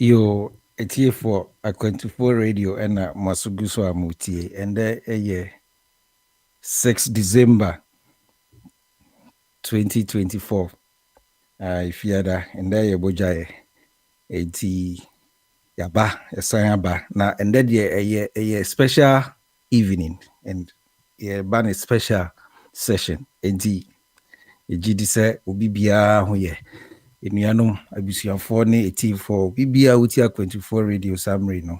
Yo, it's here for a 24 radio and a Masuguso Amuti, and a 6 December 2024. If you are and there, Bojae, 80 Yaba, a Sayaba. Now, and then a special evening, and a ban special session. And the GD said, Ubibia, who ye. Enuanom abusuafoɔ ne ɛtiifoɔ bibia wotia 24 radio summary no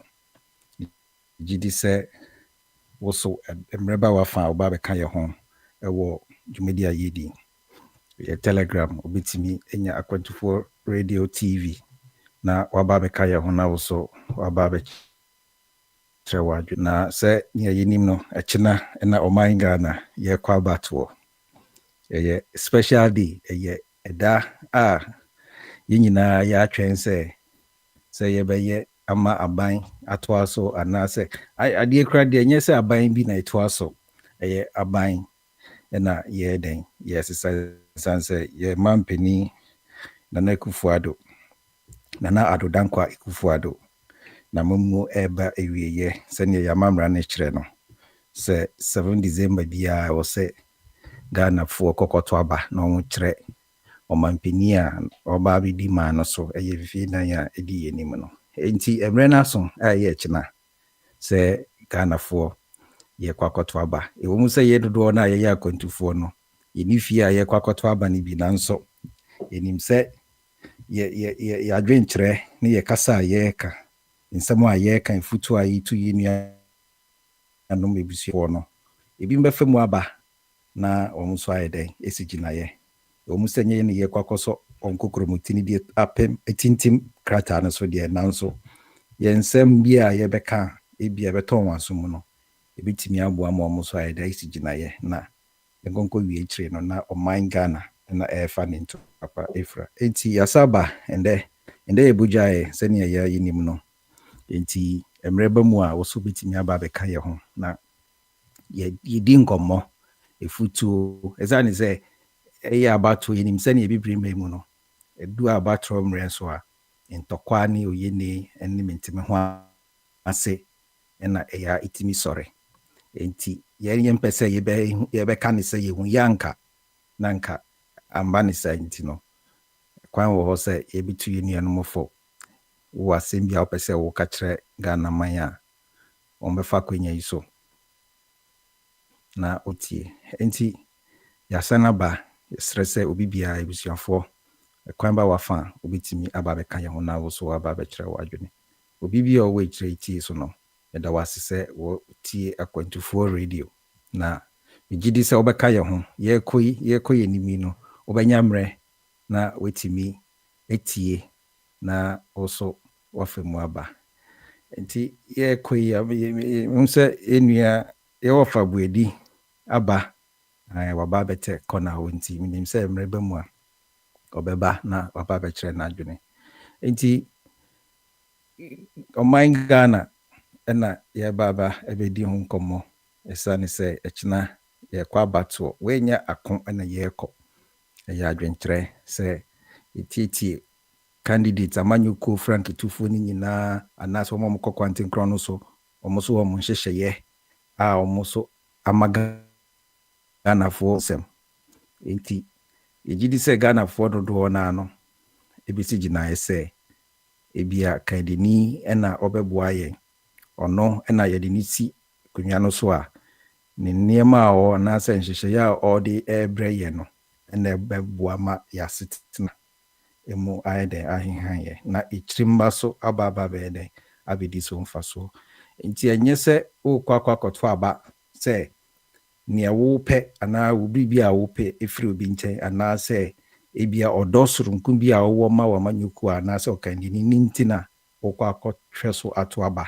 gidi sɛ woso mmerɛba wafa a woba bɛka yɛ ho ɛwɔ dwumadi a yɛdi yɛ telegram obɛtumi anya 24 radio tv na waba bɛka yɛ ho na woso waba bɛkyerɛ wadwe na sɛ nea yɛnim no ɛkyena ɛna ɔman Ghana yɛkɔ abatoɔ ɛyɛ special day ɛyɛ ɛda a yɛn nyinaa yɛatwɛn sɛ yɛbɛyɛ ama aban atoa so anaasɛ adeɛ kora deɛ nyɛ sɛ aban bi na ɛtoa so ɛyɛ aban ɛna yɛdɛn yɛsesa san sɛ yɛma mpani Nana Akufo-Addo Nana Addo Dankwa Akufo-Addo na mamu ɛba awieyɛ sɛnea yɛama mmara no kyerɛ no sɛ 7 December biara wɔ sɛ Ghanafoɔ kɔkɔto aba na ɔmo kyerɛ ɔmampani a ɔba abɛdi maa no so ɛyɛ fifie nan a ɛdi yɛnim no enti mmerɛ no aso a ɛyɛ kyena sɛ Ghanafoɔ yɛkɔ akɔto aba ɛwɔ mu sɛ yɛ dodoɔ no a yɛyɛ akwantufoɔ no yɛni fie a yɛkɔ akɔto aba no bi nanso yɛnim sɛ yɛadwenkyerɛ ne yɛkasa a yɛreka nsɛm a yɛreka mfutuo a yɛtu yɛ nuanom abusuafoɔ no ebi mbɛfa mu aba na wɔn nso ayɛ dɛn ɛsi gyinaeɛ wɔn sɛ nyɛ ne yɛkɔ akɔsɔ ɔnkokromotini de apem etintim krataa no so deɛ nanso yɛn nsɛm bi a yɛbɛka ebi a bɛtɔn wɔn aso mu no ebitumi aboa ma wɔn so ayɛ dɛn ɛsi gyinaeɛ na nkɔnkɔ wie kyerɛ no na ɔman Ghana na ɛfa ne nto papa efra enti yasaba ɛndɛ yɛbogyae sɛnea yɛnim no enti mmerɛ ba mu a wɔso bitumi aba bɛka yɛ ho na yɛdi nkɔmmɔ efutuo ɛsane sɛ ɛyɛ abato yɛnim sɛnea bibiri mma mu no ɛdu abato mmerɛ so a ntɔkwa ne oyene ne menteme ho ase ɛna ɛyɛ itimi sɔre enti yɛmpɛ sɛ yɛbɛka ne sɛ yɛhu yanka nanka amba ne sɛ nti no kwan wɔ hɔ sɛ yɛbɛtu yɛ nuanom fo wo asɛm bi a wopɛ sɛ woka kyerɛ Ghana man a wɔmbɛfa kwanya yi so na otie enti yɛasan aba yɛsrɛ sɛ obi biara abusuafoɔ kwan ba wafa a obitumi aba bɛka yɛ ho na wo so aba bɛkyerɛ wadwene obi bi a ɔwɔ akyerɛ tie so no ɛda wase sɛ wɔtie akwantufoɔ radio na megye di sɛ wobɛka yɛ ho yɛkɔ yɛ nimi no wobɛnya mmerɛ na wetumi etie na also wafa mu aba nti yɛkɔ yi sɛ enua yɛwɔ fa buedi aba waba bɛtɛ kɔna hɔ nti menim sɛ mmerɛ ba mu a ɔbɛba na waba bɛkyerɛ n'adwene nti ɔman Ghana ɛna yɛbaba ɛbɛdi ho nkɔmmɔ ɛsane sɛ ɛkyena yɛkɔ abatoɔ wɔanya ako ɛna yɛrekɔ ɛyɛ adwenkyerɛ sɛ yɛtietie candidate amanyɔkuo Frank Tufo no nyinaa anaasɛ wɔn a wɔkɔ kwantenkorɔ no so wɔn so wɔn nhyehyɛeɛ a wɔn so ama Ghanafoɔ sɛm enti yɛgye di sɛ Ghanafoɔ dodoɔ naa no ebisi gyinaeɛ sɛ ebia kandini ɛna ɔbɛboa yɛn ɔno ɛna yɛde ne si konwa no so a ne nneɛma a ɔwɔ anaasɛ nhyehyɛeɛ a ɔde ɛbrɛ yɛn no ɛna ɛbɛboa ma yɛasetena emu ayɛ dɛn ahehan yɛ na ekyirimba so aba bɛyɛ dɛn abɛdi so mfa so nti ɛnyɛ sɛ wokɔ akɔto aba sɛ nea wopɛ anaa obi a wopɛ efiri obi nkyɛn anaasɛ ebia ɔdɔ soronko bi a ɔwɔ ma wamanyɔkuo anaasɛ ɔkandini ne ntina wokɔ akɔhwɛ so ato aba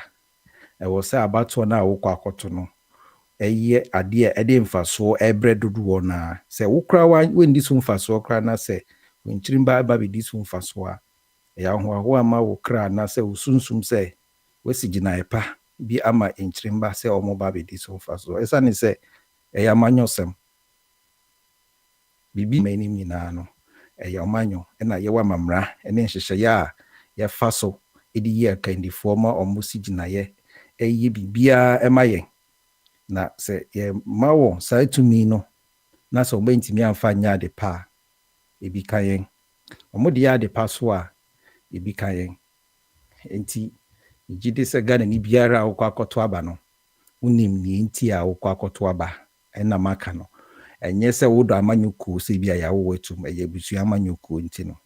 ɛwɔ sɛ abatoɔ no a wokɔ akɔto no ɛyɛ adeɛ ɛde mfasoɔ ɛbrɛ dodoɔ na sɛ wokra wendi so mfasoɔ kra na sɛ wɔnkyirimba aba bɛdi so mfasoɔ a ɛyɛ ahoahoa ama wo kra na sɛ wosunsum sɛ wasi gyinaeɛ pa bi ama nkyirimba sɛ ɔmo ba bɛdi so mfasoɔ ɛsane sɛ ɛyɛ amanyɔsɛm bibi manim nyinaa no ɛyɛ ɔmanyɔ ɛna yɛwɔ amamra ɛne nhyehyɛeɛ a yɛfa so ɛde yi akandifoɔ ma ɔmo si gyinaeɛ ɛyɛ biribiara ɛma yɛn. Na sɛ yɛma wɔ saa tumi no na sɛ ɔmo ntumi amfa nyɛ ade pa a, ebi ka yɛn. Ɔmo de yɛ ade pa so a, ebi ka yɛn. Nti gye de sɛ Ghana ni biara a wokɔ akɔto aba no, wonim nea nti a wokɔ akɔto aba ɛna maka no. Ɛnyɛ sɛ wodɔ amanyɔkuo sɛ bi a yɛawo atum, ɛyɛ abusua amanyɔkuo nti no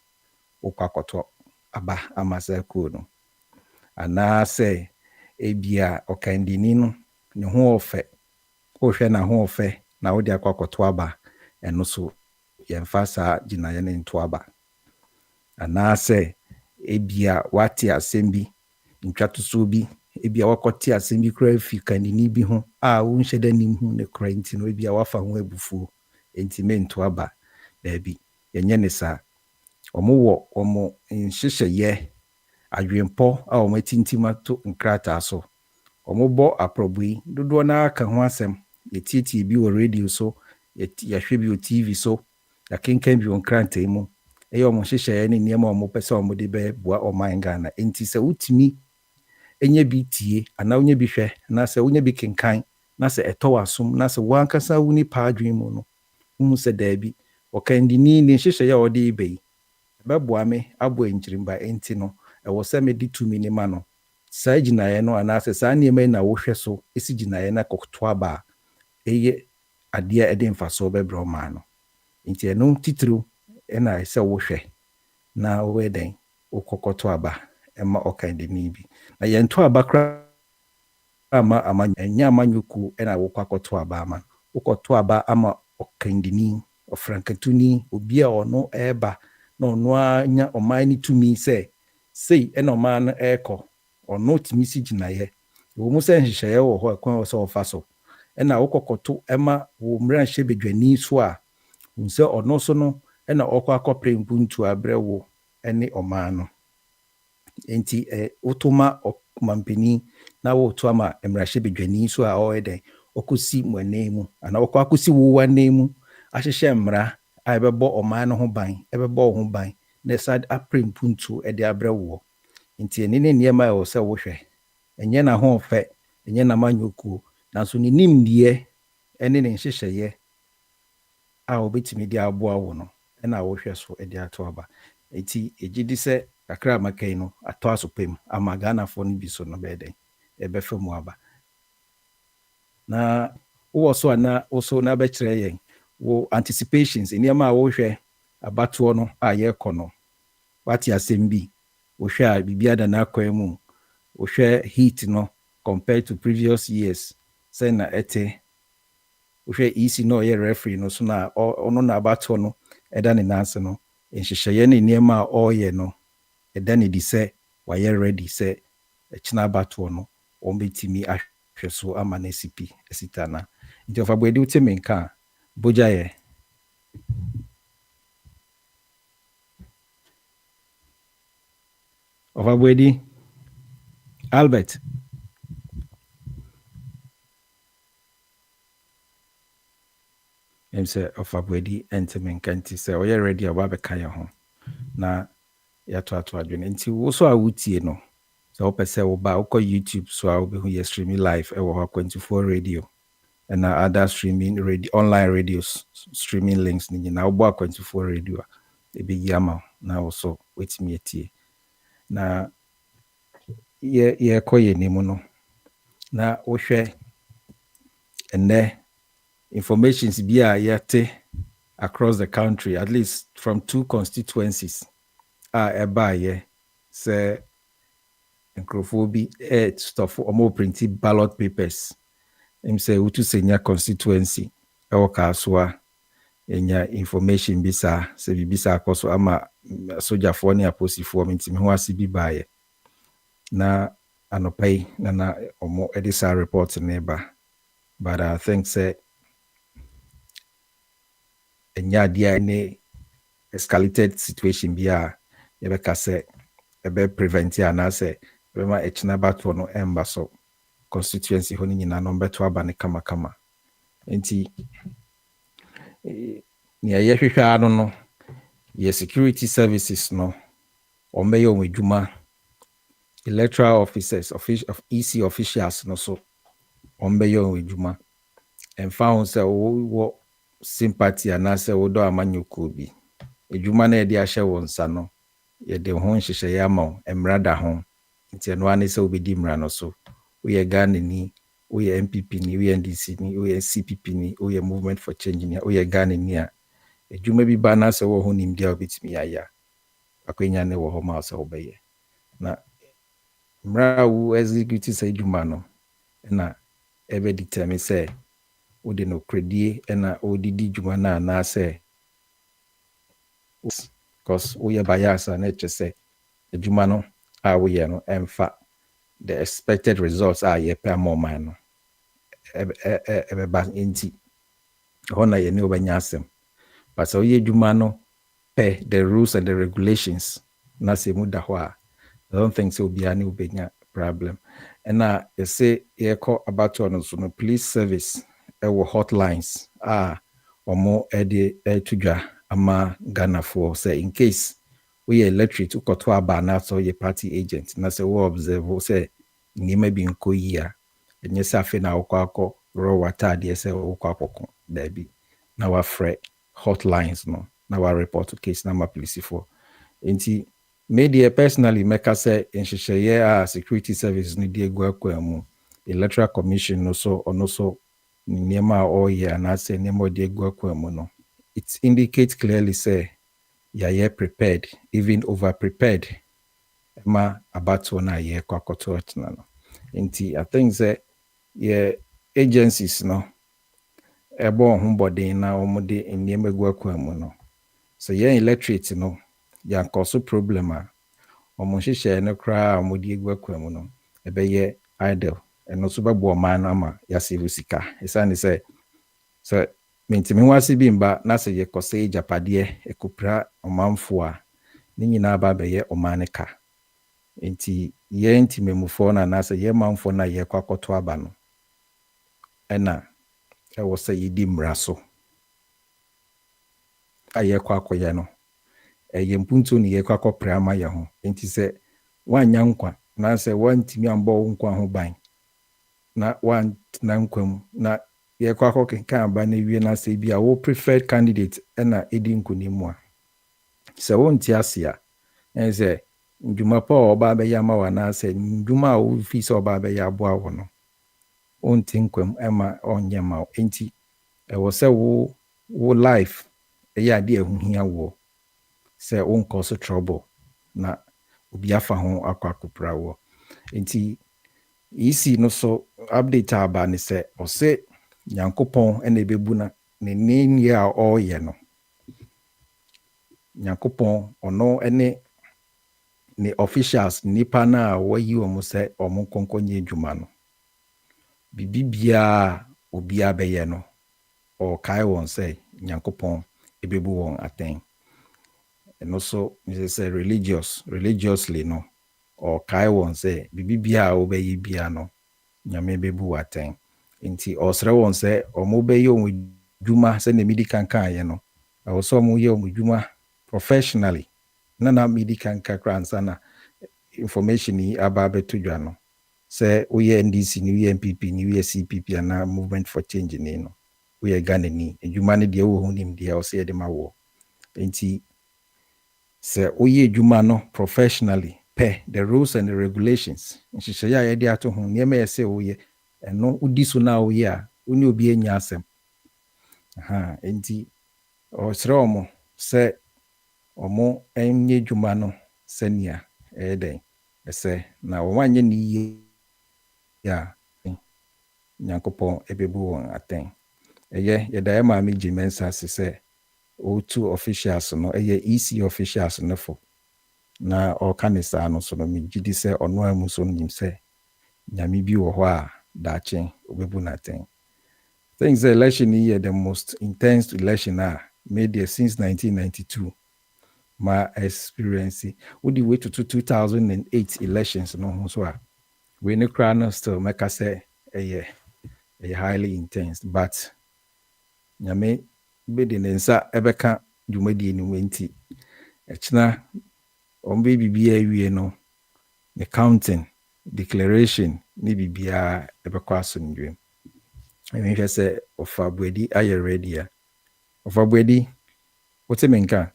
wokɔ akɔto aba ama saa kuo no. Anaasɛ ebia ɔkandini no ne ho ɔfɛ, wohwɛ na ho ɔfɛ na wode akɔ akɔto aba, ɛno so yɛmfa saa gyinaeɛ no nto aba. Anaasɛ ebia wate asɛm bi, ntwatosoɔ bi, ebia wakɔte asɛm bi koraa fi kandini bi ho a wonhyɛ da nim ho ne koraa nti no ebia wafa ho abufuo nti mento aba. Daabi, yɛnyɛ ne saa. Ɔmo wɔ ɔmo nhyehyɛeɛ, adwempɔ a ɔmo atintim ato nkrataa so. Ɔmo bɔ aprɔboi dodoɔ naa ka ho asɛm. Yɛtietie bi wɔ radio so, yɛhwɛ bi wɔ TV so, yɛkenkan bi wɔ nkrataa mu. Ɛyɛ ɔmo nhyehyɛeɛ ne nneɛma a ɔmo pɛ sɛ ɔmo de bɛboa ɔman Ghana. Nti sɛ wotumi ɛnyɛ bi tie anaa wonyɛ bi hwɛ anaa sɛ wonyɛ bi kenkan na sɛ ɛtɔ w'asom na sɛ wankasa wo nipa adwene mu no, wohu sɛ daabi ɔkandini ne nhyehyɛeɛ a ɔde ba yi ɛbɛboa me abɔ nkyirimba. Nti no ɛwɔ sɛ mede tumi ne ma no. Saa gyinaeɛ no anaasɛ saa nneɛma yi na wohwɛ so ɛsi gyinaeɛ no akɔto aba a, ɛyɛ adeɛ a ɛde mfasoɔ bɛbrɛ ɔman no. Nti ɛno titiriw ɛna sɛ wohwɛ na wowɛ dɛn wokɔkɔto aba ɛma ɔkandini bi. Na yɛnto aba koraa ama ɛnyɛ amanyɔkuo ɛna wokɔ akɔto aba ama. Wokɔto aba ama ɔkandini, ɔfrankatuni, obi a ɔno ɛreba na ɔno anya ɔman ne tumi sɛ sei ɛna ɔman no ɛrekɔ. Ɔno tumi si gyinaeɛ. Ɛwɔ mu sɛ nhyehyɛeɛ wɔ hɔ ɛkwan wɔ sɛ ɔfa so. Ɛna wokɔkɔto ɛma wo mmarahyɛbadwani so a, hu sɛ ɔno so no ɛna ɔkɔ akɔpere mpuntu abrɛ wo ɛne ɔman no. Nti woto ma ɔmampanin na woto ama mmarahyɛbadwani so a ɔyɛ dɛn ɔkɔsi mo anan mu anaa ɔkɔ akɔsi wo anan mu ahyehyɛ mmara a ɛbɛbɔ ɔman no ho ban, ɛbɛbɔ wo ho ban na ɛsa apere mpuntu ɛde abrɛ wo. Nti ɛne ne nneɛma a ɛwɔ sɛ wohwɛ. Ɛnyɛ n'ahoɔfɛ, ɛnyɛ n'amanyɔkuo, nanso ne nimdeɛ ɛne ne nhyehyɛeɛ a wobɛtumi de aboa wo no ɛna wohwɛ so ɛde ato aba. Nti ɛgye di sɛ kakra a maka yi no atɔ asopam ama Ghanafoɔ no bi so no bɛyɛ dɛn ɛbɛfa mu aba. Na wowɔ so a na wo so na bɛkyerɛ yɛn wo anticipations, nneɛma a wohwɛ abatoɔ no a yɛrekɔ no. Wate asɛm bi, wohwɛ a biribi ada n'akwan mu, wohwɛ heat no compared to previous years sɛ na ɛte. Wohwɛ EC no ɔyɛ referee no so na ɔno na abatoɔ no ɛda ne nan ase no, nhyehyɛeɛ ne nneɛma a ɔreyɛ no ɛda ne di sɛ wayɛ ready sɛ ɛkyena abatoɔ no ɔmbɛtumi ahwɛ so ama no asipi asitana. Nti ɔfaboadi wote me nka a bogya yɛ. Ɔfaboadi Albert. Ɛm sɛ ɔfaboadi ɛnte me nka nti sɛ ɔyɛ ready a wabɛka yɛ ho na yɛatoato adwene. Nti wo so a wotie no sɛ wopɛ sɛ woba wokɔ YouTube so a wobɛhu yɛ streaming live ɛwɔ hɔ Akwantufoɔ radio ɛna other streaming radio, online radios streaming links ne nyinaa wobɔ Akwantufoɔ radio a ɛbɛyi ama wo na wo so wetumi atie. Na yɛkɔ yɛ nim no na wohwɛ ɛnɛ informations bi a yɛte across the country, at least from 2 constituencies a ɛbaayɛ sɛ nkurɔfoɔ bi stɔfo ɔmo printi ballot papers. Ɛm sɛ wotu sɛnya constituency ɛwɔ Kasoa ɛnya information bi saa sɛ biribi saa akɔ so ama sogyafoɔ ne aposifoɔ ntimi ho ase bi baayɛ. Na anɔpa yi na ɔmo ɛde saa report ne ba. But I think sɛ ɛnya adeɛ ne escalated situation bi a yɛbɛka sɛ ɛbɛ prevent anaasɛ ɛbɛma ɛkyena batoɔ no ɛmba so constituency hɔ no nyinaa no ɔmbɛto aba ne kamakama. Nti nea yɛhwehwɛ ano no yɛ security services no ɔmbɛyɛ ɔmo adwuma electoral officers of EC officials no so ɔmbɛyɛ wɔn adwuma ɛmfa ho sɛ wowɔ sympathy anaasɛ wodɔ amanyɔkuo bi adwuma no yɛde ahyɛ wɔn nsa no yɛde ho nhyehyɛeɛ ama wo mmara da ho nti ɛno ane sɛ wobɛdi mmara no so woyɛ Ghana ni woyɛ MPP ni woyɛ NDC ni woyɛ CPP ni woyɛ Movement for Change ni woyɛ Ghana ni a adwuma bi ba na sɛ wɔ ho nimdeɛ a wobɛtumi ayɛ akwanya ne wɔ hɔ ma sɛ wobɛyɛ na mmara a wo execute sɛ adwuma no na ebe determine sɛ wode no kredie na wodidi dwuma no anaasɛ because woyɛ bias a na ɛkyɛ sɛ adwuma no a woyɛ no ɛmfa the expected results a yɛpɛ ama ɔman no ɛbɛba nti hɔ na yɛne wobɛnya asɛm but sɛ woyɛ adwuma no pɛ the rules and the regulations na sɛ mu da hɔ a I don't think sɛ obiara ne wobɛnya problem ɛna yɛsɛ yɛkɔ abatoɔ no so no police service ɛwɔ hotlines a ɔmo ɛde ɛto dwa ama Ghanafoɔ sɛ in case woyɛ electorate wokɔto aba anaasɛ woyɛ party agent na sɛ wo observe sɛ nneɛma bi nkɔ yi a ɛnyɛ sɛ afei na wokɔ akɔ rɔ w'ataadeɛ sɛ wokɔ akɔko daabi na wafrɛ hotlines no na wareport case na ma polisifoɔ nti media personally mɛka sɛ nhyehyɛeɛ a security services no de egu akwan mu electoral commission no so ɔno so nneɛma a ɔyɛ anaasɛ nneɛma ɔde egu akwan mu no it indicates clearly say yɛayɛ prepared even over prepared ma abatoɔ no a yɛkɔ akɔto ɔtena no nti I think sɛ yɛ agencies no ɛbɔ ho bɔden na wɔde nneɛma gu akwan mu no so yɛn electorate no yɛankɔ so problem a ɔmo hyehyɛ no koraa a ɔmo de gu akwan mu no ɛbɛyɛ idle ɛno so bɛbɔ ɔman no ama yɛasɛe sika ɛsiane sɛ mentimi ho ase bi mba na sɛ yɛkɔsɛ agyapadeɛ ɛkɔpira ɔmanfoɔ a ne nyinaa ba bɛyɛ ɔman no ka nti yɛn ntimamufoɔ no anaasɛ yɛn manfoɔ no a yɛkɔ akɔto aba no ɛna ɛwɔ sɛ yɛdi mmara so a yɛkɔ akɔyɛ no ɛyɛ mpuntuo ne yɛkɔ akɔpira ama yɛ ho nti sɛ wanya nkwa na sɛ wantimi ambɔ wo nkwa ho ban na wantena nkwa mu na yɛkɔ akɔkenkan aba no wie na sɛ bi a wo preferred candidate ɛna ɛdi nkonim mu a sɛ wonte ase a ɛne sɛ ndwuma pa a ɔba bɛyɛ ama wa na sɛ ndwuma a wo fi sɛ ɔba bɛyɛ aboa wo no wonte nkwam ɛma ɔnyɛ ma wo nti ɛwɔ sɛ wo life ɛyɛ ade ahuhia wo sɛ wonkɔ so trouble na obi afa ho akɔ akɔpra wo nti EC no so update aba ne sɛ ɔsɛ Nyankopɔn ɛna ɛbɛbu na ne nneɛ a ɔyɛ no Nyankopɔn ɔno ɛne ne officials nipa na wayi wɔn sɛ ɔmo nkɔnkɔnyɛ adwuma no bibibia obia bɛyɛ no ɔkae wɔn sɛ Nyankopɔn ɛbɛbu wɔn atɛn ɛno so sɛ religiously no ɔkae wɔn sɛ bibibia a wobɛyɛ bia no Nyame bɛbu atɛn nti ɔsrɛ wɔn sɛ ɔmo bɛyɛ wɔn adwuma sɛ ne midi kankaeɛ no ɛwɔ sɛ ɔmo yɛ wɔn adwuma professionally na midi kankakra ansa na information yi aba bɛto dwa no sɛ woyɛ NDC ni woyɛ MPP ni woyɛ CPP ana Movement for Change ni no woyɛ Ghana ni adwuma no deɛ wo ho nim deɛ ɔsɛ yɛde ma wo nti sɛ woyɛ adwuma no professionally pɛ the rules and the regulations nhyehyɛeɛ a yɛde ato ho nneɛma yɛ sɛ woyɛ ɛno wodi so na woyɛ a wone obi anya asɛm nti ɔsrɛ ɔmo sɛ ɔmo ɛnyɛ adwuma no sɛnea ɛyɛ dɛn ɛsɛ na wɔn anyɛ ne yie a Nyankopɔn ɛbɛbu wɔn atɛn ɛyɛ yɛda maame gye mensa sɛ O2 officials no ɛyɛ EC officials no fo na ɔka ne saa no so no megye sɛ ɔno amu so nim sɛ Nyame bi wɔ hɔ a daakye ɔbɛbu n'atɛn things the election is the most intense election made there since 1992 my experience would the way to 2008 elections no so we no crown still make us say a highly intense but Nyame be the nsa ebeka dwumadi ni wenti echina on baby bia wie no the counting, declaration, ni bibia ebekɔ asomdwem. Emi hwɛ sɛ Ofa Buedi ayɛ ready a. Ofa Buedi, wote me nka?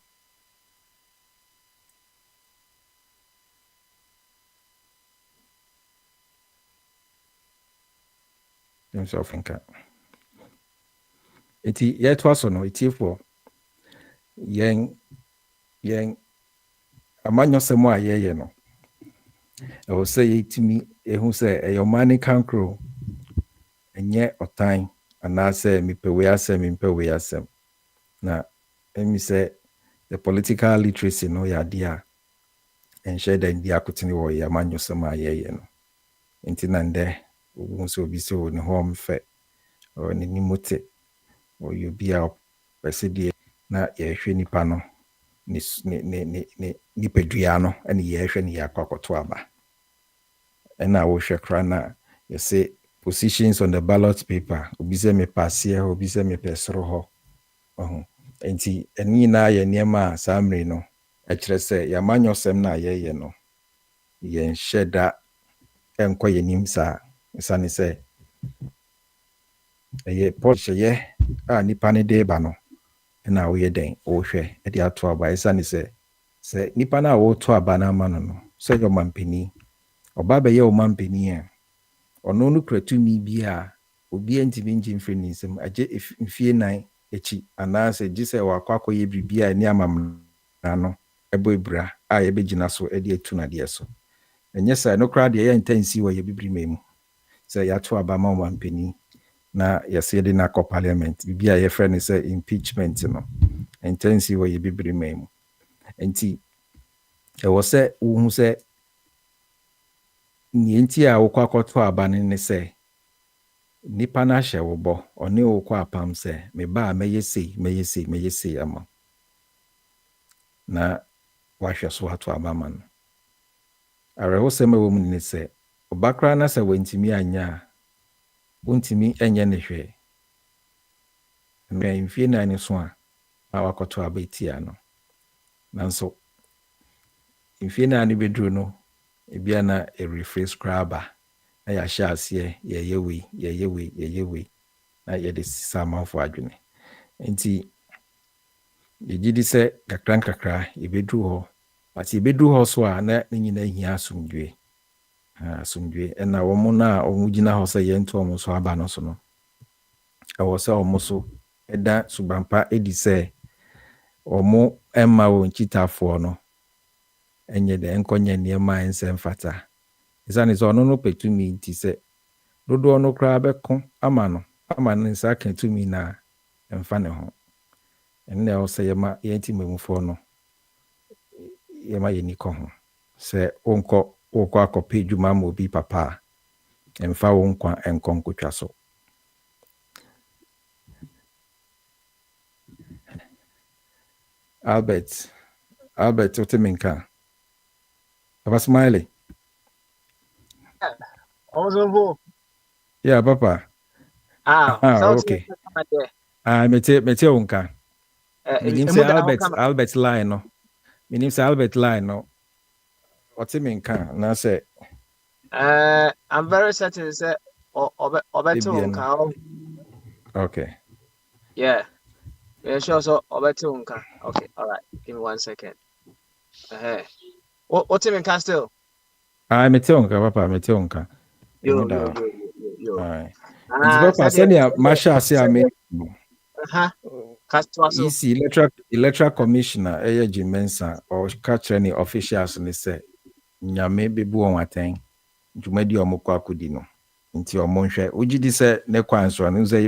James of nka. Eti yɛtoa so no, etiefo yɛn amanyɔsɛm a yɛyɛ no. Ɛwɔ sɛ yɛtumi ehu sɛ ɛyɛ ɔman ne kankro, ɛnyɛ ɔtan anaasɛ mipɛwe asɛm mimpɛwe asɛm. Na emi sɛ the political literacy no yɛ ade a ɛnhyɛ da ndi akotene wɔ yɛ amanyɔsɛm a yɛyɛ no. Nti na ndɛ obu nso obi sɛ ne ho mfɛ, ne nimute, ɔyɛ obi a ɔpɛsɛ deɛ na yɛhwɛ nipa no ne nipadua no ɛne yɛhwɛ ne yɛakɔ akɔto aba. Ɛna wohwɛ kra na yɛsɛ positions on the ballot paper, obi sɛ mepɛ aseɛ hɔ, obi sɛ mepɛ soro hɔ. Nti ɛne nyinaa yɛ nneɛma a saa mmere no ɛkyerɛ sɛ yɛamanyɔsɛm no a yɛyɛ no yɛnhyɛ da ɛnkɔ yɛnim saa. Ɛsane sɛ ɛyɛ pɔhyɛyɛ a nipa ne de ba no ɛna woyɛ den wohwɛ ɛde ato aba. Ɛsane sɛ nipa no a woto aba no ama no no sɛ yɛ ɔmampani, ɔba bɛyɛ ɔmampani a ɔno no kura tumi bi a obi ntimi ngye mfiri ne nsam agye mfie 9 akyi anaasɛ gye sɛ wakɔ akɔyɛ biribi a ne amamna no ɛbɔ ebura a yɛbɛgyina so ɛde atu nadeɛ so. Ɛnyɛ sɛ no kora deɛ yɛnta nsi wɔ yɛbibirima mu sɛ yɛato aba ma ɔmampani na yɛsɛ yɛde no akɔ parliament, biribi a yɛfrɛ no sɛ impeachment no ɛnta nsi wɔ yɛbibirima mu. Nti ɛwɔ sɛ wohu sɛ nea nti a wokɔ akɔto aba no ne sɛ nipa no ahyɛ wo bɔ, ɔne wokɔ apam sɛ meba a mɛyɛ sei ama. Na wahwɛ so ato aba ma no. Awerɛhosɛm a ɛwɔ mu ne sɛ ɔba koraa na sɛ wantumi anyɛ a wontumi ɛnyɛ ne hwɛ. Mfie 9 so a wakɔto aba etia no. Nanso mfie 9 bɛduru no ebia na refresh koraa ba na yɛahyɛ aseɛ yɛyɛ wei na yɛde sisa amanfo adwene. Nti yɛgye di sɛ kakra yɛbɛduru hɔ. But yɛbɛduru hɔ so a na ne nyinaa hia asomdwe. Asomdwe ɛna wɔn na wɔn gyina hɔ sɛ yɛnto wɔn so aba no so no. Ɛwɔ sɛ wɔn so ɛda subampa edi sɛ wɔn ɛma wɔn kyitafoɔ no ɛnyɛ dɛ nkɔnyɛ nneɛma a ɛnsɛ mfata. Ɛsane sɛ ɔno no pɛtumi nti sɛ dodoɔ no koraa bɛko ama no nsa ka tumi na ɛmfa ne ho. Ɛnna ɛwɔ sɛ yɛma yɛnti mamufoɔ no yɛma yɛni kɔ ho. Sɛ wokɔ akɔpɛ adwuma ma obi papa a ɛmfa wo nkwa ɛnkɔ nkotwa so. Albert wote me nka? Papa Smiley. Yeah, papa. Okay. Mete wo nka. Minim sɛ Albert line no. Minim sɛ Albert line no. Wote me nka na sɛ I'm very certain sɛ ɔbɛte wo nka. Okay. Yeah. Yeah, sure. So ɔbɛte wo nka. Okay, all right. Give me 1 second. Wote me nka still? Mete wo nka, papa, mete wo nka. Yo. Nti papa sɛnea mahyɛ ase a me EC electoral commissioner ɛyɛ Jimensa ɔka kyerɛ ne officials ne sɛ nyame bebu wɔn atɛn dwumadi ɔmo kɔ akodi no. Nti ɔmo nhwɛ ogyi di sɛ ne kwan so no sɛ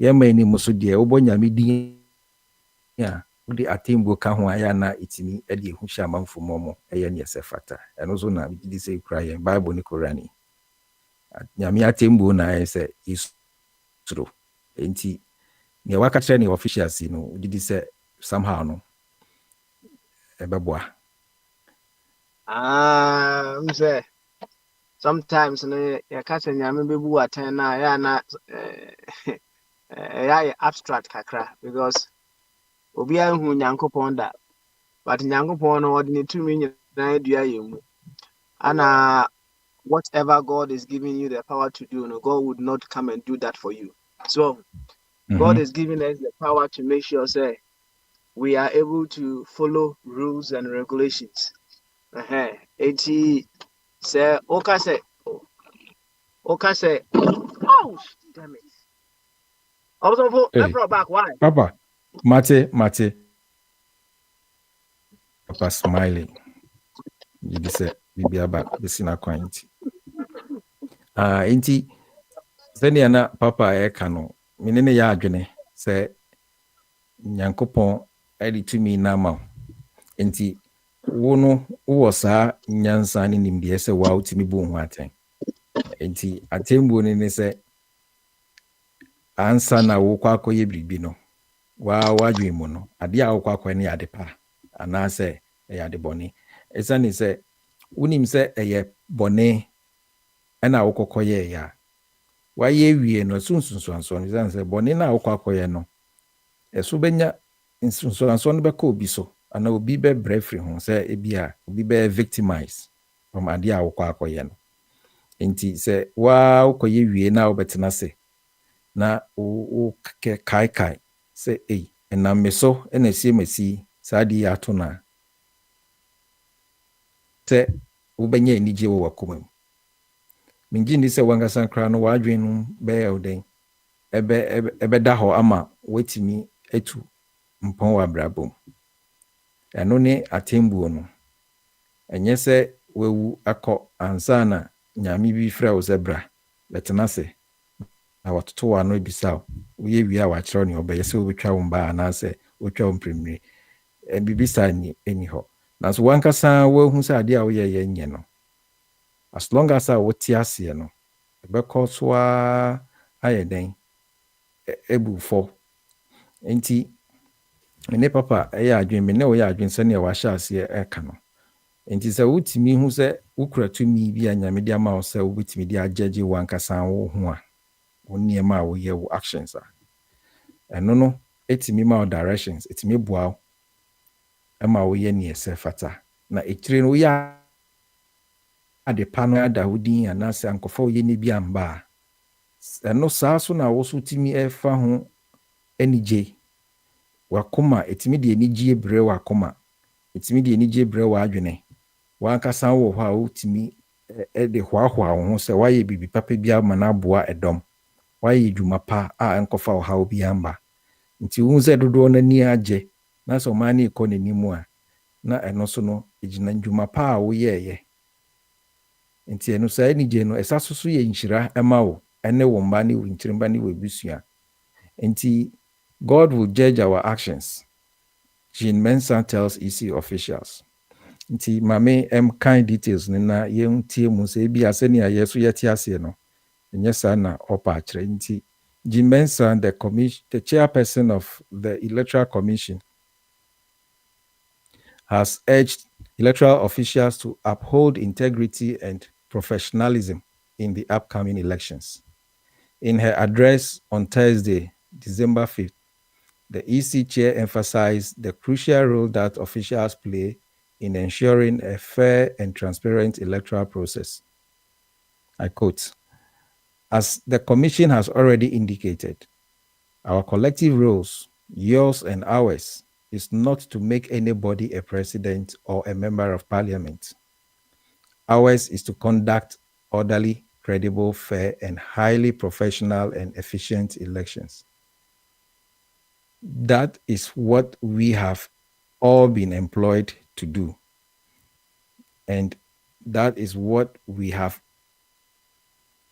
yɛma ani mu so deɛ wobɔ nyame din a wode atembo ka ho ayɛ na itimi ɛde ehu hyɛ amanfo mɔmɔ ɛyɛ ne ɛsɛ fata. Ɛno so na ogyi di sɛ kura yɛn Bible ne Korani. Nyame atembo na ayɛ sɛ isuro. Nti ne waka kyerɛ ne officials no ogyi di sɛ somehow no ɛbɛboa. Say sometimes no yɛka sɛ nyame bɛbu atɛn na yɛ na ɛyɛ abstract kakra because obiara hu Nyankopɔn da but Nyankopɔn no ɔde ne tumi nyinaa dua yɛ mu And whatever God is giving you the power to do, God would not come and do that for you. So God is giving us the power to make sure, say, we are able to follow rules and regulations. Eti say, okay, say, oh, damn it. Also, I Hey, brought back why? Papa, Mate, Papa smiling. You say, Bibi Aba, Bissina Quaint. Inti, sɛnea na papa ɛka no mene ne yɛ adwene sɛ nyankopɔn ɛde tumi na ama wo nti wo no wowɔ saa nyansa ne nimdeɛ sɛ woa wotumi bu ho atɛn nti atemmuo no ne sɛ ansa na wokɔ akɔyɛ biribi no w'adwene mu no adeɛ a wokɔ akɔyɛ no yɛ ade pa anaasɛ ɛyɛ ade bɔne ɛsiane sɛ wonim sɛ ɛyɛ bɔne ɛna wokɔkɔyɛeɛ a wayɛ wie no ɛso nsunsuansoɔ no ɛsiane sɛ bɔne no a wokɔ akɔyɛ no ɛso bɛnya nsunsuansoɔ no bɛkɔ obi so anaa obi bɛbrɛ firi ho sɛ ebi a obi bɛyɛ victimize from adeɛ a wokɔ akɔyɛ no nti sɛ wokɔyɛ wie na wobɛtena ase na wokaekae sɛ ei ɛnam me so ɛna sie masi saa adeɛ yi ato no a sɛ wobɛnya anigye wɔ wakoma mu mengye ndi sɛ wankasa koraa no w'adwene no bɛyɛ wo dɛn ɛbɛda hɔ ama watumi atu mpɔn wɔ abrabɔ mu ɛno ne atembuo no ɛnyɛ sɛ wawu akɔ ansa na nyame bi frɛ wo sɛ bra bɛtena ase na watoto wɔ ano ebisa wo woyɛ wie a wakyerɛw ne ɔbɛyɛ sɛ wobɛtwa wo mba anaasɛ wotwa wo mprɛmmire biribi saa ni hɔ nanso wankasa wahu sɛ adeɛ a woyɛyɛ nyɛ no as long as a wote aseɛ no ɛbɛkɔ so a ayɛ dɛn ebu fɔ nti mene papa ɛyɛ adwene mene woyɛ adwene sɛnea wahyɛ aseɛ ɛka no nti sɛ wotumi hu sɛ wokura tumi bi a nyame de ama wo sɛ wobɛtumi de agyegye wankasa wo ho a wo nneɛma a woyɛ wo actions a ɛno no ɛtumi ma wo directions ɛtumi boa wo ɛma woyɛ neɛ sɛ fata na ɛkyire no woyɛ ade pa no ada wo din anaasɛ ankɔfa woyɛ ne bi amba a ɛno saa so na wo so tumi ɛfa ho anigye wakoma ɛtumi de anigye brɛ wakoma ɛtumi de anigye brɛ w'adwene wankasa wɔ hɔ a wotumi de hoahoa wo ho sɛ wayɛ biribi papa bi ama no aboa ɛdɔm wayɛ dwuma pa a ɛnkɔfa ɔhaw bi amba nti wohu sɛ dodoɔ no ani agye na sɛ ɔma no ɛkɔ n'anim a na ɛno so no ɛgyina dwuma pa a woyɛɛyɛ nti ɛno saa anigye no ɛsa so yɛ nhyira ɛma wo ɛne wo mba ne wo nkyiremba ne wo abusua nti God will judge our actions. Jean Mensah tells EC officials. Nti mame kind details ni na yɛntie mu sɛ ebi asɛnea yɛso yɛte aseɛ no ɛnyɛ saa na ɔpa akyerɛ nti Jean Mensah, the chairperson of the Electoral Commission, has urged electoral officials to uphold integrity and professionalism in the upcoming elections. In her address on Thursday, December 5th, the EC chair emphasized the crucial role that officials play in ensuring a fair and transparent electoral process. I quote, "As the Commission has already indicated, our collective roles, yours and ours, is not to make anybody a president or a member of parliament. Ours is to conduct orderly, credible, fair, and highly professional and efficient elections. That is what we have all been employed to do. And that is what we have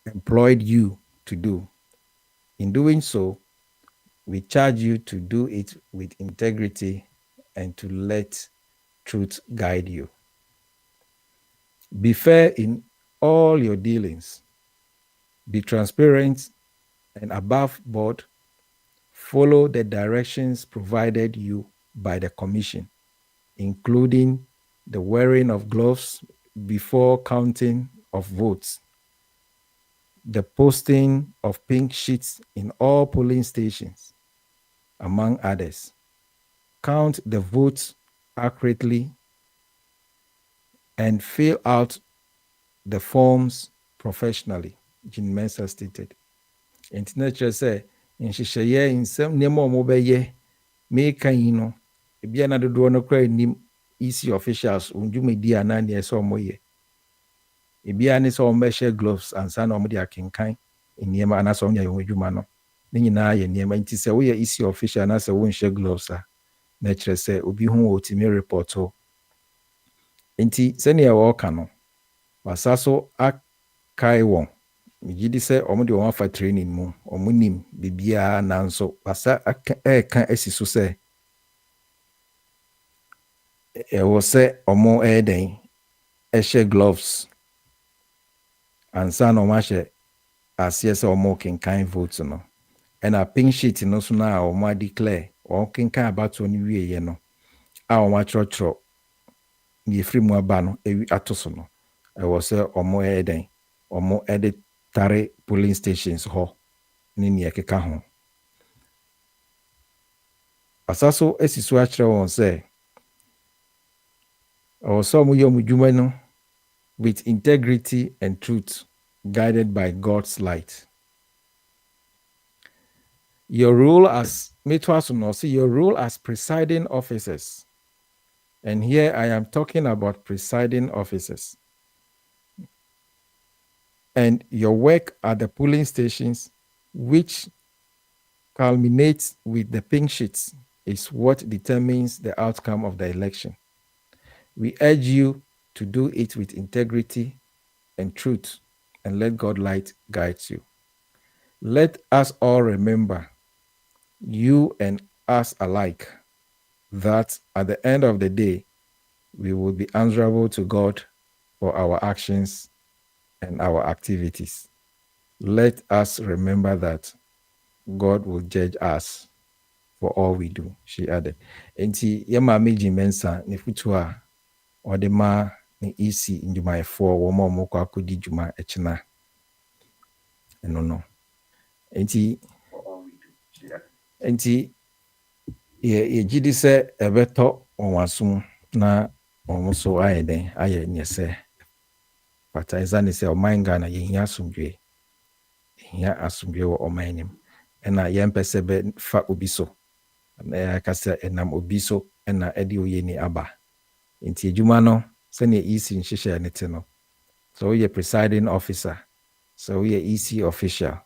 employed you to do. In doing so, we charge you to do it with integrity and to let truth guide you. Be fair in all your dealings. Be transparent and above board, follow the directions provided you by the Commission, including the wearing of gloves before counting of votes, the posting of pink sheets in all polling stations, among others. Count the votes accurately and fill out the forms professionally, Jean Mensa stated. Nti na kyerɛ sɛ nhyehyɛeɛ nsɛm nneɛma a wɔbɛyɛ meka yi no ebia na dodoɔ no koraa nim EC officials dwumadi anaa neɛ ɛsɛ wɔyɛ. Ebia ne sɛ wɔbɛhyɛ gloves ansa na wɔde akenkan nneɛma anaasɛ wɔnyɛ wɔn adwuma no. Ne nyinaa yɛ nneɛma nti sɛ woyɛ EC official anaasɛ wonhyɛ gloves a na kyerɛ sɛ obi ho wɔ tumi report o. Nti sɛnea wɔɔka no wasa so akae wɔn. Megye di sɛ ɔmo de wɔn afa training mu ɔmo nim biribiara nanso wasa ɛka asi so sɛ ɛwɔ sɛ ɔmo ɛyɛ dɛn ɛhyɛ gloves ansa na ɔmo ahyɛ aseɛ sɛ ɔmo kenkan vote no ɛna pink sheet no so na ɔmo adeclare ɔmo kenkan abatoɔ no wieɛ no a ɔmo atwerɛtwerɛ ne yɛfiri mu aba no ato so no ɛwɔ sɛ ɔmo ɛyɛ dɛn ɔmo ɛde tare polling stations hɔ ne nea ɛkeka ho. Asa so asi so akyerɛ wɔn sɛ ɛwɔ sɛ ɔmo yɛ ɔmo dwuma no with integrity and truth guided by God's light. Your role as your role as presiding officers, and here I am talking about presiding officers, and your work at the polling stations, which culminates with the pink sheets, is what determines the outcome of the election. We urge you to do it with integrity and truth, and let God's light guide you. Let us all remember, you and us alike, that at the end of the day, we will be answerable to God for our actions and our activities. Let us remember that God will judge us for all we do, she added. Enti yema meji mensa ne futu a ɔde ma ne EC ndwumayɛfoɔ wɔn a wɔkɔ akɔdi dwuma ɛkyena ɛno no. Enti yɛgye di sɛ ɛbɛtɔ wɔn asom na wɔn so ayɛ den ayɛ neɛ sɛ fata ɛsiane sɛ ɔman Ghana yɛhia asomdwoe. Yɛhia asomdwoe wɔ ɔman anim ɛna yɛmpɛ sɛ bɛfa obi so na yɛaka sɛ ɛnam obi so ɛna ɛde oyɛ ni aba. Nti adwuma no sɛnea EC nhyehyɛ ne te no, sɛ woyɛ presiding officer, sɛ woyɛ EC official,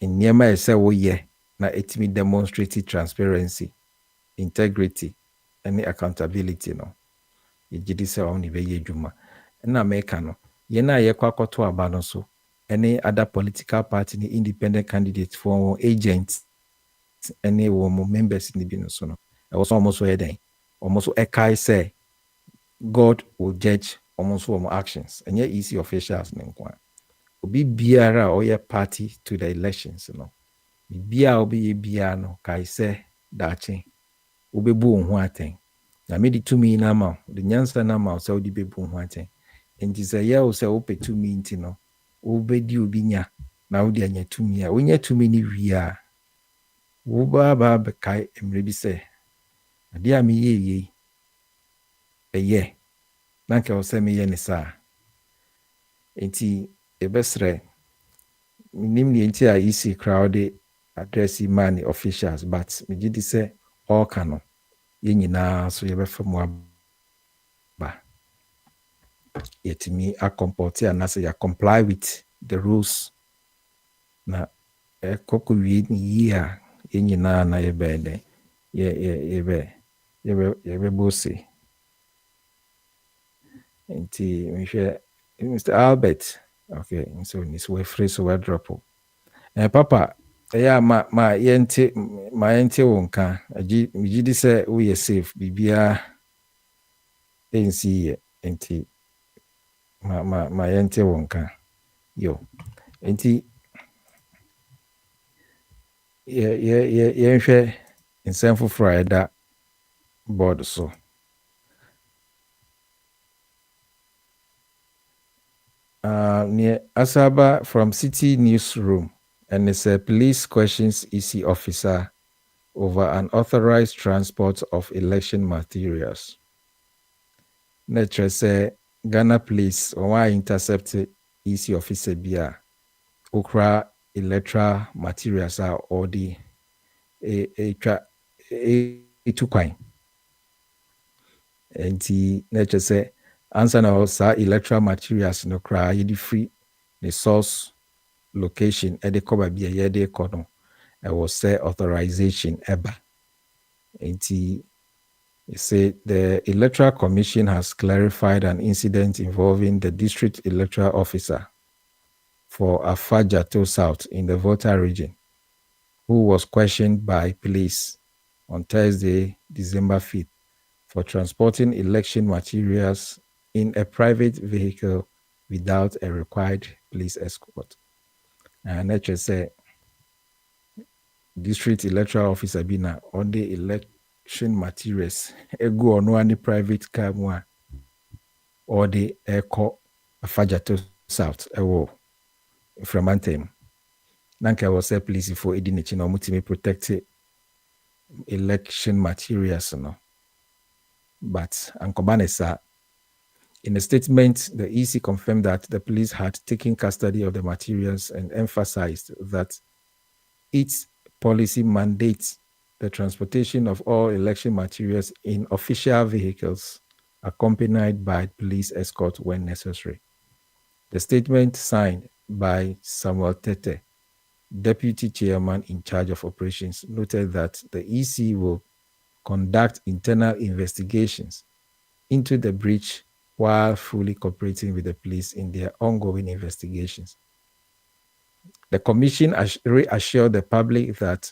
nneɛma ɛsɛ woyɛ na ɛtumi demonstrate transparency, integrity, and accountability no. Yɛgye di sɛ ɔmo ne bɛyɛ adwuma. Ɛna mɛka no, yɛn a yɛkɔ akɔto aba no so, ɛne other political party ne independent candidates for wɔn agents ɛne wɔn members ne bi no so no, ɛwɔ sɛ ɔmo so yɛ dɛn, ɔmo so ɛkae sɛ God will judge almost all actions. And yet EC officials nko. Obi biara ɔyɛ party to the elections no. Bia obi bia no kai sɛ daakye obebu wo ho atɛn. Na me di tumi na ma, the nyansa na ma sɛ odi bebu ho atɛn. Enti sɛ yɛ wo sɛ wopɛ tumi nti no, wobɛdi obi nya na wodi anya tumi a wonya tumi ni wia. Wo ba bɛkae mmerɛ bi sɛ ade a meyɛ yie ɛyɛ na nka wo sɛ meyɛ ne saa. Enti ɛbɛsrɛ nim ne enti a EC crowd address man officials, but megye di sɛ all kano yɛ nyinaa so yɛbɛfa mu aba yɛtumi accomport anasɛ yɛ comply with the rules na ɛkɔkɔ wie ne yie a yɛ nyinaa na yɛbɛɛ dɛ yɛbɛbɔ se. Nti mehwɛ Mr. Albert, okay, so this way free so we drop. Papa, yeah, ma yente wonka. Miji di say we safe bibia ensi enti ma yente wonka. Yo. Enti nhwe nsɛm foforɔ a ɛda board so. Near Asaba from City Newsroom, and it's a police questions EC officer over unauthorized transport of election materials. Nature say Ghana Police or intercept EC officer bia okra electoral materials or the two kwan. Enti nature say answer na sa electoral materials no cry yedi free the source location e de cover bia ye de kono e was say authorization eba. Enti say the Electoral Commission has clarified an incident involving the district electoral officer for Afajato South in the Volta region, who was questioned by police on Thursday, December 5th, for transporting election materials in a private vehicle without a required police escort. And nature say district electoral officer bina on the election materials go on one private car one or the echo Afajato South from Anthem. Nanka was a police for edinity no mutimi protect election materials no. But Ankobanesa, in a statement, the EC confirmed that the police had taken custody of the materials and emphasized that its policy mandates the transportation of all election materials in official vehicles accompanied by police escort when necessary. The statement signed by Samuel Tete, Deputy Chairman in charge of operations, noted that the EC will conduct internal investigations into the breach while fully cooperating with the police in their ongoing investigations. The commission reassured the public that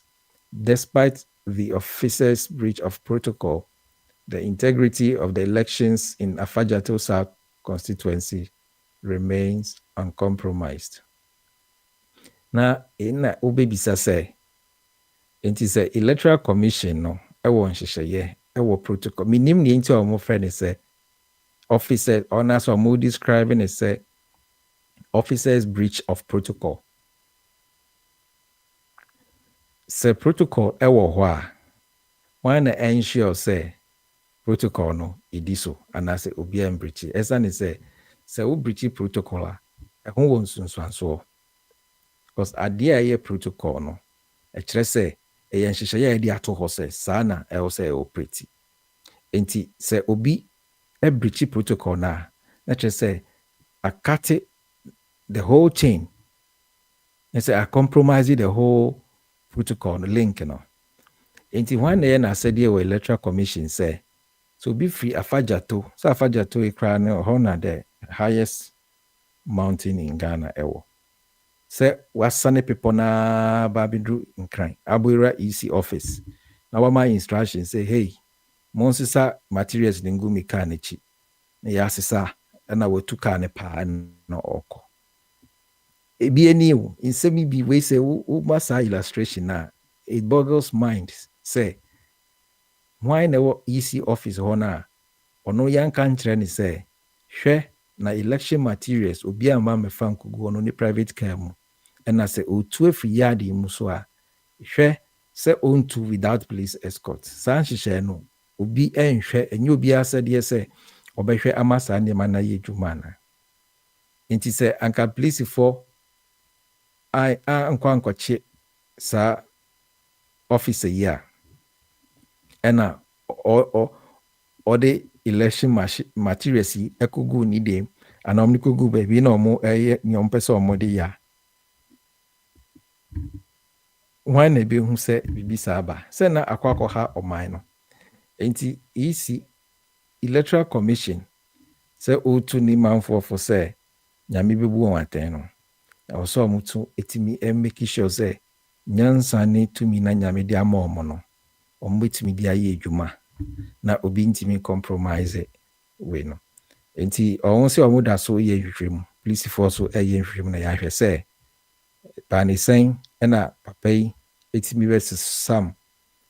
despite the officers' breach of protocol, the integrity of the elections in Afajato South constituency remains uncompromised. Na ina ubebisa say, enti say electoral commission no ewo nhyehyeye ewo protocol. Minim ni enti omo friend ni say officer honors or describing it say officers breach of protocol. Say protocol ewo ho a why na ensure say protocol no ediso and say obi am breach. Esa ni say u breach protocol a ehun won sunsuanso. Because ade a ye protocol no e kire say e yen hyehyeye e de ato ho say sa na e wo say operate. Enti say obi e breach protocol na kire say akate the whole chain. And say I compromise the whole protocol link no. Enti when they na said the electoral commission say so be free Afajato. So Afajato e kra no honor the highest mountain in Ghana ewo. Say wasane people na babidru nkran Abuira EC office. Na wa my instruction say hey monsisa materials ningu mi ka nechi. Na ya sisa na we tuka ne pa no oko. Ebi eniwo insemi bi we say wo masa illustration na it boggles mind say why na EC office hona ono yanka nkyerɛ ne say hwɛ na election materials obi ama me fa nkugu ono ne private car mu ɛna sɛ otu afiri yard mu so a hwɛ sɛ ontu without police escort saa nhyehyɛ no obi ɛnhwɛ ɛnyɛ obi asɛdeɛ sɛ ɔbɛhwɛ ama saa nneɛma na yɛ adwuma na nti sɛ anka police for nkwankwache sa officer ya ena o the election materials ekogu ni dem ana omni kogu baby na omo nyom pese omo de ya wan na be hu se bibi saba se na akwakọ ha oman no enti EC electoral commission se otu ni manfo for se nyame bebu won aten no also mutu etimi make sure say nyansa ne tumi na nyame de ama omo no omo etimi de aye adwuma na obi ntimi compromise we no enti ohun se omo da so ye hwehwem police force so ye hwehwem na ya hwe say pa ne sen na papa yi etimi wes sam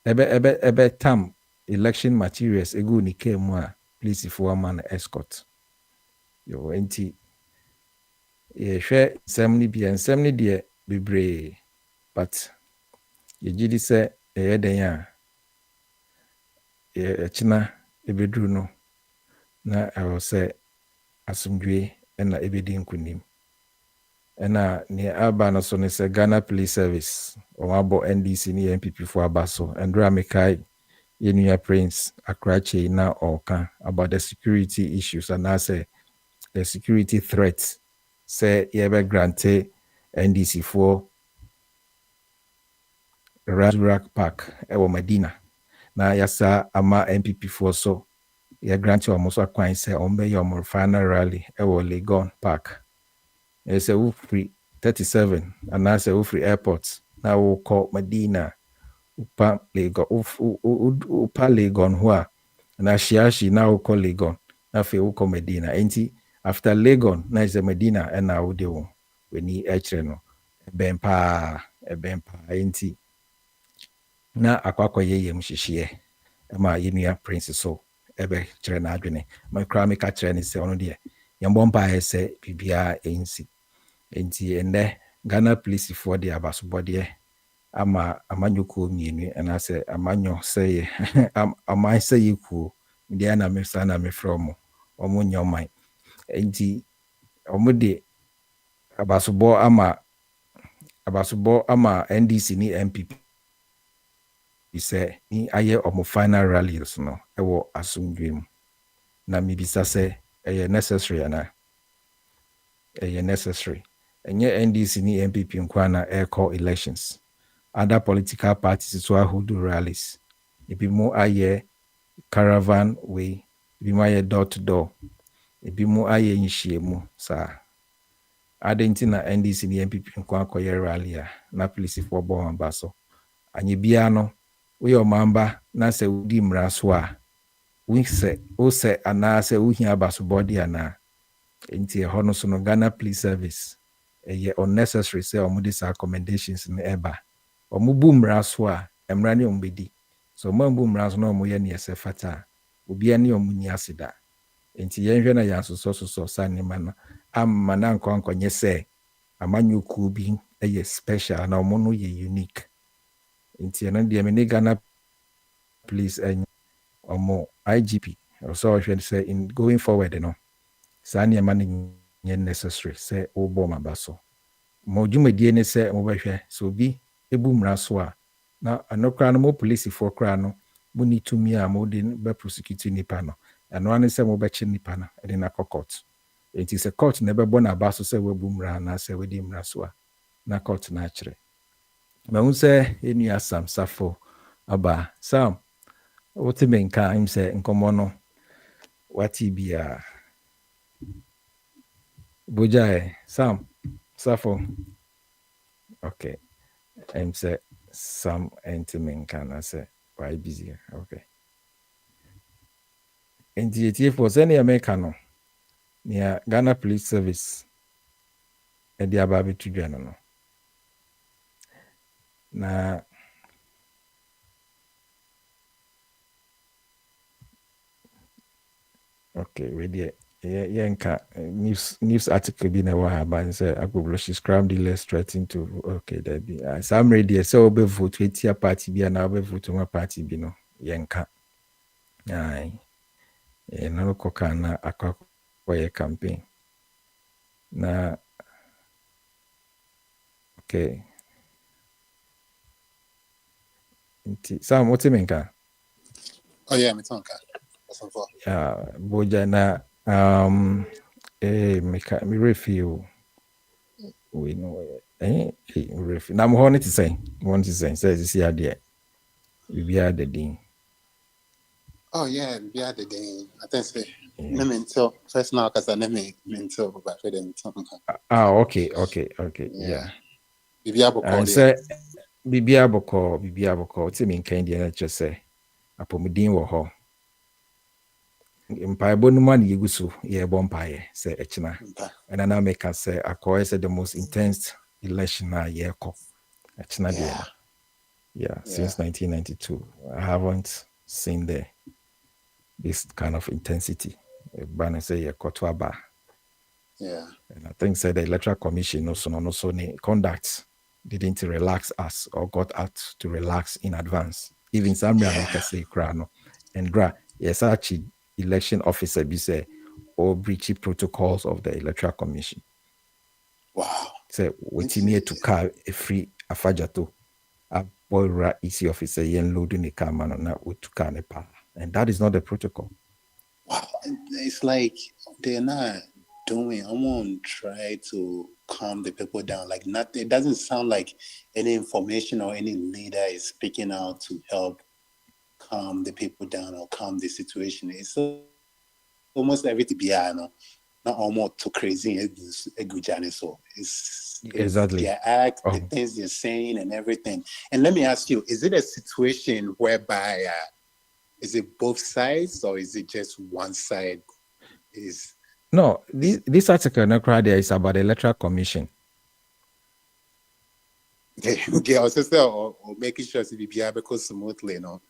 ebe tam election materials ego ni kemu a police for man escort yo enti ye hwɛ nsɛm ni bi nsɛm ni deɛ bebree but ye gidi sɛ ɛyɛ den a ye ɛkyina ebeduru no na ɛwɔ sɛ asomdwe na ebedi nkunim. Na ne aba no so ne sɛ Ghana Police Service ɔmabɔ NDC ne NPP fo aba so. Ndra mekai yenua Prince Akrache na ɔka about the security issues and say the security threats. Say yɛbɛ grante NDC for Razurak Park ɛwɔ Medina. Na yasa ama NPP for so yɛ grant ɔmo so akwan sɛ ɔmo bɛyɛ ɔmo final rally ɛwɔ Legon Park. Ɛsɛ wo free 37 anaasɛ wo free airport na wo kɔ Medina upa Legon upa Legon ho a na hyiahyi na wo kɔ Legon na afei wo kɔ Medina. Enti after Legon na is Medina ɛna wo de wo w'ani ɛkyerɛ no ɛbɛn paa enti na akɔakɔyɛ yɛm hyehyeɛ ɛma yenua Prince so ebe kyerɛ na adwene ma kra me ka kyerɛ ne sɛ ɔno deɛ yɛmbɔ mpaeɛ sɛ bibia ɛnsi. Enti ɛnɛ Ghana police for the abasobɔdeɛ ama amanyɔkuo mmienu anaasɛ amanyɔ sɛ yɛ aman sɛ yɛ kuo deɛ na mesa na mefrɛ ɔmo nyɛ ɔman. Enti ɔmo de abasobɔ ama NDC ni NPP sɛ ni ayɛ ɔmo final rallies no ɛwɔ asomdwe mu. Na mibisa sɛ ɛyɛ necessary ana? Ɛyɛ necessary. Ɛnyɛ NDC ni NPP nkwa na ɛkɔ elections. Other political parties so hold rallies. Ebi mu ayɛ caravan way, ebi mu ayɛ door to door, ebi mu ayɛ nhyiamu saa. Adenti na NDC ni NPP nkwa akɔyɛ rally a na police for bɔ wɔn ba so. Anye bia no we ɔmamba na sɛ wodi mmara so a wosɛ anaasɛ wohia abasobɔde ana. Enti ɛhɔ no so no Ghana Police Service ɛyɛ unnecessary sɛ ɔmo de saa recommendations ne ɛba. Ɔmo bu mmara so a mmara ne ɔmo bedi. So ɔmo bu mmara so na ɔmo yɛ ne ɛsɛ fata obi ani ɔmo ni aseda. Enti yɛnhwɛ na yɛasosɔ saa nneɛma no amma na nkɔnyɛ sɛ amanyɔkuo bi ɛyɛ special na ɔmo no yɛ unique. Enti ɛno deɛ me ne Ghana Police ɔmo IGP also ɔhwɛ sɛ in going forward no saa nneɛma no nyɛ necessary sɛ wobɔ maba so. Ma dwumadie ne sɛ mobɛhwɛ sɛ obi ebu mmara so a na ano kra no mo police for kra no mo ni tumi a mo de be prosecute nipa no. Ano ane sɛ mobɛkye nipa no ɛde na kɔ court. Enti sɛ court na ɛbɛbɔ na ba so sɛ wabu mmara na sɛ wadi mmara so a na court na akyerɛ. Ma hu sɛ enua Sam Safo aba. Sam wote me nka im sɛ nkɔmmɔ no wati bia Bojae, Sam, Safo. Okay. I'm say Sam Entimen can I say why busy. Okay. And the for any Americano near Ghana Police Service at the Ababi to General. Na okay, ready. Yanka news article be na wahaba say agbobloshi scram dealers threatening to okay there be some ready so be vote etia party be na be vote one party be no yanka ai no koka na akwaye campaign na okay nti Sam what you mean ka oh yeah me tonka boja na me refill we know refill na mo ho ne say see ade we are the thing. Oh yeah, we are the day. I think say let me tell first now cuz I let me tell about for them tonka. Okay. Yeah. Bibia boko and say bibia boko ti me nkan dia na che say apomudin wo ho. Mpaebo no man yeguso ye bompaye say echina. And now make us say akoy say the most intense election na ye ko. Echina dia. Yeah, since 1992 I haven't seen this kind of intensity. Bana say ye kotwaba. Yeah. And I think the Electoral Commission also conduct didn't relax us or got us to relax in advance. Even some say crano and yes, actually election officer be say or breachy protocols of the Electoral Commission. Wow. So waiting here to car a free afajato. A boy easy officer yen loading the car man na to car pa. And that is not the protocol. Wow. It's like they're not doing. I won't try to calm the people down. Like nothing. It doesn't sound like any information or any leader is speaking out to help calm the people down or calm the situation. It's almost everything not almost too crazy. So it's Exactly. their act, the things they're saying, and everything. And let me ask you: is it a situation whereby is it both sides or is it just one side? No, this article no crowd there is about the Electoral Commission. Okay, I was just or making sure it be able smoothly, you know.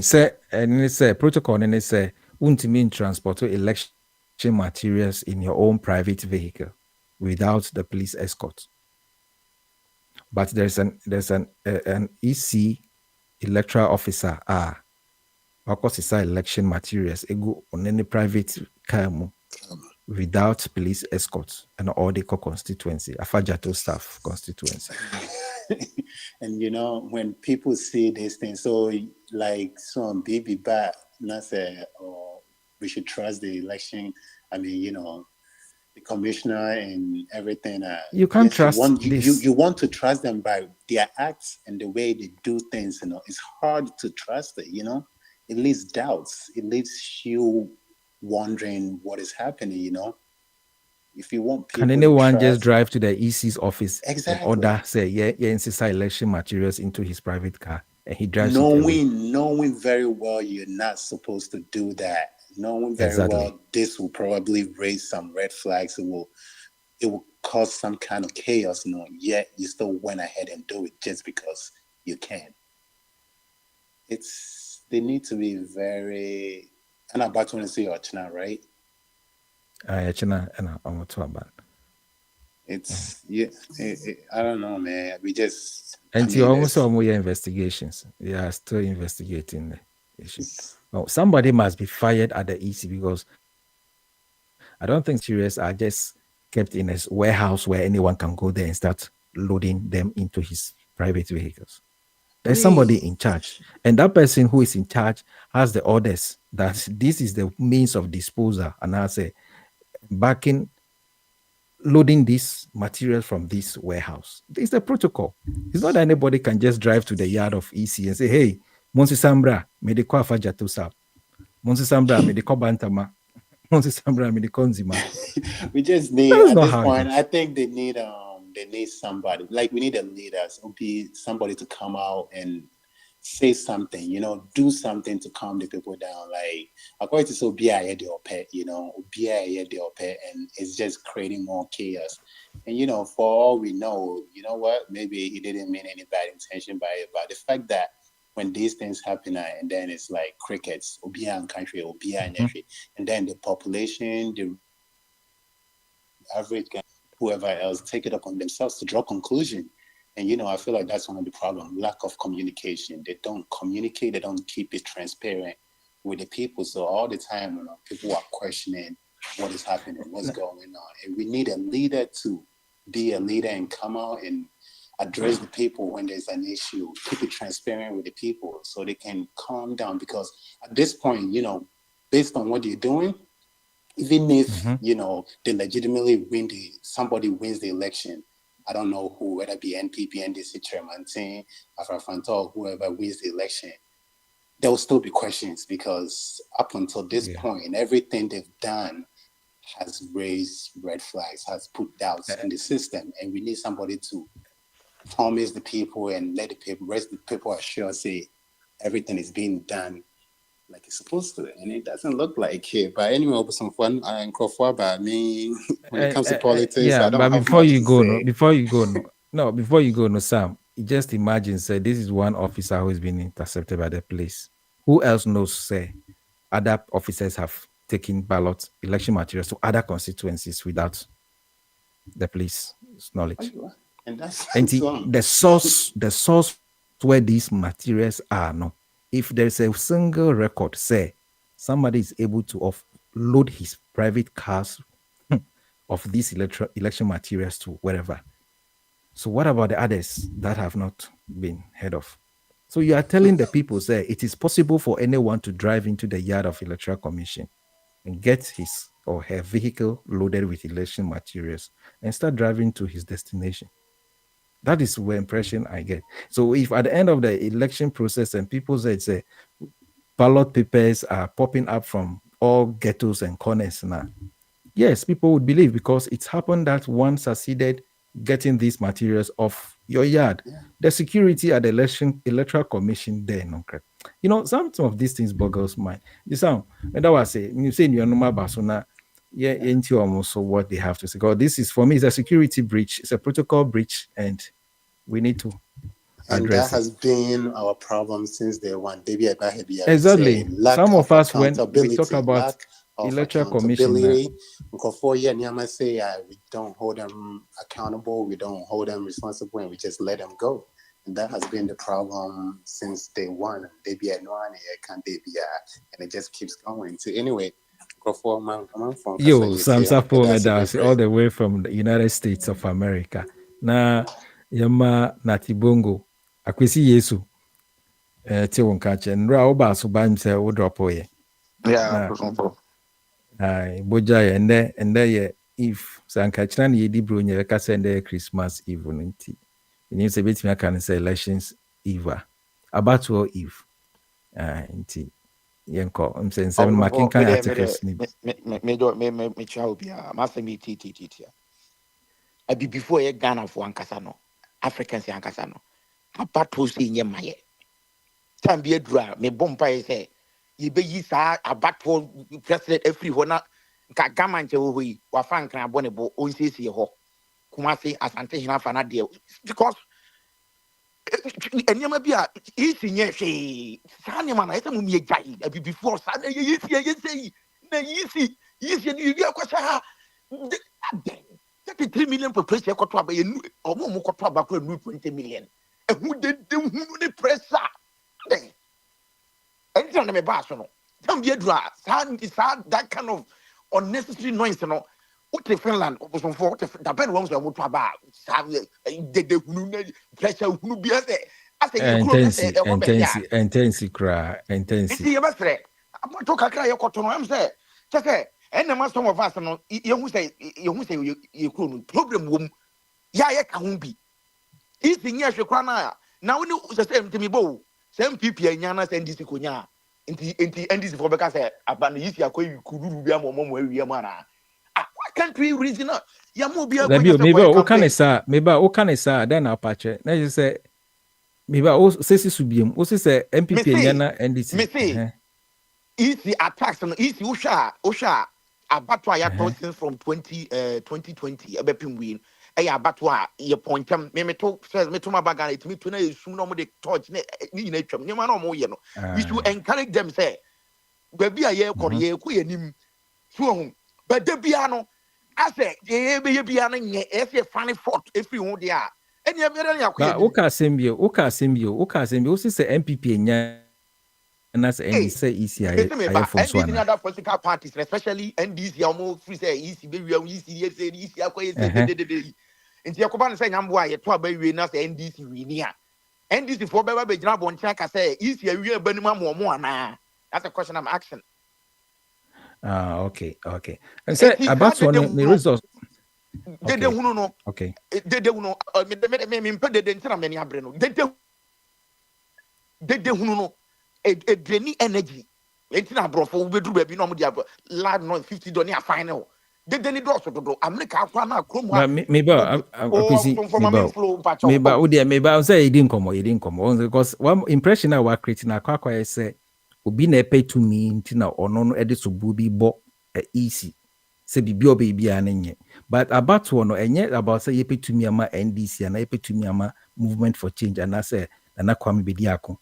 Say and it say protocol and it say won't mean transport election materials in your own private vehicle without the police escort. But there's an EC electoral officer of course it's election materials go on any private car without police escort and all the constituency Afajato staff constituency. And you know, when people see these things, so like some baby back, not say, oh, we should trust the election. I mean, you know, the commissioner and everything. You can't trust this. You want to trust them by their acts and the way they do things. You know, it's hard to trust it. You know, it leaves doubts. It leaves you wondering what is happening. You know. If you want people, can anyone just drive to the EC's office exactly. and order, say, insist election materials into his private car, and he drives it away? Knowing very well you're not supposed to do that. Knowing very well this will probably raise some red flags. It will cause some kind of chaos. You know, yet you still went ahead and do it just because you can. They need to be very. I'm about to say Ochina, right? Ochina, and I'm talking about. It's I don't know, man. We just and you almost saw more investigations. They are still investigating the issue. Well, somebody must be fired at the EC because I don't think serious are just kept in a warehouse where anyone can go there and start loading them into his private vehicles. There's somebody in charge, and that person who is in charge has the orders that this is the means of disposal, and I say backing loading this material from this warehouse. It's the protocol. It's not that anybody can just drive to the yard of EC and say, hey, Monsi Sambra, me de kwa fajato sa. Monsi Sambra, me de ko bantama. Monsi Sambra, me de konzima. We just need, at this point, I think they need somebody. Like, we need a leader, somebody to come out and say something, you know, do something to calm the people down. Like, according to so you know, and it's just creating more chaos. And you know, for all we know, you know what? Maybe he didn't mean any bad intention by it, but the fact that when these things happen, and then it's like crickets, country, and then the population, the average guy, whoever else, take it upon themselves to draw conclusion. And, you know, I feel like that's one of the problems, lack of communication. They don't communicate. They don't keep it transparent with the people. So all the time, you know, people are questioning what is happening, what's going on. And we need a leader to be a leader and come out and address the people when there's an issue, keep it transparent with the people so they can calm down. Because at this point, you know, based on what you're doing, even if, you know, they legitimately somebody wins the election, I don't know who, whether it be NPP, NDC chairman, Afrafanta, or whoever wins the election, there will still be questions because up until this point, everything they've done has raised red flags, has put doubts in the system. And we need somebody to promise the people and let the people, rest the people assured, say everything is being done like it's supposed to, and it doesn't look like it. But anyway, some fun and Crawford. But me, when it comes to politics, I don't have before much you to go, say. before you go, Sam, just imagine, say this is one officer who has been intercepted by the police. Who else knows, say, other officers have taken ballot election materials to other constituencies without the police knowledge? And that's the source where these materials are. No, if there's a single record, say somebody is able to offload his private cars of these election materials to wherever. So what about the others that have not been heard of? So you are telling the people, say, it is possible for anyone to drive into the yard of Electoral Commission and get his or her vehicle loaded with election materials and start driving to his destination. That is the impression I get. So if at the end of the election process and people say ballot papers are popping up from all ghettos and corners now, yes, people would believe, because it's happened that one succeeded getting these materials off your yard. Yeah. The security at the electoral commission there, some of these things boggles mind. You sound, and that was it. You say in your normal basuna, yeah, into almost what they have to say. God, this is, for me, it's a security breach, it's a protocol breach, and we need to and address that has been our problem since day one. Exactly. Lack Some of us, when accountability, we talk about lack of electoral commission, accountability. We don't hold them accountable, we don't hold them responsible, and we just let them go. And that has been the problem since day one. And it just keeps going. So anyway, Sam Sapo Medasi, all the way from the United States of America. Na Yama Natibongo, Akwesi Yesu, Tiwon Kache, Nra Oba Subam se Woodropo ye. Yeah, Boja and there, if Sankachran Yedi Brunya, Cassandre Christmas Eve, Ninti. You need to bit me, I can say elections Eva. About Eve. Inti. Yenko, I'm saying 7 Makinkan articles. Me child be a master me tt. I be before a Ghana for Ankasano, Africans Ankasano. About to see in my time be a dra, me bompa say, ye be ye sa a battle president every one. Kagaman Jewi, Wafan can abonnable, OCC ho. Kumasi Asante Hinafana deal. Because and you may be a eating ye, Sunny man, I tell me a guy before Sunday, you say, easy, you get a 33 million per place, or more could 20 million. And who did the press that? And tell them a basso. Don't be a dry, that kind of unnecessary noise, What the Finland was on for the Ben ones were about the pressure who be a intense cry, intense. See, you must say, I'm not talking about your cotton. I'm saying, just say, and the master of us, you who say you couldn't problem womb. Yeah, can't be. He's in your crana. Now, we know the same to me, Bo. Same people and Yanas and this Kunya. And this for because about the easier you could be a moment where we are mana. What country reason? Maybe o can say then I'll patch it. Now you say maybe o say subium. O say MPP nyana NDC. Me say easy attacks on easy Osha abatwa ya since from 2020 ebepim win. Abatwa ye point me to says me to my bagana it me to na esum no mo de torch ne ni na twam. Nyama no mo ye no. We should encourage them say baby aye kor ye ku yanim. So but the piano, I say, ye piano, if you funny fort, if you want the art. And you have Oka Symbio, say MPP, and that's any say easy. I for so and other political parties, especially NDC, almost free say easy, baby, easy, and Jacoban saying, I'm why a 12 baby, not NDC, we near. NDC for baby, job on check, I say, easy, we are burning more now. That's a question I'm asking. Okay. And say about one the results. They don't know. Okay. They don't know. Me impede the entire many abreno. They don't know. A drainy energy. Entina brofo we do baby no mo dia lad no $50 final. They need also to do. America kwa na krom ha. Maybe I say it didn't come because one impression I was creating akwa say obi na pay to me ntina ono no ede so bu bi bo easy say bibi obi anenye but about one enye about say pay to me ama NDC and pay to me ama movement for change and I say na kwame bedi akon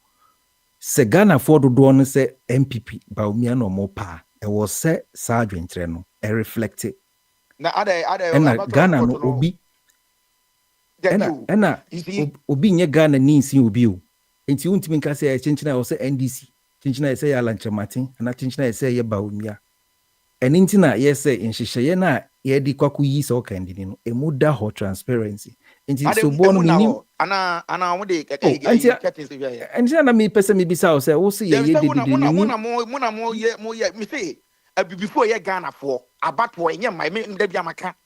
se Ghana for do no say MPP ba omi no mo pa e was say sa adwentre no e reflect na other Ghana no obi ena obi nye Ghana ni nsi obi o enti untimi nka say chenchina o say NDC chinchina say ya lanche Martin and chinchina say ya baumia and intina yes say in shisha na yedi kwaku yi so kandi no emuda ho transparency inti so bo no minim ana wo de anti na me pese me bisa o say wo say ye de mo me say before ye Ghana for abato enye mai me da bia maka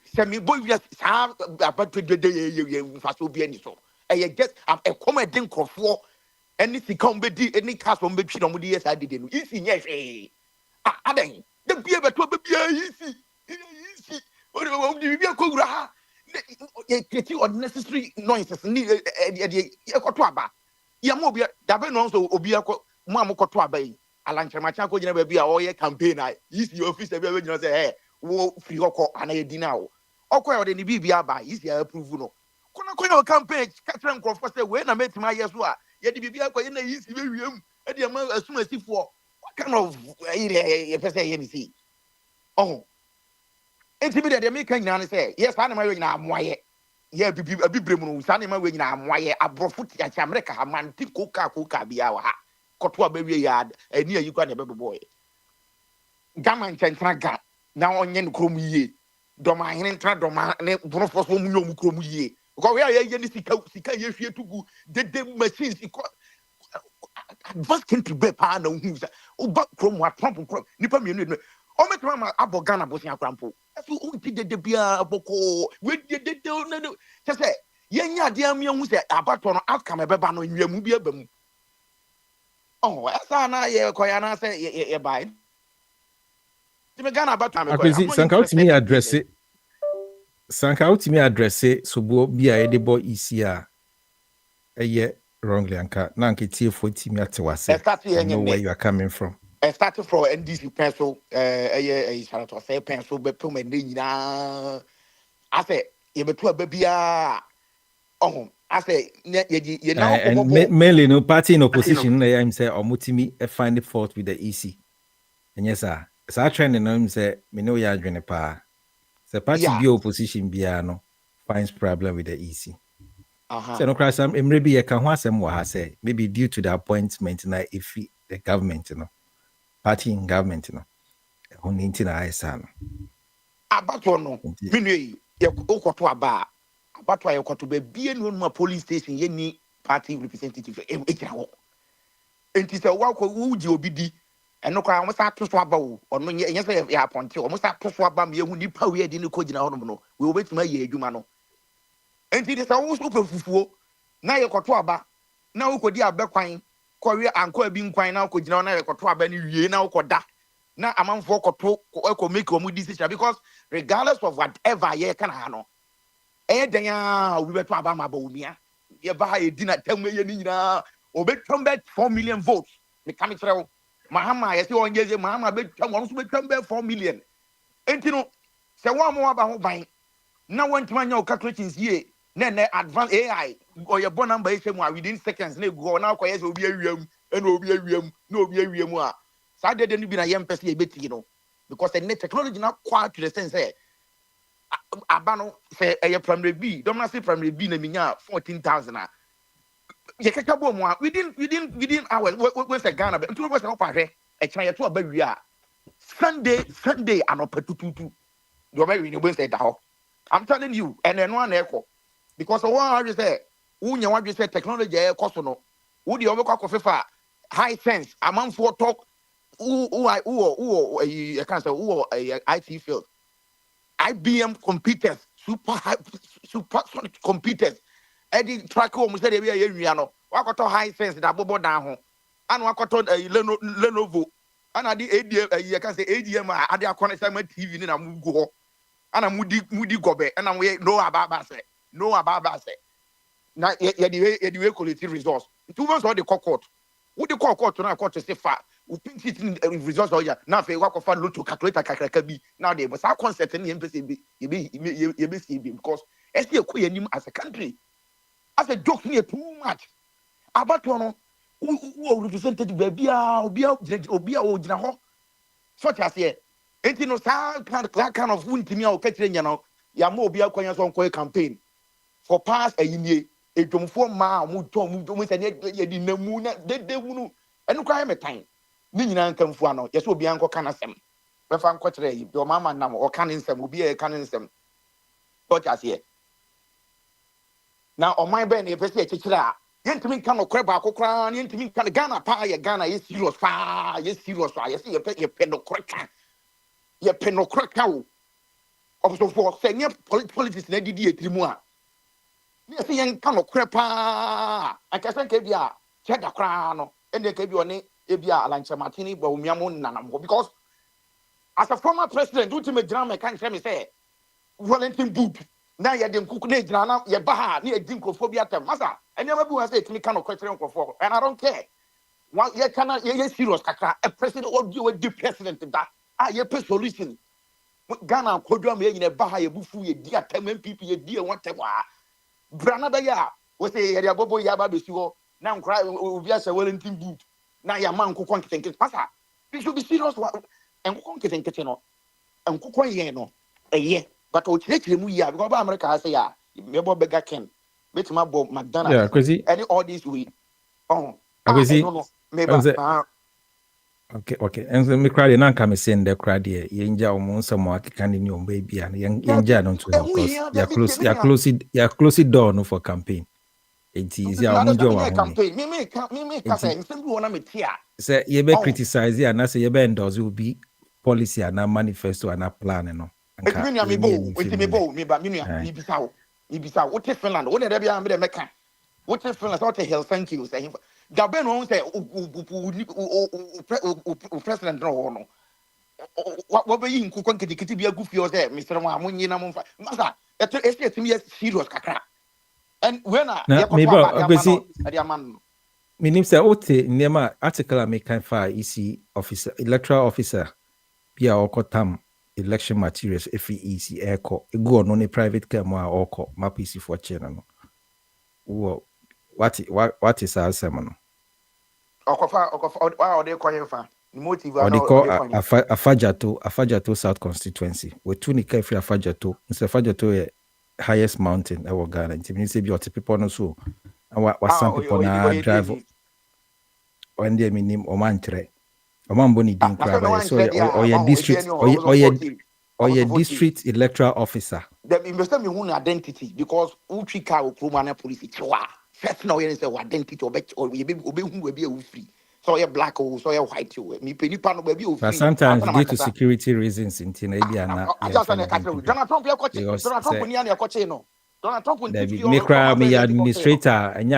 se me boy wi sa abato de ye faso bi ani so e just e come den krofo any sika on be di any cast on be twi no mo di yes adede no isi nye hwe adan the bia beto be bia isi o di bia ko wura ha ye create unnecessary noises ni e koto aba ye mo bia da be no so obi akọ mo amokoto aba yi alanchemacha ko gina ba bia o ye campaign I isi office bia be gina say hey wo free okọ ana ye di na o okọ e de ni bibia aba isi approve no kono campaign catch for say we na metima yeso a ye di bibia akọ ye na isi be wiem e de ma asumasifoɔ. What kind of person you see? Oh, intimidated. They make kind say yes. I am my way now. Moye, yeah, be bremu. Sani my way now. Moye, a brofoot ya America. Man, tip kuka be our kotwa baby yard. And near you got a baby boy. Gaman chantraga. Now on yen krum ye. Doma hinentra doma ne brofos womu krum ye. Because we are yen sika ye fear to go. The machines. Advance country be pa na hu sa o ba krom wa trump krom nipa mienu no o metwa ma abogana bosia krampo aso o ti de bia aboko we de no say yenya de am hu say abato no outcome be ba no nwiamu bi abamu oh asa na ye koya na say ye bai ti me Ghana abato me koya sanka utimi address so bo bia ye de bo isi a eye wrongly anka na anka tie for timi atewase know where you are coming from. I started from NDC pencil Senator say pencil be to me nyina I say ye beto ababia oh I say ye now and mainly no party in opposition na him say omutimi find the fault with the EC and yes sir so trend no him say me know ya adwene pa say party be opposition bia no finds problem with the EC. So no cry some maybe you can want some what say maybe due to the appointment na if the government party in government only in na ISAN abato no minui ye okoto aba abato ye okoto be bie no police station ye ni party representative e kira ho enti se wa ko uji obidi eno kwa mo sa to so aba wo ono nye se ya appoint o mo sa to so aba me hu nipa we edi ni ko gina ho no we obetuma ye adwuma no enti de sa wo so fufuo na ye koto aba na wo kodi abekwan ko we anko abi nkwan na ko gina na ye koto aba ni wie na wo koda na amanfo koto ko make omu decision because regardless of whatever ye kana ha no den ya we beto aba ma ba omia ye ba ha ye di na tam ye ni nyina obetwam bet 4 million votes me kam kire mahama ye se onye ze mahama betwam won so betwam bet 4 million enti no se wo mo aba ho ban na wontima nya o calculations ye na advanced AI or your born number is within seconds na go na ko yes obi awiam na obi awiam na obi awiam a sa de no bi na yem pese e beti no because the technology na quite to the sense say abano say e primary B don't na say primary B na minya 14,000 a ye keka bo mo within hours we say Ghana be ntu we say opa hwe e kyan ye to aba wi a Sunday anopetututu do be wi ni we say da ho I'm telling you and then one echo because one how you say unya what you say technology e cost no wo de obekwa kofifa high sense amanfo talk who I can't say who IT field IBM computers super computers edi track o mo say dey be ya no wakoto high sense da bobo down ho and wakoto Lenovo and adi ADM you can say ADM adi akona say my TV ni na mu go ho ana mudi gobe and we know about say na ye the quality resource two months all the court wo the court na court say fa we print it in resource oya na fe wako fa loto calculator kakraka bi now dey but our concept ni mpese bi ye be see because ese ekoye nim as a country as a joke ni too much about no who representative be obi o gina ho such as here enti no that kind of wuntimi a o kachire nya no ya ma obi akwanya so nko campaign for past a year edwomfo ma mu se ye di namu na de hunu enu kwa me tan ni nyina nkamfu ano ye so obi anko kana sem fan quatre your mama nam or canning some will be a canning some. What as here. Now on my brain, if I say chichra, yentimi can no crab crown, yentimi can Ghana pie, Ghana is serious fire, yes, serious fire, yes, you pay your pen cracker, your pen cracker. Also for senior politics, they did it more. Yes, young can no crap. I can say, check the crown, and they gave you a name, Ebia, Lancha Martini, but Miamon Nanamo, because as a former president, ultimate drama can't say, Wellington boot. Now you didn't cook nature, you baha, near dinkophobia, massa. I never do say to me, kind of question for, and I don't care. One, you cannot, you're serious, a president or you a president that. Your solution. Ghana, Kodra, in a baha, a bufu, a dear 10 people, a dear whatever. Branada ya, was a bobo yababisu, now cry, we are a Wellington boot. Now your man could think it's massa. We should be serious and conquering Kitano and Kukoyeno, a year. But o chile mu ya because America say ya me bo bega ken bet ma bo McDonald's any all this we oh no me ba okay and so me crowd na nka me send the crowd here yenja omo nsamo akeka ni o baby an yenja no to because ya close door no for campaign it is ya omo jo wa campaign me ka say nsem bi wona me tia say ye be criticize ya na say ye be endorse will be policy and manifesto and plan no. Me bisa what is Finland? What they be am be meka. What is Finland? What the hell? Thank you. Say Gaben won say president no. What be in ku konkiti bi agu fi say Mr. Wa munyi na munfa. Masa e to me serious kakra. And when Minim say ote nema article make kan fa EC officer electoral officer Pia Okotam election materials FEC echo go on a private car more oko map PC for channel. What is our seminal? Okofa they call fa motive or they call Afajato South constituency with tunica free Afajato instead Afajato highest mountain I will Ghana it means if you people no so what some people now drive when they mean Omantre Omamboni didn't cry so or your district or your district electoral officer. The investor me who identity because Uchika or Krumana police chwa. First now you say identity or you be who will be free. So you're black or so you're white you. Me penny pan will be free. But sometimes due to security reasons in Tinabia. I just Donald Trump your coach. Donald Trump ni your coach no. Donald Trump will me administrator and you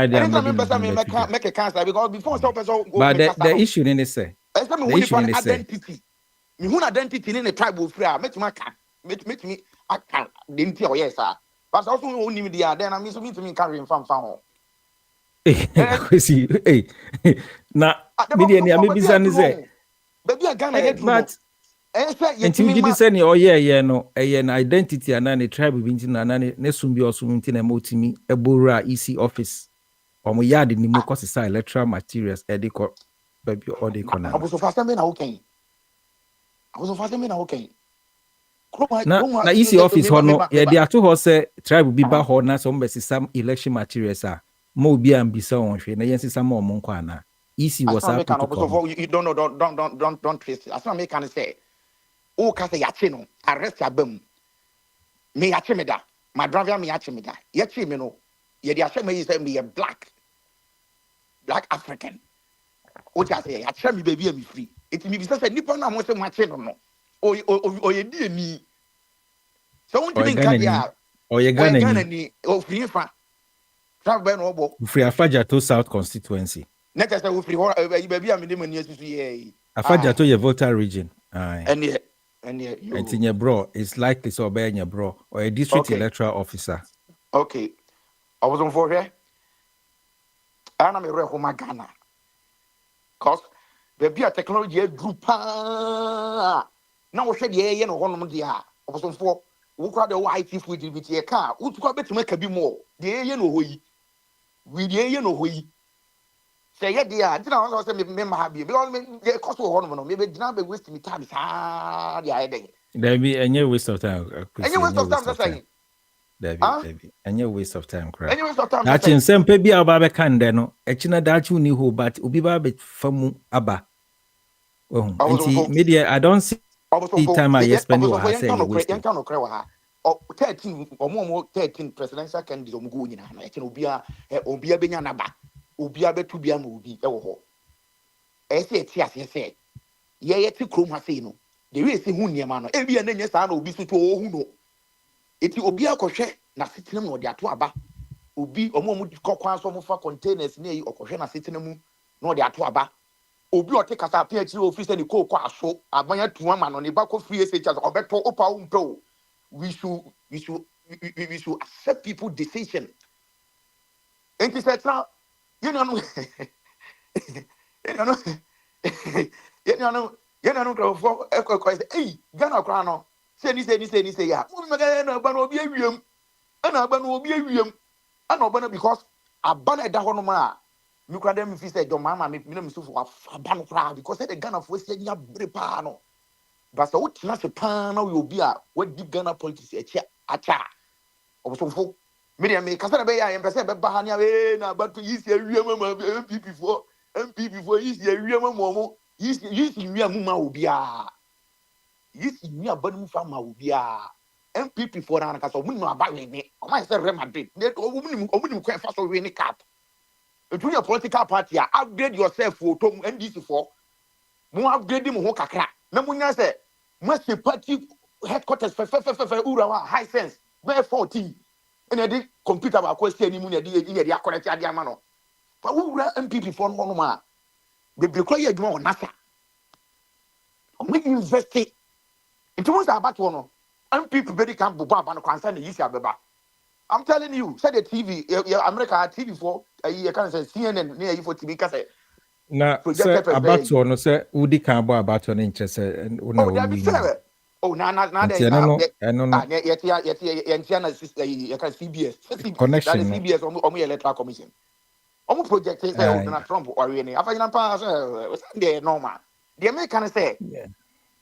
make a cancer because before so person go. But the issue in this say the issue in identity. Me who identity in a tribal free make me I can didn't tell yes sir. But also only me there then I mean to me carrying from hey na media ni amebisa say baby I Ghana but until you did say oh yeah no an identity and an tribe binti na na ne sumbi osum na motimi ebora EC office omo yard ni mo kosa electoral materials ediko baby all the corner I was so fast me na okay na EC office hono ye dey ato ho say tribe bi ba ho na so mbesi some election materials are mo bi ambisa on hwe na yensi some mo nkwa na EC was up to you don't twist as na make can say o ka say yache no arrest abam me yache me da my driver me yache me da yache me no ye dey ashe me say me black African o just say yache me baby me free it me be say nipa na mo say mo ache no o ye di ni so won ti nka dia o ye Ghana ni o free fa travel no obo free Afajato South constituency net say o free baby am dey mani asusu ye Afajato ye Volta region and in your bro it's likely so be in your bro or a district electoral officer okay I was on for here ana me re homa Ghana cause baby a technology group na wo hwe de ye no honom de a obosomfo wo kra de wo IT food bit ye ka wo tukwa betuma ka bi mo de ye no hoyi we de ye no hoyi say ye de a dina wo say me ma ha bi because me cost wo honom no me be dina be waste me time sa de a de there be any waste of time any waste of time say there be any waste of time crap any waste of time that in sempe bi aba be kan de no ekina dachi uni ho but obi ba be famu aba oh media I don't see time I spend you I say you wasted. 13 or 13 presidential candidates go in and I can obia benya naba obia betu bia ma obi e wo ho e say ti ase say ye ti krom ha say no the way say hu niam no e bia na nya sa na obi so to o hu no eti obi akohwe na setenam no de ato aba obi omo kokwan so mo fa containers na yi okohwe na setenam no de ato aba obi ote kasa apia chi officer ni ko aso abanya tuwa ma no ne ba ko free say chance obeto opa umpe we should accept people decision. And he said, now, you know, for hey, Ghana Crano, say, yeah, because a banner that one ma. Look at them if he said, your mama make me so for a banner crowd because the Ghana for saying ya brepano. But so what not a pan will be a what deep Ghana politics a cha. Also, media make Casana Bay and Passa Bahania, but to use a real MP before use a real momo, use real mumma will be a use near Bunny Farmer will be a MP for an Casa woman about me. I might say Madrid, that woman quite fast or win a cap. To your political party, upgrade yourself for Tom and this for more upgrade him who kakra. Namunya say, must be party headquarters for Urawa, high sense, by 14. And I did computer about question in the correct Adiamano. But who were MPP for one man? They require more NASA. We invest it. It was about one. MPP very camp Baba concern the issue Baba. I'm telling you, say the TV, America TV for you can say CNN near you for TV cassette. Na say about to no say udi kan bo about to interest and una that be fair. Oh, na there. Yet, CBS. Connection. That is CBS on electoral commission. Omo project say Donald Trump or any. After you pass, there normal. The American say,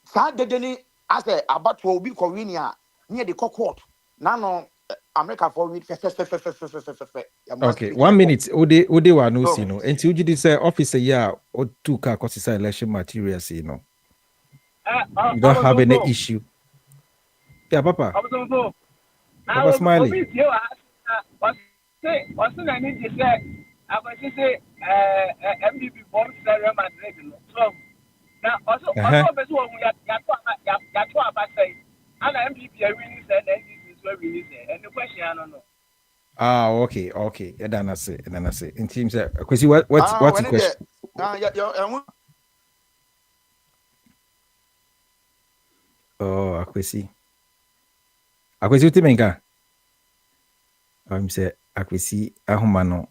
"Sad deni as about to be Korea near the court." Now America for read. Okay, 1 minute. Ode wa no see no. Enti uji say officer ya or two car cause election materials you know. You don't have any issue. Yeah, Papa. Papa Smiley. What's the name? You say, I was to say, MVP bombs Real Madrid. So now, also, we are say, and MVP are winning, and this is where we need it. And the question, I don't know. Okay. And then I say. In teams, because what's the question? Oh, Akwesi utimenga. Say Akwesi ahumano.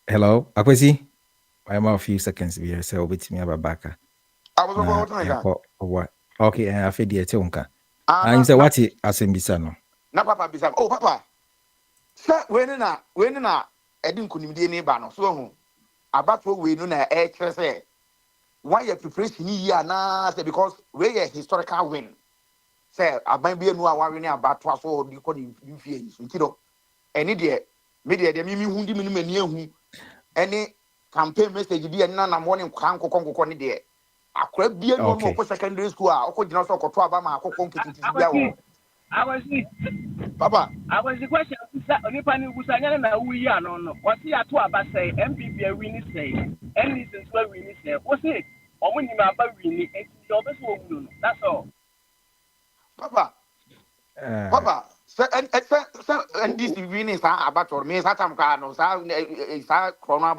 Hello, Akwesi. I'm a few seconds here, so with me about baka. I was about what? Okay, I feel the tonka. I'm say what he asembisa no. Na papa bisa. Oh papa. Sir, when na edin kunimdie ne ba no. So hu. Abatwo we no na e kire say why your preparation here na say because we a historical win. Say aban bi enu a wa win abatwa so di ko di fie yi. Ntido. Eni de media de mi hu di mi mani ehu. Eni campaign message bi na na morning kwan kokko ne de. Akwa bi enu no ko secondary school a okogina so koto aba ma akokko nkititi bia wo. I was Papa. I was the question. Only panel was I we are no. What's the two about say MPP are winning say and reasons why we need say. What's it? Or when you are about winning, your best one. That's all. Papa. And this winning is about or me, Satam Carno, Corona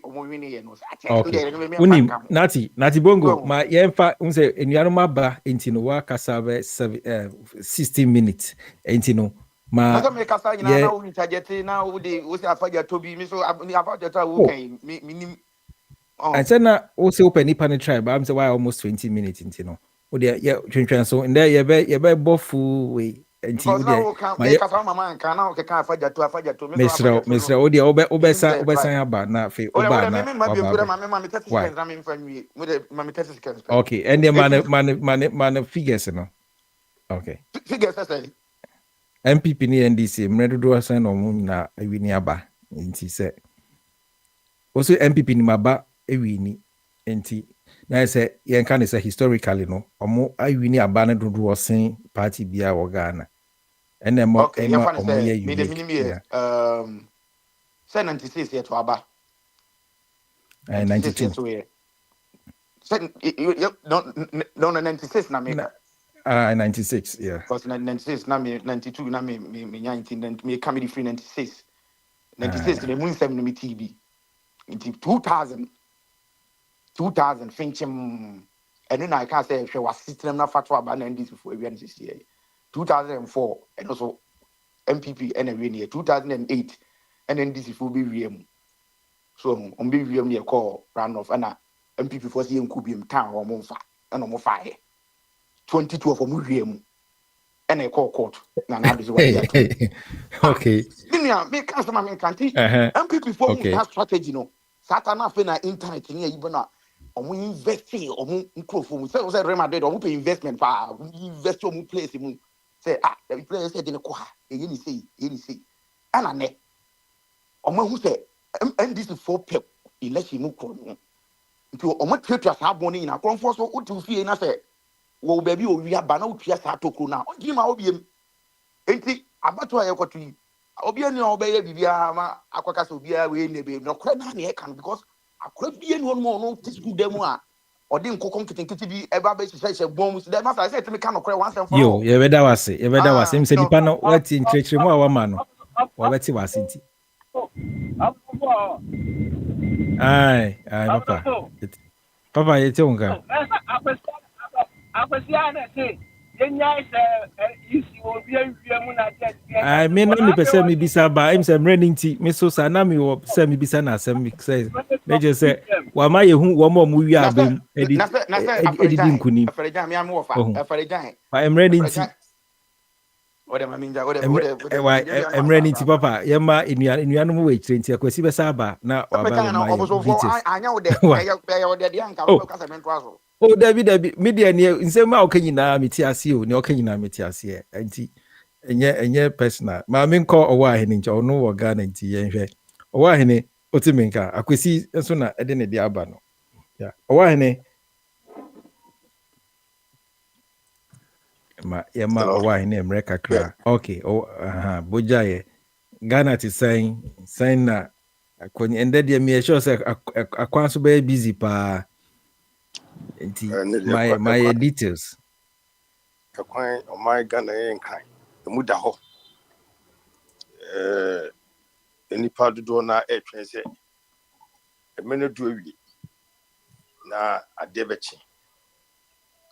winning. Okay. Nati Bongo, my yemfa unse enyaruma ba intino wa kasabe 16 minutes intino ma make us now we target now we afaja to be me so about the time okay minim and then also open nipa ne try but I'm say why almost 20 minutes intino o de yeah twentwen so and there you be bofu we enti o de my ka mama nka na o ke ka afaja to me so Mr. Odia obesan aba na fe oba na okay and the man figures no okay figures say MPP ni NDC mredo do asan no mu na awini aba nti se also MPP ni maba ewini nti Now say yen can say historically no omo ayuni abane dodo osen party bia wo Ghana. And then Okay, your Emma fan omo ye say me the unique. minimum Yeah. say 96 year to aba. 96 years 92. to year. Say no 96 na make. 96, yeah. Because 96 na me 92 na me 19 then me come the free 96. 96 the moon 7 me TB. Into 2000 finchim and then I can say she was system na fatwa ba na this before we 2004 and also MPP and a year 2008 and then this will be VM. So on be VM near call round off and MPP for see Kubium town or Monfa and on fire 22 of VM and a call court. Now this is what they are doing. Okay. Make customer make country Uh-huh. MPP for Okay. that strategy no. Satana fena internet here even now. Omo investing omo microphone say Real Madrid omo pay investment pa invest omo place mu say the player say dey ko ha e ni say ana ne omo hu say NDC for pep election mu kro no nti omo treat as abon ni na kronfo so o ti fie na say wo baby o wi aba na o tua sa tokro na o gi ma obiem enti abato ayekoto yi obi ani na obeye bibia ma akwaka so bia we nebe no kra na na e kan because akra bia ni wonmo no school dem a odi nkokon kitenkete bi eba be hyehyɛ bom so dem asa say temi kan no kra once and for Yo, all ye beda wase. Em se no nipa no wati nkyerɛkyerɛ mu a wama no. Wa beti wase nti. Ai, papa. Papa yete unga. Ai me na me pese me bisa ba, em se mre nti, me so sa na me wo se me bisa na asem me say. Na je say wa ma ye hu wo mo mu wi na say abem edidi afrejan nkunim. afrejan me am wo fa Ohun. afrejan Fa emre nti. afrejan ode ma minja ode Emre nti papa, ye ma enuanom we kyerɛ nti akwasi besa ba na wa ba be afrejan na ma ye obosofo details. anya wo de e ode de anka wo Oh, be kasa mento aso David, media near nsɛm a ɔka nyinaa mete ase o, ne ɔka nyinaa mete ase nti ɛnyɛ personal. Ma me nkɔ ɔwɔ ahene nkyɛ ɔno wɔ Ghana nti yɛnhwɛ. Ɔwɔ ahene ɔte me nka akwasi nso na ɛde ne de aba no. Yeah. Ɔwɔ ahene yɛma Hello. ɔwɔ ahene mmerɛ kakra. Okay, bogya yɛ Ghana te sɛn na akɔnya ɛndɛ deɛ meyɛ sure sɛ akwan so bɛyɛ busy paa. Nti my details. Kwan my Ghana yen kan. Emu da hɔ. Enipa dodo na etwen sɛ emene do awie. Na ade bɛkye.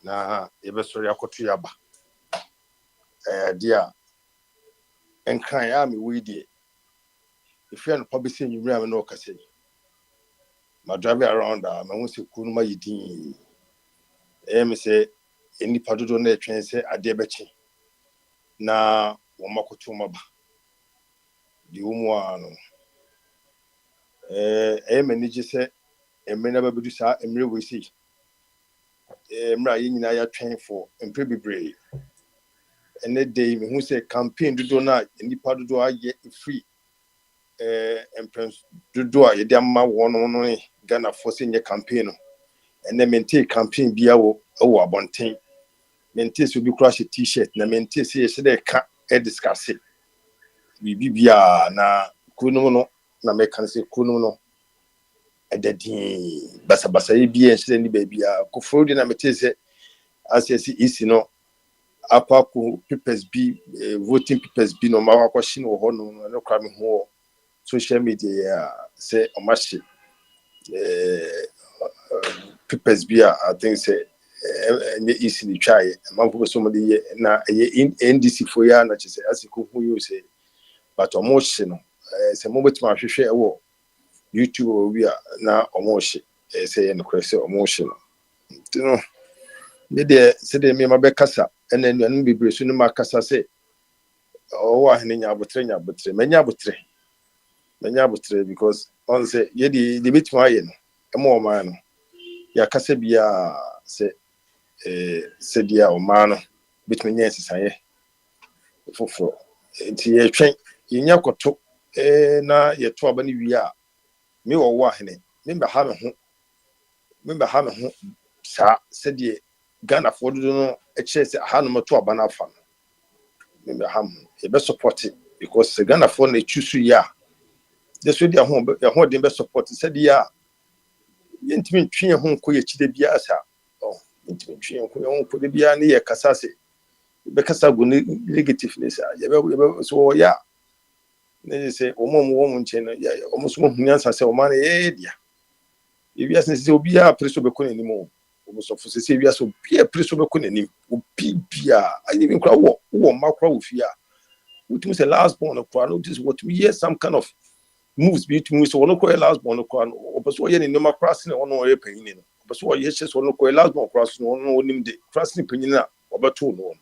Na yɛbɛsɔre akoto yaba. Dia enkran ya me we die. If you are no public say you me no kase. Ma drive around ma hu se kunu ma yidin. Me say enipa dodo na etwen sɛ ade bɛkye. Na wɔmakoto maba di umu ano manage sɛ emre ba bedu sa emre we si emra yi nyina ya twɛn for empre bebree ene dey me hu sɛ campaign dodo na nipa dodo ayɛ free empress dodo a yɛde amma wɔn no Ghana for sɛ nyɛ campaign no ene mente campaign bia wo abɔnten mente so bi kura hyɛ t-shirt na mente sɛ yɛ hyɛ ka discuss bibia na kunu no na mekan se kunu no edadin basa ye bia nhyɛ ni baabi kofro di na mete se asesi isi no akwa papers bi voting papers bi no ma akwa hye no ho no kra me ho social media se o ma hye papers bi I think say any isi ni try ma ko so mo de na NDC for ya na kyese asiko hu yo say but omo hye no se mo betima hwehwe ewo YouTube we na omo hye say en kwese omo hye no no me de se de me ma be kasa ena nuanu bebre so no ma kasa say o wa hene nya abotre menya abotre because on say ye de betima aye no emo o ma no ya kasa bia se se dia o ma no betima nya sisaye foforo nti ye twen yenya koto na ye to aba ni wi a me wo wa hene me ba ha me ho member ha me ho sa said the Ghana for no a chase ha no to abana fa member ham e be support it because the Ghana for na choose ya this way their home dem be support said ya yentimi twen ho ko ye chide bia sa oh yentimi twen ho ko de bia ne ye kasa se be kasa go negativeness ya be so ya ne say omo nchen ya omo so hunyansa se o ma na ye dia if you say obi a preso be ko nanim omo so fo say if you so bia preso be ko nanim obi bia ani bin kra wo makra wo fia we say last born kra no this what we hear some kind of moves between so one ko last born kra no obo ye ni no makra se ne ono ye panyin no obo ye che so no ko last born kra so no ono onim de kra se panyin na obeto no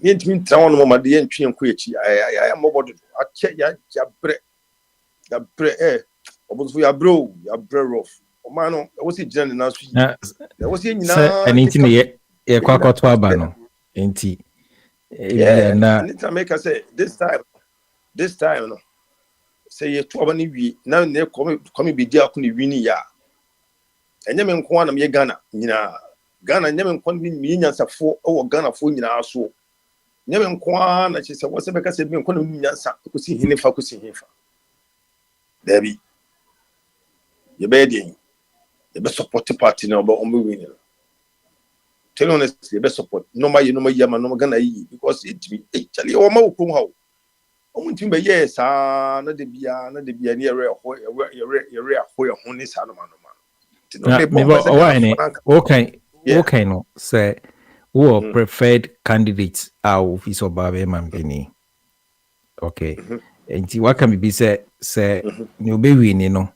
yentimi tra wono ma de yentwe enko echi ya mobodo ache ya bre obozo ya bro rough o ma no e wosi gina na so yi e wosi nyina se enti ne ye kwakoto aba no enti yeah na nita make I say this time no say ye to aba ni wi na ne komi bi dia ko ni wi ni ya enye me nko anam ye Ghana nyina enye me nko ni nyansafo o Ghana fo nyina so nyame nko na chi se wo se be ka se bi nko na nyansa ko si hinifa Debbie, you be support the party now, but winning. Tell honestly, you be support. No yama, no gonna eat because it me. Actually, or more come how. Omuntu be yes, na de bia near rare hoya honey sanoma no. Okay, no. Say who preferred candidates out of Babe Mambini. Okay. And what can be say you be winning no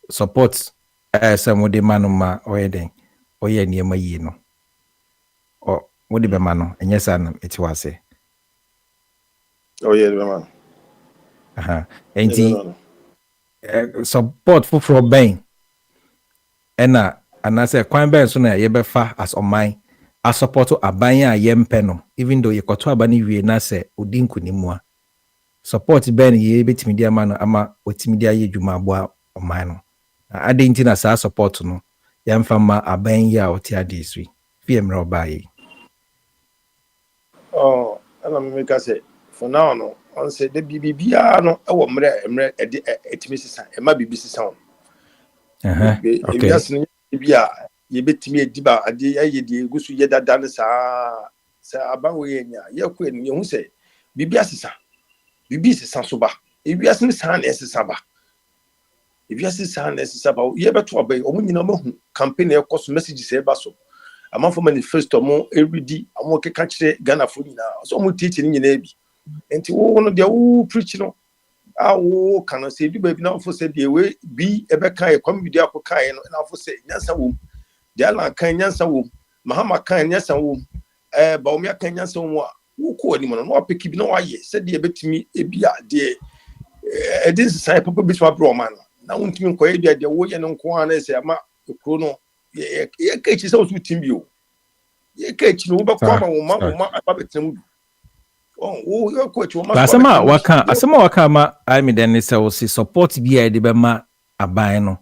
support some of the manoma or anything or ye near my no or what the mano and yes it was say oh yeah and support for bang and I say quite bad so na ye be far as on mine I support a buying a yem penno even though you got to abani we na say udinku ni mua support ben ye betimi dia ma no ama otimi dia ye dwuma aboa oman no ade nti na sa support no ya mfa ma aban ya oti ade sui fie mra oba yi oh ana me ka say for now no on say the bibia no e wo mra etimi sisa e ma bibi sisa on okay e asini bibia ye betimi ediba ade ye de gusu ye dada ne sa aban we ye nya ye ko enu ye hu say bibia sisa bibi sisa so ba ewiase ne san esisa ba ewiase san esisa ba ye beto abai omu nyina mahu campaign e koso message se ba so amafo manifesto mo everyday amo keka kire Ghana fo nyina so mo teach ni nyina bi enti wo no de wo preach no wo kana se bi ba bi na fo se de we bi e be kan e kom bi de akokan no na fo se nyansa wo de ala kan nyansa wo mahama kan nyansa wo ba o mi kan nyansa wo wo ni mo no opeki bi na wa ye se de betimi ebia de edin sai papa bi so bro man na wontimi nko ebia de wo ye no nko ana se ama ekro no ye ka chi se wo tim bi o ye ka chi no wo ba kwa ma wo ma aba betem wo yo ko chi wo ma asema waka ma I me den se wo support bi a de be ma aban no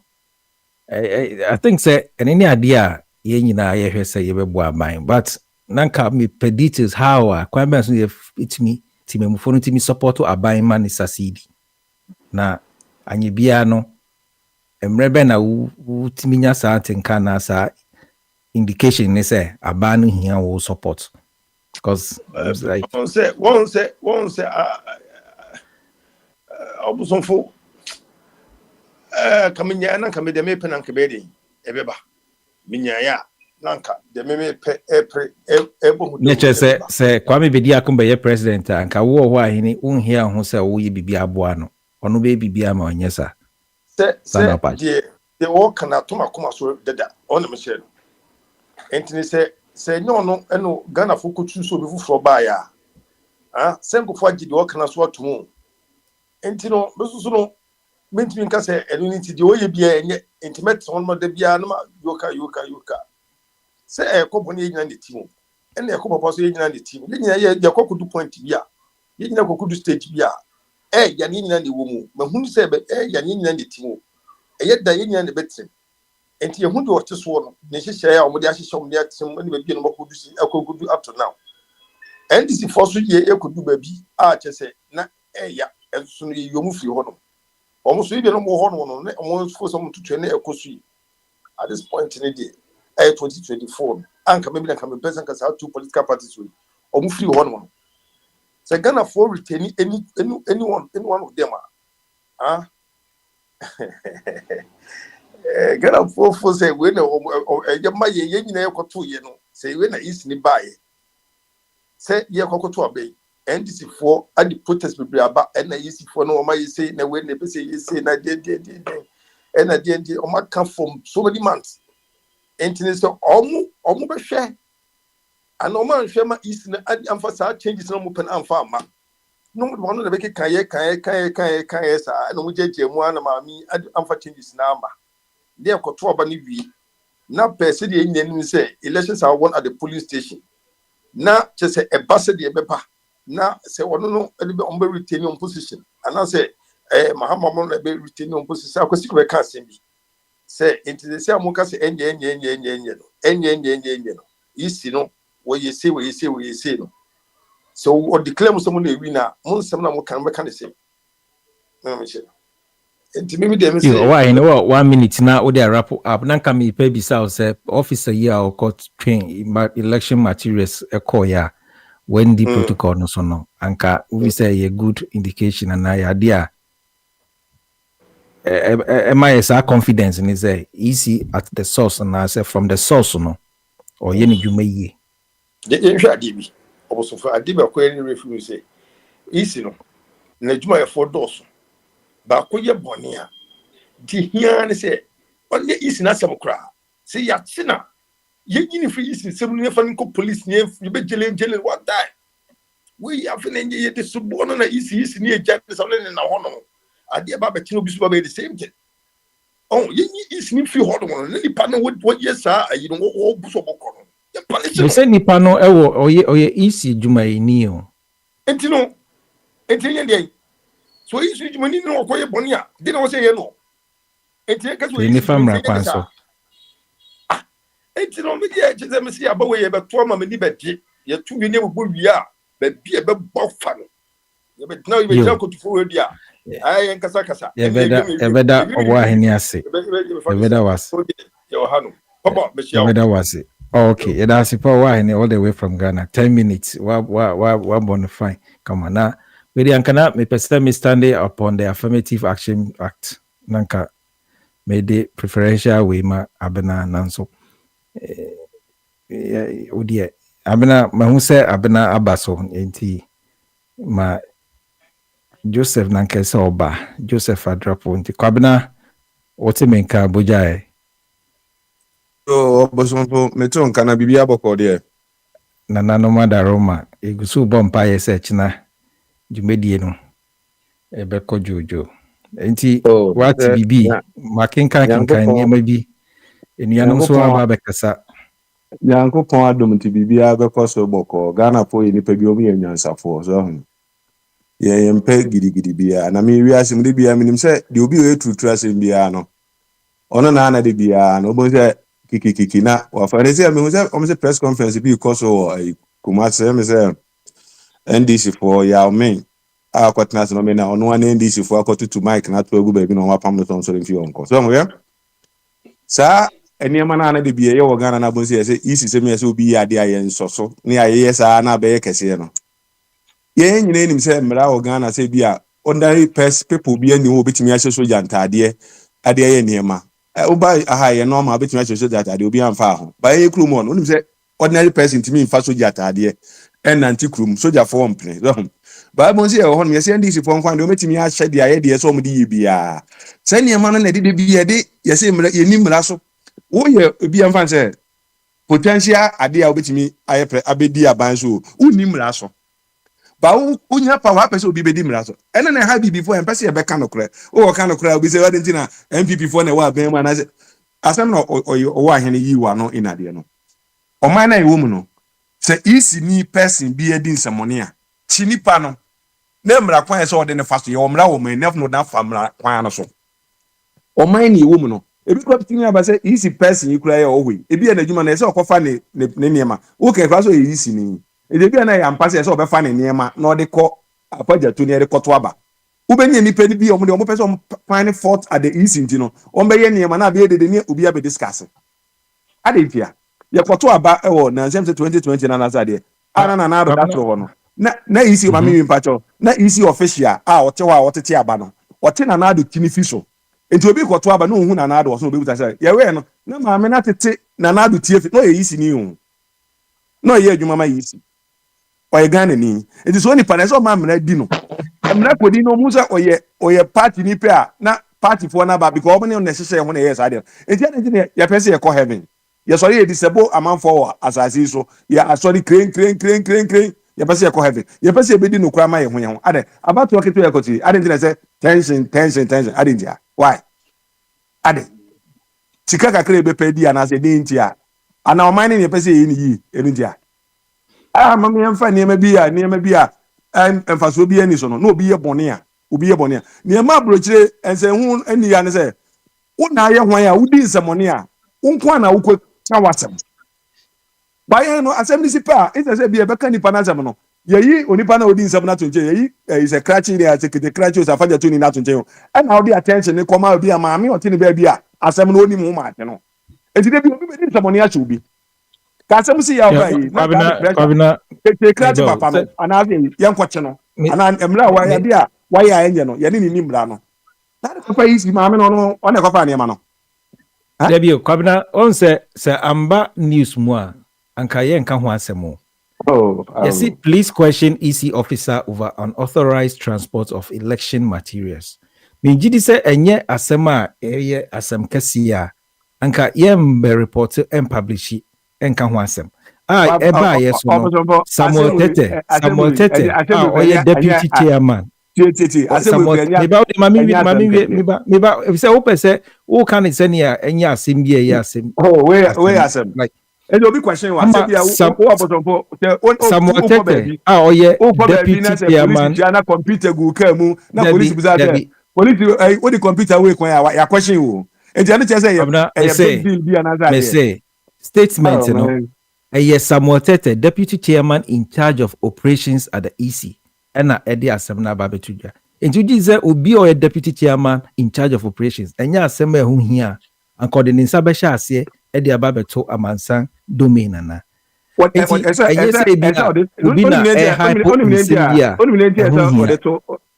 I think say any idea ye nyina ye hwe se ye be bo aban but nanka me per details how kwan ben so ye itimi timemufo no timi support aban man is succeed na anye bia no emre be na wo timi nya sa tinka na sa indication ne say aban no hia wo support because like one say obusonfo kaminya na kamede me pe na nkebede ebeba minya ya nanka de me pe ebo nature say Kwame Bedi akumba ye president anka wo ho ahini unhia ho say wo ye bibia aboa no ono be bibia ma onyesa say de wo kana to makoma so dada ono me share entini say no eno Ghana fo kotu so be fufuro ba ya senko fo agide wo kana so atomo entino besusu no mentimi nka say eno ni ti de wo ye bia enye intimate on mo de bia no yoka say company ye nyina de timo ene e ko so ye nyina de timo ye nyina ye kokudu point bia ye nyina kokudu stage bia ya ni nyina de wo mu mahunu say ya ni nyina de timo ye da ye nyina de betim enti ye hu de o te so no ne hyehyɛ ya omode ahyehyɛ omode atem ne ba bi no makodu si akogudu up to now NDC for so ye ekodu ba bi a kyese na eya enso no ye yomu firi ho no omo so ibe no mo ho no ne omo fo so mo tutu ne ekosu at this point in the day 2024 anka maybe na come person cause how two political parties will omo firi ho no so Ghana for retain anyone of them ah Ghana for say we na yema ye nyina ekoto ye no say we na is ni bae say ye kokoto abey NDC for and the protest be aba and na is for no ma you say na we na be say you say na de and at the end o ma come from so many months enti so omo be hwe and o ma hwe ma is na amfa sa changes na mo pen amfa ama no mo no be kan ye sa no mo jeje mu ana ma mi amfa changes na ama dey koto oba ni wi na person dey nyanim say elections are won at the polling station na che say e ba se dey beba na say wono no e be on be retain on position and I say mahama mo na be retain on position akwesi ko be ka asem bi say enti say amuka say enye no isi no we say no so or declare mo someone a winner mo nsem na mo kan be kan say na me che enti me dey me say why in 1 minute na we dey wrap up na come me pay bisa say officer here or court train election materials ya when the protocol no so no anka we say a good indication and I idea am confidence in say easy at the source and I say from the source no or ye ni dwuma yie ye hwa ade bi oboso fa ade ba ko any referee say easy no na dwuma ye for dos ba ko ye bone a di hia ne say on ye easy na sam kra say ya china ye gini free easy sem no fa nko police ne be jelen what die we have ye de subo no na easy ne e jade so ne na ho no ade ba be chino bi so ba be the same thing oh ye easy ni free ho no ne nipa no what yes ayi no wo buso bokọ no you say nipa no ewo oye easy dwuma ni o enti ye dey so easy dwuma ni no ko ye boni a dey na wo say ye no enti ka so ni famra kwanso enti no me dey je me see abawe ye be to ma me ni be de ye tu bi ne bo wi a be bi e be bo fa no ye be na ye be jira ko tu fo wi a ai en kasa ye beda obo ahini ase ye beda was ye ha no papa me sia ye beda was okay ye da sipa wa ahini all the way from Ghana 10 minutes wa bon fine come on now we dey ankana me person me standing upon the Affirmative Action Act nanka me de preferential way ma abena nanso odie abena mahu se abena abaso enti ma Joseph nankese oba Joseph adrapo nti kwabena wote menka bojae so bosompo meto nka na bibia bokọ de na nanoma da Roma egusu bompa yese china jumedie no ebeko jojo enti what bibi makenka kinkan niema bi enuanom so aba bekasa Yankopon adom nti bibia beko so bokọ Ghana po yi nipa bi omu yanyansafo so ye yempe gidigidi bia na me wiase mu de bia minim se de obi o etutu asem bia no ono na de bia no bo se kikikiki na wa fa se me se o me se press conference bi ko so Kumase me se NDC for ya men a kwatena se no me na ono na NDC for akotutu mic na to agu ba bi no wa pam no so mfi onko so mo ye sa eniema na de bia ye wo Ghana na bo se isi se me se obi ya de aye nsoso ne aye sa na be ye kese no ye nyina enim se mra wo Ghana se bia ordinary people bi ani wo betimi ahye soja ntade ade ye niema oba aha ye normal betimi ahye soja ntade obi amfa ho ba ye krum on onim se ordinary person timi mfa soja ntade en anti krum soja for mpne so ba mo se ye ho no ye se ndisi for nkwan de o betimi ahye de aye de so mo de ye bia se niema no na de bia de ye se mra ye nim mra so wo ye obi amfa se potential ade a obetimi aye abedi aban so unim mra so ba unya pa wa pese obi bedi mra so ene na ha bibi for empese e be kan okra o kan okra obi se wade ntina MPP for na wa ben ma na se asem na o ahene yi wa no inade no o man na e wo mu no se isi ni person bi edi nsamone a chi nipa no na mra kwan se o de ne fa so ye o mra wo man nef no da fa mra kwan no so o man ni wo mu no ebi kura timi aba say easy person you kura ya owe ebi na adwuma na say okofa ne niema wo ke kura so easy ni ebi na ya mpa say obefa ne niema na ode kọ apaja to ne ode kọto aba ubenye nipa ni bi omo person find fault at the easy ntino ombe niema na be de ne obi abe discuss adefia ye kọto aba ewo na nsem 2020 na nazade ana na do that no na easy ma mi mpacho na easy official ote wa otete aba no ote na na do tini fiso enti obi kọto aba no hu na na do so obi buta say ye we no na ma me na tete na na do tie no ye easy ni hu no ye adwuma ma easy o ye Ghana ni enti so ni pa na so ma me na di no mna kodi no musa oye party ni pe a na party for na ba because omo ne necessary ho na yes ade enti ade ya pese ye ko heaven ye sorry ye disable amount for asasi so ya sorry crane ye pese ye ko heaven ye pese ye bedi no kura ma ye ho ade about to keto ye koti ade enti na say tension ade ntia why ade sika kakra be pe di ana say de ntia ana o man ne pese ye ni yi enu ntia mama yemfa niema bi a emfaso bi ani so no obi ye bone a niema abrochire ense hu ani ya ne se wo na ye hwan a wudi nsemone a wonko na wokọ na wasem baye no asem ni sipa ise se bi e beka nipa na asem no yeyi onipa na odi nsem na tonche yeyi is a cratching there sekete cratch os afaja to ni na tonche e na odi attention ni koma obi a maame oti ni ba bi a asem no oni mu ma ate no enti de bi obi be nsemone a che obi ka asem si ya oba yi na Kwabena te krati papa no ana ave yen kwache no ana emra wa ya bia wa ya enye no ye ni mra no na ko fa isi maame no ona ko fa ne ma no Debio Kwabena on se amba news mu a anka ye nka ho asemo yes please question EC officer over unauthorized transport of election materials me gidi se enye asema eye asem kesi a anka ye mbe report and publish enka ho asem eba yes no Samuel Tete oye deputy chairman meba if say open say who can it send here enya asem bi e asem we asem like and obi question wa say bia wo abotonfo Samuel Tete oye deputy chairman na computer go kamu na police bi say police wo the computer we kwan ya question wo enti anu che say big deal bi another me say statement no yes Samuel Tete deputy chairman in charge of operations at the EC ena edi asem na ba betuja enti uji say obi o deputy chairman in charge of operations enya asem e hu hia according to nsa be sha ase edi aba beto amansan domain na enti say bi obi na hypothesis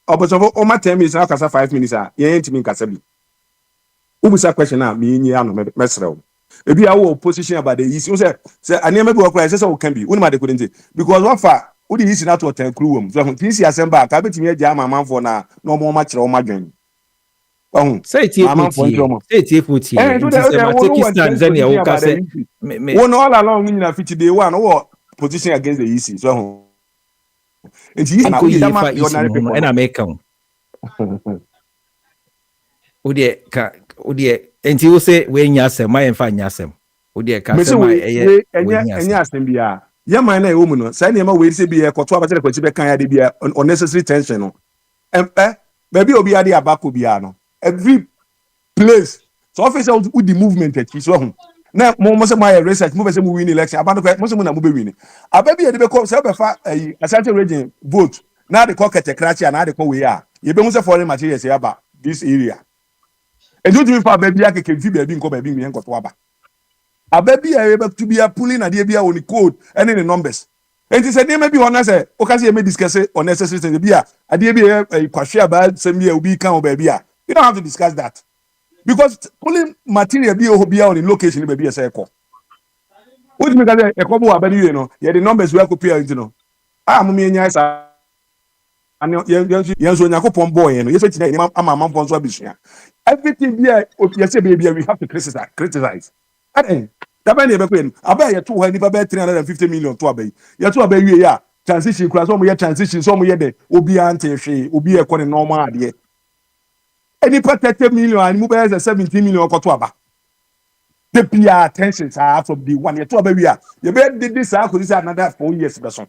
oboso o ma 10 minutes akasa 5 minutes a ye ntimi nkasa bi ubusa question na me nyi ano mesrew ebi awo position about the easy say anema bi okra say o can be unima de couldn't because what fa wo the easy na to 10 crew wom so easy assemble ka betimi agia mamanfo na no mo ma kire o ma dwen say tie poti Pakistan zania wo ka say wo no all along ni na fit day one wo position against the easy so enti na wo dey ma ordinary people and America Odie enti wo say we nya asem ma yemfa nya asem odie ka asem enya asem bia ye man na e wo mu no say na ma we say bia koto abasere kwati be kan ya de bia unnecessary tension no baby obi ade abako bia no every place so officer with the movement at so ho na mo say my research mo be say mo win election abando mo say mo na mo be win ababi e de be ko say be fa Asante region vote na de ko kete krachi na de ko we a ye be hu say foreign materials ya ba this area. And you do for baby I can see baby nko baby me nko to aba ababi e be to be a pulling na dey bia on the code and in the numbers and he said maybe one say o ka say me discuss unnecessary things bia ade bia kwahwe aba sem bia obi kan o baby a you don't have to discuss that because pulling material bia o bia on the location baby say ko what me ka say e ko bo abani you know ye the numbers we copy out you know mo me nya isa and yen so nyakopon boy no yefe tina ni ama manfo so abisua everything bia say baby we have to criticize and that be be kwen aba ye to ho ni ba 350 million to aba ye to aba wie ya transition kura so mo ye transition so mo ye de obi ante hwe obi e ko ne normal ade any per 30 million and mo be 17 million ko to aba the pia attention from the one ye to aba wie ya ye be this another 4 years be so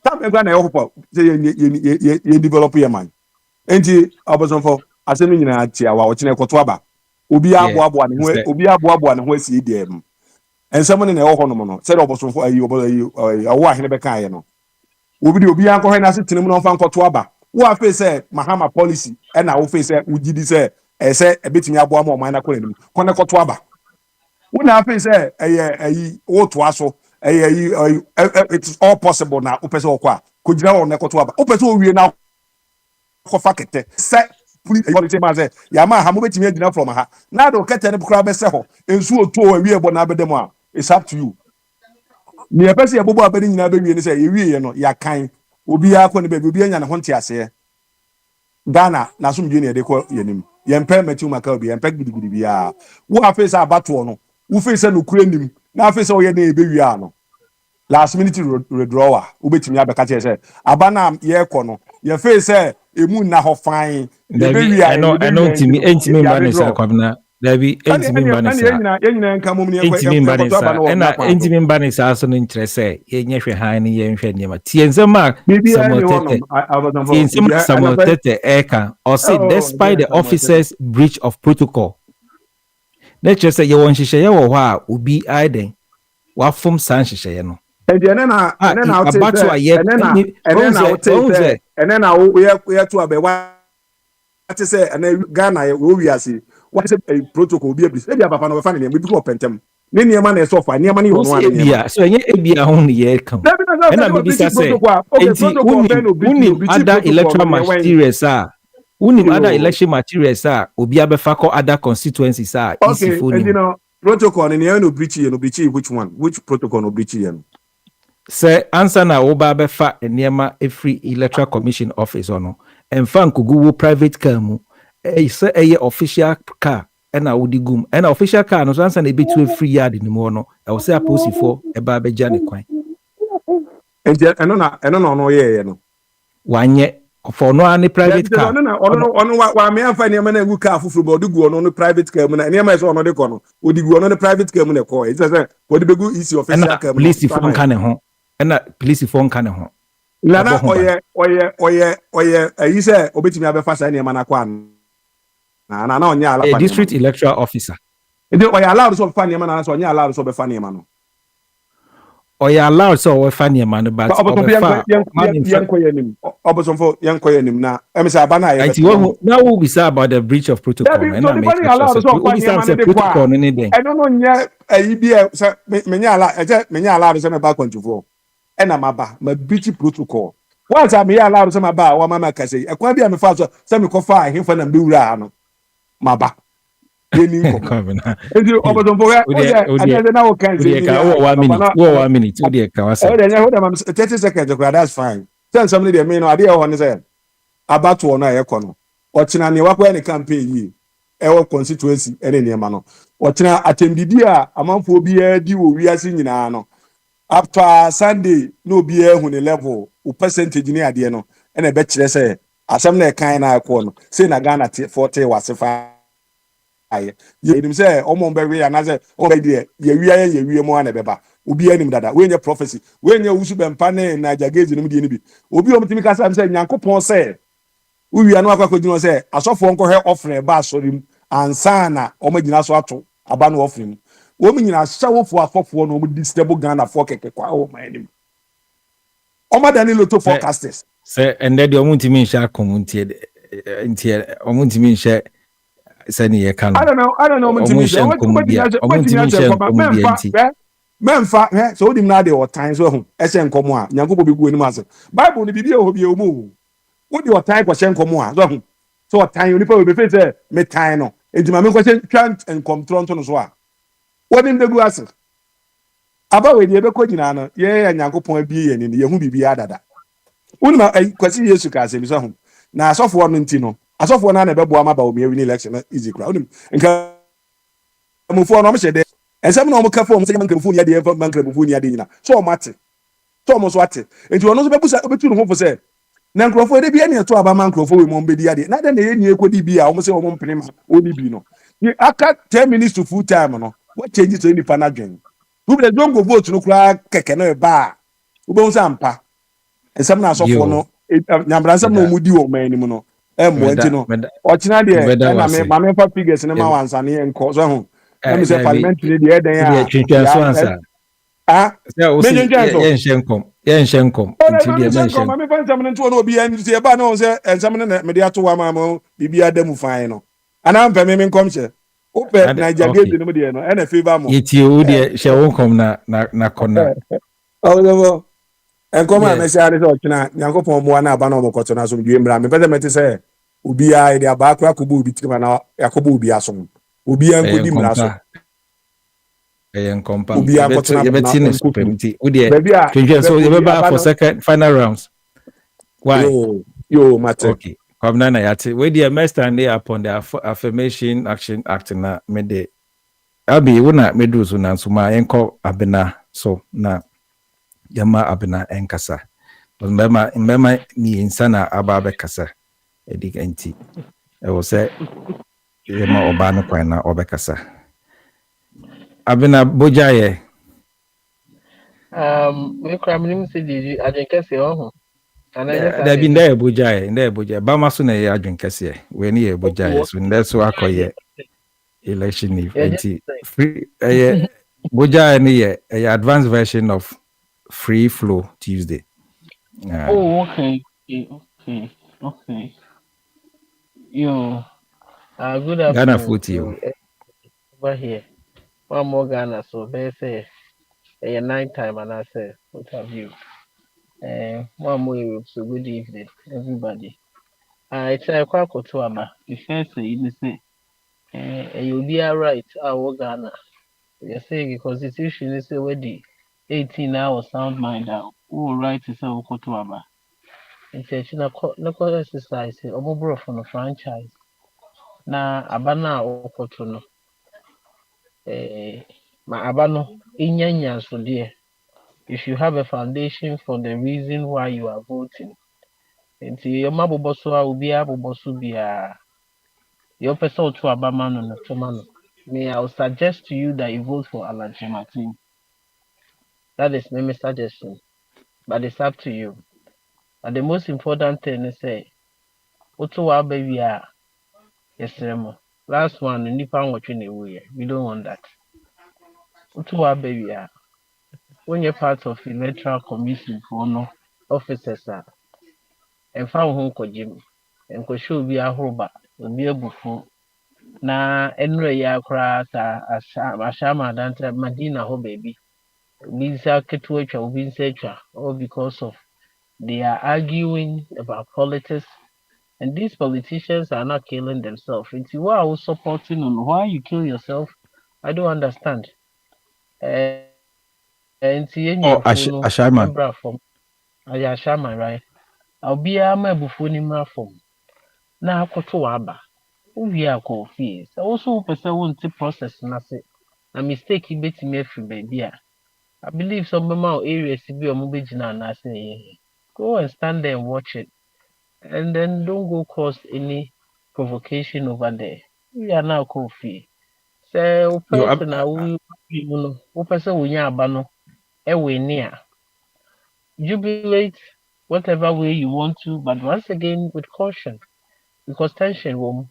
tam e gwa na yopo say ye develop your man enti obosonfo asemi nyina atia wa wo kine koto aba obi aboaboa ne ho obi aboaboa ne ho asi dem ensɛm ne na ɛwɔ hɔ nom no sɛ ɔbɔsomfo ayi ɔwɔ ahene bɛka ayɛ no obi ankɔhɛ na ase tenem no ɔmfa nkɔto aba wo afe sɛ mahama policy ɛna wo fe sɛ wogidi sɛ ɛsɛ ɛbɛtumi aboa ma ɔman na kɔ n'anim kɔ ne kɔto aba wo na afe sɛ ɛyɛ ayi wo toa so ɛyɛ ayi it's all possible na wo pɛ sɛ ɔkɔ a kɔgyina wɔ ne kɔto aba wo pɛ sɛ owie na kɔfa kɛtɛ sɛ policy ma sɛ yama ha mo betumi agyina from ha na do kɛtɛ ne kora bɛsɛ hɔ ensu oto awie bɔ na abɛdɛm a it's up to you ni epɛ sɛ yɛbobɔ abɛde nyinaa bɛwie ne sɛ yɛwie yɛ no yɛakan obiara kɔ ne baabi obiara nya ne ho nte aseɛ Ghana na asomdwe ne yɛde kɔ yɛnim yɛmpɛ Matthew Maka bi yɛmpɛ gidigidi biara wo afei sɛ abatoɔ no wo fei sɛ nokura nim na afei sɛ ɔyɛ ne yɛbɛwie a no last minute withdrawal wobɛtumi abɛka kyerɛ sɛ aba na yɛkɔ no yɛfei sɛ emu na hɔ fine yɛbɛwie a ɛno ntimi mba ne saa kwabena dabi ntimi mba ne saa yɛnyina nka mom ne ntimi mba ne saa ɛna ntimi mba ne saa so no nkyerɛ sɛ yɛnyɛ hwɛ han ne yɛnhwɛ nneɛma tie nsɛm a Samuel Tete ɛka ɔse despite the officers breach of protocol na kyerɛ sɛ yɛwɔ nhyehyɛeɛ wɔ hɔ a obi ayɛdɛn wafom saa nhyehyɛeɛ no ɛnɛ na woyɛto abɛwa ate sɛ ɛnɛ Ghana wɔwi ase what is a protocol be abis ebi papa no fa ne bi ko pentem ne nneɛma na ɛsɔ fa nneɛma ne yɛ ɔno ebia so ɛnyɛ ebia ho ne yɛ ka ɛna bi bisa sɛ unim other electoral materials a unim other election materials a obi abɛfa kɔ other constituencies a easy for you know protocol ne yɛ no breach which protocol no breach yɛ no sɛ ansa na wo ba bɛfa nneɛma every electoral commission office ono ɛmfa nkogu wo private car mu say a official car and I would gum and official car no answer na ebetu free yard ni mo no I will say post for e ba be ja ne kwan eno no ye no wanye for no any private car ono wa me amfa ne na gu car fufuru bo odigu ono no private car mu na ne ma so ono de ko no odigu ono no private car mu ne ko e say wo de begu easy official car mu police phone kan ne ho na police phone kan ne ho lana oye ayi say obetimi abefa sa ne ma na kwa na onye ala a district electoral officer ede oya allowed so fa niema na so onye allowed so be fa niema no oya allowed so we fa niema no but yankoyenim na em say aba na ye now we be say about the breach of protocol and na make sure protocol no dey I don't know nya ayi bi say menya allowed so me ba control e na maba ma breach protocol once am ya allowed so me ba wa mama ka say e kwa bia me fa so say me ko fa ahemfa na mbewura ha no maba yeni nko enti obodonfo ade na wo kan say wo 1 minute wo dey ka wasa ode nya hold am 30 seconds that's fine tell somebody dey mean no ade e ho ne say abato no ayekọ no ochina ne wakwa ne campaign yi e wo constituency ene ne ma no ochina atembidi a amanfo bi adi wo wiase nyina no after Sunday no bi ehu ne level o percentage ni ade no ene be kire say asem na kan na akọ no say na Ghana 40 wasifa aye yenim say omo be we anaze o be de ye wie mo na beba obi anim dada we nye prophecy we nye wusu bempa ne na jagezi nim de ni bi obi omtimi kasa am say Nyankopon say uwi anu akwa kodino say asofo nko he offering ba asorim ansa na omagina so ato aba no offering wo nyina hyawofo afofo no omdi stable Ghana for keke kwa o manim omadani loto forecasters say ende de omutimi nsha komuntie omuntimi nsha sani ye kan I don't know omutimi nsha memfa so odim na de o time so hu ehye nkomo a Nyankopon be gu anim ase Bible ni bibia ho bia omu wo di o time ko hye nkomo a so hu so o time onipa we be fe say me time no entima me ko hye twant and control to no so a wonim de gu ase aba we de be ko nyina no ye Nyankopon abie ye ni ye hu bibia dada unima kwasi Yesu ka ase bi so hu na asofo no nti no asofo na na be boa ma ba o me win election na easy kra unim nka mufo no mo hye ensem na omukafo omse mankrafo ni ade enfa mankrafo ni ade nyina so omate so omo so ate enti ono so bebusa obetu no hofo se na nkrofo ede bia ne to aba mankrafo we mo mbedi ade na de na ye ni ekodi bia omse omo mpene ma oni bi no ni aka 10 minutes to full time no what change to any pana dwen who be don't go vote no kura keke no ba wo be unsa ampa ensem na asofo no nyambra nsem na omudi o man ni mu no Mwentino. Ochina de na me fa figures na ma wansane enko so ho. Na me say parliamentary de eden ya twetwe so ansa se o si ye nshenkom nti de mention ma me fa nsam nto na obi an se ba na on se ensam na me de ato wa ma bibia da mu fan no ana mfa me nkom hye ope na jagezi no de no e na favor mo yeti o de hye wonkom na kona o enkom a me se ade so twena Nyankopon mo na aba na omokoto na so dwe mra me pese mete se obi a ide aba akwa kobo obi tirima na yakobo obi asom obi an kodi mra so kompa yebeti ne supremity o de twetwe so yebeba for second final rounds why yo mate okay kwabna na yate we dey must stand upon the affirmation action act na me de abi wona medu so na so ma enko abena so na yama abena enkasa mbema ni insana aba bekasa edi anti e wo se yama oba no kwan na obekasa abena bojaye we kramnim se di ajenkese oho da bi ndai bojaye ba maso na ye adwenkese we ni ye bojaye so ndeso akoye election anti free bojaye ni ye advanced version of free flow Tuesday. Okay. Yo, good afternoon. Ghana foot you over here. One more Ghana, so they say a night time, and I say, what have you? One more Europe, so good evening, everybody. I try quite to ama. The first say, you say, you'll be alright, our Ghana. You say, the constitution is already 18 hours sound mind out. All right, is our Kotuama. Nti na exercise ọmụbụrụ for no franchise na aba na ọkọtọ no ma aba no inya so there if you have a foundation for the reason why you are voting nti yoma bobọ so a obi abobọ so bia your person to aba ma no to ma no may I suggest to you that you vote for Alaji Martin. That is my suggestion, but it's up to you. And the most important thing is say otu wa baby a yes, last one, nipa watching away. We don't want that. Otu wa baby a when you're part of electoral commission for no officers and found home kojim and ko show be a hoba be a bufu na enre ya kra sa ashama danta madina ho baby bisa ketwa bisa all because of they are arguing about politics. And these politicians are not killing themselves. It's you are supporting on why you kill yourself. I don't understand. And Ashaiman. Ashaiman, right? I'll be a mabufuni from now. Kotoaba. We are coffee. Also, person won't process nothing. A mistake he bet me every baby. I believe some amount areas to be a mobile and I say, go and stand there and watch it. And then don't go cause any provocation over there. We are now coffee. So person person we abano ewe near. Jubilate whatever way you want to, but once again with caution. Because tension will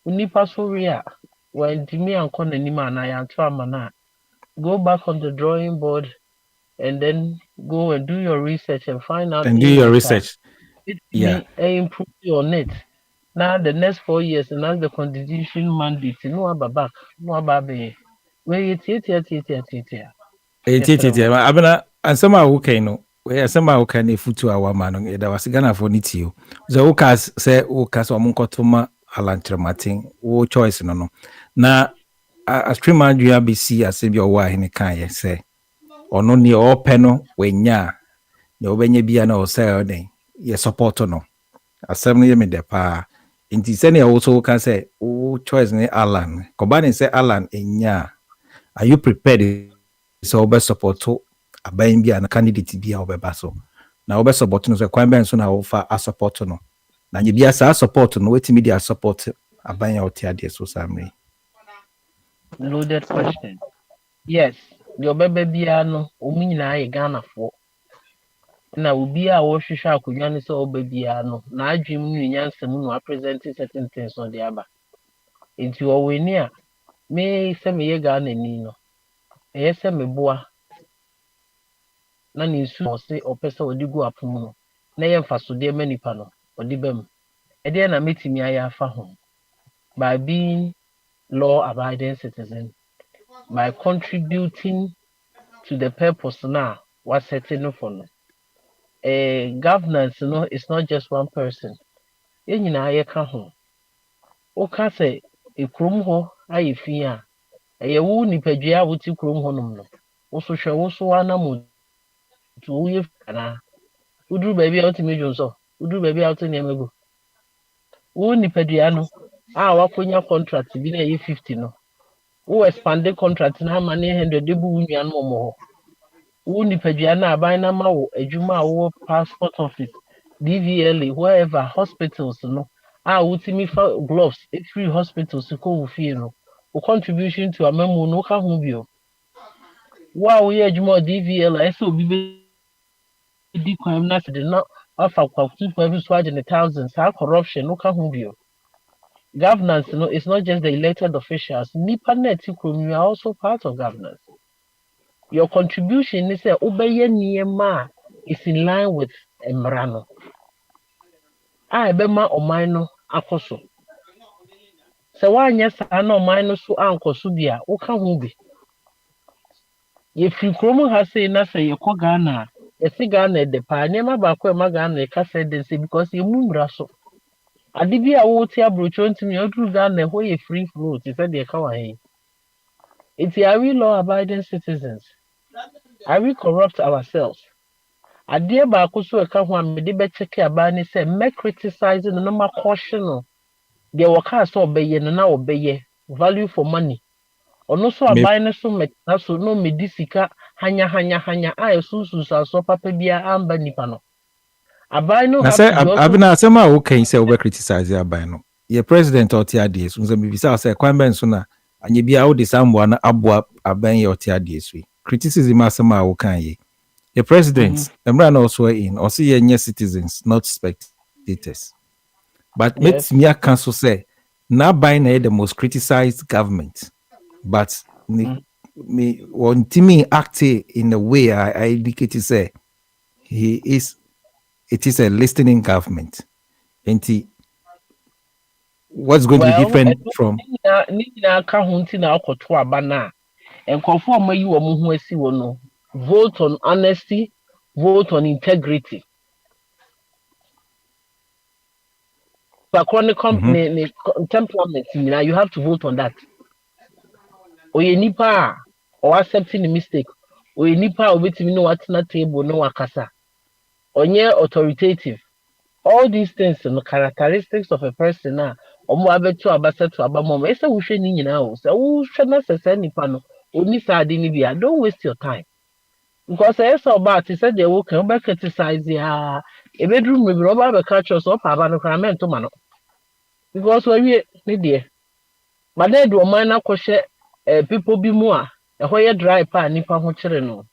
nipa so real. When Dimi and Konanima and I am trauma go back on the drawing board and then go and do your research and find out and do your research. Yeah, improve on it. Now the next 4 years, and as the constitution mandate, no back, no baby. Where it's abena ansama okay no we ansama okay na futu awa ma no e da was Ghana for nitio so ukas say ukas o monkotoma alantrematin wo choice no na astream adua bc asebi owo ahene kan ye say ono ne ope no wenya ne obenya bia na o say odin ye support no asem no ye me de pa inti se ne wo so kan say wo choice ne Alan kobani say Alan enya are you prepared so obe support aban bia na candidate bia obeba so na obe support no so kwan ben so na wo fa a support no na nye bia sa support no wetimi dia support aban ya otia de so samre. Loaded question. Yes, the obebe bia no omu nyina ye Ghana for na obi a wɔhwehwɛ akonnwa no sɛ ɔba biara no n'adwene mu ne nyansa mu na wapresent certain things on the aba nti ɔwɔ ani a me sɛ meyɛ Ghana ni no ɛyɛ sɛ meboa na ne nsu ɔse ɔpɛ sɛ ɔde gu apom no na yɛ mfasodeɛ ma nipa no ɔde ba mu ɛdeɛ na metumi ayɛ afa ho by being law abiding citizen by contributing to the purpose na wasɛte no for no governance no is not just one person yɛn nyinaa yɛka ho woka sɛ ekurom hɔ ayɛ fi a ɛyɛ wo nipadua a wote kurom hɔ nom no woso hwɛ wo so anam tu woyɛ anaa woduru baabi a wotumi dwo nsɔ woduru baabi a wote nneɛma gu wo nipadua no a wakonya contract bi na ɛyɛ 50 no wo expande contract na ama ne 100 de bu wo nua no ɔmɔ hɔ wo nipadua na aban na ma wo adwuma a wo passport office DVLA wherever hospitals no a wotumi fa gloves free hospitals kɔ wo fie no wo contribution to amamu no ka ho bio wo a woyɛ adwuma DVLA ɛsɛ obi be di kwan na sɛ de na afa kwatu kwa so agye ne thousands saa corruption no ka ho bio governance no is not just the elected officials nipa na ti krom you are also part of governance. Your contribution is a obeye niyema is in line with emrano. I bema oman no akoso. Se wanya sa na oman no so ankoso bia wo ka ho bi. Ye free krom ha say na say ye ko Ghana. Ye si Ghana de pa nema ba ko ma Ghana e ka say den say because ye mumra so. Ade bi a wo ti abrocho ntimi oduru Ghana ho ye free flow ti say de ka wa he. Are we law-abiding citizens? Are we corrupt ourselves? Adeɛ baako so ɛka ho a mede bɛkyɛke aba ne sɛ mɛ criticize no na ma caution no deɛ wɔkaa sɛ ɔbɛyɛ no na ɔbɛyɛ value for money ɔno so aban no so mɛtena so na ɔmɛdi sika hanya a ɛsususasoɔ papa biara amba nipa no aban no have to abena asɛm a wokan sɛ wobɛ criticize aban no yɛ president ɔte adeɛ so nsɛ bibisa sɛ kwan bɛn so na anyɛ bia wode saa mboa no aboa aban yɛ ɔte adeɛ so criticism asɛm a wokan yɛ the president, Emran also in, or see any citizens, not spectators. But yes. Me council say, now by the most criticized government, but me want me act in a way I indicated say it is a listening government. And what's going to be different from vote on honesty, vote on integrity. Temperament, you have to vote on that. Or you nipa or accepting a mistake. Or you nipa or waiting no what's not table, no akasa. Or near authoritative. All these things and the characteristics of a person now. Or more about to abasa to abamom. Esa ushe ni now. So should not say ni pano. Only sadini. Don't waste your time. Because I saw about it said they will come back criticize a bedroom with rubber catchers up about a to mano. Because we need but they do a minor crochet people be more a whole dry pan nipa ho no.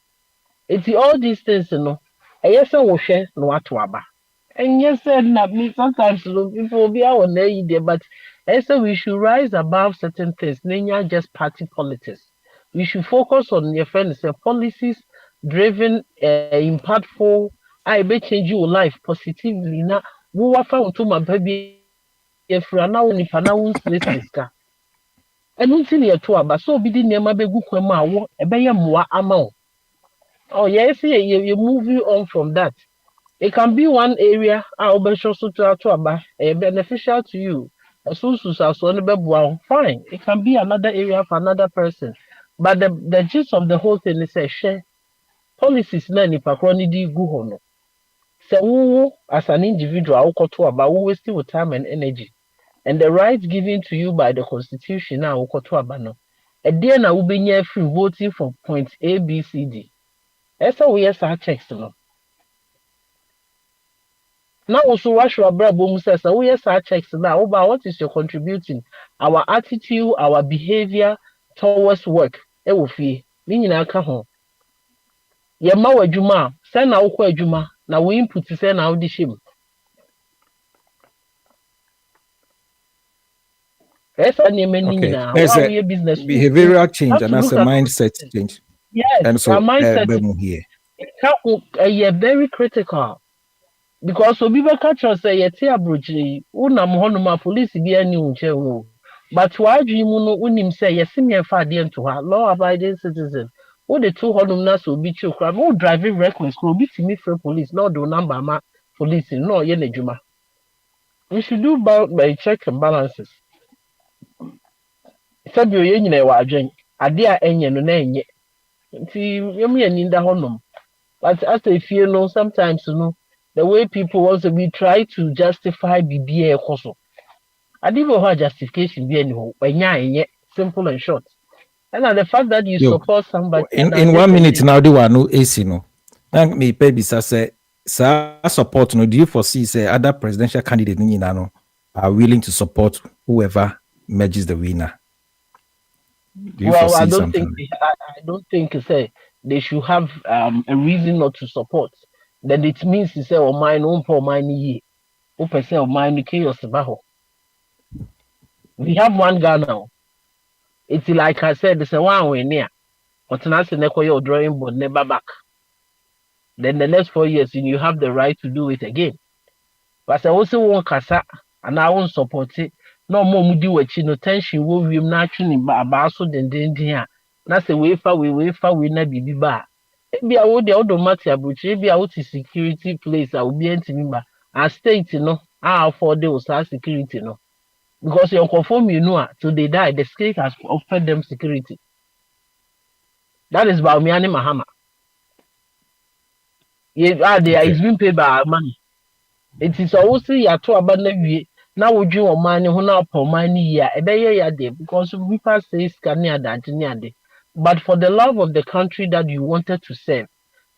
It's all these things no. I yes I will share no what to aba. And yes said not me sometimes people be our there but I say we should rise above certain things, not just party politics. We should focus on your friends policies driven impactful I be change your life positively na wo wa fa to ma baby if you na woni pa na won sika enu ti ne to aba so bi di nema be gu kwam a wo e be ye moa ama wo oh yes you moving on from that it can be one area a obe so to aba beneficial to you so no be boa fine it can be another area for another person but the gist of the whole thing is a share policies na nipa kro ni di gu ho no se wo as an individual ukoto aba wo waste your time and energy and the rights given to you by the constitution na ukoto aba no e dey na wo benya free voting for point A B C D esa we yes checks no now also wash your brabo mu say we yes checks now what is your contributing our attitude our behavior towards work e wo fie ni nyina ka ho ye ma wadwuma sɛ na wokɔ adwuma Now we input to say now the shame. Yes, I name Okay. now. There's Wow, a we business. You behavioral change have and to that's look a at mindset change. yes, And our so mindset here. is very critical. Because obi bɛka kyerɛ sɛ yɛte aburokyire yi wonam hɔnom a polisi bi ani wo nkyɛn o but w'adwene mu no wonim sɛ yɛse meɛmfa adeɛ nto ha law abiding citizen wode to hɔnom na sɛ obi kyi okora na wo drive reckless kora obi tumi frɛ police na ɔde wo number ama police na ɔyɛ n'adwuma we should do by check and balances sɛbi oyɛ nyina ɛwɔ adwen adeɛ a ɛnyɛ no na ɛnyɛ nti yɛmu yɛ ninda hɔnom but as a fie no sometimes no the way people also we try to justify BBA also. I didn't know how justification be anyhow. But yeah, simple and short. And the fact that you Yo, support somebody in 1 minute now they were no AC no. Now me pay bisa say support no. Do you foresee say other presidential candidate no are willing to support whoever emerges the winner? Do you well, I foresee don't something? think I don't think say they should have a reason not to support. Then it means to say oh mine own poor mine ye. Open say oh mine chaos baho. We have one guy now. It's like I said, it's a one way near. But now say your drawing board never back. Then the next 4 years you have the right to do it again. But I also want kasa and I won't support it. No more mudi wachi no tension wo wiem na atwe ne ba so dendenden a na se we fa we na bibi ba. Ebi a wo de odomati abuchi ebi a wo ti security place a obi antimi ba. A state no a afford the security no. Because you conform you know till they die the state has offered them security. That is Baumiani Mahama. There is being paid by our money. It is also ya to abana na wodwe wo man ho na pɔ man ni ya ebeye ya de because people say scan ade. But for the love of the country that you wanted to serve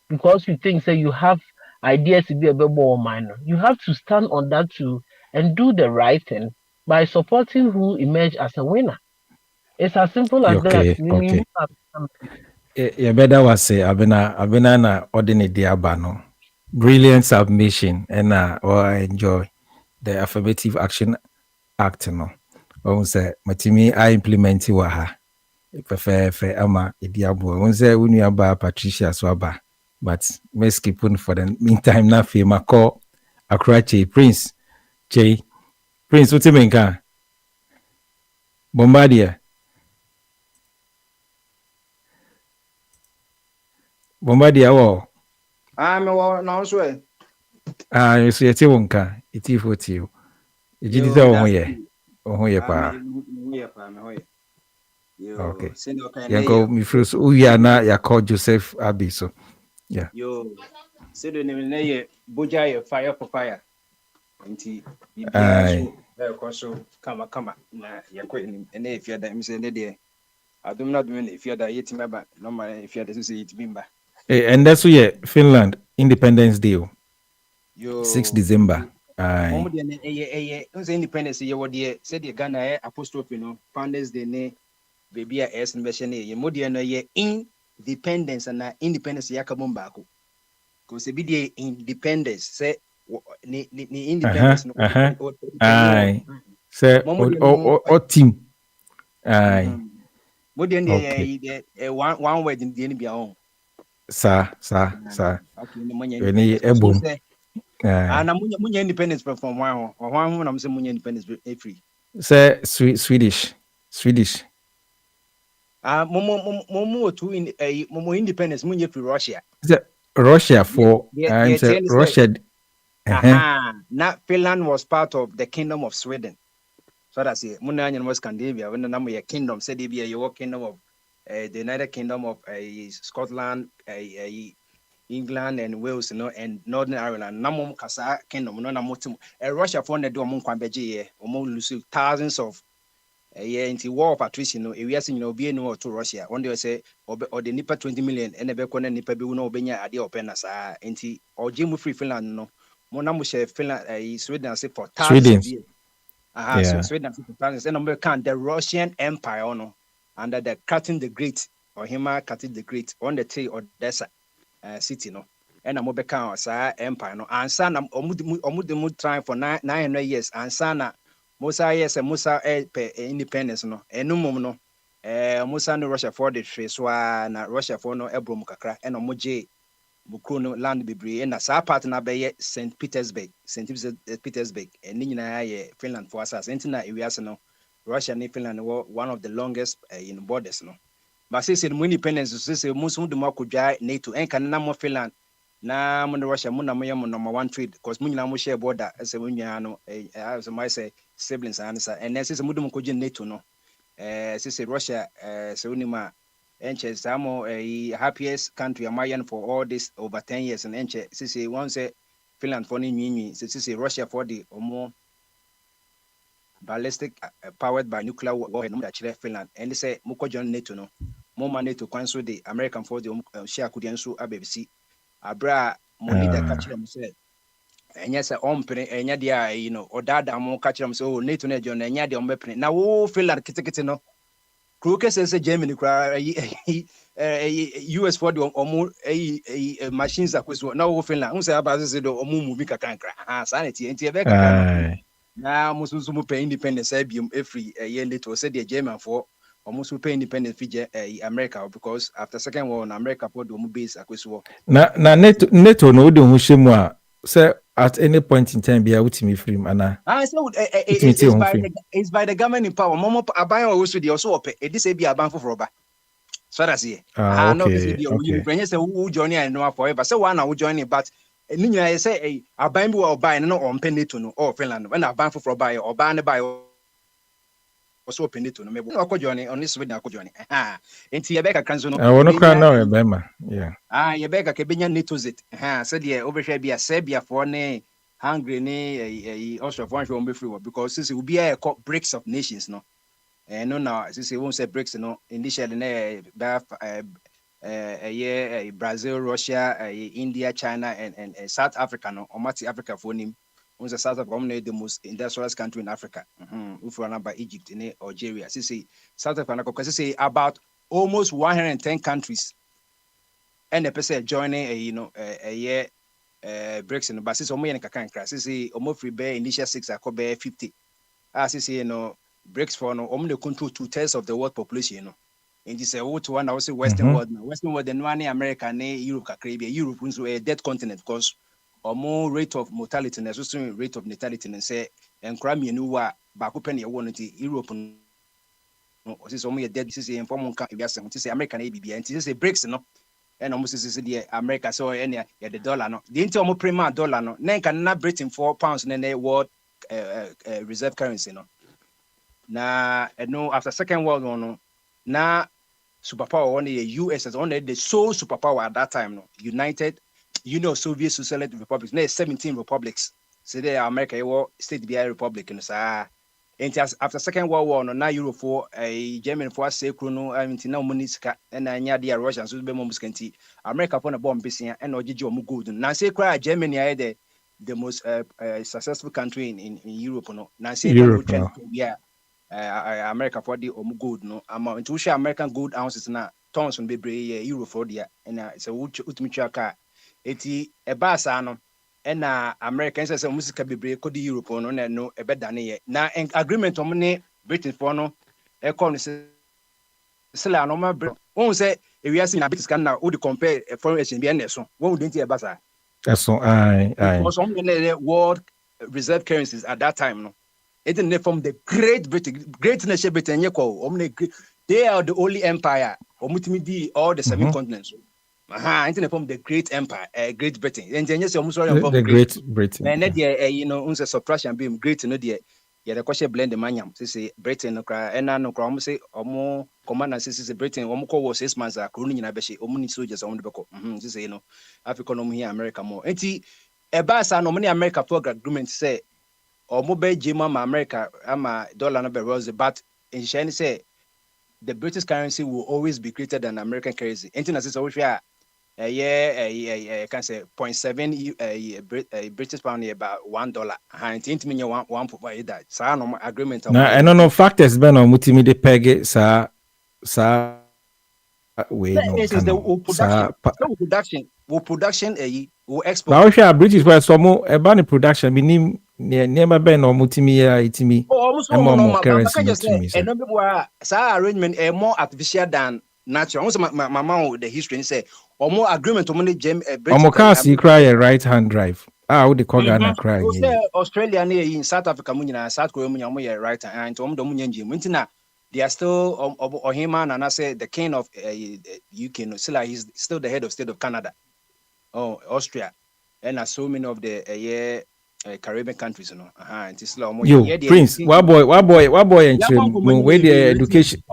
because you think say you have ideas to be a bebo man you have to stand on that too and do the right thing by supporting who emerge as a winner. It's as simple as that. Okay. Yeah, better was say abena na ordinary diabano. Brilliant submission and I enjoy the affirmative action act no. Say matimi I implement wa ha. Fe ama idiabo. Say unu aba Patricia swaba. But me skip for the meantime na fe mako Akrache Prince what you mean ka? Bombardier wo. Me wo na so e. You see eti wonka, eti foti o. Ejidi te wo ye. Wo ye pa. Me ho ye. Yo, Okay. send okay Yanko mi frus uya na yakọ Joseph Abi so. Yeah. Yo. Send ne ye boja ye fire for fire. Nti bibia so e ko so kama na yakọ enim. Ene efia da mi se ne de adum na dum na efia da yetima ba no ma efia da so se yetimi ba. And that's why Finland Independence Day. Yo 6 December. Momo de ne independence ye wo de se de Ghana e apostrophe no founders de ne baby a S mission ye mo de no ye independence na independence yakabon baako. Ko se bi de independence se ni independence no. Aye. Say o team. Aye. Mo de ne one word in the bia on. Sa. Okay, Any ebom. Na munya independence from one ho na say munya independence free. Say Swedish. Momo to in momo independence munya free Russia. Russia for Russia. Now Finland was part of the Kingdom of Sweden. So that's it. Muna was Scandinavia. When the number kingdom said be a kingdom of the United Kingdom of Scotland, England and Wales, and Northern Ireland. Namum Kasa Kingdom, no namotum. Russia for the do among Kwambeji, lose thousands of into war of attrition. If we are seeing be no to Russia, one day say or the nipa 20 million and a becon and nipa be no benya adi open as anti or Jim free Finland no. Monamushe Finland Sweden say for thousands of years. So Sweden for thousands and the Russian Empire under the Catherine the Great or Hima Catherine the Great on the tree or desert city and I'm become sa empire no ansa na omu trying for 900 years ansa na Musa yes Musa independence no enumum no Musa no Russia for the trade so na Russia for no ebrom kakra and omoje bukro no land bebree na sa part na be St. Petersburg and ni nyina ye Finland for asas entina ewiase no Russia and Finland were one of the longest in borders no but since the independence since musu de makudwa NATO en kan na mo Finland na mo Russia mo na mo yam number 1 trade because mo nyina mo share border as mo nyina no as my say siblings answer and then since mo dum ko NATO no since Russia so nima enche samo happiest country amayan for all this over 10 years and enche since one say Finland for ni since Russia for the omo ballistic powered by nuclear warhead no that Finland and they say moko join NATO no mo man NATO cancel the American for the share kudian so abebisi abra mo leader catch them say enya say ompene enya dia odada mo catch them so NATO na join enya dia ompene na wo Finland kitikiti no Kroke says Germany US for the machines akweso na wo Finland who say about say the omu movie kakankra sanity enti e be kakra na mususu mu pay independence biom every year later said the German for almost pay independence figure America because after second war in America for the base akweso na NATO no de hu shemu a say at any point in time be out me free ana so it's by the government in power momo aban also the also ope e dis e be aban for oba so that's here no be say you bring say who join and no forever say one na who join but ni nyina say aban bi oba no on NATO no or Finland when aban for oba oba ne buy also open NATO no me go join on this way na go join enti ye be ka kanzo no wono kra na e be ma ye be ka ke benya NATO zit say the obehwe bia Serbia for ne Hungary ne Austria for one be free because since we be a BRICS of nations no no now since we won't say BRICS no initially ne Brazil, Russia, India, China, and South Africa. No, or Africa for him. South Africa, the most industrialized country in Africa. If we by Egypt, in Algeria, see South Africa, because say about almost 110 countries, and the person joining BRICS. But since omo kakan crash, see omo free bear initial 6 I could bear 50. See BRICS for no omo they control 2/3 of the world population. And this to one I say Western world now. Western world, the one America, Europe, Caribbean, Europe is a dead continent because or more rate of mortality and also rate of natality and say and crime you know what back open your one Europe is only a dead disease in form of say American ABB and this is a BRICS no and almost is the America so any the dollar no the into almost prima dollar no then can not Britain £4 and then the world reserve currency no now no after Second World War no now superpower one the US as only the sole superpower at that time no United Union of Soviet Socialist Republics now 17 republics so they America state BI republic and after Second World War no now Europe for Germany for say no now money and anya the Russians so be mo muskanti America for na bomb bisia and ogigi omu gold now say cry Germany are the most successful country in Europe no now say Europe, America for the gold no amount to share American gold ounces na tons on be euro for dia and it's a ultimate car eti ebasa no and Americans say music be ko di Europe no na no e be dane ye na agreement on ne Britain for no e come say sila no ma won say e wi ase na British can na o di compare foreign exchange be na so won dey ebasa so aye because on the world reserve currencies at that time no it didn't from the Great Britain, Great Nation Britain. They are the only empire. All the 7 continents. It from the Great Empire, Great Britain. And then yes, the Great Britain. And then suppression being great. No, dear. The question blend the maniam. Say Britain no cry. And no cry. Say more commander says Britain. Was 6 months. Crooning in Abeshi. Omni soldiers on the beko. Say African here, America more. Enti Ebasa no many America for agreement say. Or mobile Jima America dollar number rose, but in Shani say the British currency will always be greater than American currency. International so we are can say 0.7 British pound about $1. And it mean one provide that. So no agreement. Now I don't know factors ben on mutimi de peg sa we no this is the production. wo production wo export. But we British were some about production. Meaning never been or multimedia itimi. Almost And more currency just to me. and number arrangement more artificial than natural. Also, my mama the history say or more agreement to money gem British. You cry a right hand drive. Ah, would the Kogana cry? Australia in South Africa, South Korea, right, and they are still or him and I say the king of UK, still he's still the head of state of Canada, Austria, and so many of the Caribbean countries, you know. Yo, Prince, what boy, and where the education,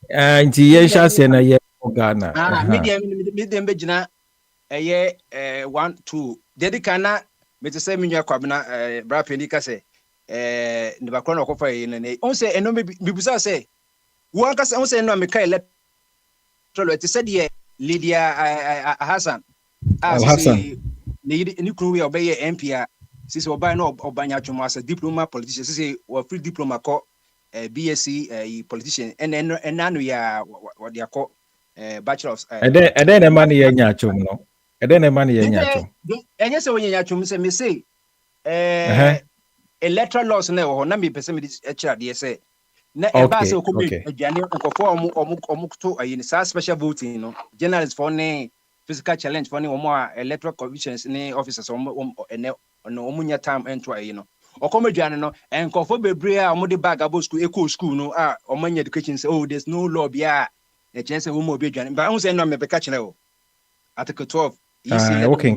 and the Ghana. Medium, 1 2 dedi kana mete say menua kwabena bra pendika say ne bakro na okofa ne on say eno bibusa say wo anka say on say eno meka electoral it said ye Lydia Hassan say ni kuru we obey MP a sisi obai na obanya twemo as a diploma politician sisi we free diploma ko BSc politician and ya what they call bachelor of and then the money nyachum no. And then the money nyachum. And yes, when nyachum say me say electoral laws na ho na me pese me HRD say na e ba say okobi aduane nkofo omu to ayi sa special voting no journalists for ne physical challenge for ne omo electoral commissions ne officers omo nya time ento ayi no okomo aduane no nkofo bebre a omo de bag abo school no a omo nya education say oh there's no law bia e chance omo obi aduane but I say no me be ka kire o Article 12 okay,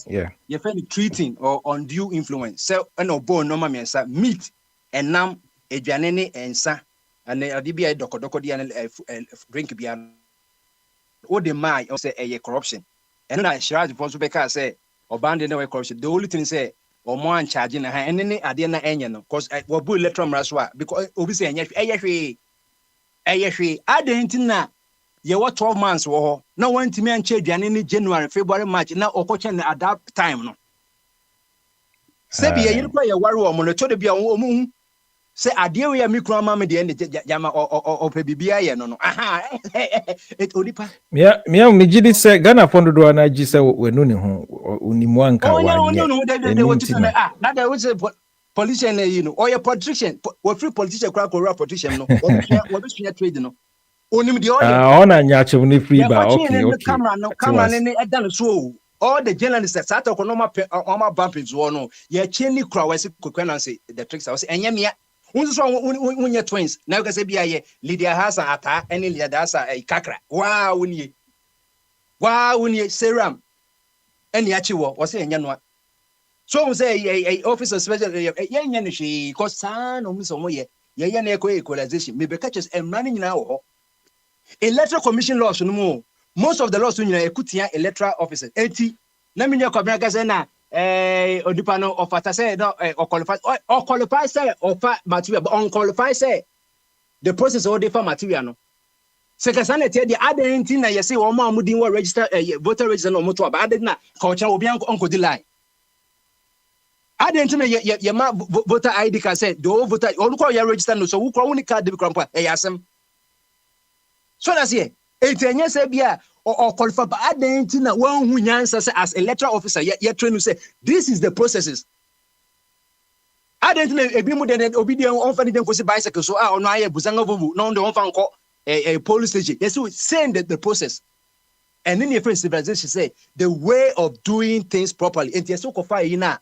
yeah. You find treating or undue influence. So, no born no mamma meat and nam aduane ensa and adibia doko dian drink bia. All the my say a corruption. And then Shiraj for Subeka say or band no corruption. The only thing say or more and charging and any adena enya no because I will electron raswa because obviously I didn't know. You were 12 months war. No one to me and change in January, February, March. Now, occasion at that time. No, say, you play a war woman, a told to be a woman. Say, I dear, we are micro mamma, the end Yama or PBI. No, aha, it Odipa. Me did say Ghana for the one I just said when Unimuanka. Oh, no, they want to say, that there was a politician, you know, or your politician, or free politician, crack or politician, no, what is your trade, no. Only the audience, free by okay. Camera, all the journalists that sat on my bumpings, no, you're chaining crowds, say the tricks. I was and Yamia. When you're twins, now can say, be Lydia has an attack, and Lydia has a cacra. Wow, when you serum, and Yachiwa was saying, Yanwa. So say a officer special, young she cause son or Miss Omoye, Yan equalization, maybe catches and running now. Electoral Commission laws no more. Most of the laws in Ekutia electoral officers. 80. Let me know Kabagazena, Odipano of Atase, or qualify, say, or material, but unqualified, say, the process of different material. Second, the other 18, I say, or more would register a voter register or motor, but I did not. Culture will be uncle the line. I didn't know your voter ID can say, the voter, or call your register, so who only card the grandpa, asem. So that's it. It's a or qualify, but I didn't know one who answers as electoral officer. Yet trained to say this is the processes. I didn't know a bimu then obedient on anything because bicycle. So I know I Buzango no the one call a police station. Yes, so saying that the process. And then your friend civilization say the way of doing things properly. And yes, so far ina.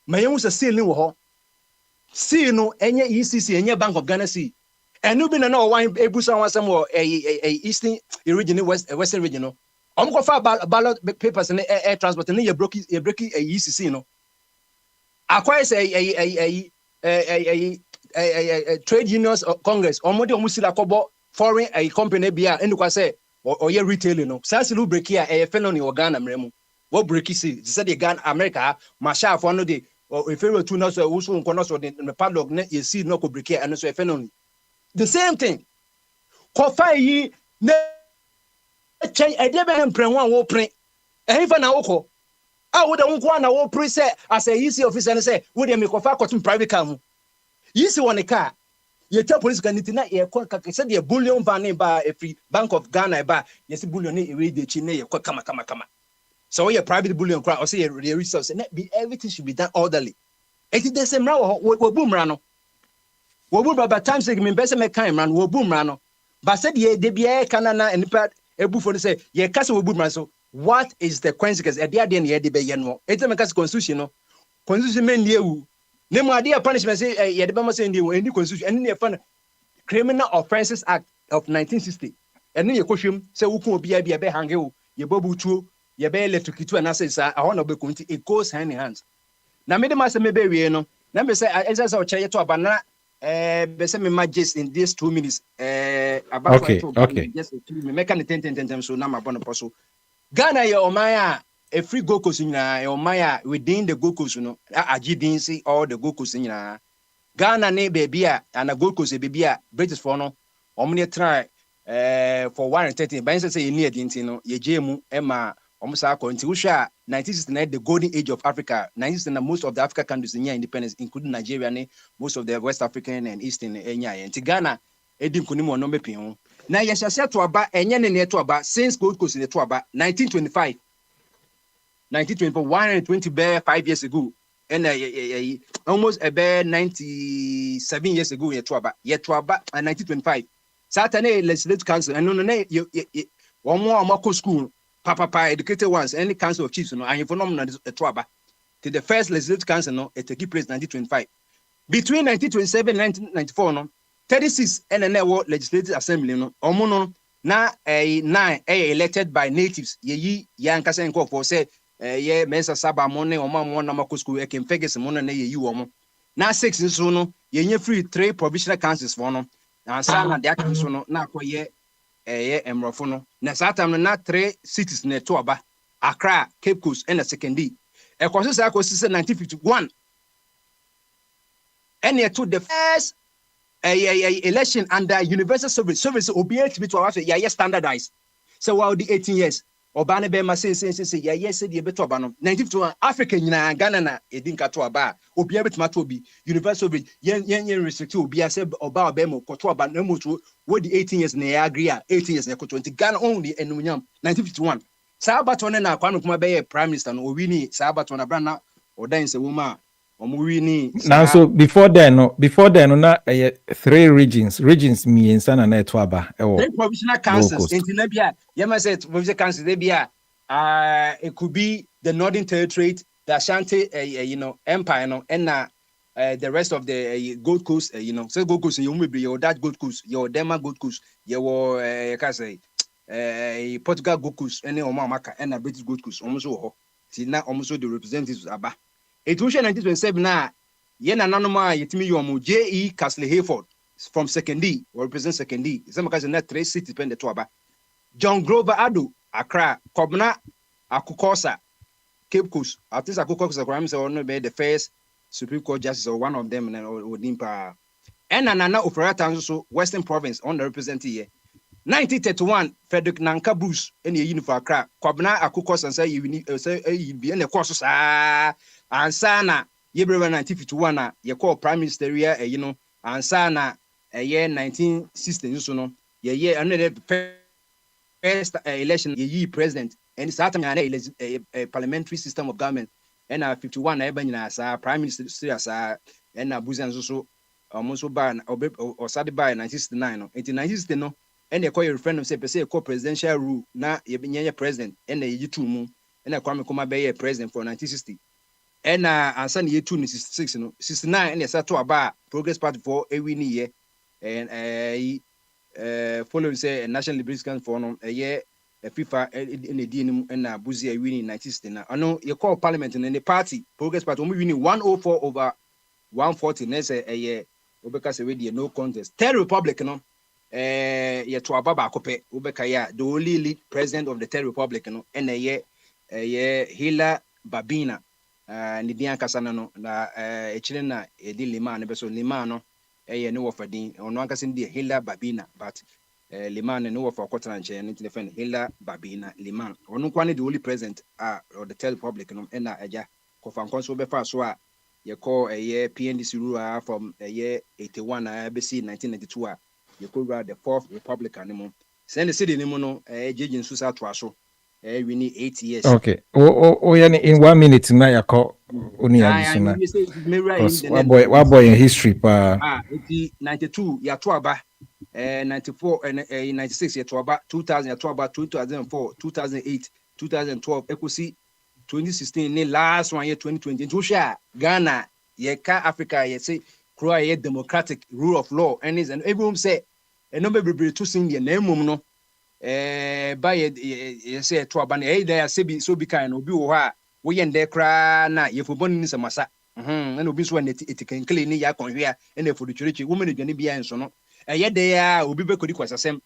My young was a ceiling wo. See no any ECC any Bank of Ghana see. And you been no one ebusa wan some a eastern region western region no go for ballot papers and air transport and you break a ECC no acquire say a trade unions congress omodi omusila kobo foreign a company bia and you say or your retailing no say lu break here a felony or Ghana mremu what break see say the Ghana America masha for no dey or if you two no so who nko no so the padlock you see no go break here and so a felony. The same thing. Kofa yi ne change e dey be mpren wan wo pren. E fa na wo ko. A wo de nko na wo pre say as a EC officer say wo de me kofa kotum private car mu. Yisi won car. ye tell police can na ye kwa said the bullion van ba every Bank of Ghana ba yes bullion e read the chine ye kwa kama. So your private bullion crowd or say your resource and be everything should be done orderly. It is the same now we boom rano. We boom by time say me best make time man we boom rano. But said ye de be canana and part ebu for say ye kasa we boom rano. So what is the consequence? At the end ye de be yenwo. It make us constitution no. Constitution men you. Name idea punishment say ye de be say any constitution and any fun Criminal Offences Act of 1960. And then you question say who can be a hang you bobu true. You be electric and I say, I want to be going it goes hand in hand. Now, me the master may be, you know. Let me say, as I saw to a banana, me my just in these 2 minutes, about Okay. just me make an 10 so now my bonnet apostle. Ghana, your Maya, a free Gokos in your Maya within the Gokos, you know, I didn't see all the Gokos in Ghana, ne baby, and a Gokos, a baby, British for no, omni try for 130, but say you need, you know, ye jemu, Emma. Almost 1969, the golden age of Africa. 1969, most of the African countries in independence, including Nigeria, and most of the West African and Eastern Enya. And Ghana, Edim Kunimo no mepin. Now, yes, I said to about Enyan to about since Gold Coast in the Tuaba, 1925, 120 bear 5 years ago, and almost a bear 97 years ago in Tuaba, yet Tuaba, and 1925. Saturday Legislative Council, and no, one more school. Papa educated ones, any council of chiefs, and phenomenon is a trouble. To the first legislative council, no, it took place 1925. Between 1927 and 1994, no, 36 NNL legislative assembly, no, omono na a 9 elected by natives. Ye Yankasa and for say, ye Mesa Saba Mone or Mamma Mako school, I can figure some money you omo. Now 6 in sono, ye free 3 provisional councils for no, and Sana the council, na ye. Emrofono. Na satam na 3 cities na to aba. Accra, Cape Coast, and a secondary. A course I was 1951. And ye to the first election under universal service obedient to our standardized. So while the 18 years, Obana Bema says, yes, said ye better bano. 1951 African Ghana na edinka to aba. Obia bet matobi universal yen restrict obia said oba bemo koto aba no mutu what the 18 years na agree 18 years na koto 20 Ghana only enunyam 1951 Sabato na kwanu kuma be prime minister no owini Sabato na brana odan se woma omuwini now so before then na 3 regions me insana na to aba three provisional councils in Tinabia yema said provisional councils they be it could be the Northern Territory, the Ashanti empire no and the rest of the Gold Coast so Gold Coast you may be your Dutch Gold Coast, your Denmark Gold Coast, your can say Portugal Gold Coast, and Omamaka and a British Gold Coast almost now almost the representatives aba. It was 1927 now. Yena nanoma yetimi yomu J.E. Castle Hayford from Second D or represent Second D. Some guys in that 3 cities pen the Tuaba. John Grover Ado, Accra, Kobna, Akukosa, Cape Coast. I think Akukosa crimes are only the first Supreme Court justice or one of them and Odimpa. And Nana Operata also Western Province on the represented here. 1931, Frederick Nanka Bruce in the uniform Accra, Kobna Akukosa and say you be in the course and Sana. Yebre 1951 ye call prime minister area and sana a year 1960 so no ye another first election ye president and certain a parliamentary system of government and 51 na prime minister as and abuzan so almost ban or started by 1969 no 1960 no and they call your referendum say presidential rule na ye president and ye two mu and Kwame Nkrumah be president for 1960 and answer year 266 no 69 and yes to about Progress Party for a win year and following say National Liberation for no a year FIFA in the DNM and Buzi a winning 1960 I know you call parliament and the party Progress Party only winning 104 over 140 next a year because already no contest Third Republic no yeah to Ababa Kope Ubeka ya the only lead president of the Third Republic no and a year Hila Babina Nidian Kasana no na echilena edi Lima ne beso Lima no no wofadin ono ankasin di Hila Babina but Lima ne no wofa kwotana nche no telephone Hila Babina Lima ono kwa ne the only president of the Third Republic no na eja kofa nkonso be fa so a you call a year PNDC rule from a year 81 ABC 1992 you could write the fourth republic anymore. Send the city anymore judging Susa Traso. We need 8 years. Okay. In 1 minute now you call only I additional. mean, you say mirror in Because the what boy in history pa 92 ya twaba 94 and 96 ya twaba 2000 ya twaba 2004 2008 2012 ekosi 2016 ne last one year 2020 nti hwe Ghana ye ka Africa ye say crow ye democratic rule of law and everyone say no be bebre to sing ye na emum no ba ye say twaba na e da say bi so bi kan no bi wo ha wo ye nde kra na ye fobon ni samasa and obi so na etikenkele ni ya konhwea na efodu chirichi wo me dwane bia enso no eye de ya obi be kodi kwasasem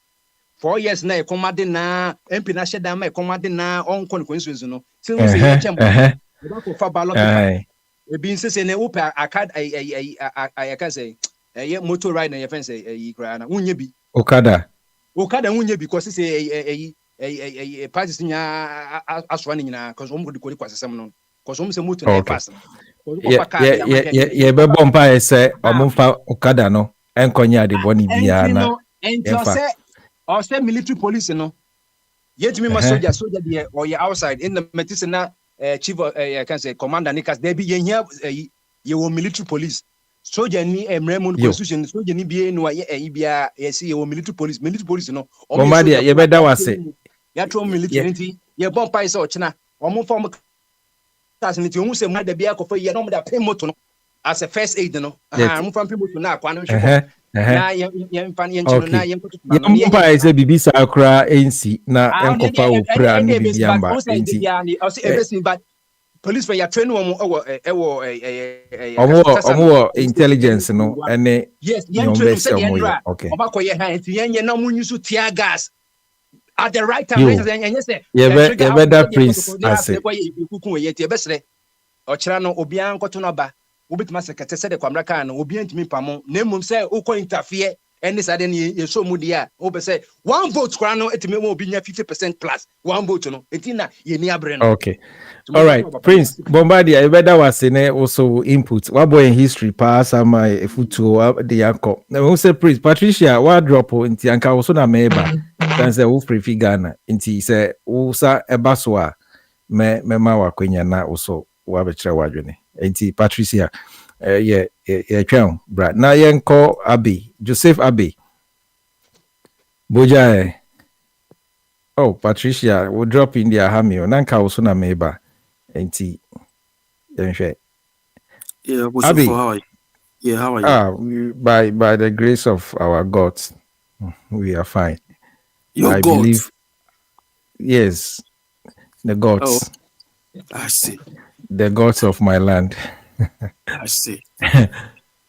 4 years na ekomade na MP na hyeda ma ekomade na onko ne konsuezu no sin wo se ye chem ba ko fa ballot paper e bi nsese ne wo pa akad ay ka say eye motor ride na ye fence yi kra na wonye bi okada wonye bi ko se parties nya aswa ne nyina cause wo kodi kwasasem no cause wo se motor na pass ye be bompa ese omfa okada no enkonya de boni bia na or say military police no yet me soldier there or you outside in the medicine chief I can say commander nikas there be here you military police soldier ni emremon constitution soldier ni bia no ye bia yes you military police no Bombardier ye be da wase ya tro military nti ye bompa ise ochina omfo tasniti omu se mada bia ko fa ye no mada pay moto no as a first aid no mu fa pay moto na akwa no hwe na ye mfa ye nchino na ye mkoto na ye mpa ise bibisa akra ensi na enkofa opra no bibiamba enti everything but police for your train wo omo intelligence no ene yes ye train say ye okay obako ye ha enti ye na mu nyusu tear gas at the right time and yes ye better prince as kuku ye tie besre ochira no obia nkoto no ba obitima sekete se de kwamra kan no obia ntimi pamo na emum se ukọ interfere any sade ne ye so mu dia obe say one vote kwa no etimi mo obi nya 50% plus one vote no etina ye ni abre no. Okay, all right, Prince Bombardier you better was in also input what boy in history pass my futu the yanko na we say Prince Patricia what drop into anka also na meba dan say wo prefi Ghana nti say wo sa eba so a me ma wa kwenya na also wa be kire wadwene nti Patricia ye twan bra na yenko Abi Joseph Abi Boja oh Patricia we drop in there hamio nanka also na meba nti yenhwe Abi how are you? How are you? By the grace of our God we are fine. Your I God? believe yes, the gods. Oh, I see. The gods of my land. I see.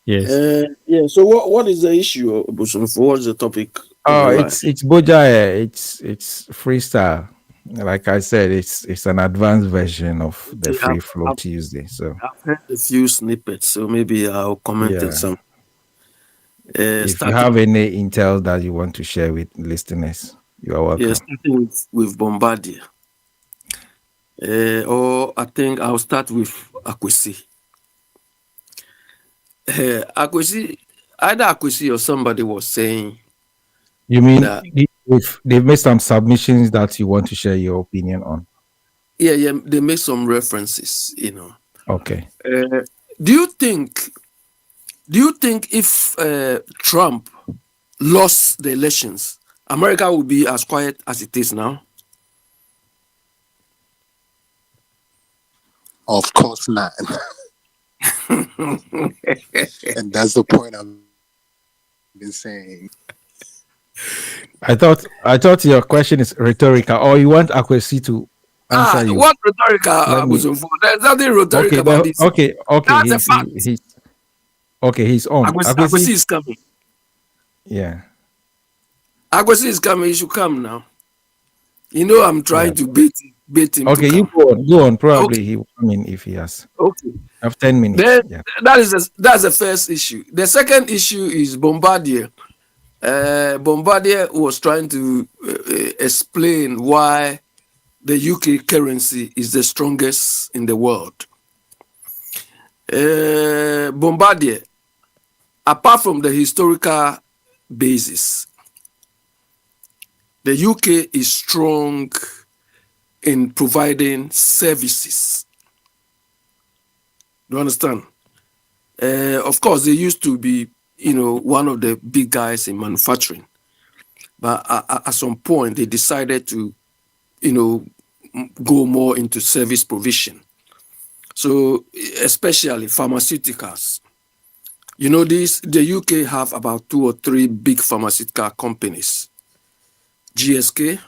Yes. Yeah. So what is the issue? What's the topic? Oh, it's Boja. It's freestyle. Like I said, it's an advanced version of the Free Flow Tuesday. So I've heard a few snippets, so maybe I'll comment on some. If you have any intel that you want to share with listeners, you are welcome. Yes, starting with Bombardier. Or I think I'll start with Akwesi. Akwesi, either Akwesi or somebody was saying. You mean they've made some submissions that you want to share your opinion on? Yeah, they made some references, Okay. Do you think if Trump lost the elections, America would be as quiet as it is now? Of course not. And that's the point I've been saying. I thought your question is rhetorical, or you want Akwesi to answer you. What rhetorical? There's nothing rhetorical about this. Okay. That's a fact. He's on. Akwesi is coming. Yeah. Akwesi is coming. He should come now. I'm trying to bait him. Okay, you go on. Probably he will come in if he has. Okay. Have 10 minutes. Then, that's the first issue. The second issue is Bombardier. Bombardier was trying to explain why the UK currency is the strongest in the world. Bombardier, apart from the historical basis, the UK is strong in providing services. Do you understand? Of course, they used to be, one of the big guys in manufacturing, but at some point they decided to, go more into service provision. So, especially pharmaceuticals. The UK have about 2 or 3 big pharmaceutical companies. GSK,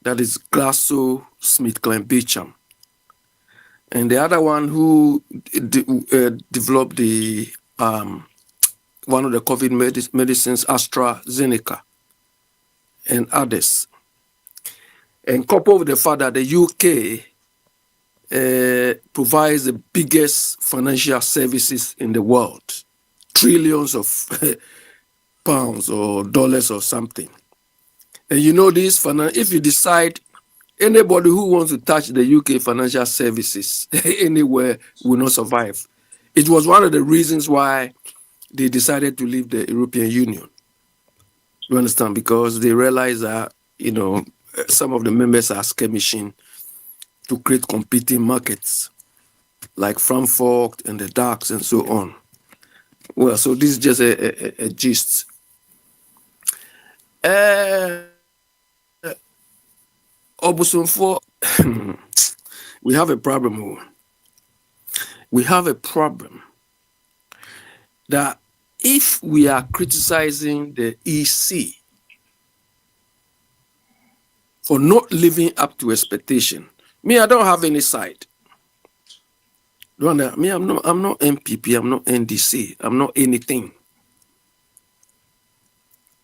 that is GlaxoSmithKline, and the other one who developed the one of the COVID medicines, AstraZeneca, and others. And coupled with the fact that the UK provides the biggest financial services in the world, trillions of pounds or dollars or something. And this, if you decide anybody who wants to touch the UK financial services anywhere will not survive. It was one of the reasons why they decided to leave the European Union. You understand? Because they realized that, some of the members are skirmishing to create competing markets like Frankfurt and the DAX and so on. Well, so this is just a gist. We have a problem. We have a problem that if we are criticizing the EC for not living up to expectation, I don't have any side. Me, I'm not MPP, I'm not NDC, I'm not anything.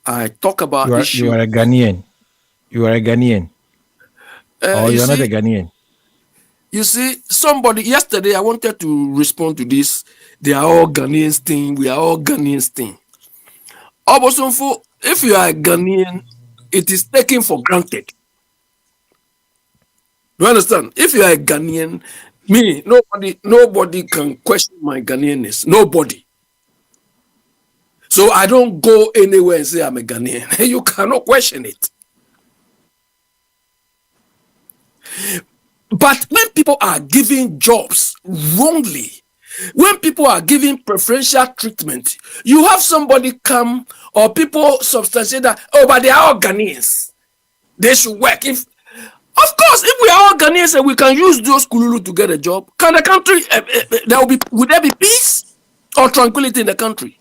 I talk about issues. You are a Ghanaian. You are a Ghanaian. Or you're not a Ghanaian. You see, somebody yesterday I wanted to respond to this. They are all Ghanaians thing. We are all Ghanaians thing. If you are a Ghanaian, it is taken for granted. Do you understand? If you are a Ghanaian, nobody can question my Ghanaianness. Nobody. So I don't go anywhere and say I'm a Ghanaian. You cannot question it. But when people are giving jobs wrongly, when people are giving preferential treatment, you have somebody come or people substantiate that, but they are all Ghanaians. They should work. Of course, if we are all Ghanaians and we can use those Kululu to get a job, can the country, would there be peace or tranquility in the country?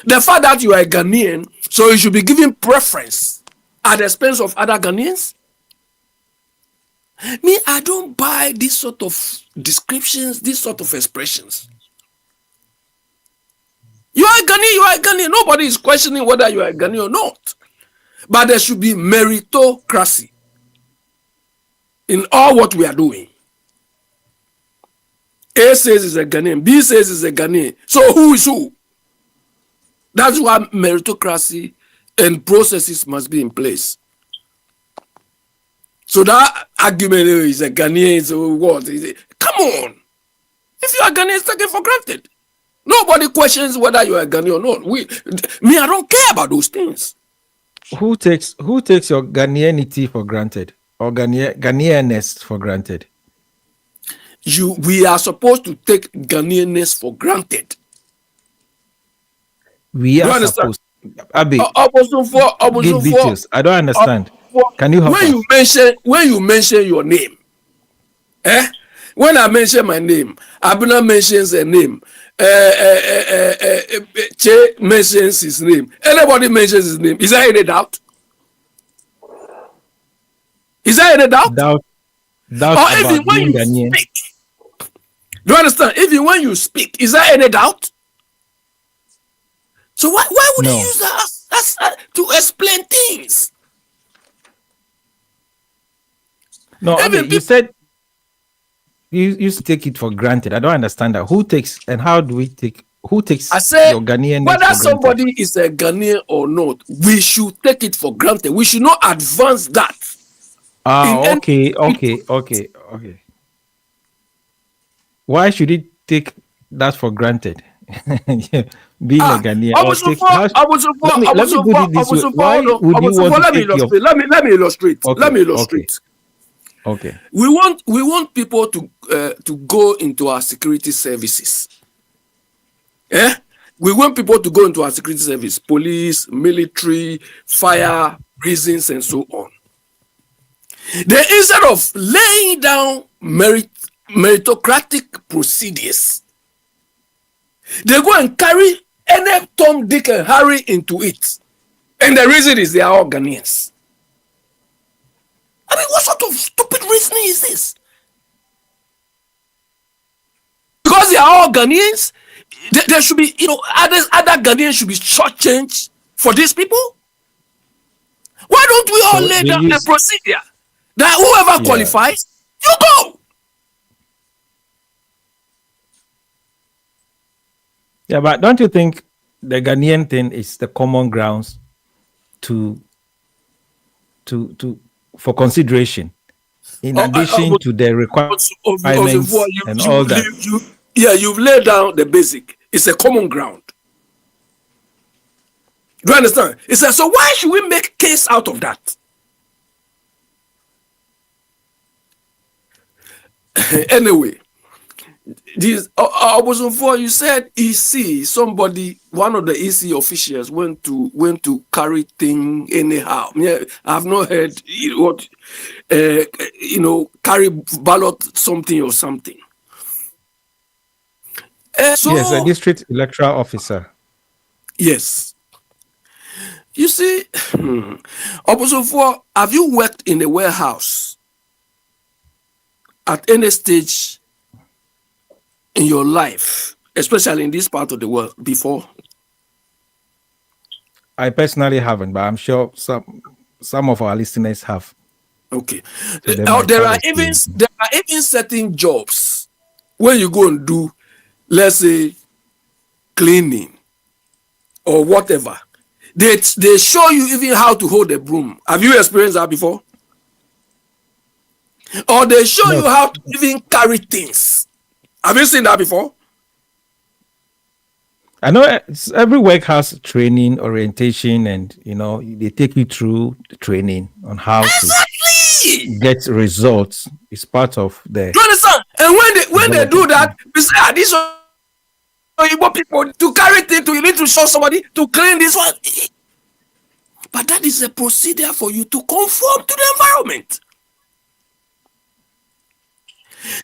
The fact that you are a Ghanaian, so you should be given preference at the expense of other Ghanaians? I don't buy this sort of descriptions, this sort of expressions. You are a Ghanaian, Nobody is questioning whether you are a Ghanaian or not. But there should be meritocracy in all what we are doing. A says is a Ghanaian, B says is a Ghanaian. So who is who? That's why meritocracy and processes must be in place. So that argument is a Ghanaian, so what? Come on. If you are Ghanaian, it's taken for granted. Nobody questions whether you are a Ghanaian or not. I don't care about those things. Who takes your Ghanaianity for granted or Ghanaianness for granted? We are supposed to take Ghanaianness for granted. We are supposed. Abi, give details. I don't understand. Can you help us? When you mention your name, when I mention my name, Abuna mentions a name, Che mentions his name, anybody mentions his name, is there any doubt? Is there any doubt? Doubt or even when you Ghanaian. speak, do you understand? Even when you speak, is there any doubt? So why would you use that to explain things? No, I mean, you said you take it for granted. I don't understand that. Who takes and how do we take? Who takes your Ghanaian? Whether somebody is a Ghanaian or not, we should take it for granted. We should not advance that. Okay. why should it take that for granted? Being a Ghanaian, or take how, let me put it this way: why would you want to let me take your illustrate. Let me illustrate. Let me okay, illustrate. okay? We want people to go into our security services. We want people to go into our security service, police, military, fire, prisons, and so on. Then instead of laying down meritocratic procedures, they go and carry any Tom, Dick, and Harry into it. And the reason is they are all Ghanaians. I mean, what sort of stupid reasoning is this? Because they are all Ghanaians, there should be, other Ghanaians should be shortchanged for these people. Why don't we all lay down a procedure that whoever qualifies, you go? Yeah, but don't you think the Ghanaian thing is the common grounds for consideration, in addition to the requirements and all that? You've laid down the basic. It's a common ground. Do you understand? It says, so why should we make case out of that? Anyway, this you said EC, one of the EC officials went to carry thing anyhow. Yeah, I've not heard what carry ballot something or something. Yes, a district electoral officer. Yes. You see, have you worked in a warehouse at any stage in your life, especially in this part of the world, before? I personally haven't, but I'm sure some of our listeners have. Okay. There are even certain jobs when you go and do, let's say, cleaning or whatever. They show you even how to hold a broom. Have you experienced that before? Or they show you how to even carry things. Have you seen that before? I know every work has training, orientation, and they take you through the training on how to get results. It's part of the. Do you understand? And when they do that, we say, these are people to carry things. You need to show somebody to clean this one. But that is a procedure for you to conform to the environment.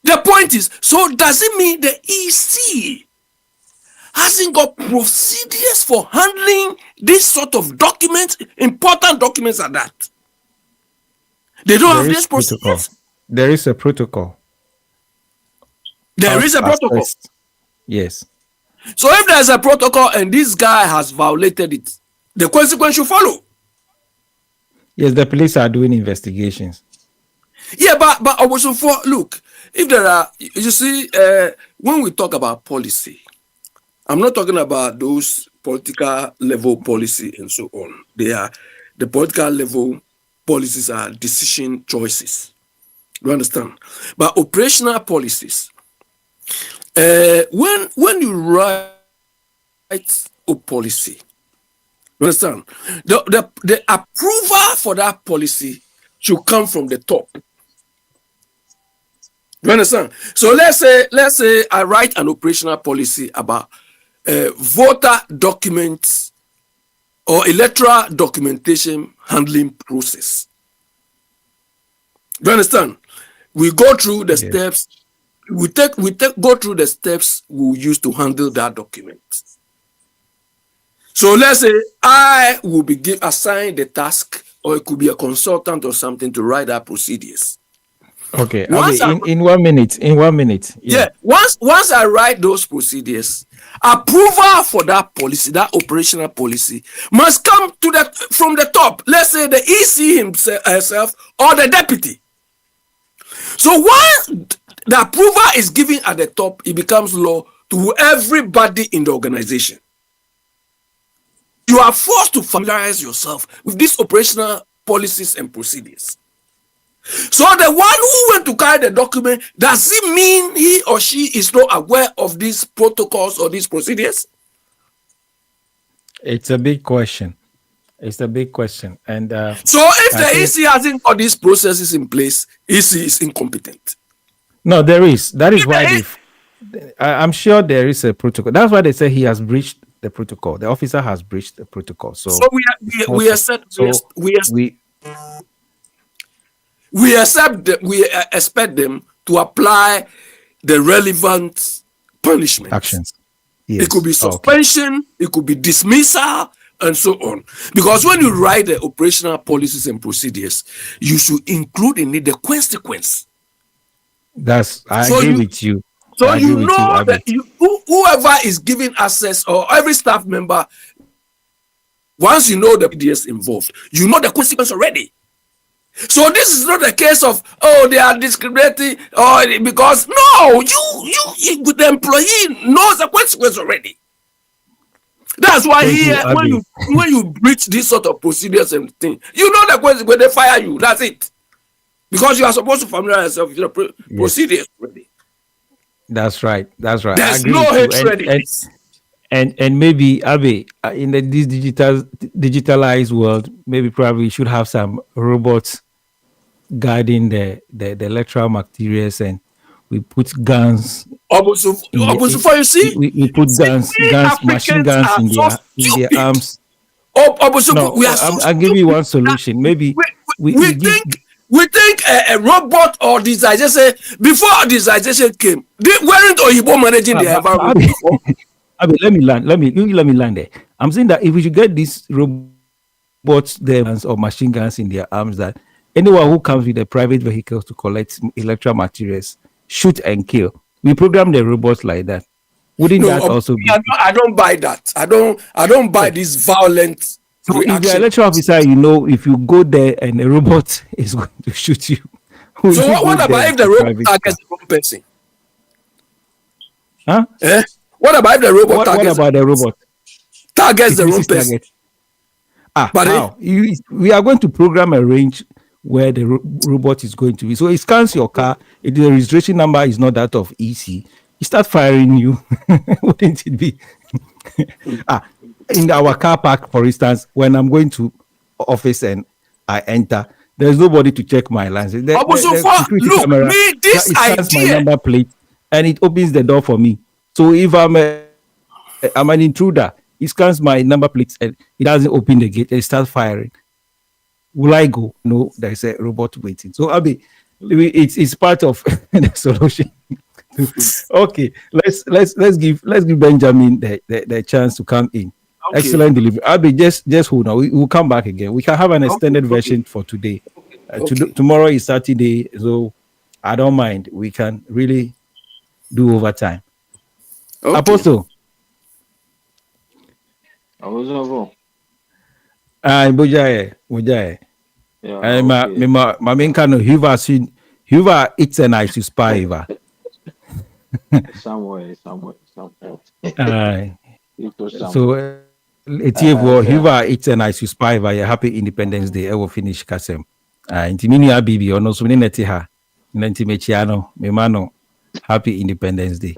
The point is, so does it mean the EC hasn't got procedures for handling this sort of documents, important documents like that? They don't have this procedures. There is a protocol. There is a protocol. Yes. So if there is a protocol and this guy has violated it, the consequence should follow. Yes, the police are doing investigations. Yeah, but also look, if there are, you see, when we talk about policy, I'm not talking about those political level policy and so on. The political level policies are decision choices. You understand? But operational policies, when you write a policy, you understand? The approval for that policy should come from the top. You understand? So let's say I write an operational policy about voter documents or electoral documentation handling process. Do you understand? We go through the steps. We go through the steps we use to handle that document. So let's say I will be assigned the task, or it could be a consultant or something, to write our procedures. Okay. In 1 minute. Yeah. Once I write those procedures, approval for that policy, that operational policy, must come from the top. Let's say the EC himself or the deputy. So once the approval is given at the top, it becomes law to everybody in the organization. You are forced to familiarize yourself with these operational policies and procedures. So the one who went to carry the document, does it mean he or she is not aware of these protocols or these procedures? It's a big question. It's a big question. And So if I the think EC hasn't got these processes in place, EC is incompetent. no, there is. That is If why the I'm sure there is a protocol. That's why they say he has breached the protocol. The officer has breached the protocol. So So it's not so. So we we expect them to apply the relevant punishment. actions. It could Yes. be Okay. suspension, it could be dismissal, and so on. Because when you write the operational policies and procedures, you should include in it the consequence. I So agree you with you. so I agree you with you, know that Abby. whoever is giving access or every staff member, once you know the PDS involved, you know the consequence already. So this is not a case of they are discriminating or because no, you the employee knows the consequence already. That's why Thank you, here Abby. when you breach this sort of procedures and thing, you know the consequence when they fire you. That's it. Because you are supposed to familiarize yourself with the Yes, procedures already. that's right. That's right. I There's agree no with you. hatred in this. And maybe Abby, in this digitalized world, maybe probably should have some robots guarding the electoral materials, and we put guns Also, in the for you see, we put we machine Africans guns are in so their stupid. arms. Also, No, we are so I'll give you stupid one that solution. Maybe we, we give. we think a robot or digitization before digitization came. They weren't Oyibo managing the environment Abi, before. Abi, let me land. Let me land there. I'm saying that if we should get these robots, their guns or machine guns in their arms, that anyone who comes with a private vehicle to collect electoral materials shoot and kill. We program the robots like that. Wouldn't that also be? I don't buy that. I don't buy this violent So if you're an reaction. electoral officer, you know if you go there and a robot is going to shoot you. So what about if the robot targets the wrong person? Huh? What about if the robot What about the robot? targets It the wrong misses person? target. But How? We are going to program a range where the robot is going to be. So it scans your car. If the registration number is not that of EC, it start firing you. Wouldn't it be? In our car park, for instance, when I'm going to office and I enter, there's nobody to check my license. The security look, camera me this it scans my idea. number plate and it opens the door for me. So if I'm an intruder, it scans my number plates and it doesn't open the gate and it starts firing. Will I go? No, there's a robot waiting. So Abby, it's part of the solution. Okay, let's give Benjamin the chance to come in. Okay. Excellent delivery. Abby, just hold on. We'll come back again. We can have an extended version for today. Tomorrow is Saturday, so I don't mind. We can really do overtime. Okay. Apostle. Bojaye. My main kind of Huva it's a nice to spy. Somewhere. So Huva it's a nice to spy. Happy Independence Day. I will finish Kasem. Intimini Bibi or no so many ha. Nantimechiano, Memano. Happy Independence Day.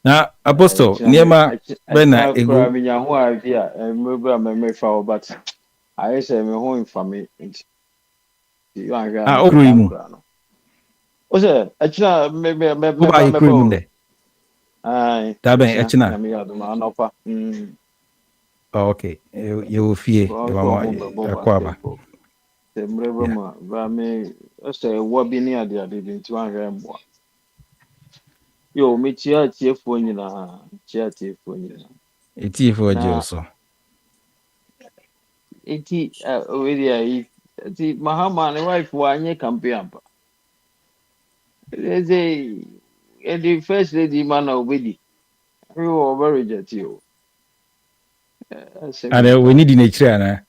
Now, Apostle, Niema Bena Ego. But I say me home for me. You are Okrimu. What's it? Actually, maybe there. Aye. Taben Echina. Okay. You fear Aquaba. But me, I say, what be near the other than 200 more. Yo, me chia for you na. It's for Joso. Iti already iti Mahama and wife one campaign. There's the first lady man already. We were very jetty. And we need in a chair.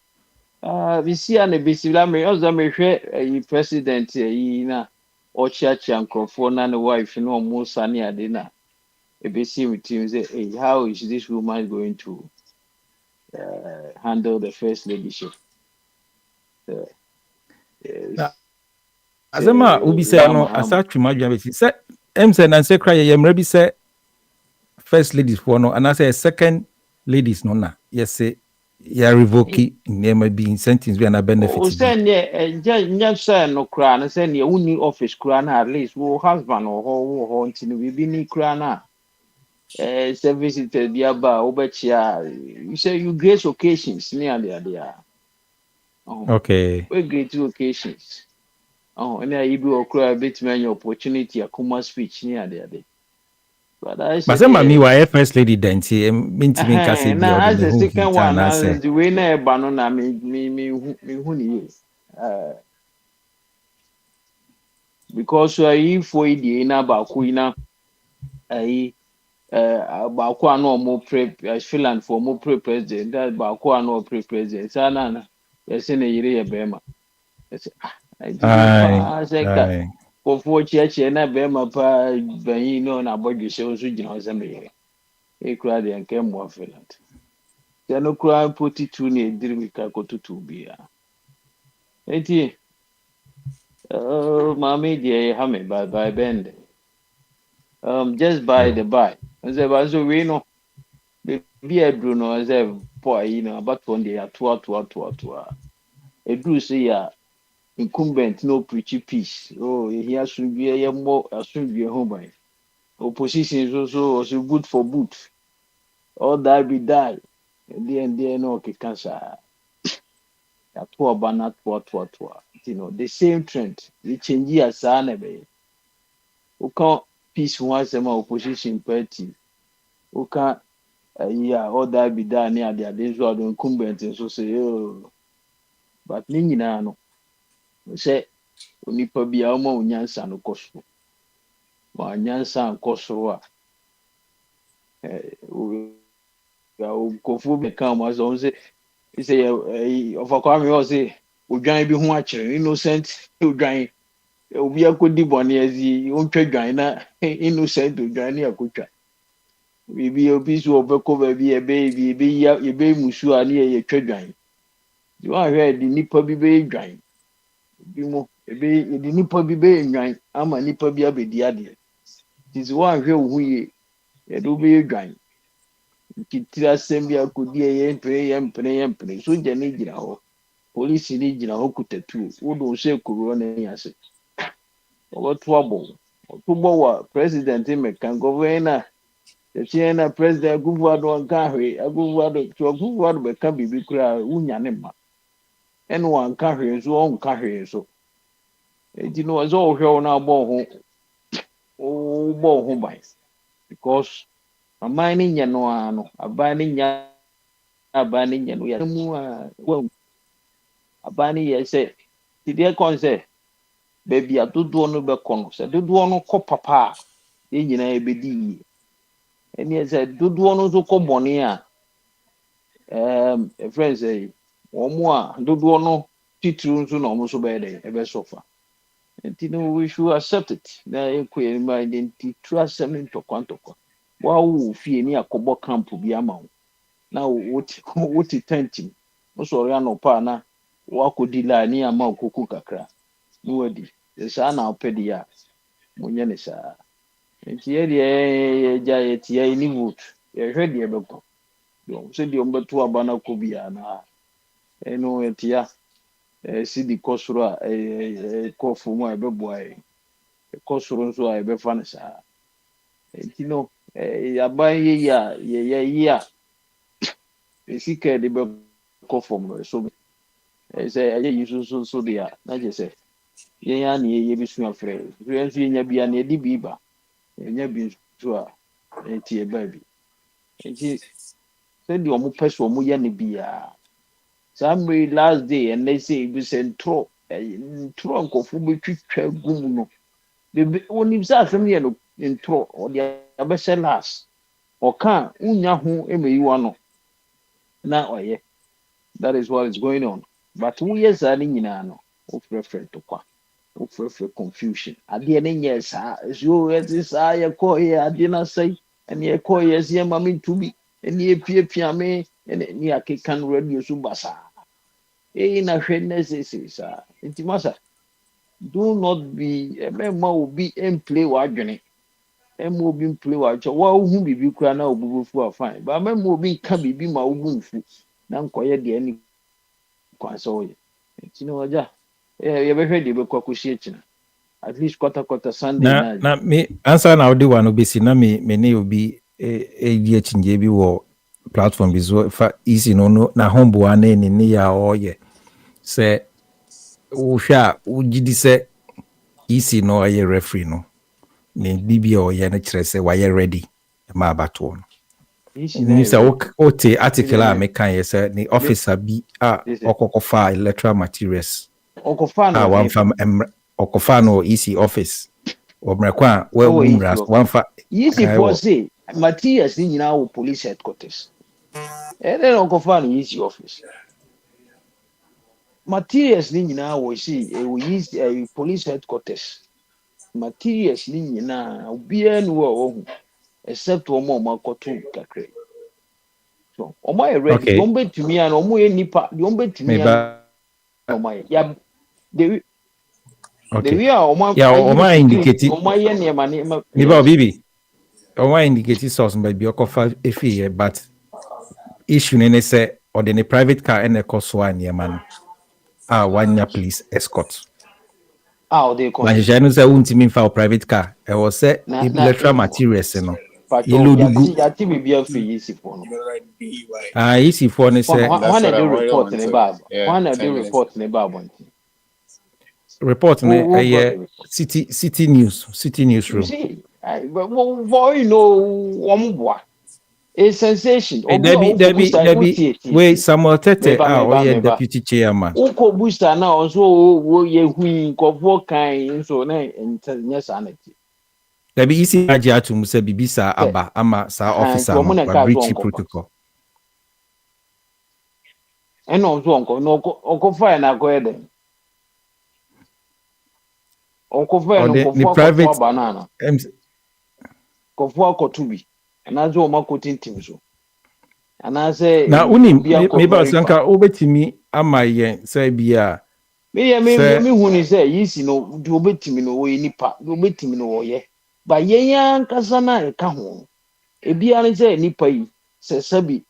We see an abysmal me also me share president na or church and conform and wife no more sunny at dinner. A busy with him say, hey, how is this woman going to handle the first ladyship? Azema ubi say no asa twuma dwan be say em say na say cry ye mra bi say first ladies for no and I say second ladies no na yes say ya revoke name be incentives be na benefits bi. Send yeah, send no crown, and send your only office crown at least. Wo husband or ho until we be ni crown. Service it the aba obechia. You say you grace occasions near there. Oh, Okay. we great occasions. Oh, and you be okra bit man your opportunity a kuma speech near there. But I But said, say mami wa first lady then ti mintimi nka say bi now o de as me the hu second hinta one, na as say. the way na banana me who ni. Because I for the na ba kuina I baako a na ɔmo pre Finland for ɔmo pre president that baako a na ɔpre president saa na yɛsɛ ne yere yɛ bɛrima yɛsɛ ɛdi mi Aye. paa sɛ nka Aye. kɔfoɔ kyeakyea na bɛrima paa banyin na ɔna abɔdwesɛ nso gyina hɔ sɛ meyere ekura deɛ nka mmoa Finland sɛ no kura mpo titiri na ediri mi ka kototo bia eti maame deɛ ha me by bend just by the by nsɛ ba nso wei no. Be a Bruno as a boy, about 20 toa. A Drew say ya incumbent no preachy peace. Oh, he has to be a more as soon be a home by. Opposition is also good for boot. All that be die. And then no cancer. At poor banat toa. The same trend. We change ya sana be. Who can't peace once a more opposition party. Who can't all that be done near the days were the incumbent and so say, oh, but ne nyinaa no, sɛ onipa bi a ɔma onyansa no kɔ so, ma nyansa nkɔ so a, nkurɔfoɔ bi ka wɔn asɛ wɔn sɛ ɔfa kwame hɔ sɛ odwan bi ho akyerɛ innocent odwan obi akɔdi bɔne asi ɔntwa dwan na innocent odwan ne akɔtwa. Bibi obi so ɔbɛkɔ baabi yɛbɛyi musu a ne yɛtwa dwan. Di wɔn ahwɛ de nipa bi bɛyɛ dwan bi mu de nipa bi bɛyɛ dwan ama nipa bi abɛdi adeɛ. Ti sɛ wɔn ahwɛ wo ho yie yɛde wo bɛyɛ dwan. Titiri asɛm bi akɔdi yɛmpene sogya ne gyina hɔ polisi ne gyina hɔ kuta tuo wode wo sɛ kuruwa no ani ase ɔbɛto abɔ ɔto bɔ wɔ president mmɛka nkɔfoɔ na yɛkyerɛ na president Akufo-Addo nka hwee Akufo-Addo bɛka biribi koraa wonya ne mma ɛne wanka hwee nso ɔnka hwee nso enti no ɛsɛ ɔhwɛ wo no wobɔ wo ho ban because aban ne nyɛ no ara no aban ne nyɛ no yɛ mu a aban ne yɛ sɛ tideɛ kɔn sɛ baabi a dodoɔ no bɛkɔ no sɛ dodoɔ no kɔ papa a yɛn nyinaa yɛbɛdi yie ɛne sɛ dodoɔ no nso kɔ bɔne a ɛfrɛ sɛ wɔn a dodoɔ no titiri nso na wɔn nso bɛyɛ dɛ ɛbɛsɔfa nti no we should accept it na ɛkɔ yɛn mu a nti turu asɛm ne ntɔkwa wawo fie ne akɔbɔ camp bi ama wo na wote tent mu wosɔre anɔpa a na wakɔdi line ne ama okoko kakra na wadi saa na wopɛ deɛ a monyɛ ne saa nti yɛdeɛ yɛgya yɛte yɛni vote yɛhwɛ deɛ bɛkɔ sɛdeɛ ɔmbɛto aba no akɔ biara na ɛno yɛtea sidi kɔ soro a kɔ fam a ɛbɛboa yɛ ɛkɔ soro nso a yɛbɛfa no saa nti no aban yɛyi a yɛyi a sika yɛde bɛkɔ fam no so sɛ ɛyɛ yi so deɛ a na kyerɛ sɛ yɛn a ne yɛyɛ bi sua frɛ yɛn nso yɛnya bi a ne yɛde bi ba yɛnya bi nso a nti yɛba bi nti sɛdeɛ ɔmo pɛ so ɔmo yɛ no biara saa mmeri last day ɛnɛ sɛ ebi sɛ ntorɔ nkɔfo bɛtwitwa gu mu no bebe onim sɛ asɛm yɛ no ntorɔ ɔde abɛhyɛ last ɔka wonya ho ɛmɛyi wa no na ɔyɛ that is what is going on but woyɛ saa ne nyinaa no wofrɛfrɛ ntɔkwa wofrɛfrɛ confusion adeɛ ne nyɛ saa ɛsuo yɛte saa yɛkɔɔyɛ adeɛ no asɛe ɛne yɛkɔɔyɛ sɛ yɛma me ntumi ɛne yɛpiapia me ɛne ne akeka no radio so ba saa na hwɛ na sese saa nti masa do not be a man will be and play wadwene. And will be play watch. Well, whom be crying out before fine. But men will be can be my own food. Now, quiet the any quasoy. You know, yeah, you ever heard the Kokushitchen? At least quarter Sunday night. na me answer na odi one obesi na me ne obi di achinje bi wo platform bi so fa easy no na hombo ana ni ya oye se wo hwa wo gidi se easy no aye referee no ne bibia oye na kire se waye ready ma abato no ni se o te article a me kan ye se ni officer bi a okokofa electoral materials okofa no one from okofa no easy office obrekwa we umras one fa easy for say materials ni nyina wo police headquarters then okofa no easy office materials ni nyina wo see we easy police headquarters materials ni nyina obia ni wo except omo makoto kakre so omo e ready don betumi an omo e nipa don betumi an omo ya the we are omo indicate omo ye ne ma ne me ba bibi omo indicate source ba bi okofa efi but issue ne say or the private car and so an no wanya police escort they call it I know say untimi fa private car e was say electoral materials no yellow dugu ya ti bi bia free easy for no easy for no say one dey report ne baba one dey report ne baba report ne city news room but you know one a sensation Debbie we Samuel Tete deputy chairman uko booster na also wo ye hui nkofo kan so na nya sanity Debbie isi aji atum se bibisa aba ama sa officer no breach protocol eno so onko fire na go ede onko fire no nkofo private banana nkofo akotubi na zo makotintim so anase na uni me ba sanka obetimi ama yen say bia me huni say yisi no du obetimi no we nipa du obetimi no wo ye ba yen ankasa na e ka ho e bia ne say nipa yi se sabi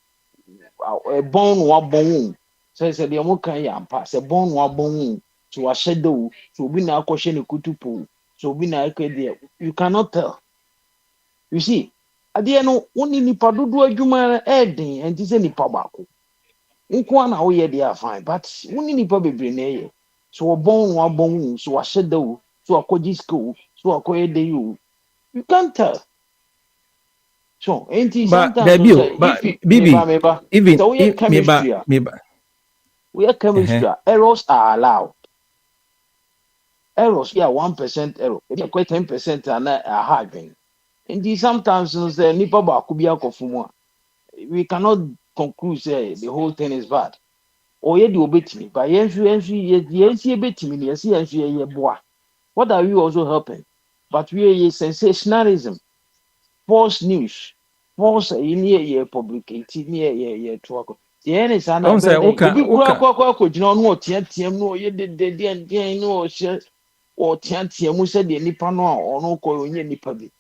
e bon no abon say de mo kan ya ampa se bon no abon so wa shadow so obi na akɔhye ne kutupo so obi na akɔde you cannot tell you see ade no woni nipa dodo adwuma den enti se nipa baako nko na wo ye dey fine but woni nipa bebre na ye so obon no abon so ahyedawo so akoji school so akoye dey you can't tell so enti sometimes bibi even so we are chemistry errors are allowed errors 1% error maybe 10% and a hard thing. And sometimes nipa baako bi akɔfo we cannot conclude say the whole thing is bad or ye di obetimi but yensu ebetimi ni yensu ye boa what are we also helping but we are sensationalism false news false ye publicate ni ye to ako ye ne sana be bi kwa jina no tiam no ye de no o tiam se de nipa no a ono ko onye nipa bi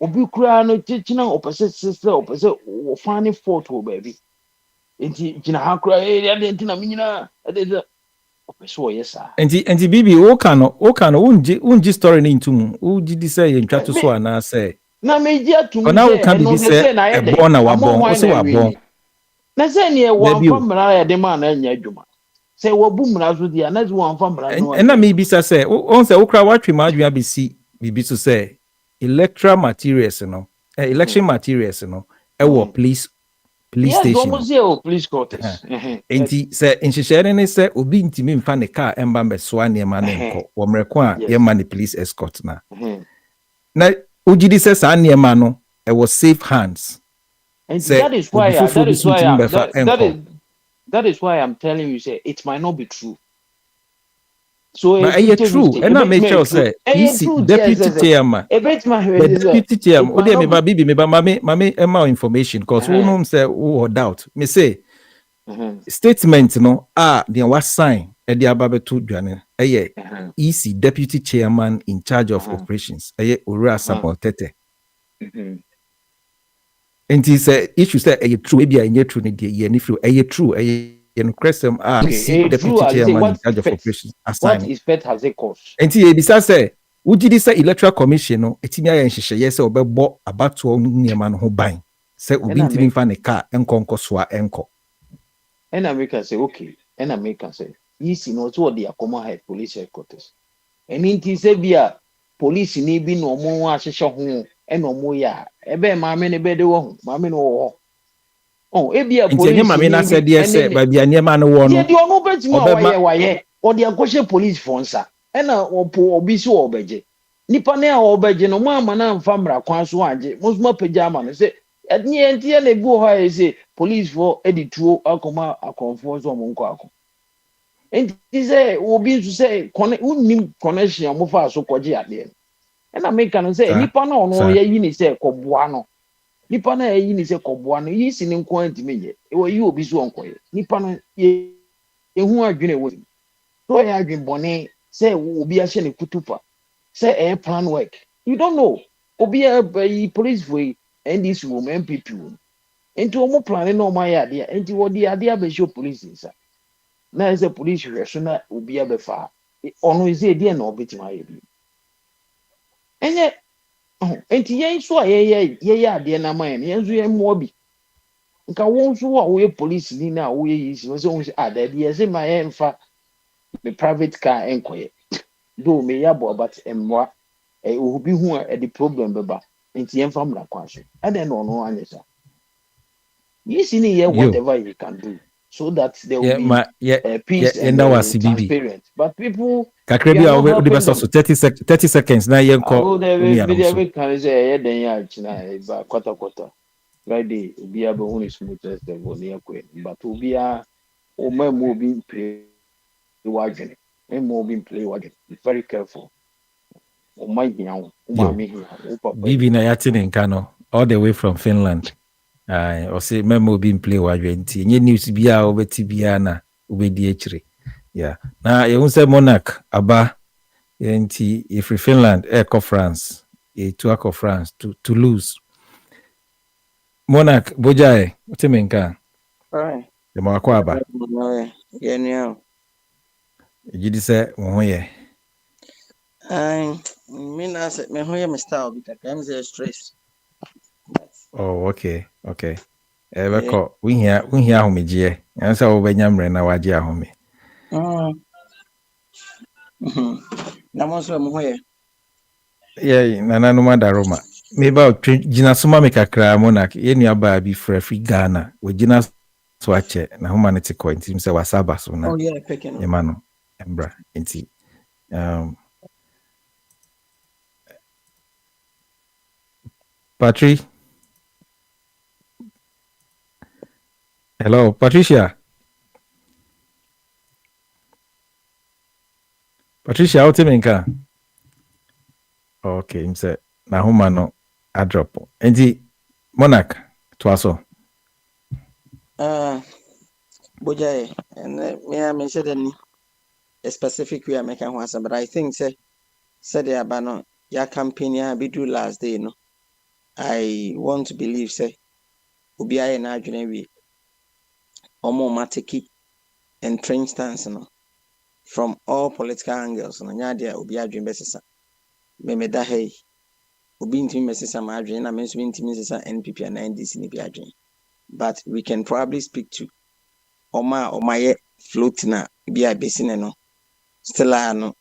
obi kura no chichina opese sister opese wo fani fault wo baby enti gina ha kura ade enti na minyina ade opese wo yesa enti bibi wo kano unji story ni ntum uji di say ntwa to so ana say na meji atum say na wo kan bibi say e born na wa born o say wa born na say ne wo famra ya de ma na anya adwuma say wo bu mra so dia na wo famra no na me bi say on say wo kura watwe ma adwuma bi si bibi so say electoral materials no election materials no police station police quarters enti say nhihye ne say obi ntimi mfa ne car emba mbesoa ne ma ne nko wo mreko a ye ma ne police escort na ugidi say sa ne ma no safe hands and that is why I'm telling you say it might not be true. So it's true. And I make sure say he's deputy chairman. Deputy chairman. Ode me ba bibi me ba mame ema information because who know say who doubt. Me say statement no the was sign Edi ababeto dwane. EC Deputy Chairman in charge of operations. Ura Samuel Tete. And he said, issue said, true, maybe I need true, true, and Crescent Deputy Chairman in charge of operations. What effect has it caused? And he said, would you say electoral commission? No, it's me and she yes, or bought about to near man who buying. Say, we didn't find a car and concourse enco. And America say, okay. And America say, yes, you know, what they are common head police headquarters. And in Tisabia, police need be no more as a show home and no more ya. Ebe mammy ne bed won, mammy no. Oh, ebia police. I said, yes, by the near man one. Yeah, you no bet why, or the Akosha police fonsa. And obi so obeje. Nipa ne a obeje no mama na mfamra kwan so anje. Mosmo pajama no say, at ni entie na egu ho say police for edituo akoma akonfo so monko akọ. Enti say obi nso say unnim connection mo fa so koje ade. And I make no say nipa na ono ye yi ni say koboa no. Nipa na yi ni say koboa no yi si ni nko antime ye. E wo yi obi so onkoye. Nipa no ye ehu adwene wo. So ya adwene bone say obi a hye ne kutupa. Say plan work. You don't know. Obi a police for and this woman MPP. Into omo plan no my idea. Enti wo di idea be show police sir. Na is a police reaction na obi a be fa. Ono is e dia na obetima ye bi. Enye enti yen so a ye ade na man yen so ye mo bi. Nka won so a wo police ni na wo ye yi so say da dia say my emfa the private car enkoye. Do me ya bo but emwa obi hu a the problem beba enti yen famla kwa so and then no anyesa you see ni whatever you can do so that there will be peace and transparent but people kakrebi a we be so 30 seconds na yen ko we can say den ya china ba kwata Friday obi a be hu smoothest the go near kwen but obi a o memu obi play wagon play wagon be very careful. Bibi na yatin in Kano all the way from Finland. Or say memo being play wagenti. Nye news bia obeti bia na obedi echire. Yeah. Na you say monarch aba enti if Finland Eco France to France to lose. Monarch bojae utemenka. Right. The mwako aba. Yeah, yeah. Jidi se mwoye. Me na say me hoye me style because I'm very stressed. Oh, okay. Beko we here ahomegye. Yansa wo benya mre na waje ahome. Na mo so me hoye. Yeah, nana no madaroma. Meba gina soma me kakra monarch. Ye nua ba bi free Ghana. We gina so ache na humanity coin team say wasaba so na. Oh yeah, picking. Yemano. Embra enti. Patri. Hello, Patricia. Patricia, what menka? Okay, him say na homa no a drop. Enti monarch to aso. Bojaye, and me I mentioned any a specific way I make an answer, but I think say said the abano ya campaign ya be do last day, no. I want to believe say obi aye na adwene wi omo matiki entrenched stance no from all political angles no nya dia obi adwene besesa me da hey obi ntimi mesesa ma adwene na me nso ntimi mesesa NPP and NDC ni bi adwene but we can probably speak to oma ye float na bi abesine no still no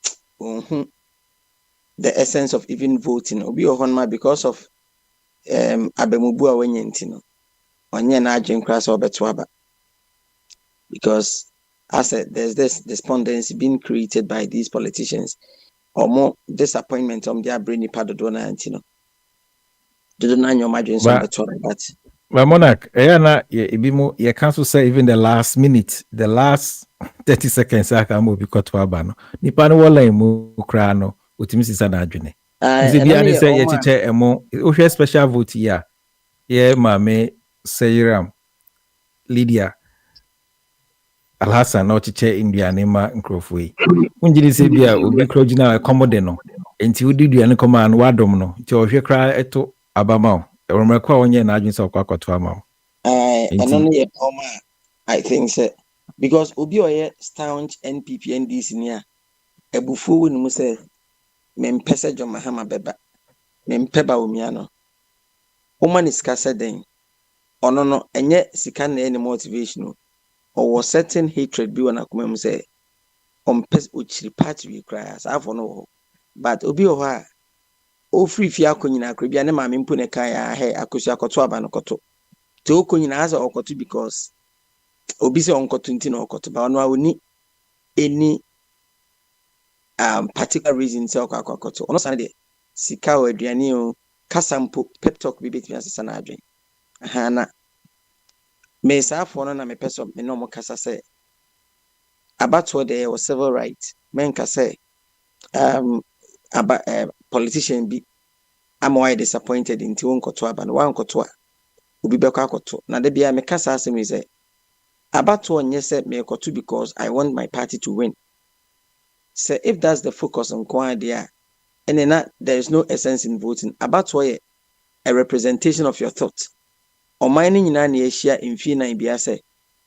the essence of even voting obi ohonma because of abemubu a wenye ntino onye na adwen kra so obeto aba because as there's this despondency being created by these politicians or more disappointment on their brainy padodo na ntino do na nyo madwen so obeto aba but monarch na ebimu ye cancel say even the last minute the last 30 seconds aka mo bi koto aba no nipa no wala mu kra no otimi sisa na adwene Zibiani say ye chiche emo o special vote ya ye mame Seiram Lydia Alhassan na ọchịchị India n'ime nkrofo yi unjiri se bia obi kro gina commode no enti udi duane koma no wadom no nti ohwe kra eto abama o ewremekwa onye na adwin se okwakoto ama o eno no ye poma I think say because obi oye staunch NPP NDC ni a ebufu wonu mu say mempese John Mahama beba mempeba omia no woman is kasa den ono no enye sika na any motivation or certain hatred bi wana kuma mu say ompes ochiri party we cry as afọ no but obi o ha o free fi akonyina akra bia ne maame mpo ne kan ya he akosu akoto aba no koto te okonyina as okoto because obi se onkoto nti na okoto ba ono awoni any particular reason say okoto ono san de sika o aduane o kasampo pep talk bi betimi asesa na adwen aha na me sa afọ no na me peso me no mo kasa say about what there was civil rights men ka say politician be am why disappointed in won koto aba no wan koto a obi bekwa koto na de bia me kasa asem is say about one yes me koto because I want my party to win. So if that's the focus on Kwadia and then there is no essence in voting about why a representation of your thought or mining in an Asia in Fina Bia say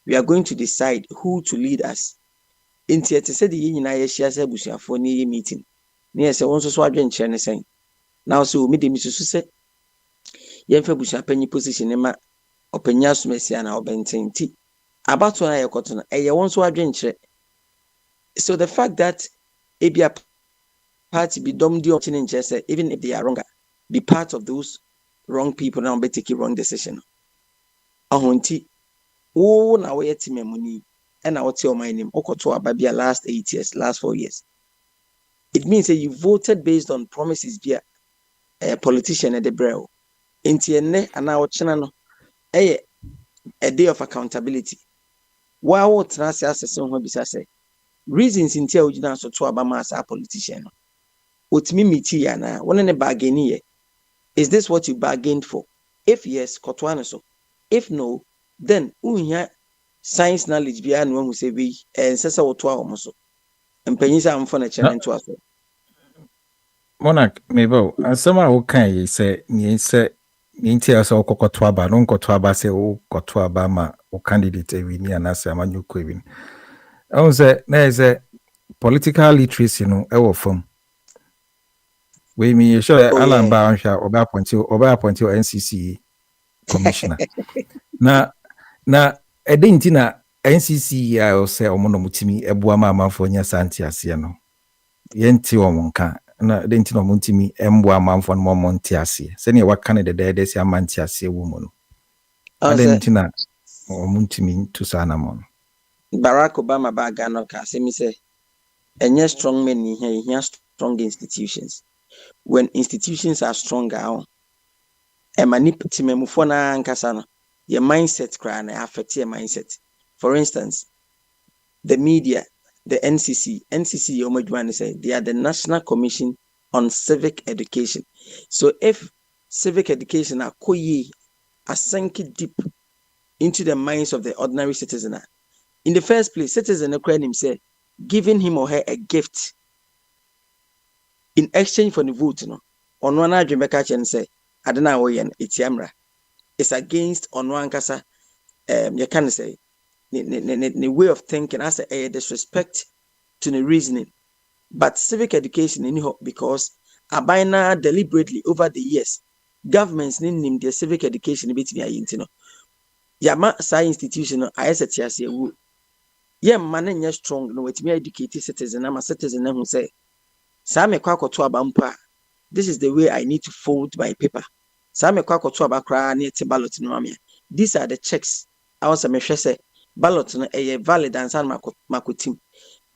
we are going to decide who to lead us. In theater said the Union Asia said Busia for near meeting. Near say one so adwen chene saying. Now so me de misu say yemfa Busia penny position ema openya sumesi ana obententi. About one I got a one so adwen chere. So the fact that ABA party be dumb the option in say even if they are wrong, be part of those wrong people now be taking wrong decision. Ahonti oh na we yet money and I will tell my name Okoto Ababia last 8 years, last 4 years. It means that you voted based on promises via a politician at the brow. Intienne and now channel a day of accountability. Why would Trans assassin who be say reasons in tia ujina so to abama as a politician? What me miti na one in a bargain here. Is this what you bargained for? If yes, Kotwana so. If no, then unya science knowledge beyond one who say we and sesa wotwa omoso. And penisa am for na channel to us. Monarch mebo asema wo kan yi se ni se nti asa okokoto aba no nkoto aba se wo koto aba ma wo candidate ewi ni anase amanyo ko ewi. I say na is political literacy no e wo fam. We me sure Alan ba ansha oba appoint NCC commissioner. na edinti na NCC ya o se omo no mutimi ebua ma amanfo nya santi ase no. Yenti wo nka na edinti no mutimi embua amanfo no mo nti ase. Se ne waka ne dede si amanti ase wo mu no. Edinti na o mutimi to sana mo. Barack Obama baga no ka se mi say enye strong men here strong institutions. When institutions are stronger, manipulative na nkasa no your mindset cry na affect your mindset. For instance, the media, the NCC Omojwan say they are the National Commission on Civic Education. So if civic education are sink deep into the minds of the ordinary citizen, in the first place, citizen say giving him or her a gift in exchange for the vote, on one Jamaica and say, I don't know why it's against on one kasa you can say the way of thinking as a disrespect to the reasoning. But civic education anyhow because abina deliberately over the years, governments name their civic education a bit Yama science institution I said yes, yeah, man, strong, no, with me educated citizen, I'm a citizen who say, Same kwako to abampa. This is the way I need to fold my paper. Same kwako to abakra near to ballot no amia. These are the checks. I was a meshe say ballot no a valid and san makutim.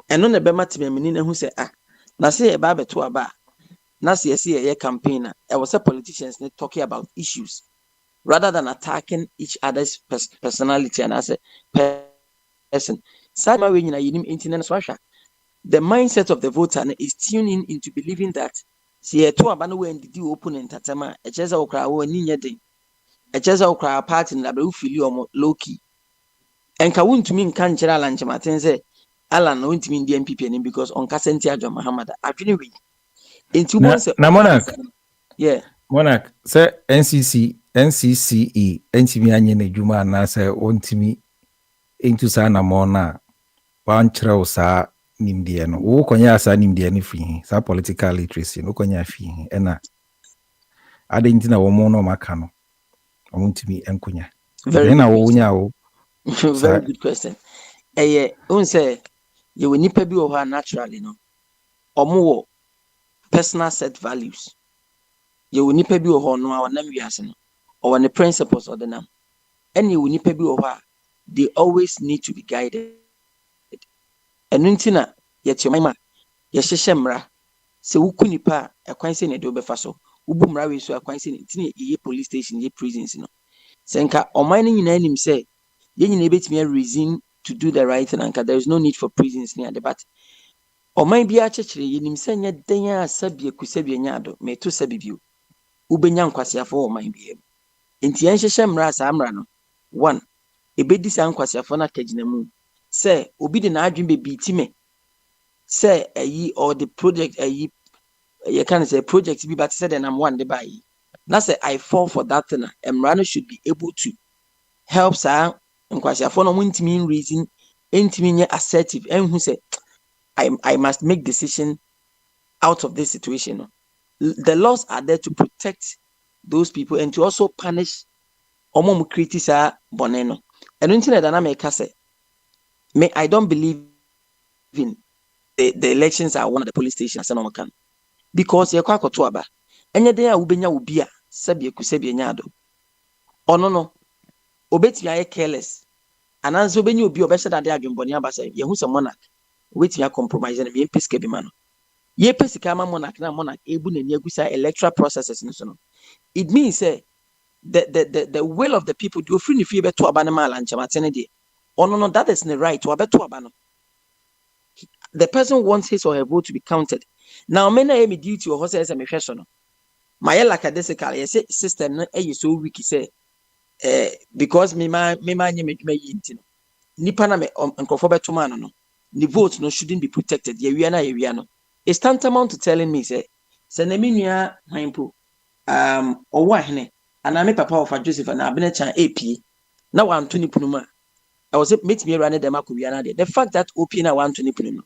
And on the bemati menina who say na say a babe to aba. Na see a campaigner. I was a politicians talking about issues rather than attacking each other's personality and as a person. Same way you internet swasha. The mindset of the voter is tuning into believing that see a two abano when the opponent atama a chesa okra o ni nyede a chesa okra party na be feel low key enka wuntumi nka nkyerɛ Alan Kyerematen sɛ Alan no wuntumi ndi MPP anim because on kasenti adwo Muhammad adwene wi enti won sɛ na Monarch yeah Monarch sɛ NCCE ntumi anye n'adwuma anaasɛ wontumi into saa na mona wankyerɛw saa nimdeɛ no wo kɔnya saa nimdeɛ no fi saa political literacy no kɔnya fi ɛna ade nti na wɔn no maka no wɔn ntumi nkonya very na good wonya wo very good question un say you will nipa bi wɔ hɔ naturally no ɔmo wɔ personal set values you will nipa bi wɔ hɔ no a ɔnam wiase no ɔwɔ ne principles ɔde nam ɛna you will nipa bi wɔ hɔ a they always need to be guided ɛno nti na yɛte ɔman ma yɛhyehyɛ mmara sɛ woku nipa a ɛkwan sɛ ne de wobɛfa so wobu mmara wei so ɛkwan sɛ ne nti na yɛyɛ police station yɛ prisons no sɛ nka ɔman no nyinaa nim sɛ yɛn nyinaa bɛtumi a reason to do the right thing anka there is no need for prisons near the but ɔman bi akyekyere yɛnim sɛ nyɛ den a sabia kusabia nya ado meto sabi bio wobɛnya nkwasiafo wɔ ɔman bi mu nti yɛnhyehyɛ mmara saa mmara no one ebedi saa nkwasiafo no akagyina mu sɛ obi de n'adwen bebiiti me sɛ ayi or the project ayi you can say project bi but say the number one de buy na say I fall for that thing mmara should be able to help saa nkwasiafo no ntimi reason ntimi nye assertive and who say I must make decision out of this situation. The laws are there to protect those people and to also punish omo criticize boneno. And until that make say me I don't believe in the elections are one of the police stations and can because you kwa koto aba enye den a wobenya obi a sabie kusabie nya ado ono no obetumi aye careless ananso obenya obi obehye dade adwembone abasa yehu se monarch obetumi a compromise na me pesika bi ma no ye pesika ma monarch na monarch ebu na ni agusa electoral processes no so no it means say the will of the people do free ni free beto aba na Alan Kyerematen de ono no that is the right to abeto aba no the person wants his or her vote to be counted. Now, many am duty or horses and me no. My lackadaisical, yes, system no so weak say because me yintin. Nipa me uncrofobe to man no. The vote no shouldn't be protected. Ye wiana no. It's tantamount to telling me say Seneminia Himpo or wahne and I make papa of Joseph and Abenechan AP. Now I'm 20 punuma. I was meet me running the Makubiana. The fact that OP now 120 punuma.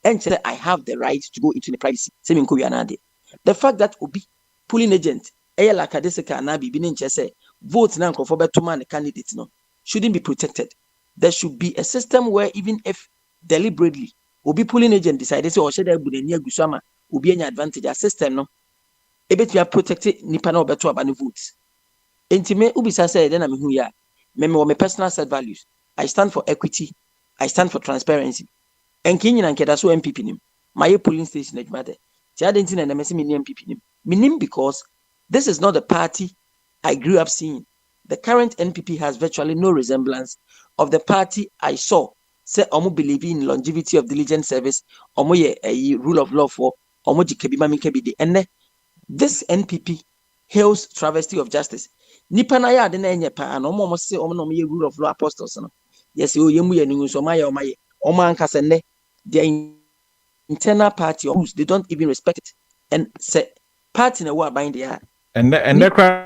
And I have the right to go into the privacy. The fact that Obi polling agent, like a desika na be say vote now for better man candidate no shouldn't be protected. There should be a system where even if deliberately Obi polling agent decided to share that near Gusama will be any advantage. A system no a bit we are protected nipa no better about votes. Intime Ubisa said then I'm who ya. Me personal set values. I stand for equity. I stand for transparency. And Kenyan and Kedaso MPP nim. My polling station matter. See, I didn't see an MSC MPP nim. Minim because this is not the party I grew up seeing. The current NPP has virtually no resemblance of the party I saw. Say Omo believe in longevity of diligent service, Omo ye rule of law for Omo jikebima mikebide. And this NPP hails travesty of justice. Nipa na ya de na enye pa na Omo say Omo no ye rule of law apostles no. Yes, you yemu ye ningu so maye omaye. Oman kasende their internal party rules they don't even respect it and say party na what bind there and the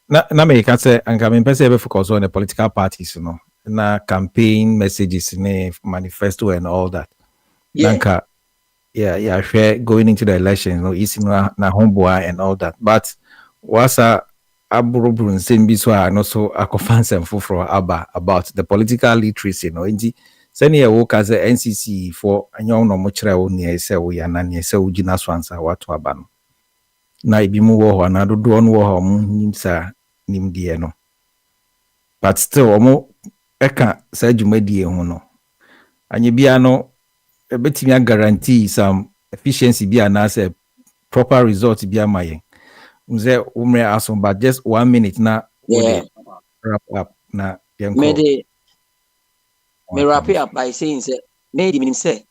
na me can say and can person focus on the political parties na campaign messages manifesto and all that nanka share going into the elections easy na homeboy and all that but what's aburuburu nsɛm bi so a no so akɔfa nsɛm foforɔ aba about the political literacy nti sɛnea woka sɛ NCC for anyɔn no mo kyerɛ wo nea sɛ wo ya na nea sɛ wo gyina so ansa wato aba no na ebi mu wɔ hɔ na dodoɔ no wɔ hɔ mo nim saa nimdeɛ no but still ɔmo ɛka saa dwumadie ho no anya bia no ebetumi guarantee some efficiency bi anaasɛ proper result bi ama yɛn but just 1 minute now. Yeah. Wrap up na me wrap it up by saying say me say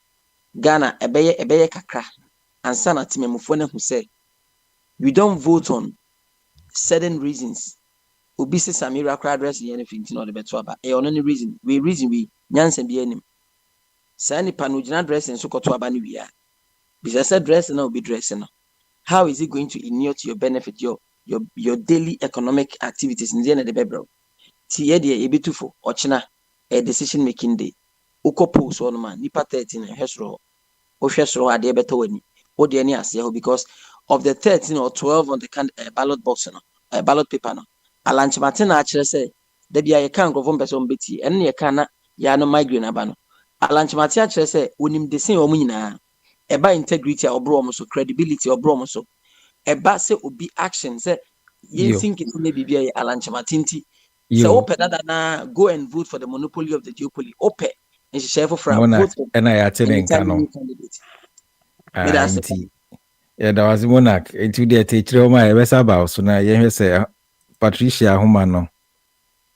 Ghana ebeye kakra and sana timemufo na who say we don't vote on certain reasons. Obi se Samira crowd dress in anything to know the better about. A only reason we nyansen be any. Sani panujina dress and so koto abani we are. Because said dress and be dressing. How is it going to inure to your benefit, your daily economic activities in the end of the bedroom? Tiye de ebitufo ochina a decision making day. Uko post on man nipa 13 hesro. Ohwesro ade beto wani. Odi ani ase because of the 13 or 12 on the ballot box ballot paper no. Alanchimate na akire say da bia ye kan grofo mpese ombeti enne ye kan na ya no migraine aba no. Alanchimate akire say onim desin omu nyina. Eba integrity a obro omo so credibility obro omo so. Eba say obi action say yen Yo, think it may be a Alanchimate nti. Say yo, ope that na go and vote for the monopoly of the duopoly. Ope and she for vote Monarch, for and I attend in anytime new Kano. candidate. Me that's it. Yeah, that was Monarch. Into the teacher, my best about so now, you say Patricia Humano.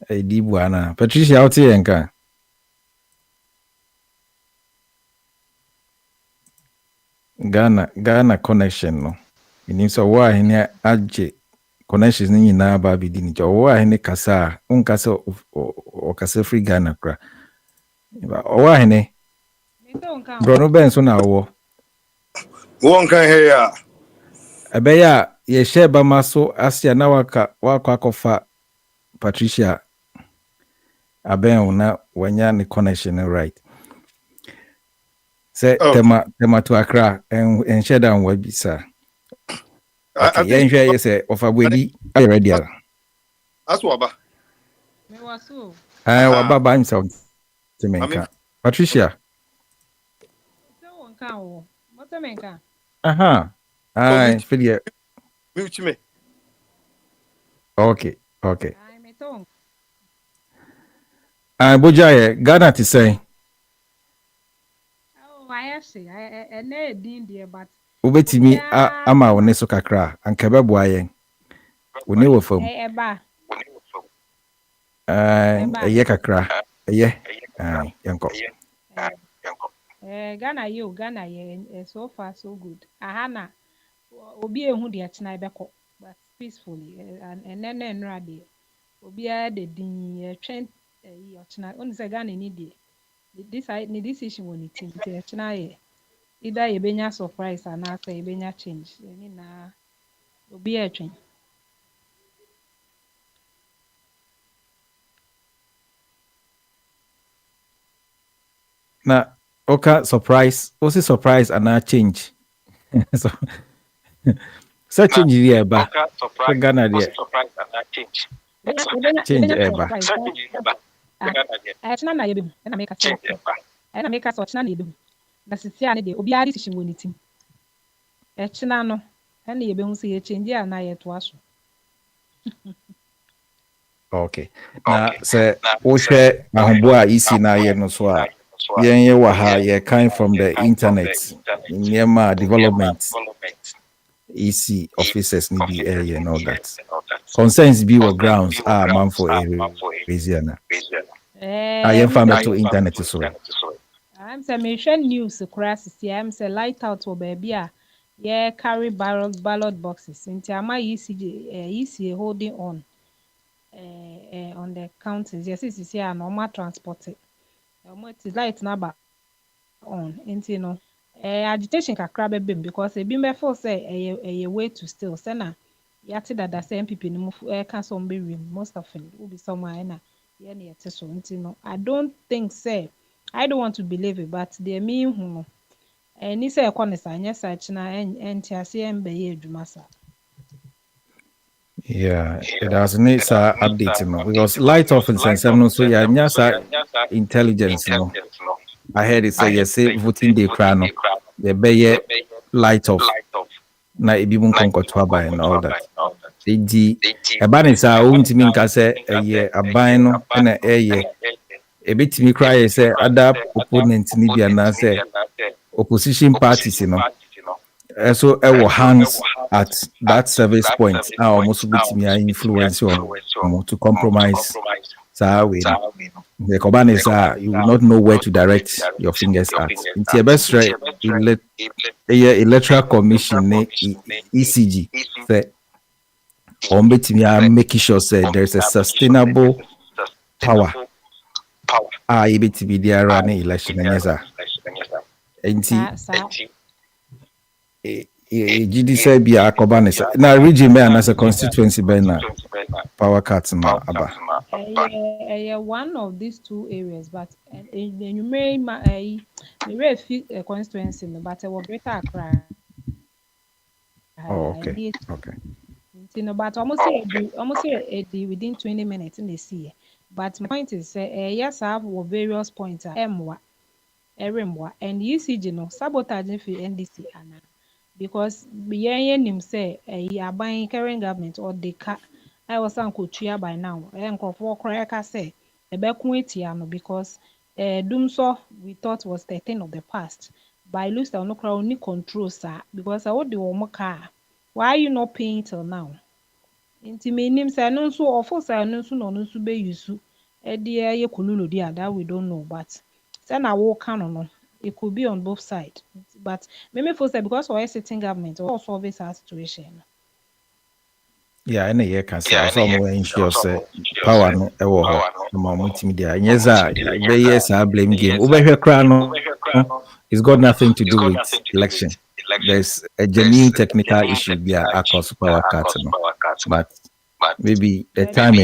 A deep one. Patricia out here and Ghana connection no. Meaning so why here adje connections ni nyinaa ba bi di ni jo why ne kasa unkasa o kasa free Ghana kra. Why ne bro no ben so na wo. One can hear. Ebeya ye share ba maso asia na waka akofa Patricia aben na wanya ne connection right. Say tema to Accra and share down what be sir. Okay, yeah, you say of a baby. Are you ready? That's what about. I was Baba himself. Patricia. I feel you. Mute me. Okay. Bojaye, Ghana to say. Ubetimi ama one so kakra ankebe boayen. Oni wo fam. Eye kakra. Eye. Yanko. Ghana so far so good. Ahana obi ehu de atena ebeko but peacefully and then rade. Obi a de din twen otena on say Ghana ni de. This decision won it atena ye. Either you benya surprise and after you benya change. Ni na obi a twen. Na okay surprise. What's surprise and na change? So change here ba. So Ghana there. Change eba. Atena na yebem. Na make say. Na make say otena na yebem. Na sisi ane de obi a decision won it. Atena no. Na yebem say change ya na ye to aso. Okay. Na say wo hwe ahombo a isi na ye no so a yen ye wa ha ye kind from the internet near development EC officers need be area and all that. Concerns be what grounds are man for area. I am found to internet so. I'm say me share news across see I'm say light out for baby yeah carry ballot boxes into am EC holding on the counties. Yes, it's here normal transport. It is light number on into no agitation kakra bebem because e bi me feel say a way to still say na yati that say MPP no mu can some be most of it will be somewhere na yeah na yete so into no I don't think say I don't want to believe it but they mean hu no ni say ekɔ sa anya search na enti ase embe ye adwuma sa. Yeah, it has needs updating no because light off in sense so yeah nyasa intelligence no. I heard it say yes voting day crown the be light off na ebi mu nkonkoto aban and all that. Edi eba ne sa untimi nka se eye aban no na eye ebetimi cry say other opponent ni bia na say opposition parties no so ewo hands at that service point almost betimi influence to compromise so we no the Kobanis you will not know where to direct your fingers at. In the best right, electoral commission ECG say or making sure say there's a sustainable power. Able to be there running election and yes, GD say be a cobanesa. Now region man as a constituency banner power cuts no aba. One of these two areas, but you may constituency, but I will greater Accra. Oh, okay. But almost within 20 minutes in the sea. But my point is, yes, I have various points. Eremwa and UCG no sabotaging for NDC ana because yen him say buying current government or the car I was uncle by now and for cracker say a bequetia no because doom so we thought was the thing of the past. By loose no crowd only control sir because I would do one car. Why are you not paying till now? Nti menim say no nso ofo say no nso no nso be yusu e de ye kununu dia that we don't know but say na wo ka no it could be on both sides but me feel say because we are sitting government or solve this situation. Yeah, any year can say also more ensure say power no e wo ho no multi media nyeza be yes I blame game over cry no it's got nothing to do with election. There's a genuine technical issue there across power cut no. But maybe the time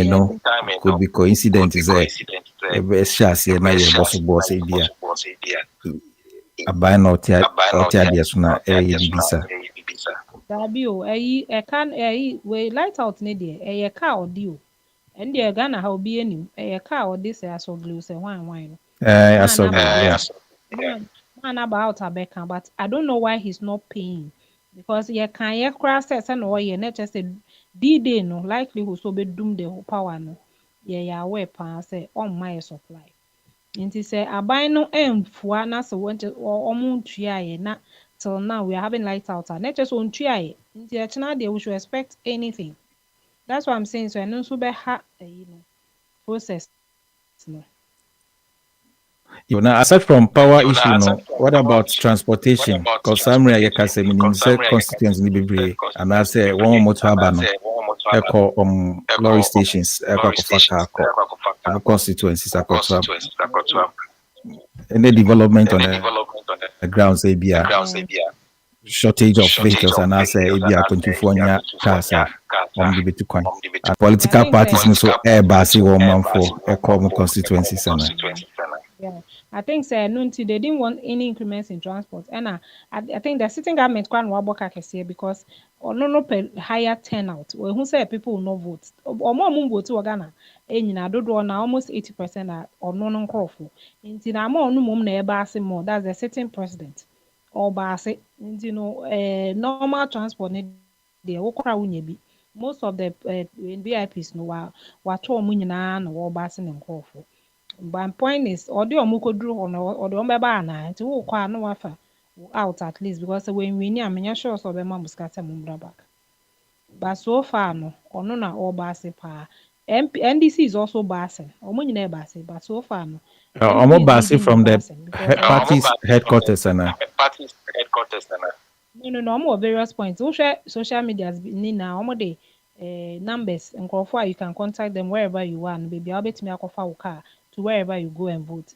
could be coincident is there. A chassis na ye boss idea. Abai no tia dia so na e bibisa. Dabi o can we light out ne de car odi o. And the Ghana how be anim car or this so glue say wine no. Man about Abeka, but I don't know why he's not paying because can cross and or not just a D-Day no likely who so be doom the power no aware pan say on my supply. Nti say aban no emfua na so want or omuntua na till now we are having light out and not just on tua nti echna dey we should expect anything. That's what I'm saying. So I know so be process no. Now, aside from power issue, what about transportation? Because some constituents need be and I say one more to lorry stations, constituencies, any development on the ground, say be a shortage of vehicles, and I say be a 24 cars on the Bitcoin. Political parties also air basi 1 month for constituencies. Yeah, I think say they didn't want any increments in transport, and I think the sitting government can work here because no higher turnout. Well, who say people will not vote or more vote to Ghana? Na do na almost 80% or no crowful. Inti na more no mum na eba more. That's the sitting president. Or basi, normal transport ne de wokora wunye bi. Most of the VIPs no wa to mu nyina na wo basi ne crowful. But point is, or the omukodru or the ombeba na nti wo kwa no wafa out at least because when we need amenya sure so be ma muskata mumbra back. But so far no ono na all base pa. NDC is also basing. Omo nyina basing but so far no. Omo basing from the party's headquarters and No, omo various points. We share social media ni na omo dey numbers nkrofo you can contact them wherever you are. Baby, I'll bet me akofa wo car to wherever you go and vote.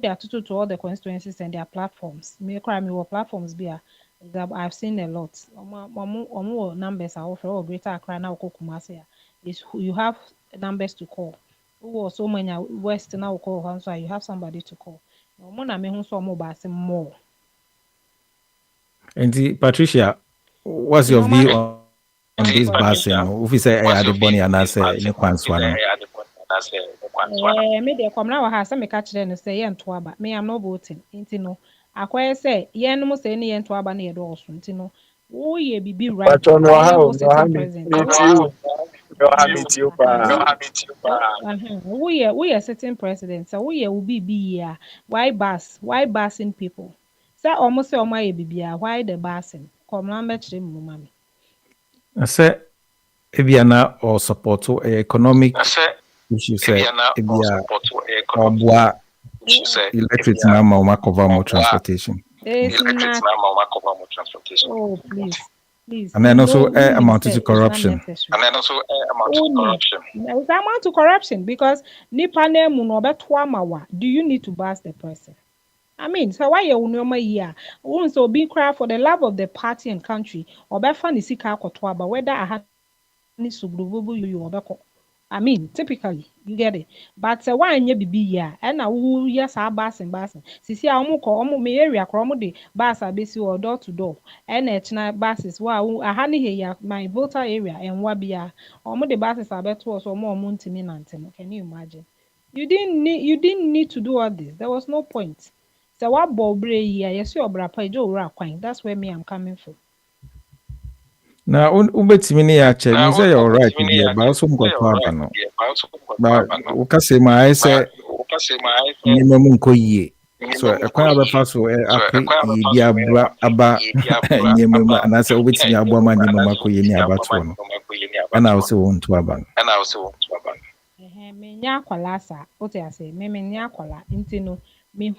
They are to all the constituencies and their platforms. Me platforms be I've seen a lot. Numbers are offer greater Accra now Kumasi. Is you have numbers to call. Who so many West now call so you have somebody to call. More. And Patricia, what's your view on this basing? If you say I had the bonnie and I say in Kwanswan. Me de kwamna wa ha se me ka kire no say ye nto aba me am no voting nti no akwai say ye no say ne ye nto aba na ye do oso nti no wo ye bibi right But on how president wo ye sitting president so wo ye wo bibi ya why basing people say almost say omo ye bibi why the basing kwamna me kire mu mama I say ebiana or support economic issue say ebia electric na ma cover more transportation. Oh please. Please, And you then know also who amounted to it's not corruption. necessary. And then also amount to corruption. It's amount to corruption because nipa na mu no obeto ama wa. Do you need to bash the person? I mean, so why you normal year? Once so being cry for the love of the party and country, or be fan is akoto aba whether I had any sublubu you obeko. I mean, typically, you get it. But why you be ya? And now who yes are bassing. Sisi a omo me area kromo de bass abesi or door to door. And china basses wow I honey here my voter area and wabia omo the basses are better so more muntimi nantino. Can you imagine? You didn't need to do all this. There was no point. So what bobre here? Yes, your brapa Joe Raquine. That's where me I'm coming from. Now, ubetimi ni ya che, Now, me say you're right, ultimately, dear, I but can also say mko you're twaba right, no. yeah, but also But no. ukase ma I say But okay, my nyema mu nko yie. So minimum ekwan abefa so so a akwe quite yie a bi fast way aba nyema mu about anase ubetimi abo ma nyema and makọ yie ni abato no. about Ana also won twaba no. and I also want to about. Menya akwala sa, what I say, menya akwala, nti no, me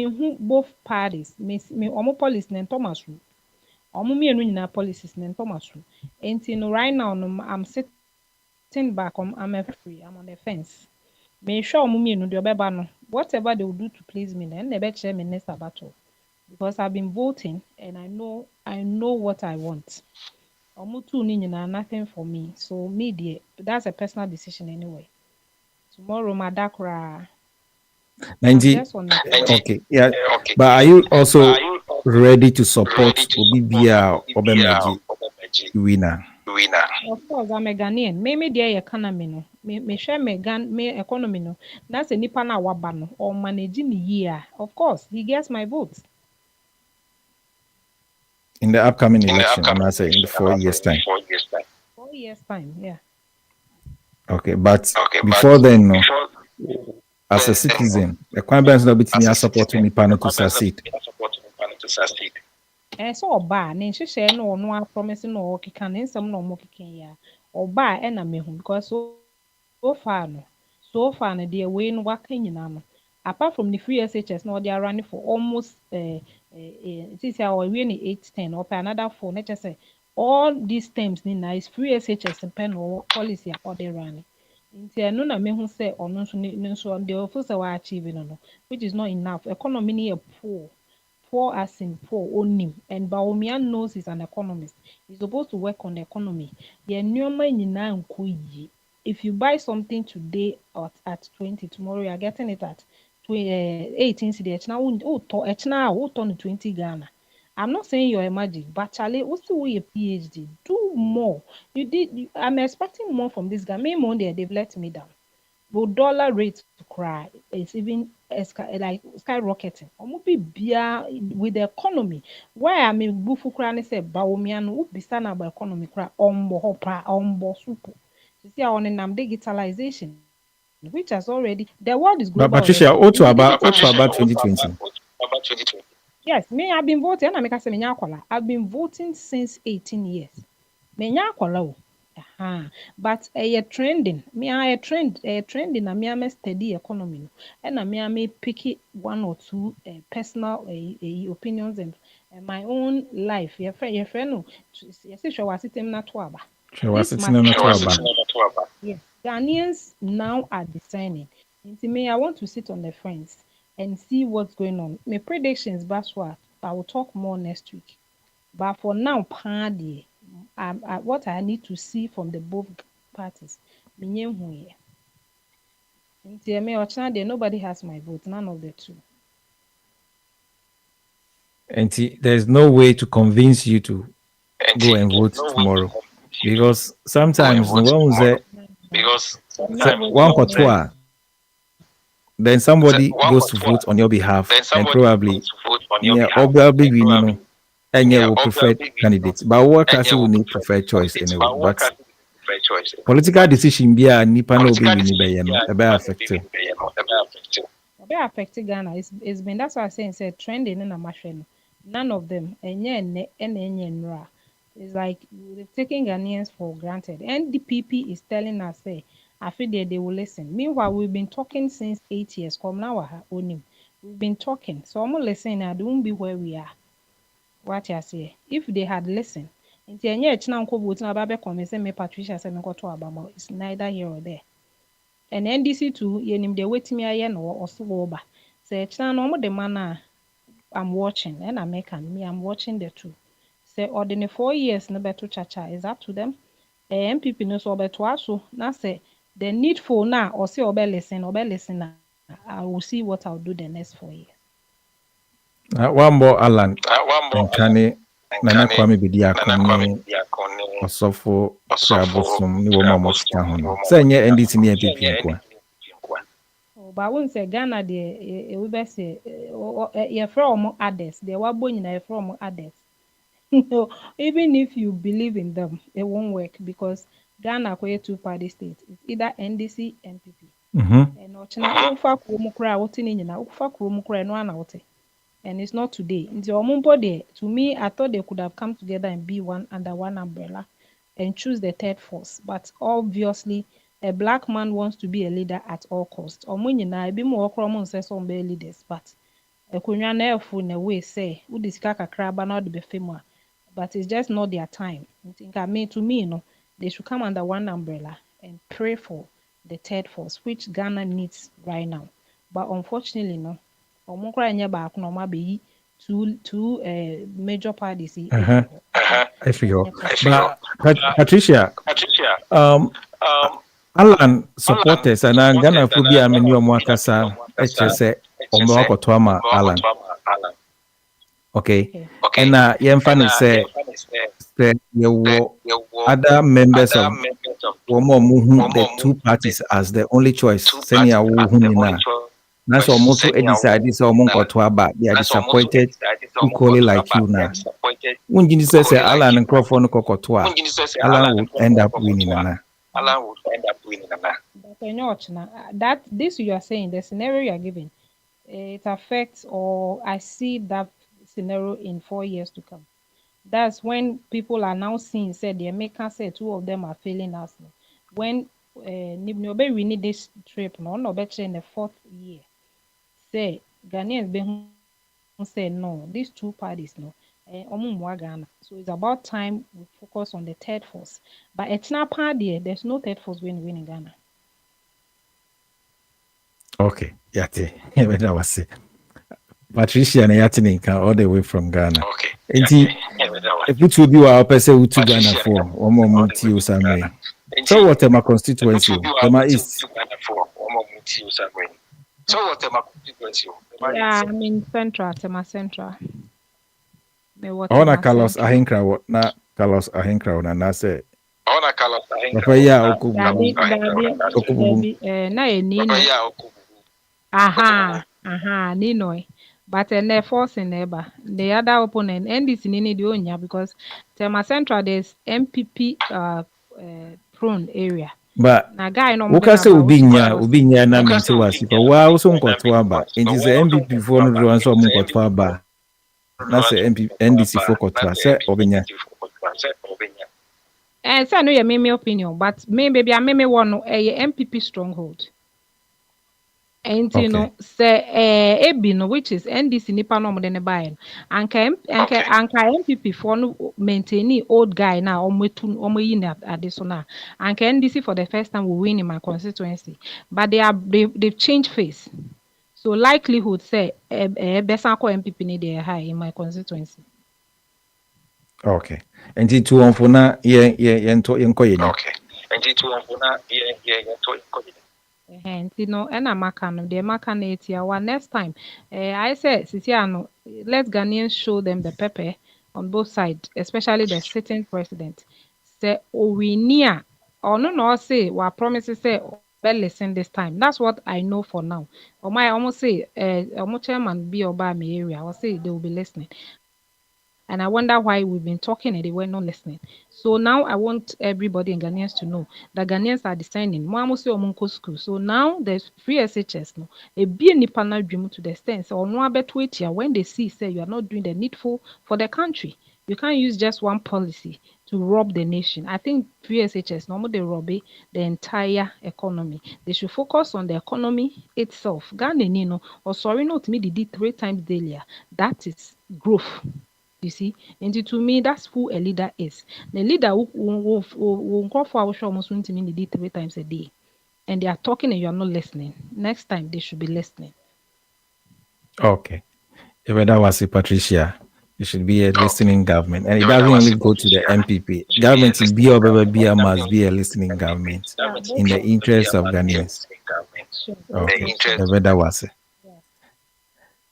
hu both parties, me omo police na ntomasu, omo mienu nyina policies na ntomasu. Nti no right now no, I'm sitting back, I'm a free, I'm on the fence. Me sure omo mienu de obeba no, whatever they will do to please me, then they bet share me next battle. Because I've been voting and I know what I want. Omo two ni nyina nothing for me. So me dear, that's a personal decision anyway. Tomorrow, Madakra. I'm 90 just on the okay. Yeah. okay. But are you But also are you ready to ready support to Obi support Bia BBL Obemeji winner? winner? Of course, I'm a Ghanaian. Me dear economy no. Me share me economy no. That's a nipa na waba no or managing the year. Of course, he gets my vote. In the upcoming In the election, and upcoming I say in the election, I'm 4 years time. 4 years time. 4 years time, yeah. Okay, but Okay, before but then, no, before as a then, citizen, the Kwan Benz no as betimi a support citizen, me the panel to government succeed. is supporting the plan to succeed. Sɛ ɔbaa ne nhyehyɛe no ɔno a promise no ɔkeka ne nsɛm na ɔmo keka yi a ɔbaa ɛna mehu because so far no deɛ wei no waka nyinaa no apart from the free SHS na ɔde arane for almost sisi a ɔwie ne 8-10 ɔpɛ another 4 na kyerɛ sɛ all these terms ne na is free SHS mpɛ na ɔwɔ policy a ɔde rane nti ɛno na mehu sɛ ɔno nso ne nso deɛ ɔfo sɛ wɔachieve no which is not enough economy no yɛ poor as in poor onim and Bawumia knows he's an economist. He's supposed to work on the economy. The nneɛma nyinaa nkɔ yie. If you buy something today at 20, tomorrow you are getting it at 18 cedi. Ɛkyina wotɔ no 20 Ghana. I'm not saying you're a magic, but Charlie, what's the way a PhD? Do more. I'm expecting more from this guy. Me more there, they've let me down. But dollar rate to cry is even like skyrocketing. Omo bia with the economy. Why I mean bufu kura ne say bawumia no ubisa na ba economy kura ombo hopra ombo super. You see on nam digitalization which has already the world is But global Patricia, already. also about Patricia, about 2020. about 2020. Yes, me I've been voting and I make say me nyakola. I've been voting since 18 years. Me nyakola o. Aha. But trending. Me trending na me am steady economy no. And na me am pick one or two personal opinions and my own life. Your friend no. Yes, sure was it na to aba. She was This sitting on matter. a tour. Yes, Ghanaians now are discerning. Into me, I want to sit on the fence and see what's going on. My predictions, that's what I will talk more next week. But for now, party, what I need to see from the both parties, menye hu yɛ. Nti me ɔkyena deɛ nobody has my vote, none of the two. And there's no way to convince you to go and There's vote no way to tomorrow. convince you to Because go and sometimes no vote one will tomorrow. say Because sometimes one kotoa, then somebody one goes to kotoa, vote on your behalf then and somebody probably goes to vote on your near behalf obviously and we probably know and near your preferred obviously we know candidate. But what and can say we will need prefer preferred choice candidates. anyway. But what But can be preferred choice? political But decision be a nipa no be political wini decision be no yeah, ebe but affect. affect Ghana. It's been that's why I say said trending in a machine. None of them it's like they've taken Ghanaians for granted. NDPP is telling us say I feel they will listen. Meanwhile, we've been talking since 8 years. Come now only. We've been talking. So I'm listening, I won't be where we are. What you say? If they had listened Nti enye echina nko vote na ba come say me Patricia say me koto abama. It's neither here or there. And NDC too, yenim de wetimi aye no oso wo ba. Say echina no mo de man a I'm watching and I'm watching the two. Say ordinary 4 years no beto chacha is up to them. MPP no so beto aso na say the needful na or say obe listen na I will see what I'll do the next 4 years. One more Alan Nkane Nana Kwame Bediakone Osofo Krabosom ni wo ma mo keka ho no. Say nye NDC ni MPP nko. Oh, but I won't say Ghana de we be say ye from others. They were born in from others. No, even if you believe in them, it won't work because Ghana quite 2-party state. It's either NDC, NPP. And ochina ufa kumu kura wote ni nyina ufa kumu kura no ana wote. And it's not today. Nti omumpo there, to me, I thought they could have come together and be one under one umbrella and choose the third force. But obviously, a black man wants to be a leader at all costs. Omo nyina ebi mo okro mo nse so be leaders, but ekonwa na efu na way say udi sika kakra ba na odi be femu a, but it's just not their time. I think to me, they should come under one umbrella and pray for the third force, which Ghana needs right now. But unfortunately, no, omo kra nye ba no ma be two major parties. I feel. But Patricia, Alan supporters and Ghana phobia many omo akasa eche say omo akoto ama Alan. Okay. And yemfa ne say you other members of the two parties as the only choice. Senior na. That's almost decided so they are disappointed equally like you now. When you say Alan and Crawford Alan would end up winning. That this you are saying, the scenario you are giving, it affects, or I see that scenario in 4 years to come. That's when people are now seeing, said the American said 2 of them are failing us. When Nibnobe we need this trip, no better in the 4th year. Say Ghanaians be say no, these 2 parties no. Ghana. So it's about time we focus on the third force. But it's not party, there's no third force winning Ghana. Okay, yate. That was it. Patricia and Yatininka all the way from Ghana. Okay. If it will be our person to Ghana for one more multi usame. So what am I constituency? Tema East. Yeah, I'm in Central, Tema Central. I wanna Carlos Ahinkra na Carlos Ahinkra na na say. Papa ya okubu. Na enino. Aha, Nino. But they're forcing neighbor. The other opponent, NDC Nini the Onya, because Tema Central there's MPP prone area. But Wokase ubinya na mente wasipa wa also nkoto aba. Nti se MPP for no do anso mo nkoto aba. Na se NDC for koto se obinya. So no, my opinion, but maybe I may want a MPP stronghold. And you know, say Ebino, which is NDC nipa no more than a buy. Anka MPP for no maintaining old guy now omo yin at this one. Anka NDC for the first time will win in my constituency. But they've changed face. So likelihood say Besanko MPP need a high in my constituency. Okay. And it to on for na yenko yen. Okay. And it to on for na you know, and I'm the Macan 8 next time. I say, Sisiano, let Ghanaians show them the pepper on both sides, especially the sitting president. Say, oh, we near, or no, say, what promises say, well, listen this time. That's what I know for now. Or my almost say, almost chairman be or by me area, I'll say they will be listening. And I wonder why we've been talking and they were not listening. So now I want everybody in Ghanaians to know that Ghanaians are discerning. School. So now there's free SHS. No, a be nipa na dream to the extent. So no wait here when they say you are not doing the needful for the country. You can't use just one policy to rob the nation. I think free SHS normally they rob the entire economy. They should focus on the economy itself. Ghana, or sorry, not me, they did 3 times daily. That is growth. You see, and to me, that's who a leader is. The leader will call for our show almost 20 minutes 3 times a day, and they are talking and you are not listening. Next time they should be listening. Okay. If that was a Patricia, it should be a listening government. And it doesn't only go to the MPP. Government must be a listening government Yeah, in the interest of Ghanaians. sure. Okay. If that was it.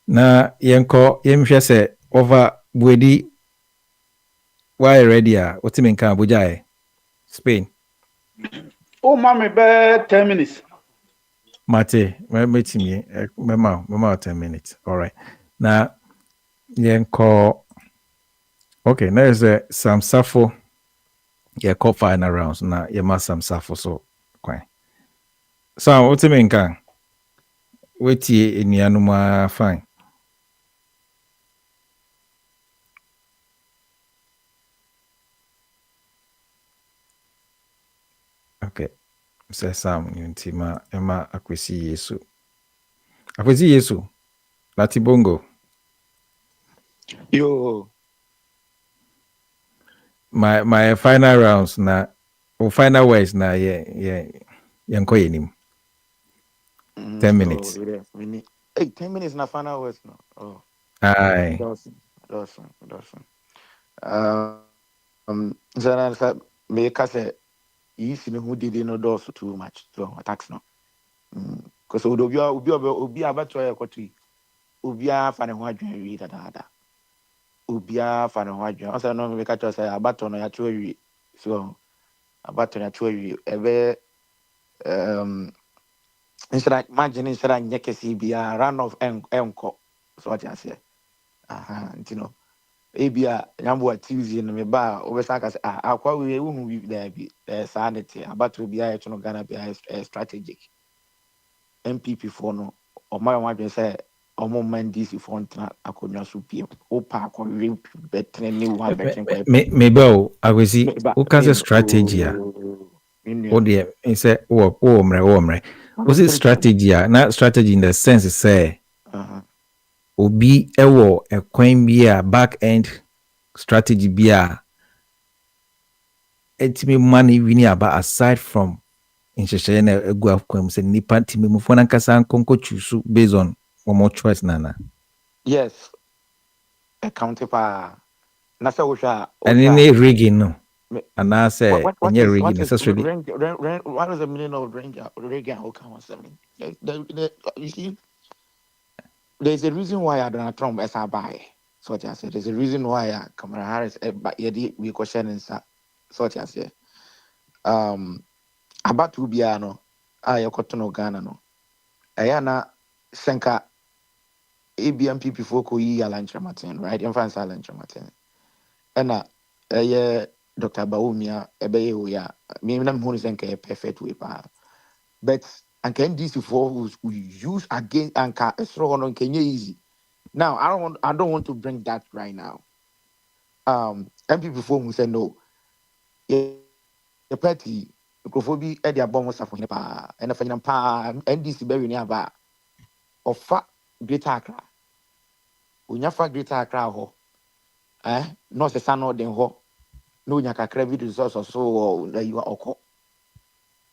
Na yenko yemhwe se over bwedi why ready otimi nka Abuja Spain. Oh, mommy, 10 minutes. Mate, metimi mema 10 minutes. All right. Na yenko okay, now is some Safo call final rounds na yema some Safo so kwan. So otimi nka wetie enuanuma fine. Okay. Sɛ Sam nti ma ɛma akwesi Yesu. Akwesi Yesu. Lati Bongo. Yo. My final rounds na or final words na yenko yenim. 10 minutes. So, hey, 10 minutes na final words no. Oh. Aye. Awesome. So me ka say you see me who did no do so too much. So attacks no. Because obi abato ya kwatui. Obi a fa ne ho adwen wi dada. Obi a fa ne ho adwen. O say no me ka cho say abato no ya cho wi. So abato ya cho wi ebe instead nyekesi bia run of enko. So what you say? You know. Ebia nyambo Tuesday no me ba obesa ka say akwa we hu bi da bi sanity abato bia e to no Ghana bia strategic MPP for no o my wan say omo man DC for ntina akonwa so piem o pa akwa we betre ni wa betre kwa me bel Akwesi o ka say strategy a. O de say o mre. Was it strategy a? Na strategy in the sense say obi ewo ekwan bi a back end strategy bi a etimi money wini aba aside from inhyehyɛ na egu akwam say nipa timi mu fona nkasa nkonko chusu based on more choice nana. Yes, account pa na say osha and in rigging no and I say what rigging is necessarily what is the meaning of rigging how can one say you see there's a reason why Donald Trump is buy. So what I said, there's a reason why Kamala Harris we question inside. So what I say. About to be ano yakotono Ghana no. Ayana senka ABMP foko yi Alantra Martin, right? In France Alantra Martin. Ena Dr. Baumia ebeye oya. Me na mhunu senka perfect way pa. But and can this before we use again anka esro hono kenye easy. Now I don't want to bring that right now. MP before who said no. The party microphone e dia bomb safo ne pa e na fanyam pa NDC be wi ni aba ofa Greater Accra onya fa Greater Accra ho no se sano den ho no onya kakra bi resource so na you okọ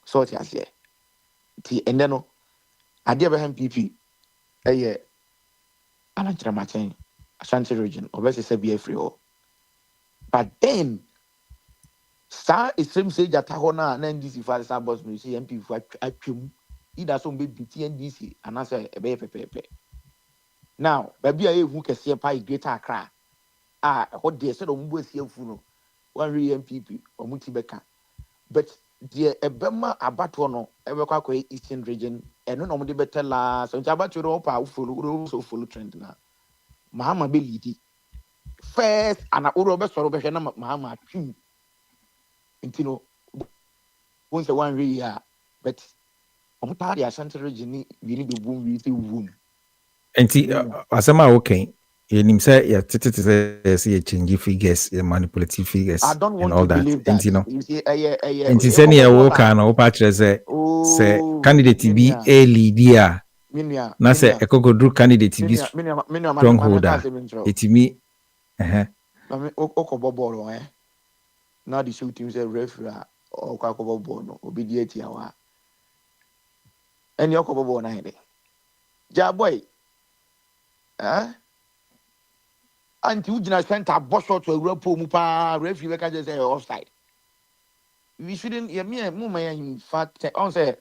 so ti ase ti ende no ade be MPP eye Alanchira Machen Ashanti region obese se be free ho but then sa extreme say jata ho na NDC fa sa boss no see MPP fa atwam either so be NDC and answer e be pepepe. Now, baby, I who can see a pie Greater Accra. What they said on Bush Funo, one real MPP or Multibeka. But the Ebema Abatono, Ever Eastern region, and no nobody better la, so Jabatu Ropa full so full trend now. Mahama Billy first, and I would best for Mahama King. Intino, once the one real, but on party Ashanti region, we need the boom, we womb. Enti asema okay yenim say ya tete say change figures manipulative figures I don't want and all to that believe that. enti no You see, enti say ne wo kan na wo pa kire say candidate bi a lead a na say ekogodru candidate bi strongholder etimi I mean, Oko ball, eh? Now the shooting say referee or Kakobo ball, no, obedient yawa. And your Kobo na here. Ja boy, eh? Anti Ujina sent a boss to a repo mupa referee, we can just say offside. We shouldn't, yeah, me and Muma, in fact, on say,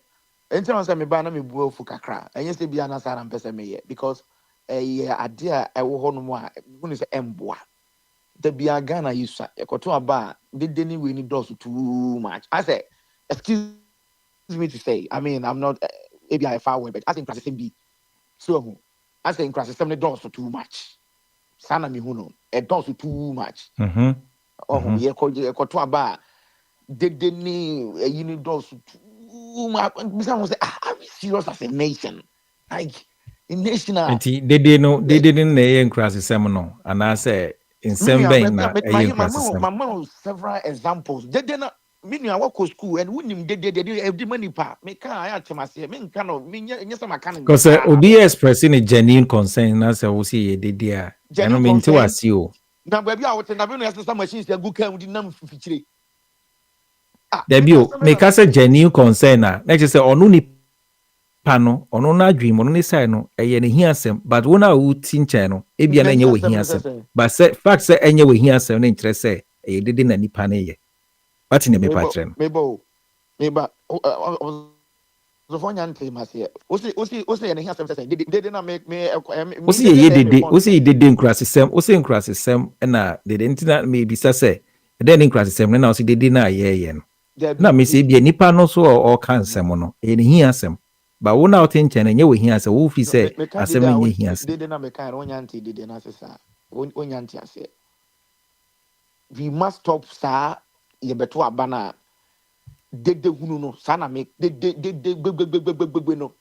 and tell us me banner me bull for kakra, and yes, they be an answer and person me because a idea I will hold more, when is emboa. The be a Ghana use a cotton bar, didn't win it does too much. I say, excuse me to say, I mean, I'm not maybe I far away, but I think Christ be so. I think Christ 70 dollars too much. Sana mi huno, a does too much. Oh, yeah, cotton bar. They need a unit does too much. Someone say, are we serious as a nation? Like, in national. Nti dede no na ɛyɛ nkurasesɛm no anaasɛ nsɛm bɛn na ɛyɛ nkurasesɛm. My mom several examples. They did not mean I work school and wouldn't they every money pa. Me can I to myself, me kind of me yes, I'm a kind Because obi expressing a genuine concern na sɛ wosi yɛ dede a ɛno me nti wasi o. Na baby I was na be no some machines dey go can with nam fichire. Dabi o me ka sɛ genuine concern na kyerɛ sɛ ɔno ni pano ɔno na adwin mo no ne side no ɛyɛ ne hia asɛm but wo na wo ti nkyɛn no ebia na ɛnyɛ wo hia asɛm but sɛ fact sɛ ɛnyɛ wo hia asɛm no nkyerɛ sɛ ɛyɛ dede na nipa no yɛ what ne me pa kyerɛ no meba so for nyante masie o se ne hia asɛm sɛ dede na me o se yɛ dede o se yɛ dede nkurasesɛm o se nkurasesɛm na dede ntina me bisa sɛ dede ne nkurasesɛm no na o se dede na yɛ no na me se ebia nipa no so ɔka nsɛm no ɛyɛ ne hia asɛm ba wo na wote nkyɛn nye we hia sɛ wo fi sɛ asɛm nye hia sɛ dede na me kan onya nti dede na sesa onya nti ase we must stop sa ye beto abana dede hunu no sa na me dede gbegbe no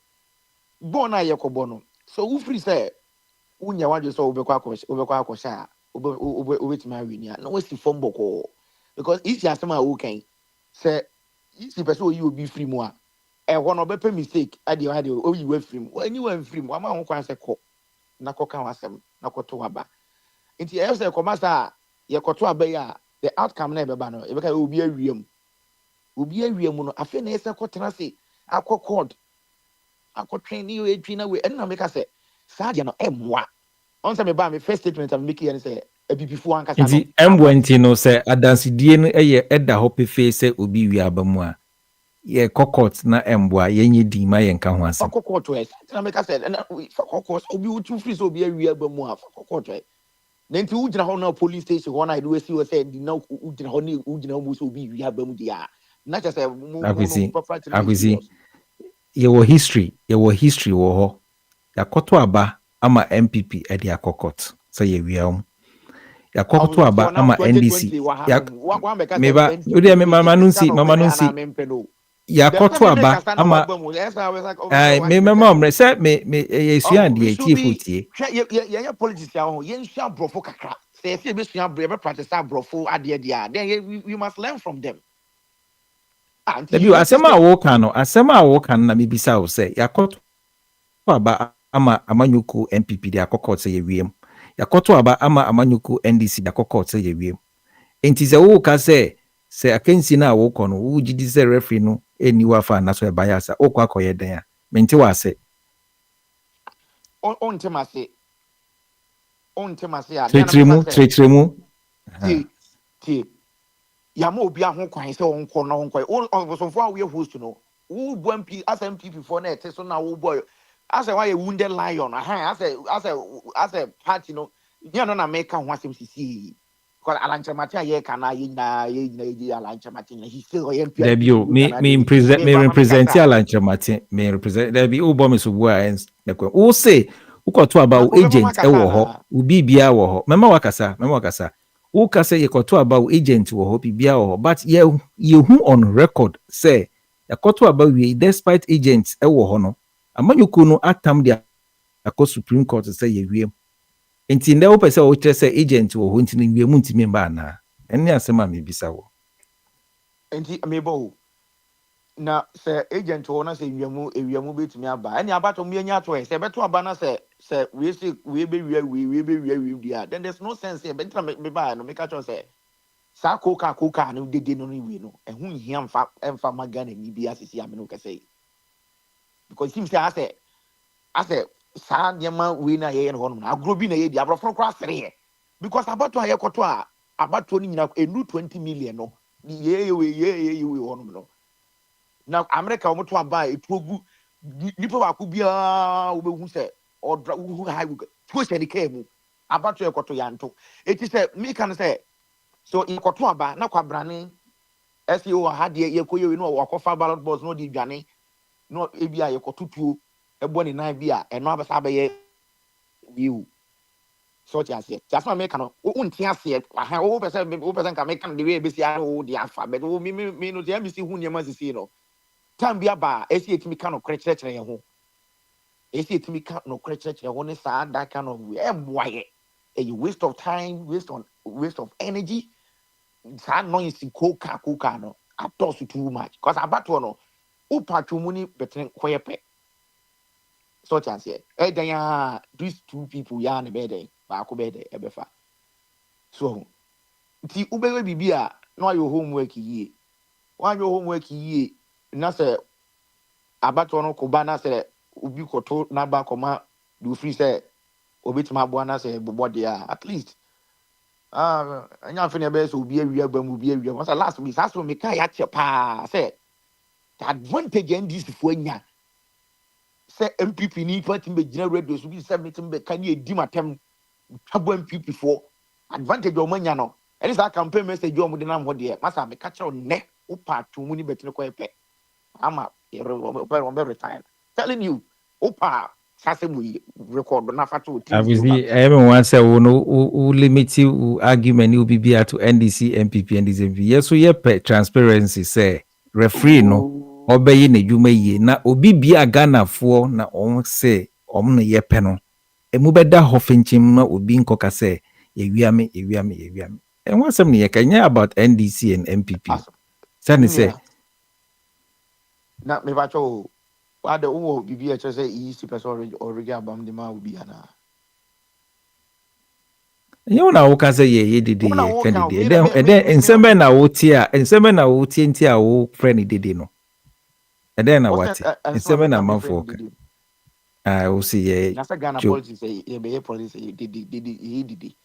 bo na ye kɔbɔ no so wo free sɛ unya wadwe so obekɔ akɔsha obetimi awi ni na wasi form bɔkɔ because isi asɛm a wo kan sɛ isi pɛ sɛ oyi obi free mu a ɛhɔ no bɛpɛ mistake ade oyi wa free mu ani wa free mu ama ho kwan sɛ kɔ na kɔka wasɛm na kɔto aba nti ɛyɛ sɛ kɔma sa yɛ kɔto aba yi a the outcome na ɛbɛba no ɛbɛka obi awia mu no afei na ɛsɛ kɔtena se akɔ court akɔtwɛn ne ɛtwi na we ɛna meka sɛ saa deɛ no ɛmmoa ɔn sɛ meba me first statement am make yɛ sɛ abibifo ankasa no nti ɛmboa nti no sɛ adansedie no ɛyɛ ɛda hɔ pefee sɛ obi wi aba mu a yɛ court na ɛmboa yɛnyɛ din ma yɛnka ho asɛm court ɛ na meka sɛ ɛna court obi wotu free sɛ obi awi aba mu a court ɛ na nti wogyina hɔ na police station hɔ na ɛde wasi wɔ sɛ di na wogyina hɔ ne wogyina hɔ mu sɛ obi wi aba mu deɛ a na kyɛ sɛ akwesi yɛwɔ history wɔ hɔ yɛakɔto aba ama MPP ɛde akɔ court sɛ yɛwia mu yɛakɔto aba ama NDC meba wodeɛ mama no nsi yɛakɔto aba ama memɛma ɔmmerɛ sɛ yɛsua adeɛ tiefo tie yɛyɛ politics ahɔ yɛnsua aborɔfo kakra sɛ yɛsɛ yɛbɛsua yɛbɛpractice aborɔfo adeɛ deɛ a then we must learn from them dabi asɛm a woka no na mebisa wo sɛ yɛakɔto aba ama amanyɔkuo MPP de akɔkɔ sɛ yɛwiem yɛakɔto aba ama amanyɔkuo NDC de akɔkɔ sɛ yɛwiem enti sɛ woka sɛ akansi no a wokɔ no wogyidi sɛ referee no ɛni wafa na so ɛbayɛ asa wokɔ akɔyɛ dɛn a mente wɔ ase kyerɛkyerɛmu tie yàmú obi ahọ́n kwan sẹ́ wọ́n kọ́ náà wọ́n kọ́ yẹ ọ̀sọ̀fọ́ àwọn yẹ host no wọ́n bu MP asẹ́ MPP fọ́ náà ẹ̀tẹ́ so náà wọ́n bọ̀ asẹ́ wọ́n yẹ wounded lion asẹ́ party no yẹn no na mẹ́ka ho asẹ́m sisi yìí kọ́ alankyerɛmate a yẹ ka náà yẹ nyinaa yẹ alankyerɛmate nyina he still ọ̀yẹ́ MP. Dabi o me represent alankyerɛmate me represent dabi o bɔ mi so bu a ɛnkɔ o se wokɔto aba o agent ɛwɔ hɔ o bibia wɔ hɔ mɛma wakasa woka sɛ yɛkɔto aba wo agent wɔ hɔ bibia wɔ hɔ but yɛhu on record sɛ yɛkɔto aba wie despite agents ɛwɔ hɔ no amanyɔkuo no atam de akɔ Supreme Court sɛ yɛwiem nti ndɛ wopɛ sɛ wokyerɛ sɛ agent wɔ hɔ nti no wiemu ntimi mba anaa ɛne asɛm a mebisa wɔ nti mebɔ na sɛ agent wɔ na sɛ ewiemu betumi aba ɛne abato mu yɛnya ato ɛ sɛ ɛbɛto aba na sɛ say we say we be there, then there's no sense here. But me buy no make a choice say sa coca no dede no we no. And who here emfa magana ni bi asisi am no say because him say I say sa nyama we na ye no hono na agro bi na ye di abrofo kra sere because abato aye koto a abato ni nyina enu 20 million no ye hono no. Now America omoto aba etuogu nipa ba ku bia obehu se odra hu high to se ni kemu abato ekoto yanto eti se me kan say so ikoto aba na kwabrane SEO ha de ye koye we no wakofa ballot box no di dwane no ebia yekotutuo ebo ni nan bia eno abasa abaye view so just na me kan unti ase aha wo person kan me kan de we be sia no di afa but wo me no dey me see hu nyama sisi no time bia ba esi etimi kan no krekere ye ho esi etimi kan no krekere ye ho ne sa that kind of way boye a waste of time waste of energy sa noise coca no atos too much because abato no upatwo mu ni betre koyepe so chance eh then ya these two people ya na be dey ba ko be dey ebefa so ti ubewe bibia no ayo homework yie wan your homework yie na se abato no ko ba na se obi koto na ba koma do free say obitima abo na se bobode at least anya fene be so obi awia ba mu obi awia was last week aso me kan ya che pa say the advantage and this for anya say MPP ni party be gina radio so bi say meeting be kan ye di matem tabo MPP for advantage o manya no and is that campaign message o mu de na mo de masa me ka che ne o pa to mu ni betene ko epe ama retire telling you opa sase mu record na fato TV show ba Obviously, everyone say we no limit argument will be to NDC, MPP, NDC, MP. Yes, so yeah, transparency say referee no obey na dwuma yie na obi bia Ghana fo na on say om na ye pe no emu beda hofenchim na obi nkoka say ye wiame. And one some ye kanya about NDC and MPP. Sani say na me ba cho wa de wo bibi e say easy person already abam de ma obi ana you na wo ka say ye dede una ye wo kan candidate me then ensemble na wo tie na wo tie nti a wo friend dede no. And then o what? say And so me seven a kan me month friend work. didi I will see a na say Ghana joke. politics say e be politics didi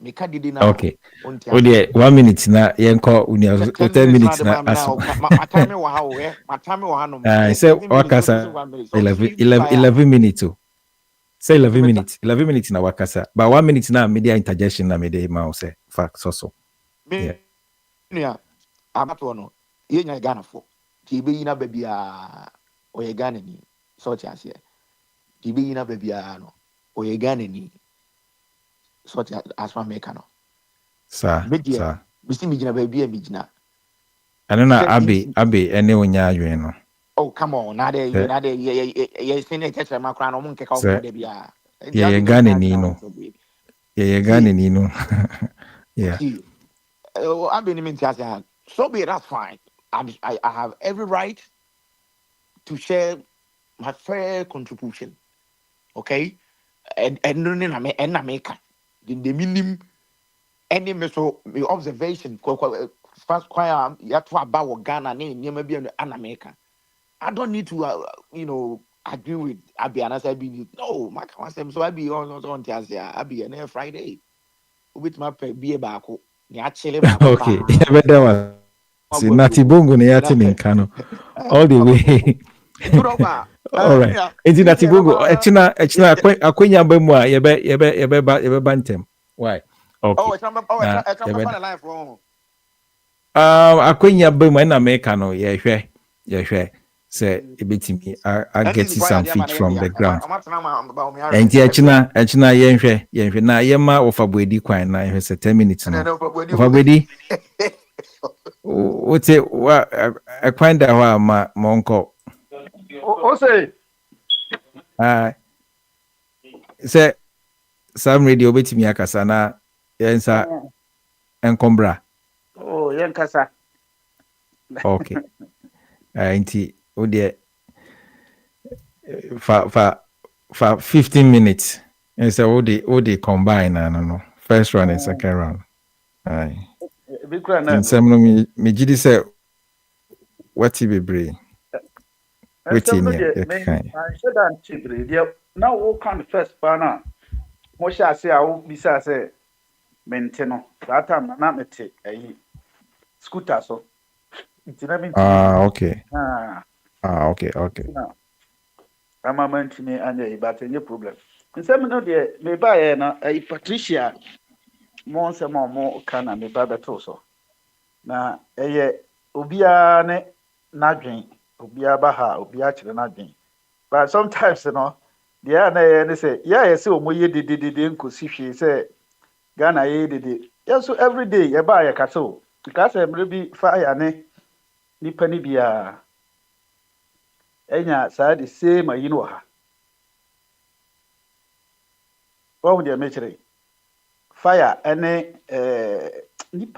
me ka didi na Okay. on ti Oh ase dear, 1 minute na yenko 10 10 minutes na minutes de na ma na aso. ma time wa ha o ma time wa ha no I say 7 minutes so this is wakasa 1 minute so 11 sleep 11 fire 11 minutes. Say 11 me minutes. 11 minutes na wakasa. But 1 minute na media interjection na media ma say fact so. Yeah. nua abato no ye nya Ghana fo ti be yina ba bia o ye Ghana ni so ti ase ti be yina ba bia no o ye Ghana ni so ti asma make no media Sir. bisi mi gina ba bia mi gina Ano na say it Abe ene onya adwen no. oh come on na de ye senior teacher ma kra no mun keka Say ko de bia ye abi be Ghana try ni na no. one so be Ye Ghana see ni no. Yeah. see abi ni min ase so be that's fine I have every right to share my fair contribution. Okay? And no na me and na make the minimum any me so me observation fast choir ya to about Ghana na nyema bi na America. I don't need to agree with Abiana Sabi. No, my concept so I be on Tiasia. I be an Friday. With my be a bako. Ni actually bako Okay. pa. Better was see Nati Bongo ne yati ninkano all the way. Kuroba. All right. Enti Nati Bongo echina akwenya ba mu a yebe bantem. Why? Oh, Okay. Na it's number yebe find a life wrong. akwenya ba mu na America no yehwe say ebetimi I And get this is why I some am feet an from idea. the ground. I'm not about me. Enti echina yenhwe na yema ofabodi kwan na yehwe say 10 minutes And I no. know what you Ofabodi wote wa akwan da ho a ma monko. O say Sɛ Sam radio obetumi akasa na yɛnsa enkombra. oh yen kasa. Okay. Nti wo deɛ fa for 15 minutes. And so all they combine no. First round and second round. Aye. Bi kura na In some no me gidi say what be brave. nsɛm Waiting no here. deɛ manhyɛ da nte bere deɛ na woka no first paa no a mohyɛ ase a wobisaa sɛ mente no saa time na mete ayi scooter so nti na mentumi Okay. Okay. na ama mantumi anyɛ yi but ɛnyɛ problem nsɛm no deɛ mebaeɛ no ayi patricia mo nsɛm a ɔmo ka na meba bɛtoo so na ɛyɛ obiara ne n'adwen obiara ba ha obiara kyerɛ n'adwen but sometimes no deɛ a na ɛyɛ ne sɛ yɛayɛ sɛ ɔmo yɛ dededede nkosi hwee sɛ ghana yɛyɛ dede yɛn nso everyday yɛbaa yɛ kasa o kasa mmerɛ bi fa yɛ ne nipa ne biara ɛnya saa de same ayi no wɔ ha wɔn deɛ mekyerɛ fire ɛne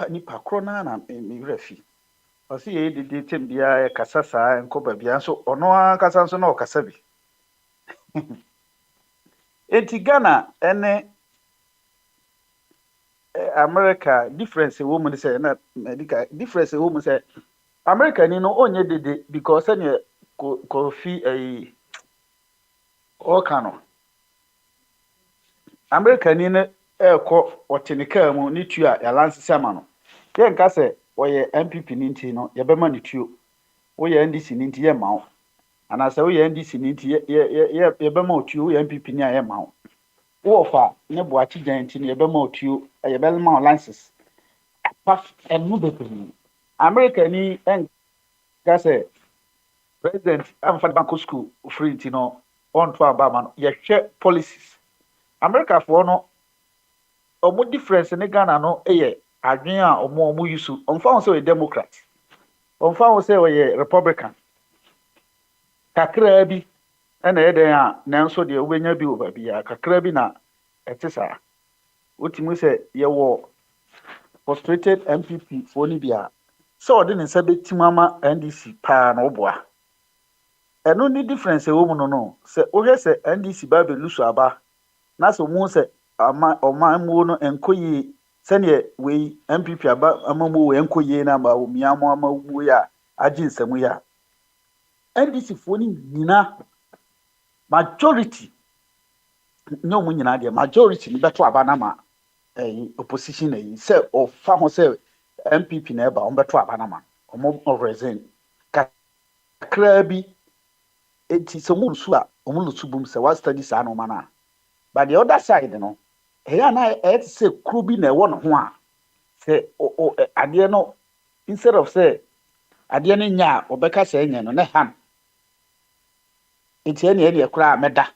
nipa korɔ naa na mewura fi ɔsi yɛyɛ dede tem biara yɛ kasa saa nkɔ baabiara nso ɔno ankasa nso na ɔkasa bi eti ghana ɛne america difference wɔ mu ne sɛ na medical difference wɔ mu sɛ america ni no ɔnyɛ dede because ɛnyɛ kofi ɛyi ɔka no america ni no ɛɛkɔ ɔte ne kaa mu ne tuo a yɛalansese ama no yɛnka sɛ ɔyɛ npp ne nti no yɛbɛma ne tuo woyɛ ndc ne nti yɛma wo anaasɛ woyɛ ndc ne nti yɛbɛma wo tuo woyɛ npp ne a yɛma wo wowɔ fa ne boakye gyan nti no yɛbɛma wo tuo yɛbɛma wo lances apa ɛno bebree america ni ɛnka sɛ president amfa de banko school free nti no ɔnto aba ama no yɛhwɛ policies americafoɔ no ɔmo difference ne ghana no yɛ adwene a ɔmo yi so ɔmfa ho sɛ ɔyɛ democrat ɔmfa ho sɛ ɔyɛ republican kakraa bi ɛna ɛyɛ dɛn a nanso deɛ wobɛnya bi wɔ baabi a kakraa bi na ɛte saa wotumi sɛ yɛwɔ frustrated npp foɔ no bi a sɛ ɔde ne nsa bɛtim ama ndc paa na ɔboa ɛno ne difference ɛwɔ mu no sɛ wohwɛ sɛ ndc ba bɛlu so aba na sɛ ɔmo sɛ ɔmanmuo no nkɔ yie sɛneɛ wei npp aba amamuo wei nkɔ yie no ama omia mo amamuo yi a agye nsɛm yi a ndc foɔ no nyinaa majority nyɛ ɔmo nyinaa deɛ majority no bɛto aba no ama ɛyi opposition ɛyi sɛ ɔfa ho sɛ npp na ɛba ɔmo bɛto aba no ama ɔmo ɔrepresent kakraa bi eti sɛ ɔmo lusu a ɔmo lusu bom sɛ wa study saa no ma no a but the other side no ɛyɛ na ɛyɛ te sɛ kuro bi na ɛwɔ ne ho a sɛ adeɛ no instead of sɛ adeɛ no nya a ɔbɛka sɛ ɛnyɛ no ne han eti ɛne ɛdeɛ koraa mɛda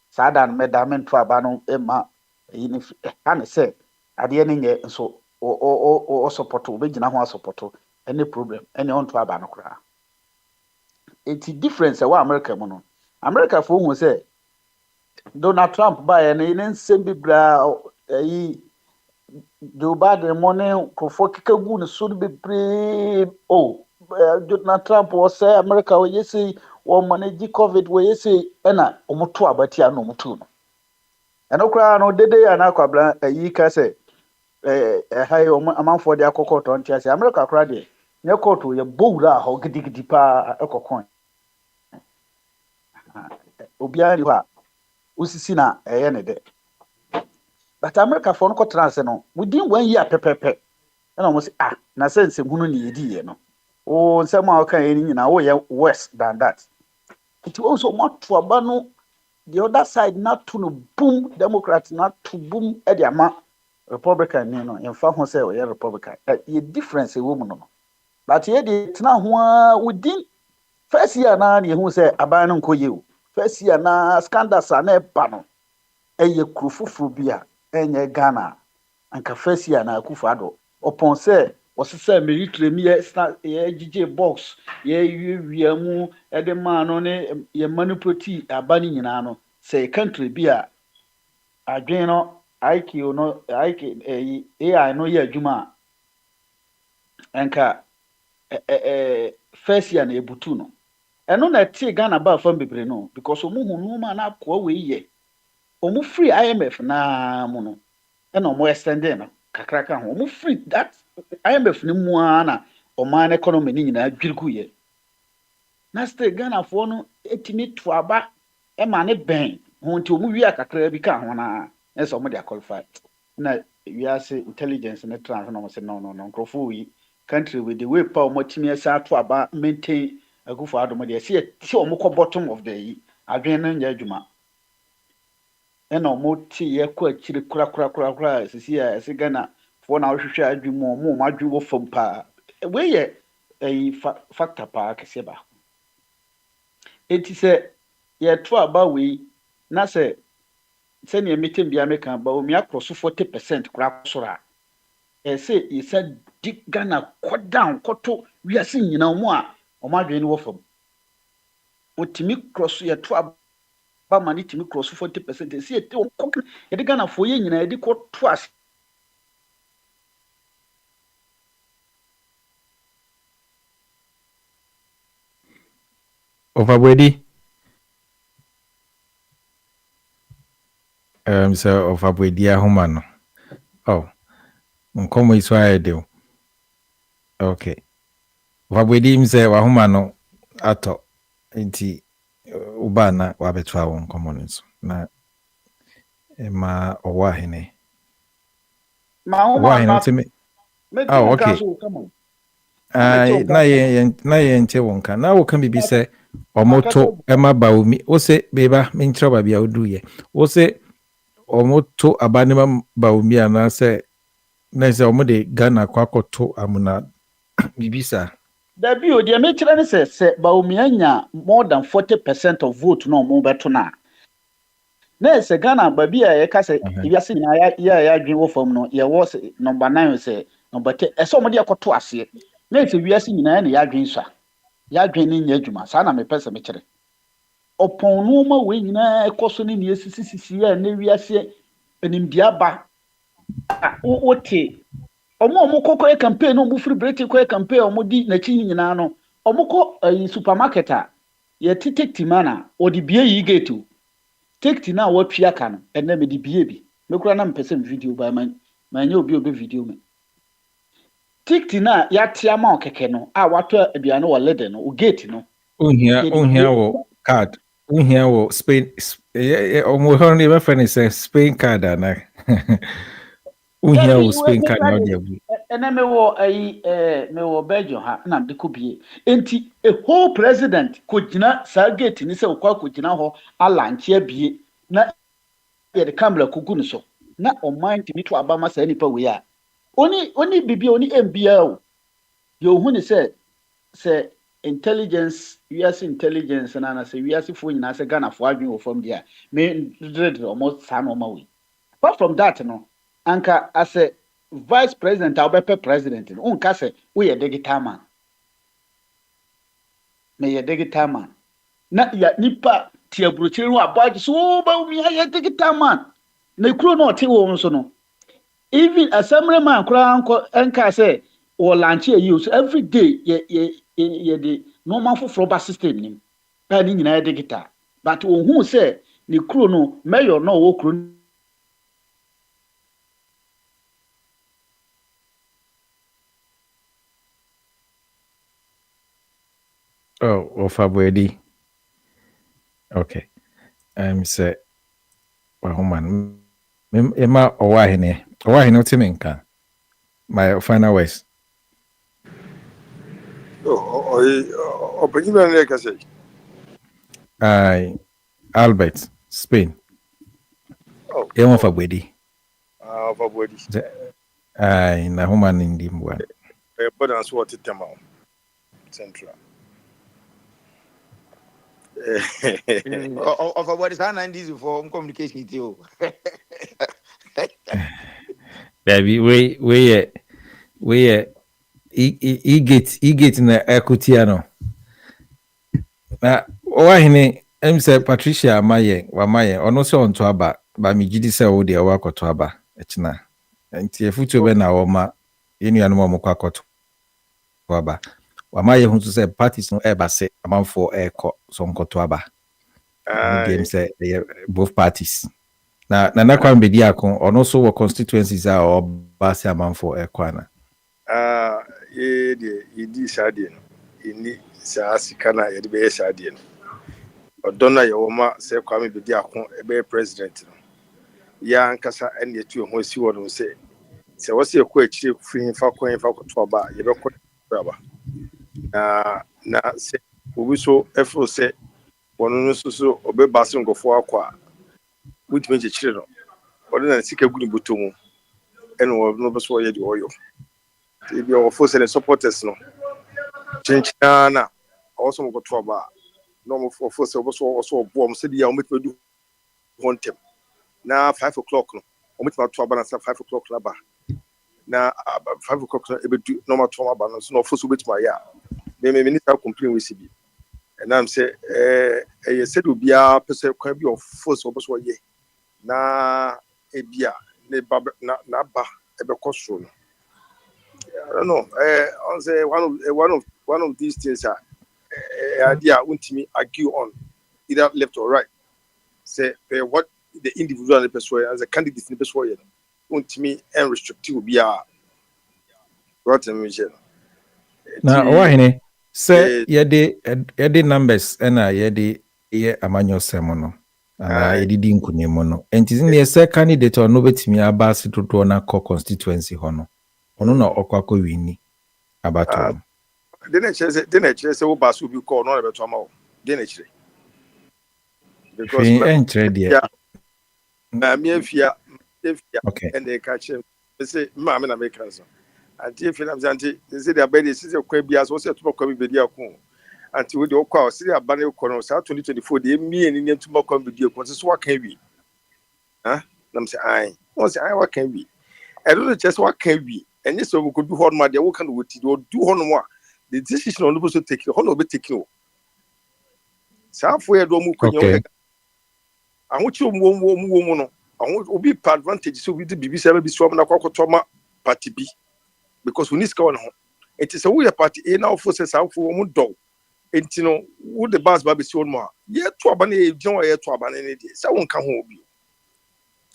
saa da no mɛda mɛnto aba no ɛma ɛyi ne ɛha ne sɛ adeɛ no nyɛ nso ɔsɔpɔtɔ ɔbɛgyina ho asɔpɔtɔ ɛne problem ɛne ɔnto aba no koraa eti difference ɛwɔ america mu no america fo hu sɛ Donald Trump baeɛ no ne nsɛm bebree ɛyi Joe Biden mo ne nkurɔfoɔ keka gu ne so no bebree Donald Trump wɔsɛ America wɔyɛ sei wɔn manage COVID wɔyɛ sei ɛna wɔn to abatia na wɔn to no ɛno koraa no dede yɛ na akwabla ɛyi ka sɛ ɛha yi wɔn amanfoɔ de akɔ kɔɔtɔ nti ase America koraa deɛ nyɛ kɔɔtɔ yɛ bowura a hɔ gidigidi paa ɛkɔkɔn obiara ni hɔ a osisi na ɛyɛ ne dɛ but America for no kɔtena ase no within 1 year pɛpɛpɛ ɛna wɔn sɛ na sɛ nsɛmhunu ne yɛdi yɛ no nsɛm a ɔka yɛ no nyinaa wɔyɛ worse than that nti wɔn nso wɔn ato aba no the other side na to no boom Democrat na to boom ɛde ama Republican ni no yɛmfa ho sɛ ɔyɛ Republican yɛ difference ɛwɔ mu no but yɛ de tena ho a within first year na yɛhu sɛ aban no nkɔ yie o first year na scandals a na ɛba no ɛyɛ kuro foforɔ bi a ɛnyɛ Ghana anka first year na Akufo-Addo ɔpɔn sɛ wɔsesa military mi yɛ gyigye box yɛwiawia mu ɛde maa no ne yɛ manipulate aba no nyinaa no sɛ country bi a adwene no IQ no AI no yɛ adwuma a ɛnka first year na ebutu no ɛno na ɛte Ghana ba fam bebree no because ɔmo hu nneɛma na akɔa wei yɛ ɔmo free IMF na mu no ɛna ɔmo extended no kakra ka ho ɔmo free that IMF no mu ara na ɔman no economy no nyinaa dwiri gu yɛ na still Ghanafoɔ no etimi to aba ɛma ne bɛn ho nti ɔmo wia kakra bi ka ho na ɛsɛ ɔmo de qualify na wiase intelligence ne trans na ɔmo sɛ no nkurɔfoɔ yi country with the way pa ɔmo timi ɛsɛ ato aba maintain agufo adom deɛ sɛ ɔmo kɔ bottom of the yi adwene no nyɛ adwuma ɛna ɔmo te yɛ kɔ akyire korakora sisi a ɛsɛ Ghana foɔ na ɔhwehwɛ adwene mu ɔmo adwene wɔ fam paa wei yɛ ɛyi factor paa kɛseɛ ba eti sɛ yɛto aba wei na sɛ sɛnea metem bia meka ba omi akɔ so 40% kora soro a ɛsɛ yɛsɛ di Ghana kɔ down kɔto wiase nyinaa ɔmo a ɔmo adwene no wɔ fam otimi cross yɛto aba ma ne timi cross 40% ɛsɛ yɛte ɔkɔ yɛde Ghanafoɔ yɛ nyinaa yɛde kɔto ase Overbody. So overbody ahoma. Oh. Nkomo iso ayede. Okay. Overbody mse wahoma no ato. Nti ubana wabetwa wo nkomo nso. Na ma owahene. Ma homa na teme. Oh, okay. Na ye nche wonka na wo kan bibi se omoto ema baomi o se beba menchro ba bia oduye o se omoto abanema baomi ana se na se omode Ghana kwakoto amuna bibisa da bi o de me kire ne se baomi anya more than 40% of vote no mo beto na se Ghana ba bia ye ka se ibiase nyina ya adwen wo fam no ye wo se number 9 se number 10 ese omode akoto ase na se wiase nyina na ya adwen so ya adwen ni nya adwuma saa na me pese me kire opon no ma we nyina ekoso ne ne sisi ya na wiase animdia ba wote omo kokọ campaign no mo free British ko campaign omo di na chi nyina no omo ko supermarket a ye titikti mana odi bie yi gate o tikti na watua ka no enne me di bie bi me kura na mpese video ba man nya obi video me tikti na ya tia ma okeke no a wato aduane wo lede no o gate no unhia wo card unhia wo Spain omo ho ne be fani say Spain card ana unhia wo Spain card na dia bu ene me wo Belgium ha na de ko bie enti a whole president ko gina sa gate ni se ko gina ho alanche bie na ye de camera kugu no so na o mind mi to aba ma sa nipa we a oni bibia oni mbia o ye ohu ni se intelligence intelligence na se wiase fo nyina se Ghana fo adwen wo fam dia me dread almost sa no ma we apart from that no anka as a vice president or president no unka se we ye digital man me ye digital man na ya nipa ti abrochire no abaji so ba umi ye digital man na kuro no te wo nso no even assembly man kura anka se o launch a use every day ye the normal for ba system nim ba ni nyina digital but ohun se ni kuro no mayor no wo kuro oh ofabwedi okay say wahuman ema owahene otimenka my final words opinion ne ka say Albert Spain ema fabwedi fabwedi na human ndi mbwa bodan so what tema central of what is an easy for communication too. Baby, we get na equity ano. Na wahine say Patricia amaye ono se on to aba ba mi gidi se wo de wa koto aba echina. Nti efutu be na wo ma yenu anu mo kwakoto aba. Wama ye hu say parties no eba say amanfo eko so nkoto aba. Dem say both parties. Na kwa mbedi akon ono so wo constituencies a oba say amanfo eko ana. Ye di sadie no. Ini sa sika na ye de be sadie no. Odona ye wo ma say kwa mbedi akon ebe president no. Ya nkasa ene etu ho si wo no say se wo se ekọ akire free fa kwan fa koto aba ye be kọ aba. Na se obi so efo se wono no so obe baso ngofo akwa wutime chechire no odi na sika gudi botomu eno no be so ye di oyo e bi o fo se the supporters no chinchina na also mo koto aba no mo fo se obo so bo mo se di ya o metime du hontem na 5 o'clock no o metime to aba na 5 o'clock la ba na 5 o'clock no e be du no ma to aba no so no fo so betime ya me minister complain we sibi. And I'm say, said will be a person can be of force of us ye. Na ebia ne baba na ba ebe kosoro. I don't know. On say one of these things are idea untimi argue on either left or right. Say what the individual and person as a candidate in the person untimi and restrictive will be a what mission. Na wahene say yede numbers na yede ye amanyo semo no ana edidi nkunimo no enti ne say candidate ono betimi aba asitoto na co constituency ho no ono na okwakọ wini abato Didn't say wo basu bi call no beto ama wo didn't chire because me afia okay and they catch him say ma me na make answer anti if na anti say the abedi say kwa bia so say to kwa bedi akon anti we dey okwa say aba na ekọ no sa 2024 dey mi eni ntu kwa bedi akon so wa kan wi na me say ai won say ai wa kan wi I don't just wa kan wi enye so we could do hon ma dey wo kan wo ti do hon mo the decision on the person take hon obe take o sa fo ye do mu konyo ahochi omu no obi pa advantage so we di bibi say be so na kwakoto ma party B because we need to go on. It is a way party A now for say sa fo omu do enti no wo the boss ba be so mo ye to aba na e jon ye to aba na ne dey say won ka ho obi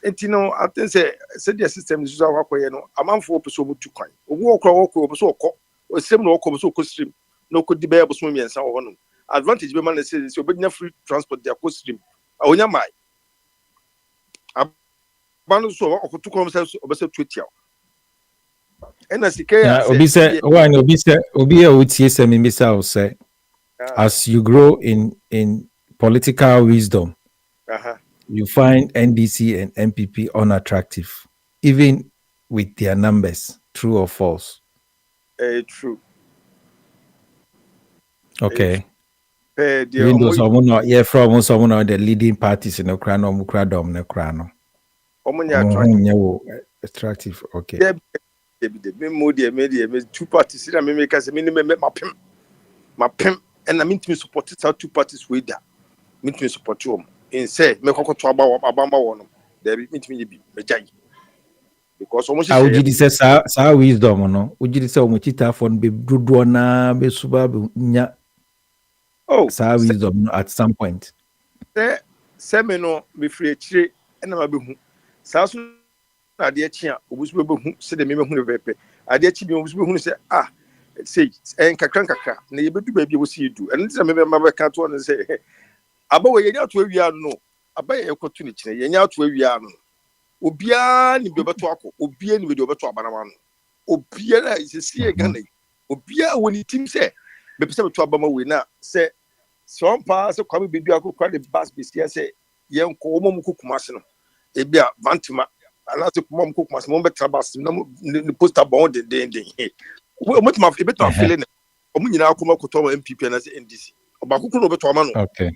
enti no I think say the system is so akwaye no amanfo opeso mu tu kwan obi okro opeso okọ osem no okọ opeso okọ stream no ko di be abo so miensa wo no advantage be man say obedina free transport dey akọ stream onya mai abanu so okotu kom say obese twetia ena sike ya obi say one obi e otie say me misa o say as you grow in political wisdom you find NDC and MPP unattractive even with their numbers, true or false? True. Okay. Even though someone not from someone the leading parties in Ukraine or Mukradom Nekrano. Attractive. Okay. Two parties in America my pimp and I mean to support two parties with that. Mean to support you. In say me koko to abamba wono. There be mean to be mejai. Because almost say sa wisdom no. Uji say omuchita fon be dudu na be suba be nya. Oh, sa wisdom no at some point. Say me no be free chire na ma be hu. Sa so na de chi a obusu be hu se de me hu ne pepe. Ade chi bi obusu be hu say say kakran na ye bedu ba bi wo si edu. En say me be ma be ka to no say aba we yenya to awia no aba ye ekotu ni kire yenya to awia no obia ni be beto akọ obia ni be de beto abanama no obia na sie Ghana obia woni tim se be pese beto abama we na se sompa se kwame bedu akọ kwa de bus be sie se ye nko omom kokumase no e bia vantima ala se komom kokumase mo be trabas na ni poster bon de o motima e beto afele na o nyina akoma koto MPP na se NDC oba kokoro beto ama no. Okay.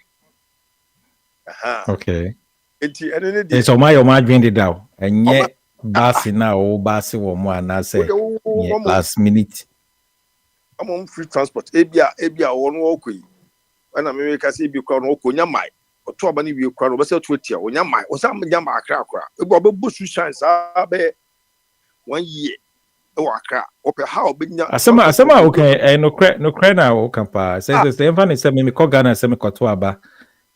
Okay. It's so my dream did now. And yet, Bassi now, Bassi woman, I say, last minute. I'm on free transport. Ebia, one walk. And America say, be crown or Kunyamai, or Tobani, you crown over 20 or Yamai, or some Yama crack. A bubble bush shines 1 year. Accra. Open how big asema okay no cre na o kan pa say emfa ne say me ko Ghana say me ko to aba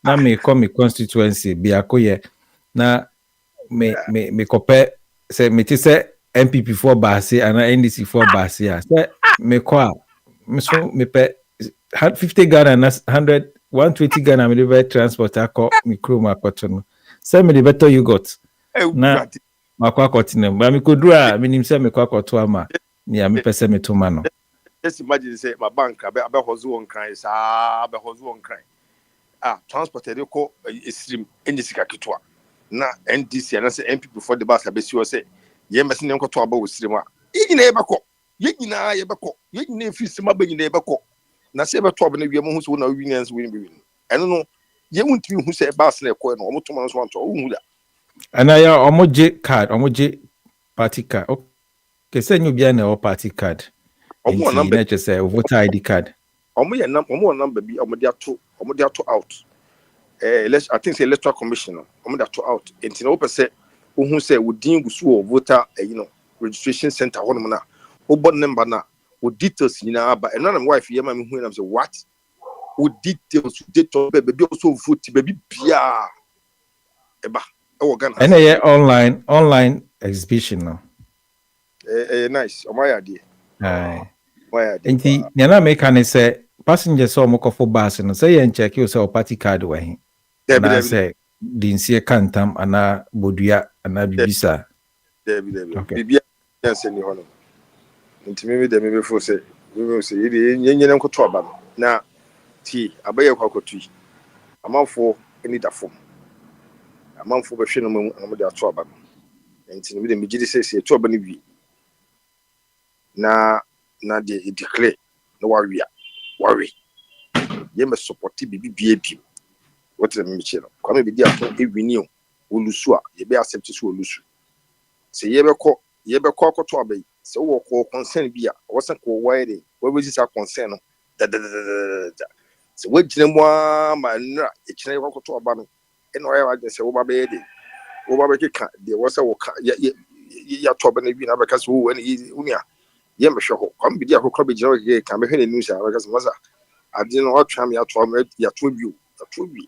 na me ko me constituency bi akoye na me kopɛ sɛ me ti sɛ MPP for baase ana NDC for baase a sɛ me kɔ a me so me pɛ 50 Ghana na 120 Ghana me de bɛ transport akɔ me kurom akɔto no sɛ me de bɛtɔ yogurt na makɔ akɔtena mu ba me koduru a menim sɛ me kɔ akɔto ama nea me pɛ sɛ me to ma no. Just imagine say my bank abe hozu on cry sa abe hozu on cry transport e ko stream NDC kakitwa na NDC and say MP before the bus abesi o say ye mesi ne nkoto aba o stream a yina ye beko ye nyina fi sima ba nyina ye beko na say beto aba na wi mo hu so na unions win bi eno no ye wuntimi hu say bus na ko no omo to no so anto o hu da ana ya omoje card omoje party card okay say nyu bia na o party card omo number na just say voter ID card omo number bi omo de ato out I think say electoral commission omo de ato out enti na wo pese wo hu say wo din gusu o voter registration center ho no na wo bod number na wo details nyina aba eno na my wife ye ma me hu na say what wo details date of baby also vote baby bia eba e wo Ghana and a online exhibition no nice omo ya de enti na make an say passengers so mokofo bus no say yen check you say party card wa hin na say dinsie kantam ana bodua ana bibisa bibia yes ni hono enti me de me befo say we say yenyen nkoto aba na ti abaye kwakotu amanfo eni da fom amanfo be hwe no mu na mo de ato aba enti me de me gidi say to aba ni wi na de declare no worry ye me support bibi bi what the me chelo kwame bi di ato ewini o olusu a ye be accept so olusu se ye be ko akoto abai se wo ko concern bi a wo se ko wire we be sa concern no se we gina mu ma nra e kire ko akoto aba no e no ya wa se wo ba be de wo ba be keka de wo se wo ka ya to aba na bi na be ka so wo ni unia ye me hwe ho kwame bi di akokro be gina ke ka me hwe ne news a be ka so masa adi no atwa me ato am ya to bi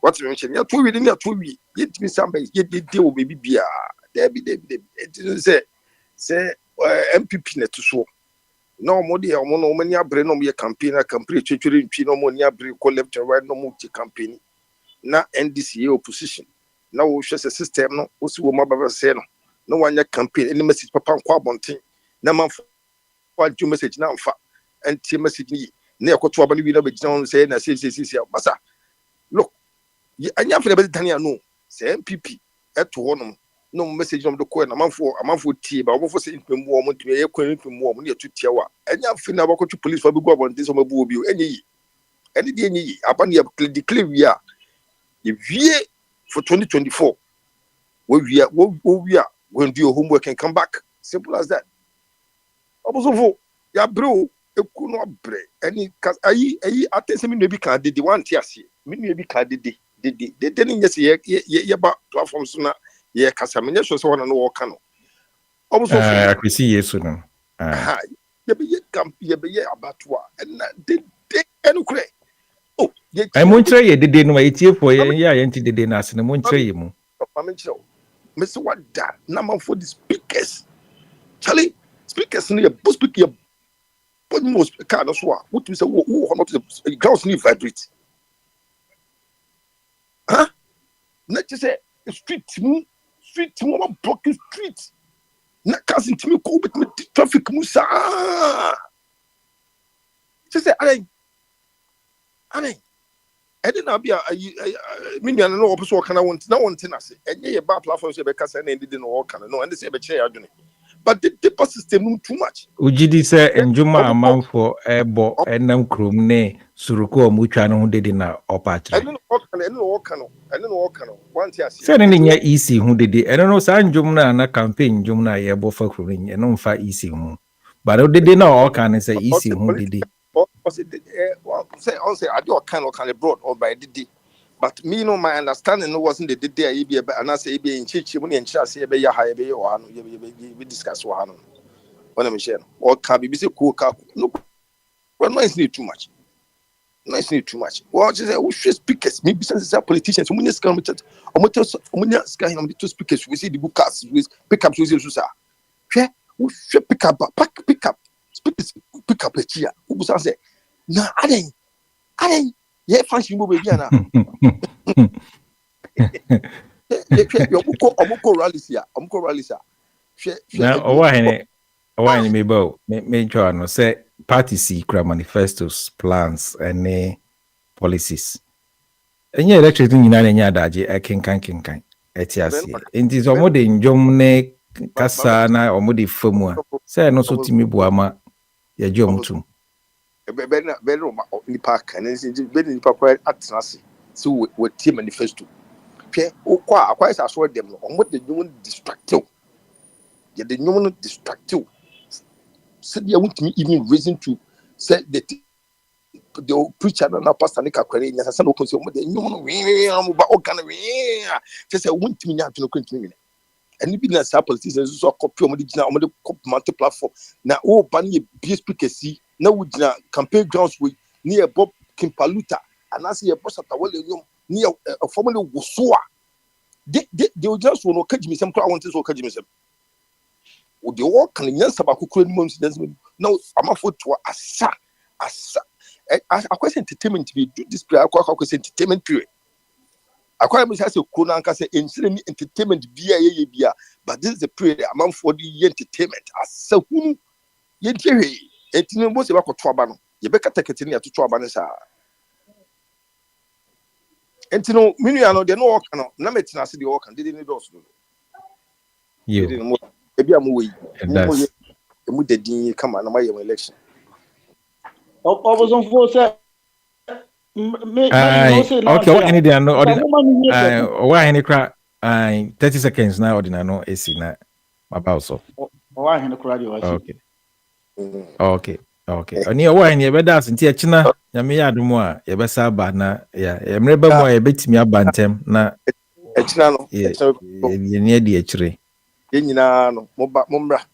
what you mention ya to wi ni ya to wi ye timi samba ye de o baby bia debi it say MPP na to so no mo de o no mani abre no ye campaign twetwere ntwi no mo ni abre ko left and right no mo ti campaign na NDC opposition na wo hwe system no o si wo mababa se no no wanya campaign any message papa nkwa bonten na manfo kwa message na mfa anti message ni na yakoto aba ni wi na be gina on say na say basa look anya fere be tania no say MPP eto ho no message no ko na amanfo tie ba obofo say impemu o mo ntime ye kwan impemu o mo ne tutie wa anya fere na bakoto police fa be go abonte so mabu obi enye yi ene de enye yi aba ne declare wi a ye wie for 2024 we when do your homework and come back simple as that obofo ya bro eku no bre any ayi attention me no bi kan de one tiase me no bi kan de ne nyese ye ba platform so na ye kasa me nyeso so wona no wo ka no obofo akwesi yesu no ye be ye abatwa na de enu kure oh ye ai montre ye dede no etie fo ye ya ye nti dede na asene montre ye mu me so what that na man for the speakers Charlie speakers no ye boost speaker but most car no so what you say who not the grounds need vibrate na just say street mu blocking street na cars intimi ko bit me traffic mu sa just say I didn't have me no person can want na want na say enye ye ba platform so be kasa na ndidi no work no and say be che adwene but the system too much ujidi say enjuma amanfo ebo enam krom ne suruko omutwa no dede na opatre eno no work no want ya see say ne nya easy hu dede eno no sa njum na campaign njum na ye bo fa krom ne no mfa easy hu but dede na o kan say easy hu dede say I do kind of broad or by dede but me no my understanding no wasn't the day I be and I say be in chichi when in chase be ya ha be yo we discuss wa no When I'm sharing, or can be say cool car. No, but noise need too much. Noise need too much. Well, just we should speakers. Maybe since politicians, we need scam with or to speakers. We see the book cars with pick up. We should pick up. Speakers pick up a chair. Who was say, nah, I didn't. Yeah, fancy move again. Omoko rallies here. Now, why me bo me try no say party see kra manifestos, plans, and policies. Enye electric nyina na nya adaje kenkan etiasie. Enti so mo de ndwom ne kasa na omo de famu a. Say no so timi boama ya je omutum. Be ni park and be ni park atnase. So we team manifesto. Hwe akwa is assured them no omo de ndwom distractive. Yeah, the ndwom distractive. Said you want me even reason to say the preacher na pastor nika kwere nya say no consume the ndwom no ba organ just say want me nya to no continue. And be na sa politicians so copy omo de copy multi platform na o ban ye be speaker si na wo gina campaign grounds we near Bob Kimpaluta and as ye boss atawale nyom near formally wosoa they just want to catch me some I want to so catch me some o de work kan nyansa ba kokoro ni mums now amafo to asa akwese entertainment be do this prayer akwese entertainment period akwa me say kro anka say entertainment entertainment bia ye bia but this is the period amafo the entertainment asa hunu ye tiewe etini mo se ba ko to aba no ye be katakete ne atoto aba ne sa entino minu ya no de no work no na metina se de work and de ne do so You. Ebi amu That's emu de din kama na my election. Oboson for say okay, what any dey no why any cra 30 seconds now ordinary no AC na about so. Why hin kura di wa Okay. Oni why any be das nti akina nyame ya adum a ye be sa ba na ya emre ba mu a ye betimi abantem na Akina no ye ne di akire. Ye nyina no mumra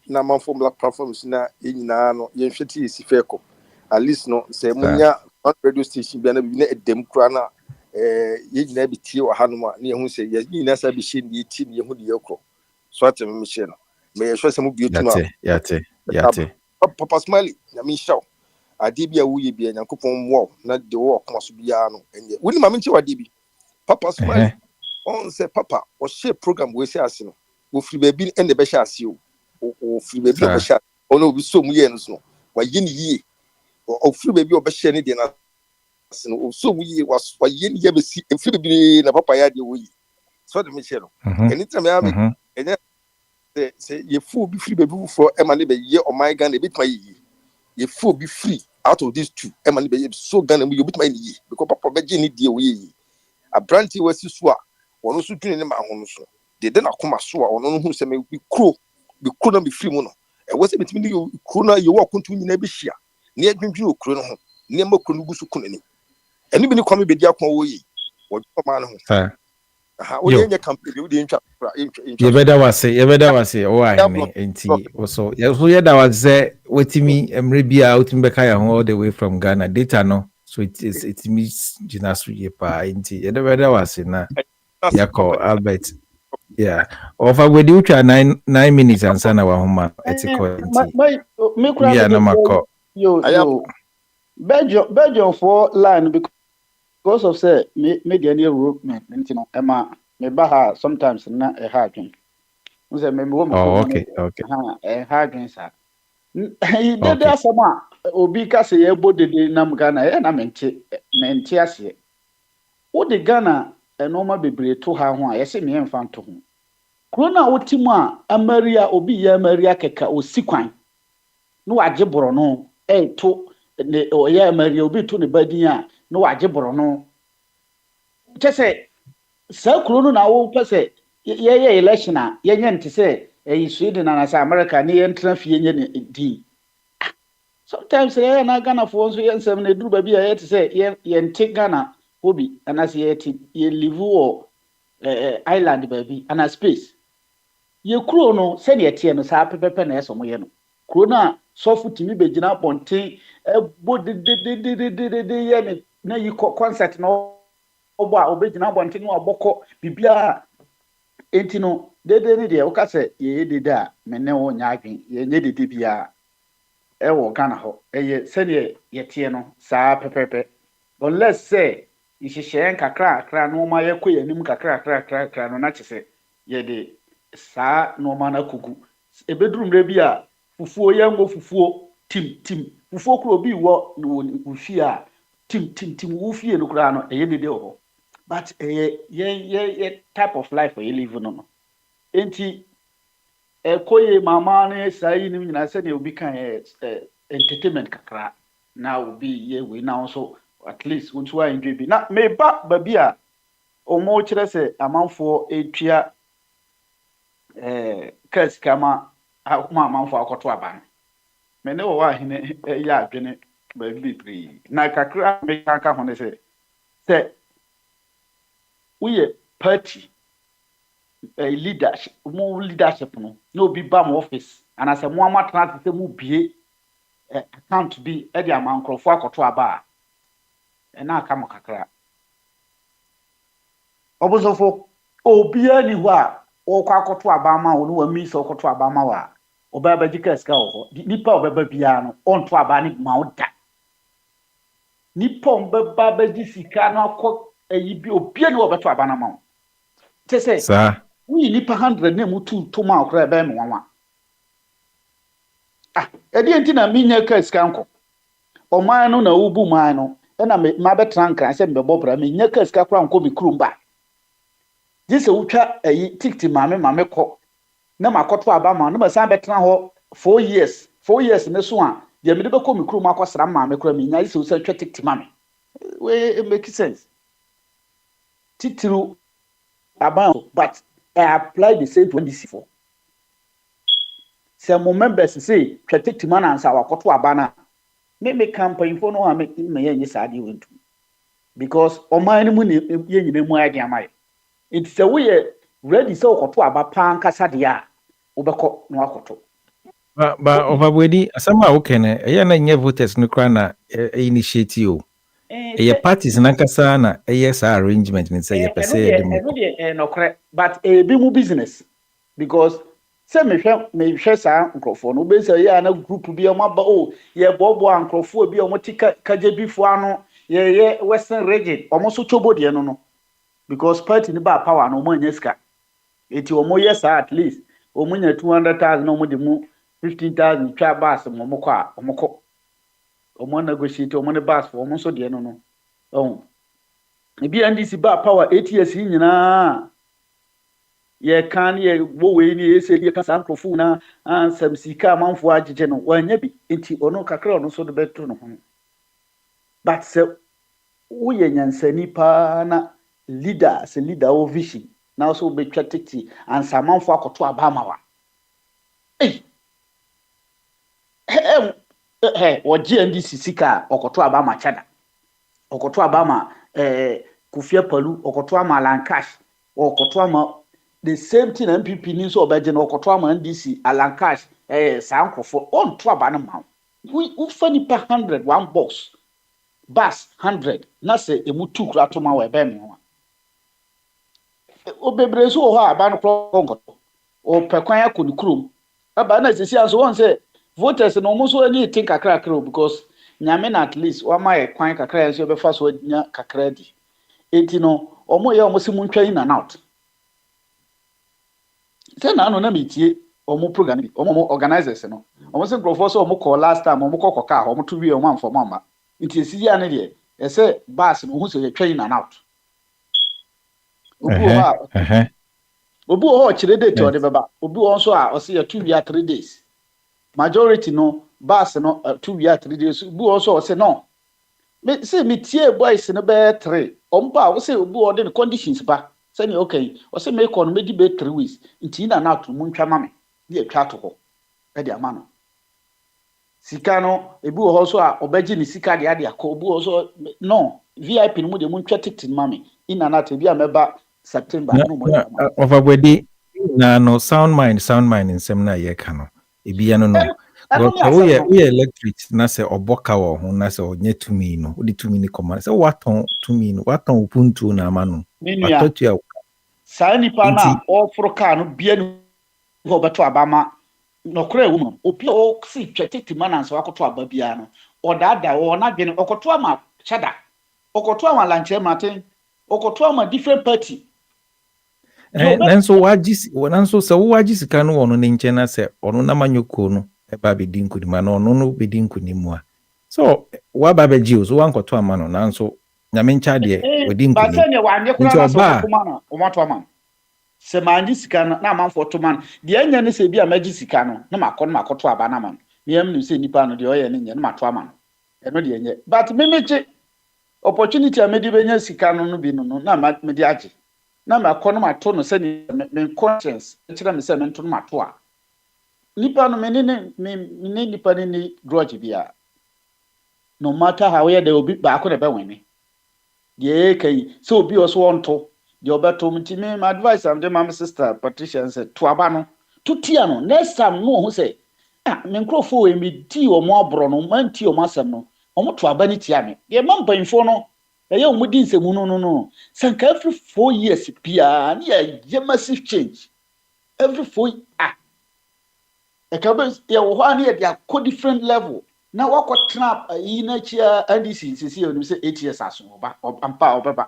na manfo black platforms na ye nyina no ye hweti esi feko at least no say munya on radio station bia na bi na edem kura na ye nyina bi tie wa hanom a na ye hu say ye nyina sa bi hye ni tie ni ye hu de yakro so atem me hye no me ye hwe say mu bi otu no Yate. Papa Smiley na me show ade bia wo ye bia nyankopon mo na de wo koma so bia no enye woni ma me nche wade bi Papa Smiley on say papa o share program we say ase no wo free baby en de be sha ase o free baby o be sha ono obi so mu ye no so wa ye ni ye o free baby o be share ni de na ase no o so mu ye wa ye ni ye be si free baby na papa ya de wo yi so de me share no anytime ya me enye say ye fu bi free baby for e ma ne be ye o my Ghana bit ma yi ye fu bi free out of these two e ma ne be so Ghana mu ye bit ma yi because papa be je ni die wo yi abranti wasi so a wono so twene ne ma ho no so de na koma so a wono no hu se me bi kro na bi free mu no e wo se betimi ni kro na ye wo kontu nyina bi hia ne adwendwe okro no ho ne ma kro no gu so kunani eni bi ni kwame be di akon wo yi wo ma no ho wo ye campaign wo de ntwa ye beda wase o ahine enti so ye da wase wetimi emre bia wetimi be kaya all the way from Ghana data no so it means jinasu ye pa enti ye beda wase na yako Albert ofa wedi utwa 9 minutes ansana wa homa etiko enti me kura na mako yo Belgium for line because of say me dey near road enti no ema me ba ha sometimes na e ha adwen say me wo mo okay e ha adwen sa he did asama obi ka say e bo dede nam Ghana e na mente ase wo de Ghana enoma bebre to ha ho a yese me emfa to ho krona wotimu a amaria obi ya amaria keka osikwan no wagye boro no to ne oya amaria obi to ne badin a no wagye boro no chese sa krono na wo pese ye election a ye nyente se Sweden na sa America ne ye ntra fie nye ne di sometimes ye na Ghana for so ye nsem ne duru ba bi a ye te se ye nte Ghana obi anase ye live or island baby and a space ye kuro no se de tie no saa pepepe na eso moye no kuro na sɔfo timi begina bonten ebo de ye ne na yi concert na obo a obegina bonten no abɔkɔ bibia enti no dede ne de o ka se ye dede a me ne wo nya adwen ye nye dede bia wo Ghana ho ye se de ye tie no saa pepepe unless say ihyehyɛ kakra no ma ye kɔ yanim kakra no na kyese ye de saa no ma na kugu ebedurum re bi a fufuo ye ngo fufuo tim fufuo kuro bi wo no fie a tim wo fie no kura no ye dede ho but ye type of life we live no enti koye mama ne sai nim nyina se de obi kan entertainment kakra na obi ye we na so at least won't wa enjoy bi na me ba bi a omo kire se amanfo etua kas kama amanfo akoto aban me ne wo wa hene ya adwene ba bi na kakra me kanka ho ne se uye party leadership no no obi ba mo office and as a mo amatra se mu bie account bi e di amankrofo akoto aba na aka mo kakra obosofo obi ani ho a okwa akoto aba ma wo no wa mi so akoto aba ma wa oba ba jika ska ho nipa obeba bia no onto aba ni ma wo da nipa obeba ba ji sika no akọ ayi bi obi ani obeto aba na ma wo te se sa we nipa 100 na mu to ma okra ba me wanwa edi enti na minya ka ska nko oman no na ubu man no na ma betra nkran se mbebo bra minya ka ska kra nko bi kurumba dise wutwa ayi tikti mame kọ na makoto aba ma no ma san betra ho 4 years ne so a de me de beko mi kurum akosra mame kra minya dise wusa twa tikti mame we make sense titiru aba but I apply the same to NDC for some members say twa tikti man ansa wakoto aba na me campaign for no me ye saade wontu because oman mu ne ye nyina mu ade amai it say we ready so okoto aba pan kasa de a obekọ no akoto ba overbody asama okene eya na nye voters no kra na initiate o eya parties na kasa na eya sa arrangement ni say ye pese de mo no correct but bi mu business because say me hwe sa nkrofo no be say ya na group bi o maba o ye bobo ankrofo bi o motika kaje bifo ano ye western region o mo so chobo de no because party ni ba power no mo nyeska eti o mo yes at least o mo nya 200,000 no mo de mu 15,000 twa bus mo mokọ a o mokọ o mo negotiate o mo ne bus for o mo so de no ebi NDC ba power 8 years nyina ye kan ye wo we ni ese ye kasa nkrofo na ansam sika manfo agege no wanya bi enti ono kakra ono so de beto no ho but se wo ye nyansani pa na leader o vision na so be twa tikti ansam manfo akoto aba ma wa wo GNDC sika okoto aba ma chada okoto aba ma Kufia Palu okoto ama Lancash okoto ama the same thing MPP ni so obeje na okoto ama NDC Lancash sankofo on to aba na ma we ufani pa 100 one box bus 100 na se emu tu kura to ma we be me ho obebre so ho aba no kro o pekwan akoni krom aba na sisi anso won say voters no mo so any think kakra because nyame na at least wa ma ye kwan kakra enso be fa so nya kakra di enti no omo ye omo si muntwa in and out say na no na metie omo program bi omo organizers no omo se grofo so omo call last time omo kokoka omo to wi omo amfo mama enti esi ya ne de e say bus no hu so ye twa in and out obu ho chire date o de beba obu on so a o se ye 2 year 3 days majority no bus no 2 year 3 days obu on so o se no me say me tie boys no be 3 omba o say obu o de conditions ba say ni okay o say me ko no me di be 3 weeks nti na na to muntwa mame ye twa to ho e de ama no sika no ebi wo so a obeji ni sika de ade akọ obu wo so no VIP no mu de muntwa ticket mame ina na to bi a meba September no mo overbody no sound mind in some na ye ka no. Ebi ano no. ɛno Because ne asɛm no we electric na se oboka wo ho na se onye tumi no. Odi tumi ni command. Se waton tumi no. Waton opuntu na ama no. me nua Watotu ya. saa nipa no Nti a ɔforo kaa no bia no hɔ ɔbɛto aba ma nɔkora ɛwɔ mu no obi a ɔsi twɛ tete ma nansa wakoto aba biara no ɔdaadaa wɔ n'adwene ɔkɔto ama hyɛda ɔkɔto ama lankyerɛ maten ɔkɔto ama different party nanso sɛ wowagye sika no wɔ no ne nkyɛn na sɛ ɔno na manyɔkuo no ɛba bɛdi nkonim ana ɔno no bɛdi nkonim mu a so waba bɛgye o so wankɔto ama no nanso nyame nkyɛ deɛ wɔdi nkonim basɛ neɛ wanyɛ koraa na sɛ ɔkɔto ma no ɔmato ama no sɛ mangye sika no na amanfoɔ to ma no deɛ ɛnyɛ ne sɛ bi a magye sika no na makɔ no makɔto aba no ama no meɛm nim sɛ nnipa no deɛ ɔyɛ no nyɛ no mato ama no ɛno deɛ nyɛ but memegye opportunity a mede bɛnya sika no bi no na mede agye na makɔ no mato no sɛne me conscience kyerɛ me sɛ mento no mato a nipa no mene nipa no ni grudge bia no matter how yɛ dɛ obi baako na bɛwene deɛ ɛka yi sɛ obi ɔso wɔnto deɛ ɔbɛto nti me advice am de ma me sister Patricia sɛ to aba no to tia no next time no ho sɛ me nkurɔfoɔ wɔ mi ti ɔmo aborɔ no man ti ɔmo asɛm no ɔmo to aba ne tia me deɛ ma mpanyinfoɔ no ɛyɛ ɔmo di nsɛmu no sanka every 4 years pia ne yɛ massive change every 4 ɛka bɛ yɛ wɔ hɔ a ne yɛ de akɔ different level na wakɔ tena yi n'akyi a NDC sisi yɛ onim sɛ 8 years aso ɔba ampa ɔbɛba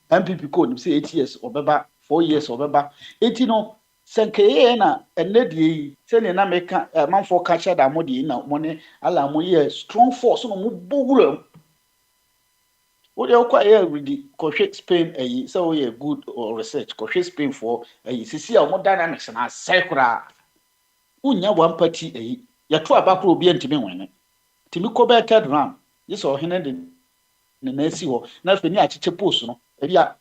MPP ko onim sɛ 8 years ɔbɛba 4 years ɔbɛba eti no sanka yɛ na ɛnɛ deɛ yi sɛnea na meka manfoɔ ka kyɛ da mo deɛ na mo ne ala mo yɛ strong force no mo bɔ wura mu wode wokɔ ayɛ redi kɔhwɛ Spain ayi sɛ woyɛ good research kɔhwɛ Spain for ayi sisi a ɔmo dynamics na asɛe koraa wonya one party ayi yɛto aba koro obi ntimi nwene timi kɔ bɛɛ third round yi sɛ ɔhene de ne na asi hɔ na afei ne akyekyɛ post no ebi a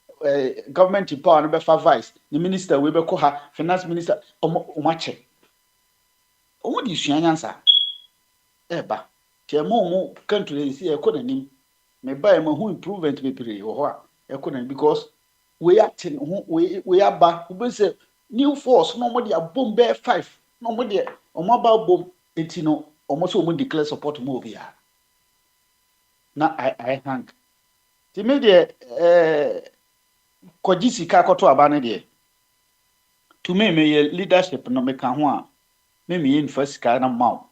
government in power no bɛfa vice ne minister we bɛkɔ ha finance minister ɔmo akyɛ ɔmo de sua nyansa ɛba tie mo country si ɛkɔ n'anim me buy ma hu improvement bebree wɔ hɔ a ɛkɔ n'anim because we ate ne ho we aba wo say new force no mo de abom bɛɛ 5 no mo de ɔmo aba bom eti no ɔmo so ɔmo declare support mo obi a na I hang ti me de kɔgye sika kɔto aba ne deɛ to me yɛ leadership no meka ho a me yɛ nfa sika na ma wo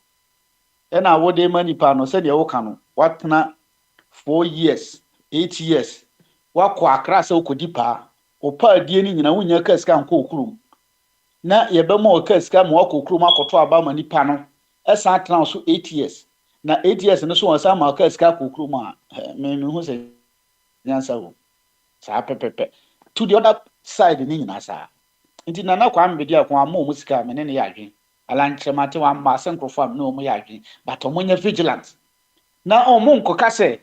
ɛna wo de ma nipa no sɛ deɛ wo ka no watena 4 years 8 years wakɔ akra sɛ wokɔdi paa wo paa die ni nyina wonya ka sika nkɔ okurum na yɛbɛma wo ka sika ma wakɔ okurum akɔto aba ma nipa no ɛsan tena so 8 years na 8 years no so wɔn san ma ka sika akɔ okurum a me hu sɛ nyansa wo saa pɛpɛpɛ to the other side ni nyina saa nti nana kwa mbedi akwa ama omu sika me ne yɛ adwen ala nkyerɛmate wa mma sɛ nkrɔfo am na omu yɛ adwen but omu nyɛ vigilant na omu nkɔka sɛ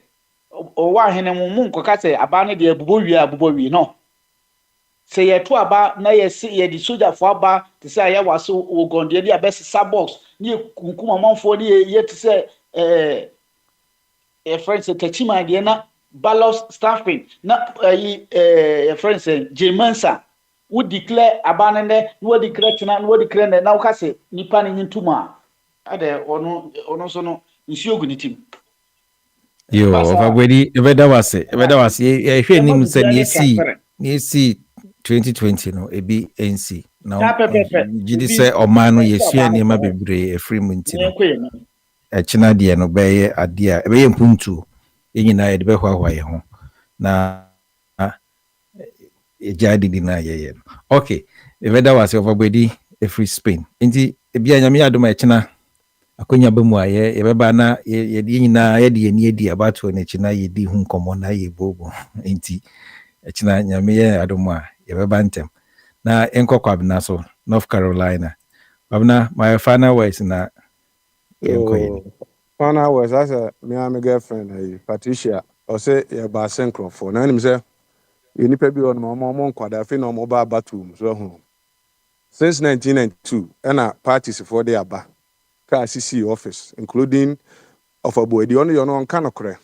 ɔwɔ ahene mu nkɔka sɛ aba ne deɛ bobɔ wie no sɛ yɛto aba na yɛde sogyafo aba te sɛ ayɛ waso wɔ gɔndeɛ de abɛsesa box ne yɛkunkum amanfoɔ ne yɛ te sɛ friends takyima deɛ na balance staffing na your friends Jemansa would declare abandoned no declare tena no declare na wo ka se nipa ne ntuma ade ono so no nsuo gu ne tim yo ovagwedi ebeda wase ehwe nim se ne si 2020 no ebi NC na gidi se oman no yesua niema bebre efiri mu ntino echina de no beye ade a ebeye mpuntu enyina ye de be hwahwa ye ho na ejadi di na ye okay ebeda wase ovagwedi efiri Spain nti ebia nyame adoma echina akonya bamu aye yebeba na ye nyina ye de ni edi abato na echina ye di hu nkomo na ye bobo nti echina nyame ye adoma yebeba ntem na enkokwa bina so North Carolina babna my final words na final words as me and my girlfriend Patricia or say ya ba synchro na nim say nipa bi on mo nkwada fe na mo ba batum so since 1992 and parties for the aba CC office including of a boy the only on kanokre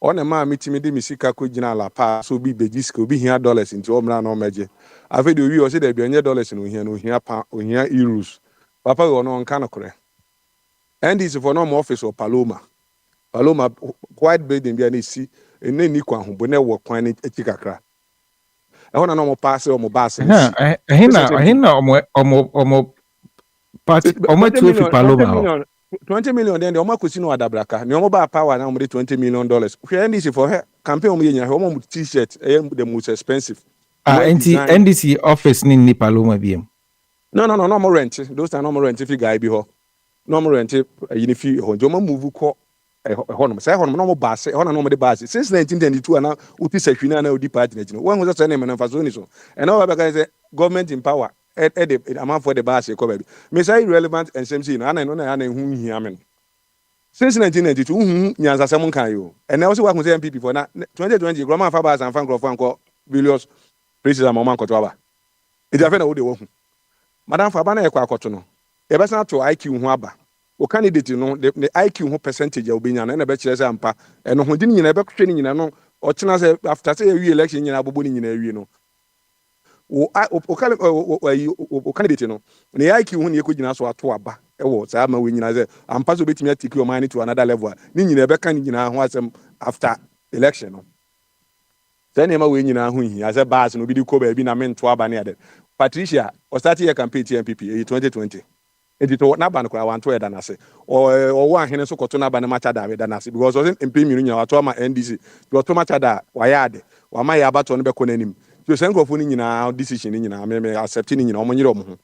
on a man meeting me de misika ko gina la pa so bi bejisko bi hia dollars into omra na omeje afi de wi o se de bi onye dollars no hia pa o hia euros papa go no nka no kore and is for no office or Paloma quite building bi na si ene ni kwa ho bo na wo kwan ni ekikakra e ho na no mo pass o mo bass ni si Hina omo party omo 20 tu fi million Paloma ho. 20 million then the omo kwesi no adabraka ni omo ba power na omo de $20 million hwe ndc for her campaign omo yenya hwe omo t-shirt the most expensive design NDC office ni Paloma biem. no more rent those time no more rent if you guy be ho no more rent you fi ho jo move ko honom say honom no mo baase ho na no mo de baase since 1922 na uti sahwina na odi party na jino wan ho say na me na faso ni so and now we say government in power the amount for the baase ko baby me say irrelevant and SMC no na na hu hia me since 1992 hu nyansa sem kan yo and now say wa say MPP for na 2020 grandma fa baase and fan crop fan ko billions places am man ko to aba e ja fe na wo de wo hu madam fa ba na e kwa akoto no e be san to IQ hu aba o candidate no the IQ ho percentage ya obenya na be kire say ampa eno ho di nyina be kwhwe ni nyina no o kyena say after say we election nyina abobo ni nyina awie no o candidate no ne IQ ho ne ekogina so ato aba e wo say ama we nyina say ampa so betimi atiki o man to another level ni nyina be kan nyina ho asem after election no say ne ma we nyina ho hi as a bas no bi di ko ba bi na mento aba ne ade Patricia o start your campaign TMPP 2020 edito na ban kwa wanto eda nase o wa hene so koto na ban ma chada eda nase because o mpemi nya wato ma NDC to ma chada wa yade wa ma ya bato no be ko nanim so senkrofo ni nyina decision ni nyina me accept ni nyina o mo nyire o mo ho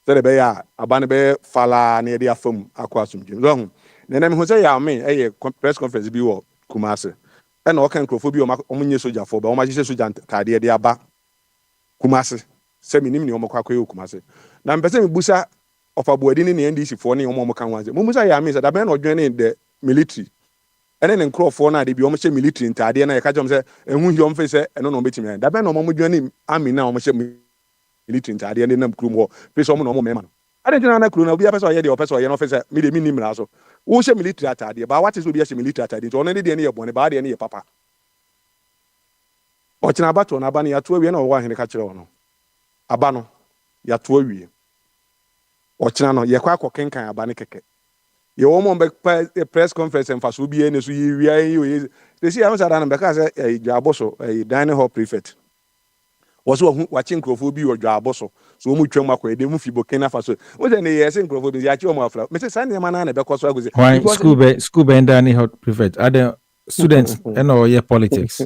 so de be ya aban be fala na ede afam akwa asumdwe so ho na na me ho say ya me press conference bi wo Kumase e na o kan krofo bi o mo nye soja fo ba o ma jise soja tade ede aba Kumase se minim ni o mo kwa koyo Kumase na mpese me busa of abuadi ni NDC for ni omo kan wanze mumusa ya me say da ben odwene the military ene ne nkrofo na de bi omo che military ntade na ye ka jom say ehun hi omo fe say eno no betimi da ben no omo dwene army na omo che military ntade ne nam krum ho fe so omo no omo mema no ade jina na krum na obi apeso ye de opeso ye no fe say me de minim na so wo che military atade ba what is obi che military atade so ono ne de ne ye bone ba de ne ye papa o china bato na aba ne ya to awie na o wa hene ka kire ono aba no ya to awie ochina no ye kwa kokenkan abane keke ye wo mo be press conference en faso bi ene so ye wia ye they see am say dan be ka say Dwaboso dining hall prefect was wa chin krofo bi o Dwaboso so mu twam akwa de mu fi Burkina Faso wo say ne ye say krofo bi ya chi o mo afra me say san ne ma na be koso aguzi Why school be ndani hot prefect other students and or ye politics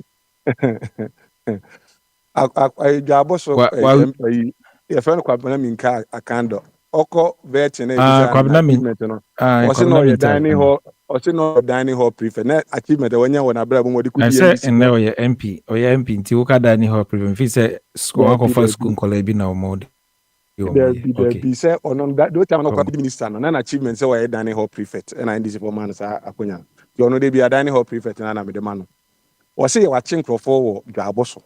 Dwaboso ye friend kwa bana minka akando oko vet na ebisa na achievement no o se no ye dining hall prefect na achievement wanya wona bra bo di kudi NDC NDC and or ye MP nti wo ka dining hall prefect fi say school wa for school kola bi na omod there be say onon that do time no kwa minister no na achievement say we dining hall prefect na NDC for man sa akonya you no dey be a dining hall prefect na me de man no o se ye wa chinkrofo wo Dwaboso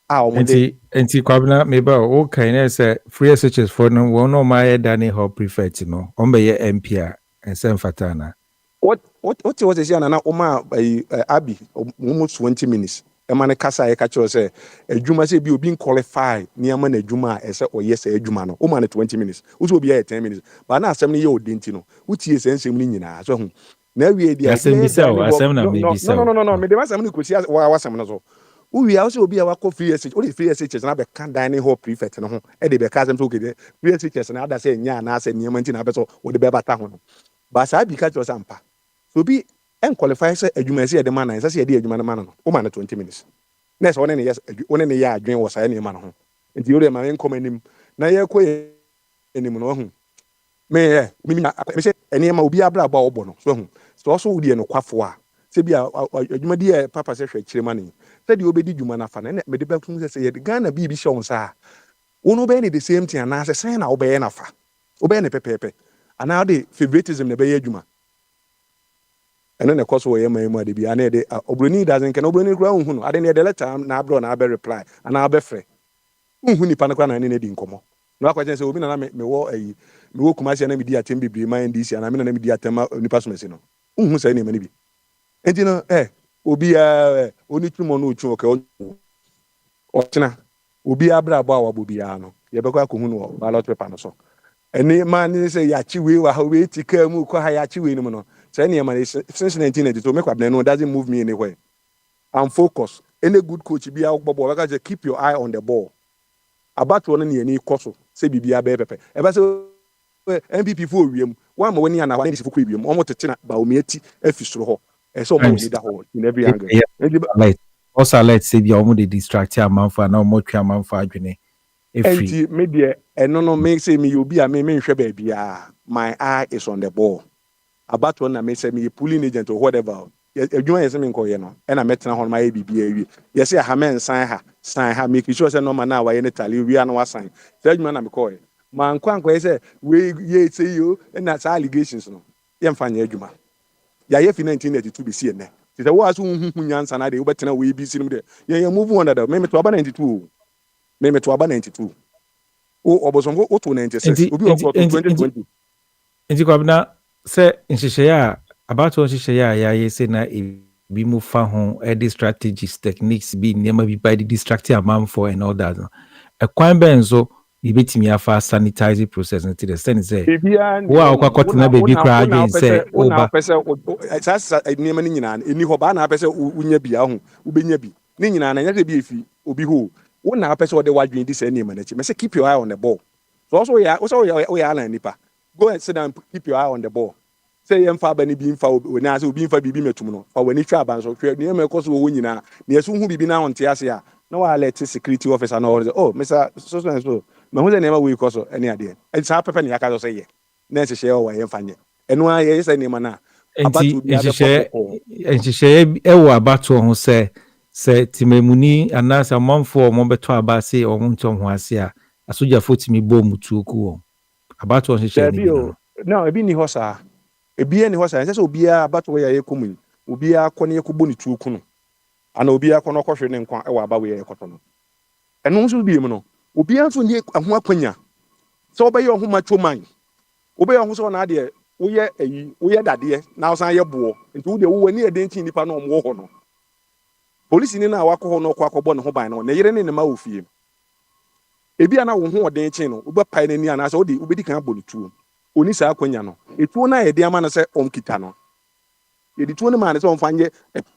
Enti kwabna meba o kan na say free SHS for no one no my dining hall prefect no on be ye MP a ensem fatana what was say na oma Abi almost 20 minutes e man kasa e ka cho say adwuma say bi obi qualify niam na adwuma e say oye say adwuma no o man 20 minutes wo so obi ya 10 minutes but na asem ne ye odenti no wutie say nsem ni nyina so hu na wie dia no me de asem ni kosi wa asem no so we also obi a wako free SHS na be kan dining hall prefect no ho e de be ka asem so ke free SHS na ada say nya na say niam nti na be so wo de be bata ho no ba sa bi ka cho sampa so bi en qualify say adwuma say de man na say de adwuma na man no o man 20 minutes next one yes one ne ya adwen wo say ne man no nti yo de ma en komanim na ye ko enim no ho me say ene ma obi abra ba obo no so ho so wo de no kwafo a say bi adwuma di papa say hwe kire man say de obedi dwuma na fa na me de ba kun say ye Ghana bi bi show sa wo no be ne the same thing na say na wo be na fa wo be ne pepepe ana de favoritism ne be ye adwuma eno ne koso wo ye mamu ade bi ana de obroni doesn't can obroni kura hu no ade ne de letter na abro na abe reply ana abe frɛ hu nipa na kura na ne di nkomo no akwa chen say obi na me wo me wo Kumase na me di atem bibiri ma NDC ana me na me di atem nipa so mesi no hu say ne ma ne bi enti no obi oni twimo no twu okay otena obi abra ba wa bobia no ye be kwa akohu no ballot paper no so eni man ni say ya chiwe wa we tika mu ko ha ya chiwe no no say ne man since 1992 make kwabne no doesn't move me anywhere. I'm focused. Any good coach be out bobo just keep your eye on the ball. About one ni any koso say bibia be pepe e ba say MPP for wiem one ma wani ana wani sifuku wiem omo tete na ba omieti afisoro ho e so mo Times. leader ho in every angle. Alert. Also alert say be omo dey distract your man for na omo twa man for adwene. Enti me de eno no make say me obi a me nhwe ba bia. My eye is on the ball. About one na me say me pulling agent or whatever. Adwuma yɛ sɛ me nkɔyɛ no ɛna mɛtena hɔ no mayɛ biribi awie yɛsɛ ha mɛnsan ha make sure sɛ nɔma no a wayɛ no tale wia no wasan saa adwuma na mekɔɛ mankɔ ankɔyɛ sɛ yɛ sɛ yio ɛna saa allegations no yɛmfa nyɛ adwuma yɛayɛ fi 1992 bɛsi ɛnɛ nti sɛ woa so wohuhu nyansa no de wobɛtena wɔ ABC no mu dɛ yɛyɛ move on dada memeto aba 92 o memeto aba 92 o ɔbɔsɔmfo woto 96 obi ɔkɔto 2020 nti kwabena sɛ nhyehyɛeɛ a about one nhyehyɛeɛ a yɛayɛ sɛ na ebi mu fa ho ɛde strategies techniques bi nneɛma bi ba de distract amanfoɔ and all that no ɛkwan bɛn so yɛbɛtumi afa sanitize process no ti de sɛne sɛ wo a wokɔkɔtena baabi koraa adwen sɛ woba saa nneɛma no nyinaa ɛni hɔ baa na apɛ sɛ wonya bi aho wobɛnya bi ne nyinaa na ɛnyɛ sɛ bi ɛfi obi hɔ wo na apɛ sɛ wode w'adwen di saa nneɛma no akyi mɛ sɛ keep your eye on the ball so also woyɛ ala nipa go and sit down keep your eye on the ball say yɛmfa aba ne bi mfa woni ase obi mfa bibi metum no fa wani twa aba nso hwɛ nneɛma ɛkɔ so wɔ nyinaa na yɛso hu bibi na wɔnte ase a na wa alert security officer na ɔre oh Mr. so ma hu sɛ nneɛma wo ikɔ so ɛne adeɛ saa pɛpɛ ne yɛaka so sɛ yɛ na ɛhyehyɛ wɔ yɛmfa nyɛ ɛno a yɛyɛ sɛ nneɛma no a nti nhyehyɛeɛ ɛwɔ abatoɔ ho sɛ timamuni anaasɛ amanfoɔ ɔmo bɛtɔ aba se ɔmo ntɔ ho ase a asogyafoɔ tumi bɔ mu tuo ku wɔn abatoɔ nhyehyɛeɛ ne bi no ebi ni hɔ saa ebia ni hɔ saa ɛsɛ sɛ obiara abatoɔ yɛ kɔ mu obiara kɔ ne yɛkɔbɔ ne tuo ku no ana obiara kɔ no kɔhwɛ ne nkwa ɛwɔ aba wɔ yɛkɔtɔ no ɛno nso bi mu no obiara nso nie ho akwanya sɛ wobɛyɛ ɔho macho man wobɛyɛ ɔho sɛ ɔna adeɛ woyɛ dadeɛ na ɔsan yɛ boɔ nti wo deɛ wo wani ɛden kyi nipa no ɔmo hɔ no polisi ni na wakɔ hɔ no kɔ akɔbɔ ne ho ban no ne yere ne ne ma wɔ fie ebi ana wo ho ɔden kyi no wobɛpae n'ani ana sɛ wobɛdi kan abɔ ne tuo oni saa akwanya no etuo na yɛde ama no sɛ ɔmkita no yɛde tuo no ma ne sɛ ɔmfa nyɛ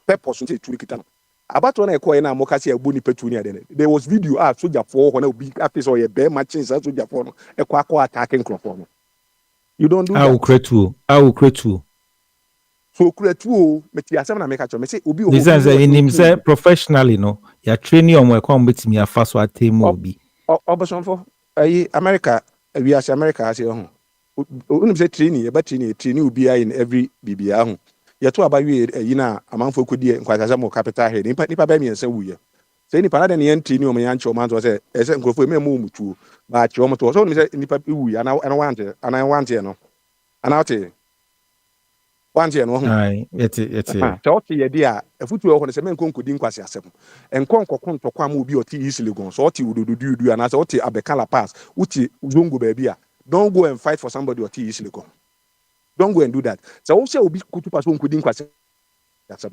purpose sɛ etuo kita no abato na ɛkɔɛ na amoka sɛ ɛbɔ nipa tuo ne ade there was video sojafoɔ hɔ na obi afei sɛ ɔyɛ bɛrima kyen saa sojafoɔ no ɛkɔ akɔ attack nkurɔfoɔ no you don't do that awukratuo so kuratuo meti asɛm na meka kyerɛ me sɛ obi nim sɛ professionally no ya training ɔmo ɛkɔ betimi afa so atemu obi ɔbɔsɔmfo ayi America wiase America ase ho unim sɛ training obi in every bibia ho yɛto aba wie ayi na amanfo kodi nkwasasa mo capital head nipa bɛ miɛnsa wuyɛ sɛ nipa na de ne yɛn training ɔmo yɛn kyɛ ɔmo anto sɛ ɛsɛ nkurɔfoɔ eme mo mutuo ba kyɛ ɔmo to so unim sɛ nipa wuyɛ ana wante no ana ɔte wante no ho yɛte sɛ ɔte yɛ de a afutuo hɔ no sɛ menkɔ nkɔdi nkwasi asɛm nkɔ ntɔkwa ma obi ɔte east legon so ɔte udududu ana sɛ ɔte abekala pass wote zongo baabi a don't go and fight for somebody ɔte east legon don't go and do that sɛ wo sɛ obi kutu pass nkɔdi nkwasi asɛm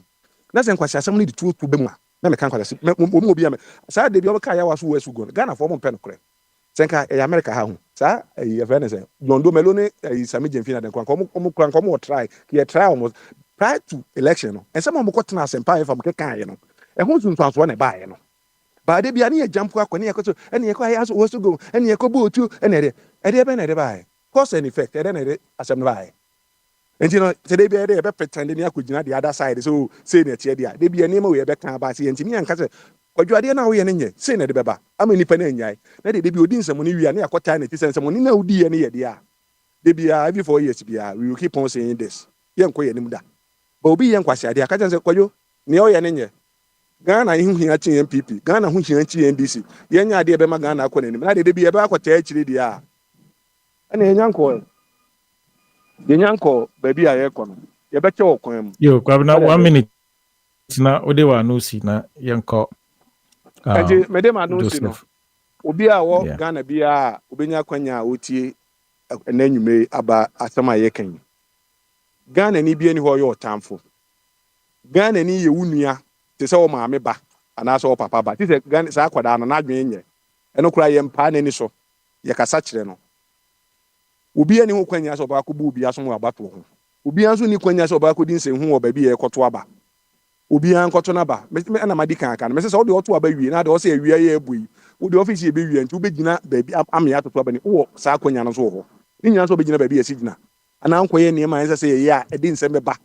na sɛ nkwasi asɛm no de tuo bɛ mu a na meka nkwasi mo obi a saa de bi ɔbɛka yɛ awa so wɔ asugo Ghana fo mo mpɛ no korɛ sɛ nka ɛyɛ America ha ho saa ɛyɛ fɛ ne sɛ londo melo ne sami jemfina de nkɔ mo try prior to election no ɛnsɛm a mokɔ tena asɛmpa ɛfa mo keka yɛ no ɛho nsunsuansoɔ na ɛbaayɛ no baade bia ne yɛ jump akɔ ne yɛkɔ so ɛne yɛkɔ ayɛ aso wɔ so go ɛne yɛkɔ bɔ otuo ɛne ɛdeɛ bɛn na ɛde baayɛ cause and effect ɛdeɛ na ɛde asɛm no baayɛ nti no sɛ de bia ɛde yɛbɛ pretend ne akɔgyina the other side so sei na ɛteɛ deɛ de bia nneɛma wɔ yɛbɛka aba se yɛntimi yɛnka sɛ ɔdwadeɛ no a woyɛ no nyɛ sei na ɛde bɛba ama nipa no anyae na de bi odi nsɛm no wie a ne yɛakɔtae ne ti sɛ nsɛm no na wodi yɛ ne yɛ deɛ a de bia every 4 years bia we will keep on saying this yɛnkɔ yɛ nim da ba obi yɛ nkwasi adeɛ aka kyɛn sɛ kwadwo nea ɔyɛ ne nyɛ Ghana ho hia kyi NPP Ghana ho hia kyi NDC yɛnya adeɛ bɛma Ghana akɔ n'anim na de bi yɛbɛ akɔtaa akyire deɛ a ɛna yɛnyankɔ baabi a yɛkɔ no yɛbɛkyɛ wɔ kwan mu yo kwabena 1 minute na ode wa no si na yɛnkɔ ɛnti mede ma no si no obi a wɔ Ghana bi a obenya kwanya a otie n'anwume aba asɛm a yɛkan Ghana ni bi ani hɔ yɛ ɔtamfo Ghana ni ye wunia te se o maame ba anaasɛ o papa ba te sɛ Ghana saa akwadaa no n'adwene nyɛ ɛno koraa yɛ mpaa n'ani so yɛ kasa kyerɛ no obi ani ho kwanya sɛ ɔbaako bu obi aso mu abato ho obi nso ni kwanya sɛ ɔbaako di nsɛm hu wɔ baabi yɛ kɔto aba obi an kɔto n'aba ɛna madi kan aka no mɛsɛ sɛ ɔde ɔto aba wie na de ɔsɛ awia yɛ ebu yi wode ɔfisi yɛ bɛwie nti wobɛgyina baabi ame atoto aba ni wɔ saa kwanya no so wɔ hɔ ne nyinaa sɛ wobɛgyina baabi yɛsi gyina anaa nkɔyɛ nneɛma ɛsɛ sɛ yɛyɛ a ɛde nsɛm bɛba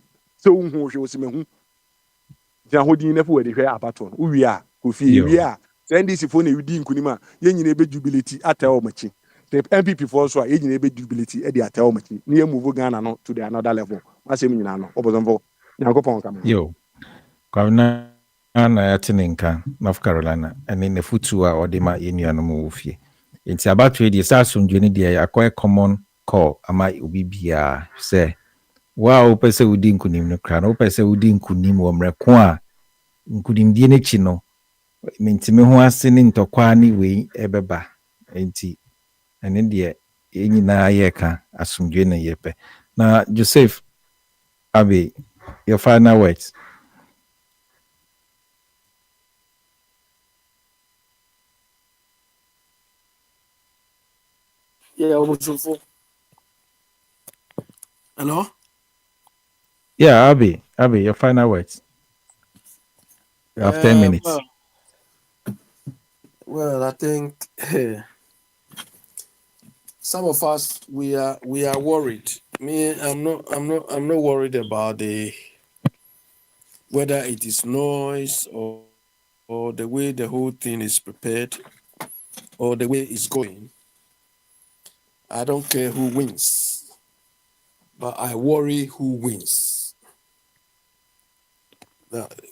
sɛ wohu hwɛ osimahu gyina hɔ din na fo wɔde hwɛ abato no wowie a kofi wie a sɛ ndc fo na ɛdi nkunim a yɛn nyinaa bɛjubility atɛ wɔ makyi sɛ npp fo so a yɛn nyinaa bɛjubility ɛde atɛ wɔ makyi ne yɛ move Ghana no to the another level asɛm nyinaa no ɔbɔsɔmfo nyankopɔn ka yo kwamna na yɛte ne nka North Carolina ɛne ne futu a ɔde ma yɛnuanom wɔ fie nti abatwe deɛ sɛ asomdwe no deɛ akɔyɛ common call ama obi biara sɛ wa wopɛ sɛ wodi nkunim no kra na wopɛ sɛ wodi nkunim wɔ mmerɛko a nkunimdie no akyi no mentimi ho ase ne ntɔkwa ne wei ɛbɛba nti ɛne deɛ yɛn nyinaa yɛka asomdwe no yɛpɛ na Joseph Abe your final words. Yeah, hello? Yeah, Abby, your final words. You have 10 minutes. Well, I think some of us we are worried. Me, I'm not worried about whether it is noise or the way the whole thing is prepared or the way it's going. I don't care who wins, but I worry who wins.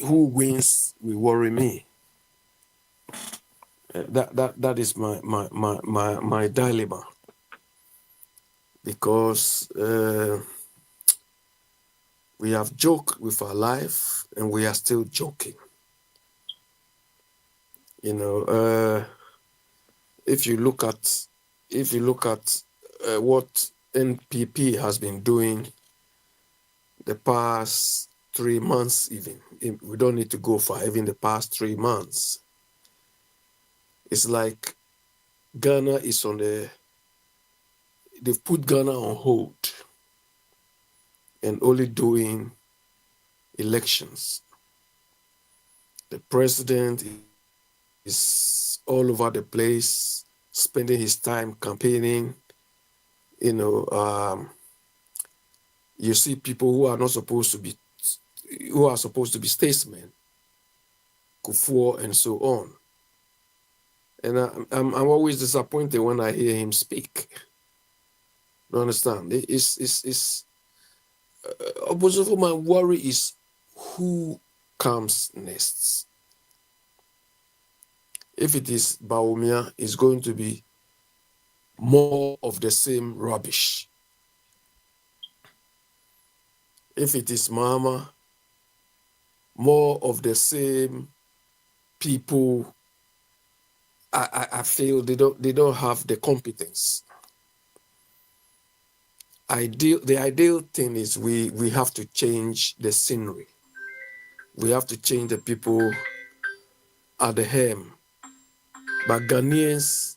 Who wins will worry me. That is my dilemma, because we have joked with our life and we are still joking. You know, if you look at what NPP has been doing the past 3 months, even we don't need to go far, even the past 3 months, it's like Ghana is they've put Ghana on hold and only doing elections. The president is all over the place, spending his time campaigning. You know, you see people who are supposed to be statesmen, Kufuor and so on. And I'm always disappointed when I hear him speak. You understand? It's also my worry is who comes next. If it is Baumia, it's going to be more of the same rubbish. If it is Mama, more of the same people. I feel they don't have the competence. The ideal thing is we have to change the scenery. We have to change the people at the helm. But Ghanaians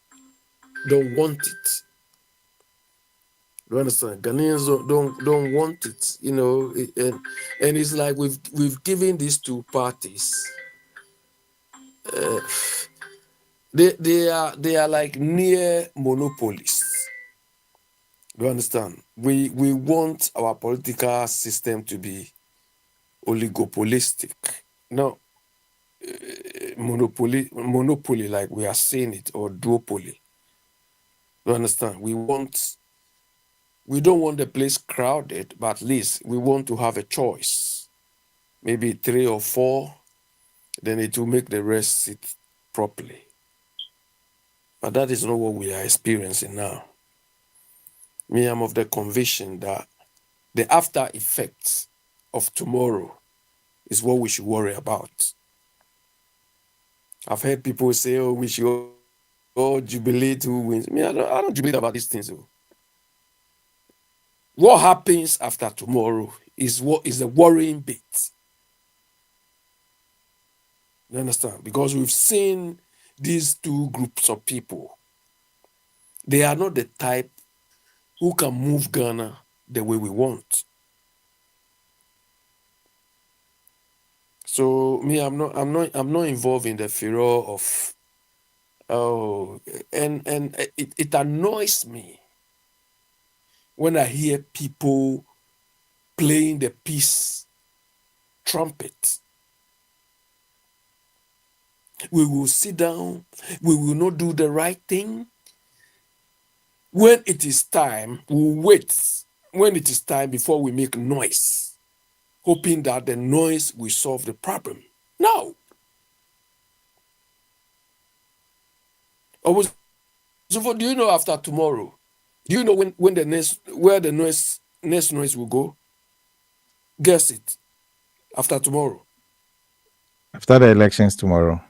don't want it. You understand? Ghanaians don't want it. You know, and it's like we've given these two parties. They are like near monopolists. Do you understand? We want our political system to be oligopolistic, not monopoly like we are saying it, or duopoly. Do you understand? We don't want the place crowded, but at least we want to have a choice. Maybe 3 or 4, then it will make the rest sit properly. But that is not what we are experiencing now. Me, I'm of the conviction that the after effects of tomorrow is what we should worry about. I've heard people say, oh, we should all jubilate who wins. Me, I don't jubilate about these things. What happens after tomorrow is what is the worrying bit. You understand? Because we've seen these two groups of people. They are not the type who can move Ghana the way we want. So me, I'm not involved in the furor of and it annoys me when I hear people playing the peace trumpet. We will sit down, we will not do the right thing. When it is time, we'll wait when it is time before we make noise, hoping that the noise will solve the problem. No. So do you know after tomorrow? Do you know when the next noise will go? Guess it. After tomorrow. After the elections tomorrow.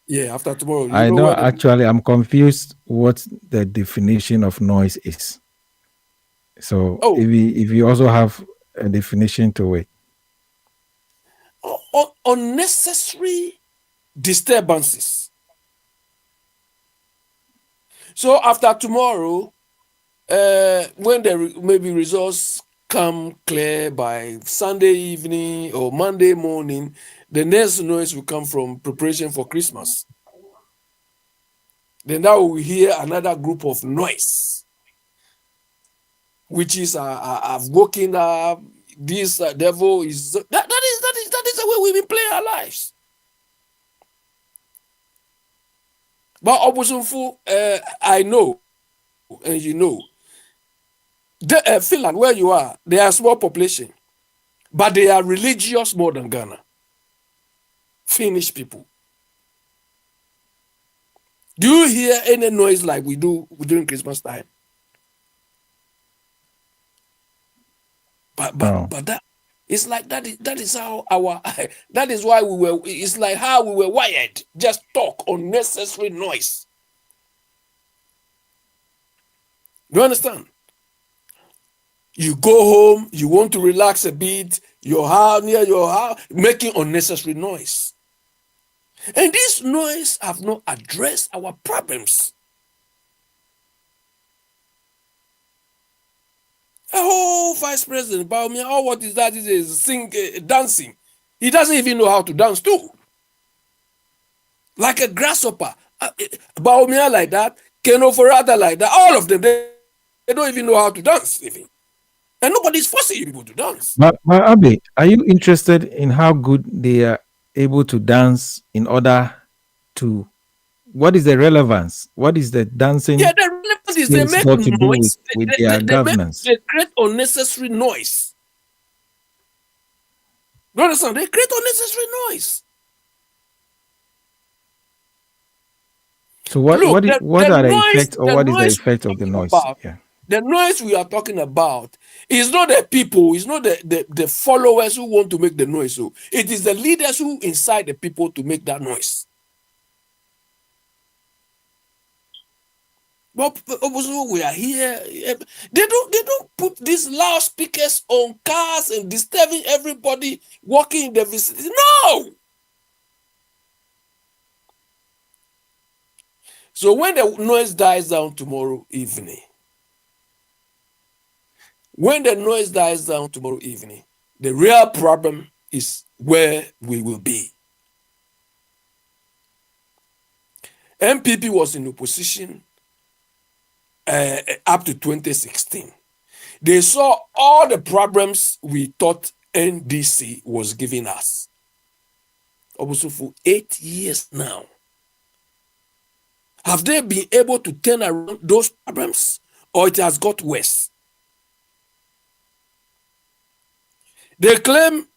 Yeah, after tomorrow. You I know know where actually I'm confused what the definition of noise is. So if you also have a definition to it. Unnecessary disturbances. So after tomorrow, when the maybe results come clear by Sunday evening or Monday morning, the next noise will come from preparation for Christmas. Then now we hear another group of noise, which is I've woken up. This devil is that is the way we've been playing our lives. But Obusunfu, I know, and you know, Finland, where you are, they are small population, but they are religious more than Ghana. Finnish people. Do you hear any noise like we do during Christmas time? But that it's like that is how our that is why we were. It's like how we were wired. Just talk unnecessary noise. You understand? You go home, you want to relax a bit, near your house, making unnecessary noise. And this noise have not addressed our problems. Oh, Vice President Baumia, oh, what is that? This is dancing. He doesn't even know how to dance too. Like a grasshopper. Baumia like that, Keno Forata like that, all of them, they don't even know how to dance even. And nobody's forcing people to dance. But Abe, are you interested in how good they are able to dance in order to? What is the relevance? What is the dancing? Yeah, the relevance is they make got to do noise. with their governance. They create unnecessary noise. You understand? They create unnecessary noise. So what are the effects, or what is the effect of the noise? Yeah. The noise we are talking about is not the people, it's not the followers who want to make the noise. So it is the leaders who incite the people to make that noise. But we are here. They don't put these loudspeakers on cars and disturbing everybody walking in the vicinity. No. So when the noise dies down tomorrow evening, the real problem is where we will be. MPP was in opposition up to 2016. They saw all the problems we thought NDC was giving us. Also for 8 years now. Have they been able to turn around those problems, or it has got worse? They claim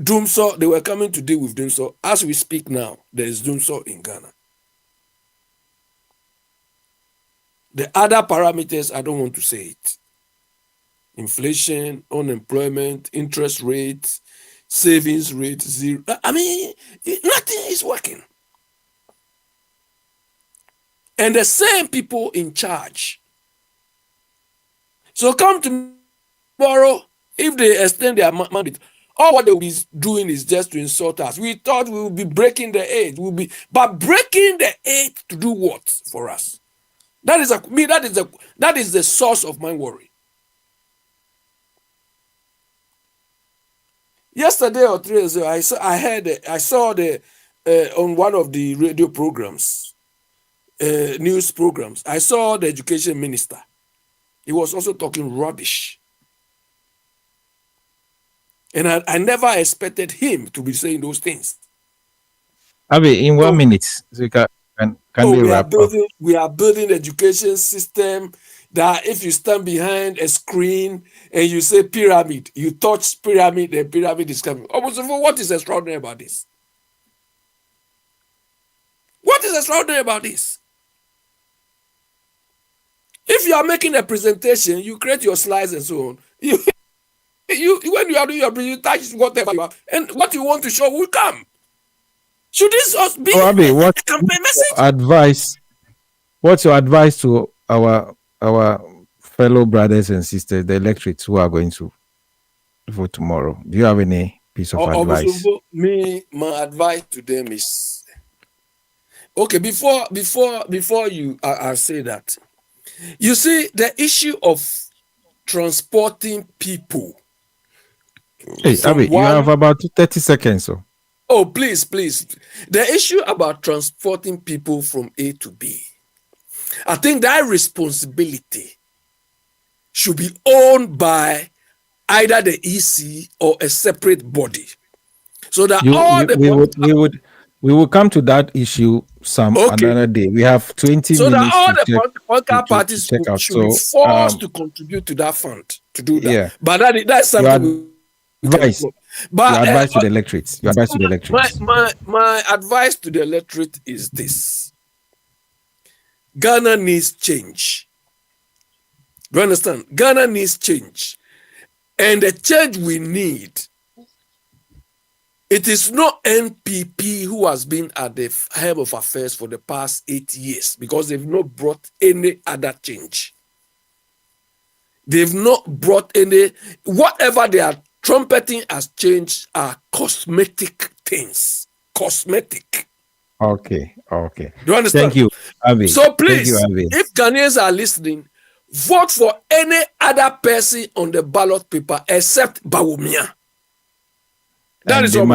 Doomsaw, they were coming to deal with Doomsaw. As we speak now, there is Doomsaw in Ghana. The other parameters, I don't want to say it. Inflation, unemployment, interest rates, savings rate, zero. I mean, nothing is working. And the same people in charge. So come tomorrow, if they extend their mandate, all what they will be doing is just to insult us. We thought we would be breaking the age. But breaking the age to do what for us? That is the source of my worry. Yesterday or 3 days ago, I saw on one of the radio programs, news programs. I saw the education minister. He was also talking rubbish. And I never expected him to be saying those things. Abi, in 1 minute, so you can we wrap up? We are building education system that if you stand behind a screen and you say pyramid, you touch pyramid, the pyramid is coming. Almost, what is extraordinary about this? What is extraordinary about this? If you are making a presentation, you create your slides and so on. When you are doing your presentation, whatever you are, and what you want to show will come. Should this be Abi, a campaign message? What's your advice to our fellow brothers and sisters, the electorates who are going to vote tomorrow? Do you have any piece of advice? My advice to them is okay. Before you I say that, you see the issue of transporting people. Hey, Abi, you have about 30 seconds. So. Oh, please. The issue about transporting people from A to B, I think that responsibility should be owned by either the EC or a separate body, so that we will come to that issue another day. We have 20 so minutes. So that all the political parties should be forced to contribute to that fund to do that. Yeah. But that's something. Your advice to the electorates. Your advice to the electorates. My advice to the electorate is this: Ghana needs change. Do you understand? Ghana needs change, and the change we need. It is not NPP who has been at the helm of affairs for the past 8 years, because they've not brought any other change. They've not brought any, whatever they are trumpeting as change are cosmetic things. Cosmetic. Okay. Do you understand? Thank you, Abi. So please, if Ghanaians are listening, vote for any other person on the ballot paper except Bawumia. That is all.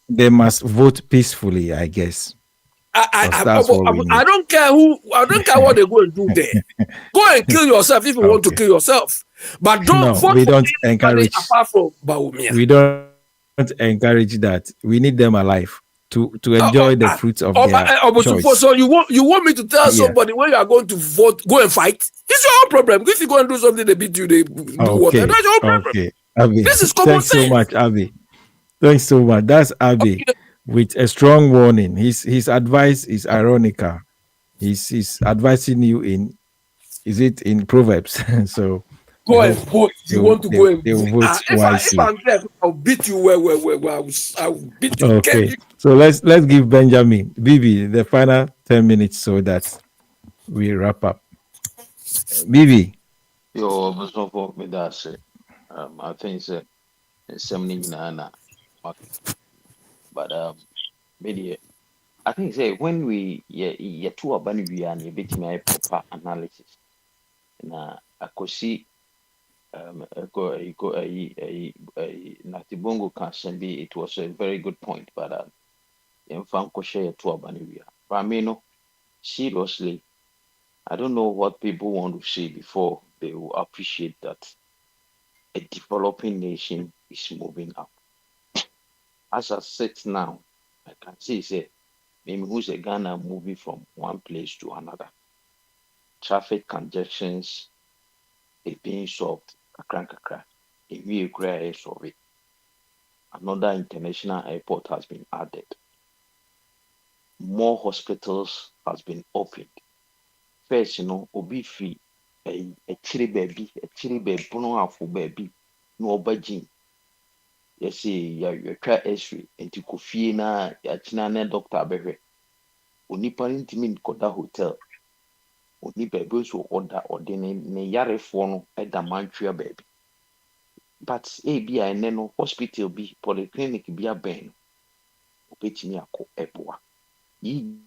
They must vote peacefully, I guess. I don't care what they go and do there. Go and kill yourself if you want to kill yourself. But don't vote for anybody apart from Bawumia. We don't encourage that. We need them alive to enjoy the fruits of their choice. So you want me to tell somebody when you are going to vote, go and fight? It's your own problem. If you go and do something, they beat you, they do what? That's your problem. Okay, Abi. This is common sense. Thanks so much, Abi. Thanks so much. That's Abi with a strong warning. His advice is ironical. He's advising you in Proverbs. So go and vote. You want to go and vote wisely. If I'm there, I'll beat you. I'll beat you. Okay. So let's give Benjamin Bibi the final 10 minutes so that we wrap up. Bibi. I think it's but media. I think when we two abani we are a bit my proper analysis. Na akosi Natibongo can be, it was a very good point, but Fanko share two abani we are. But I mean, seriously, I don't know what people want to see before they will appreciate that a developing nation is moving up. As I sit now, I can see maybe who's a Ghana moving from one place to another. Traffic congestions is being solved. Kakra. A solve. Another international airport has been added. More hospitals has been opened. First, obi free a chiri baby, no afo baby, no obajin. Yes, you try X-ray into Kofi na yachina na doctor abehwe. Onipa ntimi nkoda hotel. Oni baby so order ordine ne yarefo no eda mantria baby. but be a no hospital be polyclinic be a ben obetimi akọ eboa yi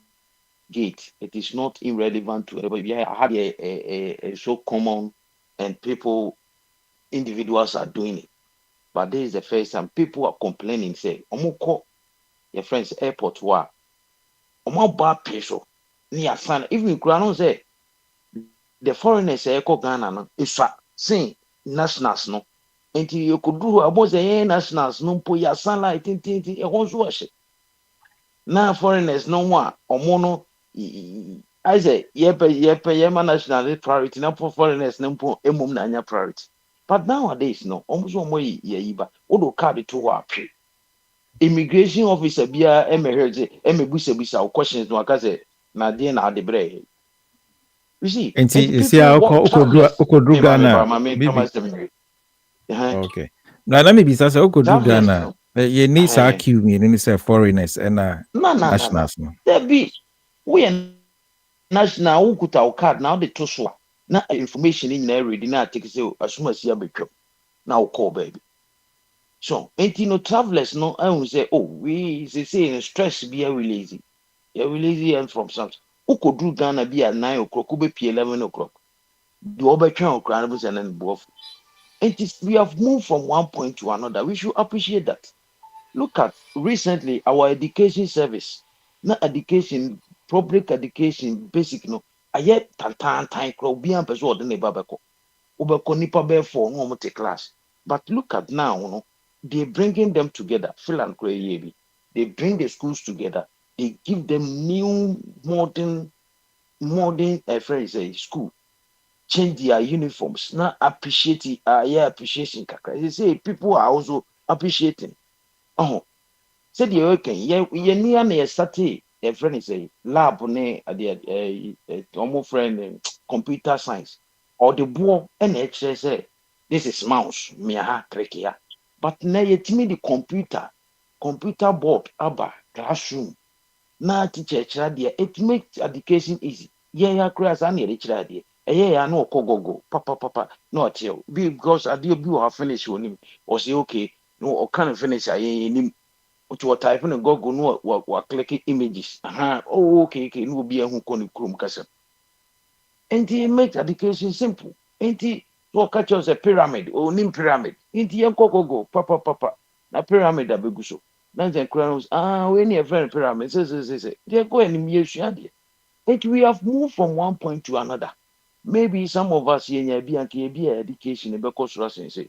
gate. It is not irrelevant to everybody. Yeah, I had a so common and people individuals are doing it. But this is the first time people are complaining, say, Omoko, your friends airport wa Omo bad peso. Near san even Grano say the foreigners say Eko Ghana no it's saying nationals no. And you could do about the nationals no po ya san like tinti a na foreigners no one ɔmo no I say yɛpɛ national priority na foreigners no mpo emom na anya priority but nowadays no ɔmo so ɔmo yɛ ba wodo card to hɔ apɛ immigration officer biara ɛmɛhwɛ dze ɛmɛbusabisa wo questions no aka sɛ na deɛ na ade brɛ you see and Enti esi people a what travelers okodru Ghana bibi. me Okay. Na let me be say okodru travelers Ghana. no Ye ni sa queue ni say foreigners and na nationals no. there be we national wokuta wo card na wode to so a na information nyinaa ready na ateke sɛ asomasi abɛtwam na wokɔɔ baabi so enti no travelers no ahu sɛ we say no stress bi a release yɛ release and from something wokɔduru Ghana bi a 9 o'clock wobɛpie 11 o'clock deɛ wɔbɛtwɛn wo koraa no bo sɛ no neboɔfo enti we have moved from one point to another we should appreciate that. Look at recently our education service. Na education, public education, basic no. Aye tantan kro bi am person ode ne ba beko. Obeko nipa be for no take class. But look at now, no. They bringing them together. Phil and Cray. They bring the schools together. They give them new modern say school. Change their uniforms. Now appreciate it. Yeah, appreciation kakra. They say people are also appreciating. Oh, said you can ye near na yɛstate yɛfrɛ no sɛ lab ne adeɛ ɔmo friend computer science or the boɔ ɛna ɛkyerɛ sɛ this is mouse mea ha click ya but na yɛtumi de computer board aba classroom na teacher kyerɛ adeɛ it makes education easy yɛyɛ akora saa na yɛde kyerɛ adeɛ ɛyɛ yɛ ano ɔkɔ gogo papa na ɔkyerɛw because adeɛ bi wɔ ha finish wɔ nim ɔsɛ okay no ɔka no finish a yɛyɛ nim what type in Google no what click images. Oh, okay, no be a who can chrome custom. And he makes education simple. And he what catch us a pyramid or nim pyramid. And he go papa. Na pyramid that be so. Then the crowns we need a friend pyramid. Say. They go and me shadi. And we have moved from one point to another. Maybe some of us here be education because us say.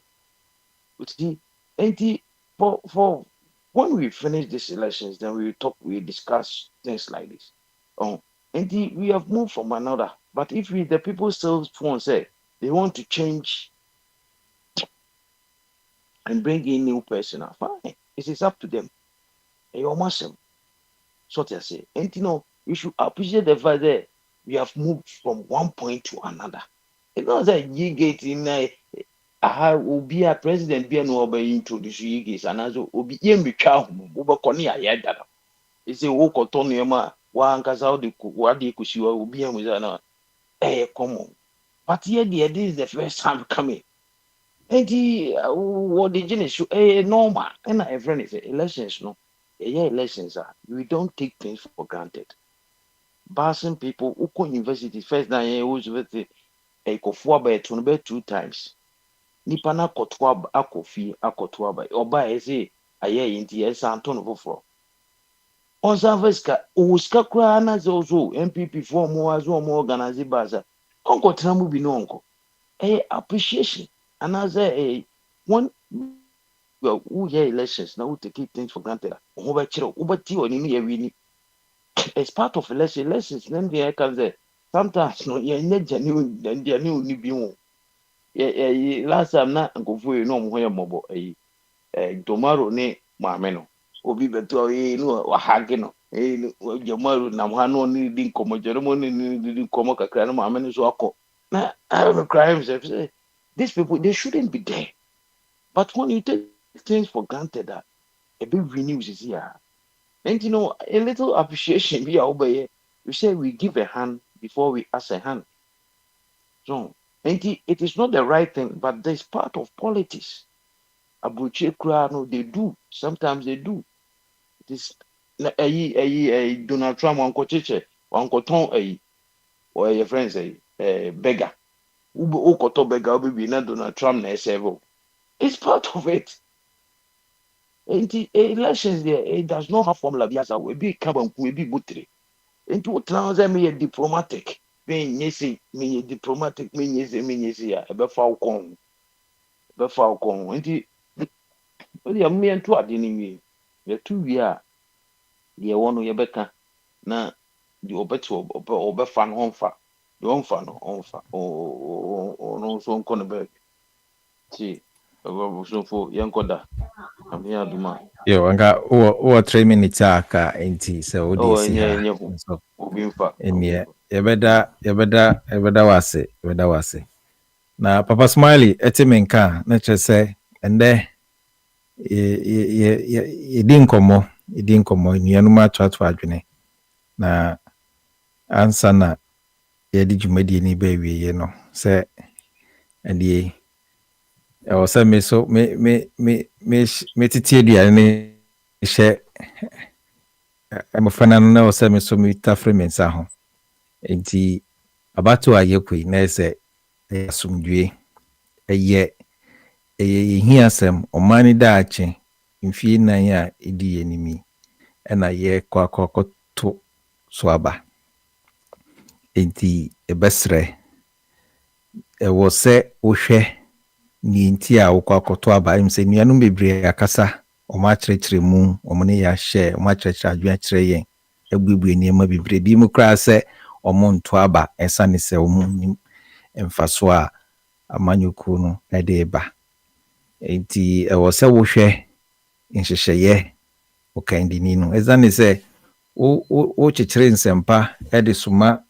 See, for when we finish these elections, then we discuss things like this. We have moved from another. But if the people still want to say they want to change and bring in new person, fine. It is up to them. And you must so to say. And we should appreciate the fact that we have moved from one point to another. It's not that you get in obi a president bi na ɔbɛ introduce yi case anaasɛ obi yɛn betwa ahom wobɛkɔ ne yɛayɛ da no ɛsɛ wokɔtɔ nneɛma a wankasa wade kɔsi hɔ obi ahu sɛ na ɛyɛ common but yɛ deɛ this is the first time coming enti wɔde gye ne so ɛyɛ normal ɛna ɛfrɛ ne sɛ elections no ɛyɛ elections a we don't take things for granted basing people wokɔ university first na yɛn wɔ university ɛkɔfoɔ aba ɛto no bɛ 2 times nipa na akɔ fie akɔto aba ɔba ɛsɛ ayɛ yi nti yɛsa nto no foforɔ ɔnsan fɛ sika owó sika koraa na sɛ ɔso npp fo ɔmo wa so ɔmo organize baasa ɔnkɔtena mu bi na ɔnkɔ ɛyɛ appreciation anaasɛ ɛyɛ wɔn woyɛ elections na take things for granted a ɔmo bɛkyerɛw wobɛti ɔne ne yɛwi ni it's part of elections na deɛ ɛka sɛ sometimes no yɛnyɛ gyane oni bi ho last time na nkɔfoɔ yi na ɔmo ho yɛ mmɔbɔ tomorrow ne maame no obi bɛtɔ no wahage no tomorrow nam ha no ne di nkɔmmɔ gyere mo ne di nkɔmmɔ kakra no maame no so akɔ na I will cry himself say these people they shouldn't be there but when you take things for granted that a bit renews is here and a little appreciation we are over here we say we give a hand before we ask a hand so and it is not the right thing, but there's part of politics. Abuche no, they do. Sometimes they do. This Donald Trump Uncle Chiche, Uncle Tom or your friends beggar. Ukoto beggar will be not Donald Trump na several. It's part of it. Elections there, it does not have formula biasa. We be carbon, we be buttery. Into what now me a diplomatic. Being yesi, me diplomatic, me yesi, a befalcon. Inti, me and two are dealing with. The 2 year, the one you better. Na the obeto obefa no onfa the onfa no onfa o no so nko no be ti so fo yenkoda am here aduma Yo, anga o 3 minutes aka enti se o di si ha. enye ho So obi mfa enie yebeda wase. Na Papa Smiley etimenka na chese ende ye di nkomo nuanum atwato adwene na ansa na ye di dwumadi ni ba wiye no se ende o se me so me titi aduane ne hye amofana no na o se me so me tafre mensa ho enti abato ayekwi na se asumdwe eye hiasem omani daache mfie nan ya edi yenimi ena ye kwakoto so aba enti ebesre ewo se wohwe ni nti a wokwakoto aba imse nuanum bebre akasa oma kyerɛkyerɛ mu omo ne ya hye oma kyerɛkyerɛ adwen kyerɛ yen egbubu niema bebre bi mu kra se omo nto aba esane se omo nim emfaso a amanyoku no ede ba enti ewo se wohwe nhyehyeye okandini no ezane se wo kyekyere nsempa ede suma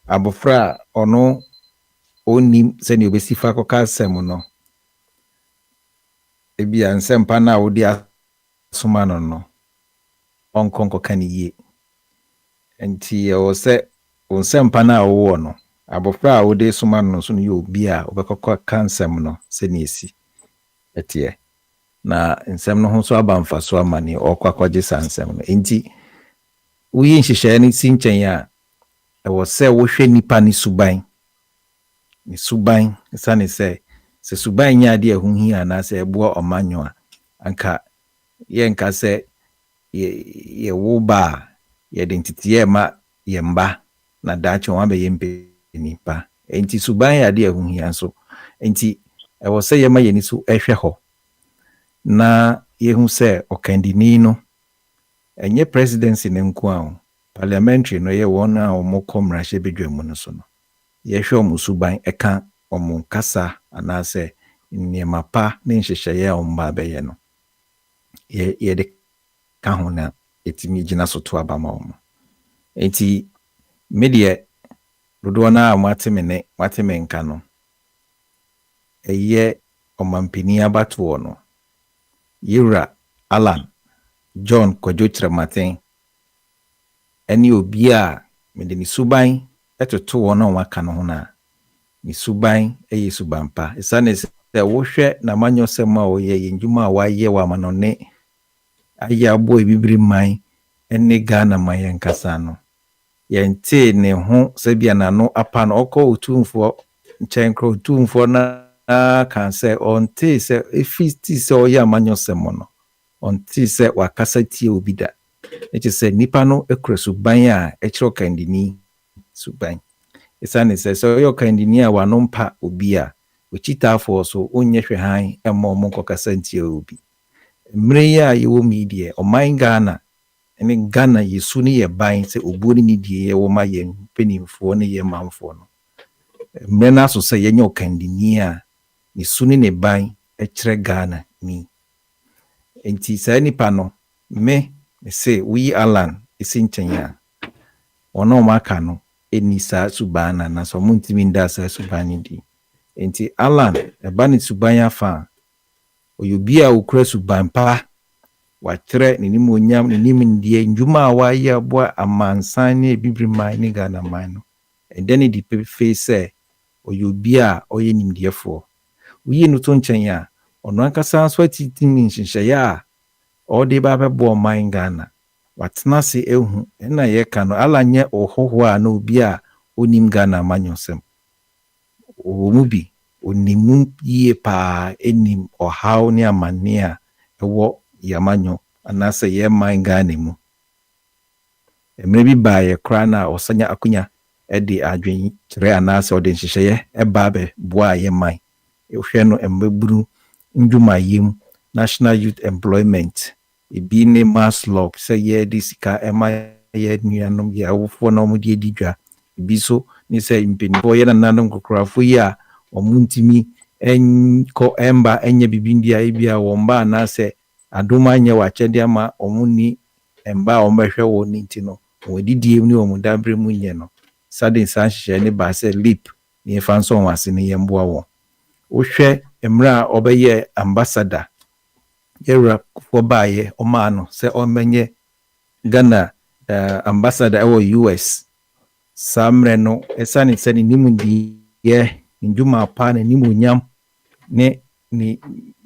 abofra ono onim se ne obesi fa koka asem no ebia nsempa na wo dia suma no onkonko kaniye enti ewo se nsempa na wo no abofra wo de suma no so no ye obi a obekokọ kansem no se ne esi etie na nsem no ho so aba mfaso amane okwakwaje sansem no enti uyi nhyehyɛ ne si nkyɛn a ɛwɔ sɛ wohwɛ nipa ne suban sane sɛ suban nya ade ahuhi ana sɛ ɛboa ɔmanyo a anka yɛnka sɛ ye wo ba ye identity ma yemba na daakye wɔn abɛyɛ mpenipa enti suban yɛ ade ahuhi nso enti ɛwɔ sɛ yɛma yɛni so ɛhwɛ hɔ na yehu sɛ okandini no enye presidency ne nko a parliamentary no ye won a omo komrahye bedwamu no so no ye hwe omo suban eka omo kasa anase niema pa ne nhyehyeye a omo abeye no ye de ka ho na etimi gina so to abama omo enti media dodo na mateme nka no eye omampini abato no Yura Alan John Kwajotre Martin eni obi a mede ni suban etoto won na waka no ho na ni suban eye subampa esane se wo hwe na manyosem a oye ndwuma a waye wa manone aye abo ebibiri man eni Ghana man nkasa no yente ne ho se bia na no apa no okọ otumfo nchenkro otumfo na kan se onte se efisti se oya manyosem no onti se wakasa tie obi da eche se nipa no ekura suban a echiro kandini suban esane se so yo kandini a wano mpa obi a ochita afọ so onye hwe han emo mo kokasa ntie obi mre ya yewo media oman Ghana ene Ghana yesu ni ye ban se obuoni ni die ye wo ma ye penimfo ne ye manfo no mre na so se yenye okandini a ni suni ne ban echire Ghana ni enti sa nipa no me say we Alan isinchenya ono maka no eni sa subana na so muntimi nda sa subani di enti Alan eba ni suban afa oyobi a okura suban pa watre ni nimu onyam ni nimu ndie ndwuma a waye aboa amansan ne bibiri man ni Ghana man no endeni di pepe say oyobi a oye nimdiefo woyi no to nkyɛn a ɔno ankasa nso atitimi nhyehyɛeɛ a ɔde ba bɛbɔ ɔman Ghana watena se ehu na yɛka no ala nyɛ ɔhɔho a na obi a onim Ghana manyosɛm wɔ mu bi onimu yie paa enim ɔhaw ne amanne a ɛwɔ yamanyo anaasɛ yɛman Ghana mu mmerɛ bi baa yɛ kora na ɔsanya akonya ɛde adwen kyerɛ anaasɛ ɔde nhyehyɛeɛ ɛba bɛboa yɛman ehwɛ no mbɛburu ndwumayɛm National Youth Employment ebi ne mass law sɛ yɛde sika ɛma yɛ nuanom yɛ awofoɔ na ɔmo de edi dwa ebi so ne sɛ mpanyinfoɔ yɛ nananom kokorafo yi a ɔmo ntimi ɛnkɔ ɛmba ɛnyɛ bibi ndi a ebi a wɔn ba anaasɛ adom anyɛ wakyɛde ama ɔmo ni ɛmba a ɔmo bɛhwɛ wɔn ne nti no wɔn didie mu ne wɔn dabre mu nyɛ no sade nsa nhyehyɛ ne ba sɛ lip ne yɛfa nso wɔn ase ne yɛn mboa wɔn wohwɛ mmerɛ a ɔbɛyɛ ambassador yɛwura kofo baayɛ ɔmaa no sɛ ɔmɛnyɛ Ghana ambassador ɛwɔ US saa mmerɛ no ɛsane sɛ ne nimdeɛ ne ndwuma pa ne nimonyam ne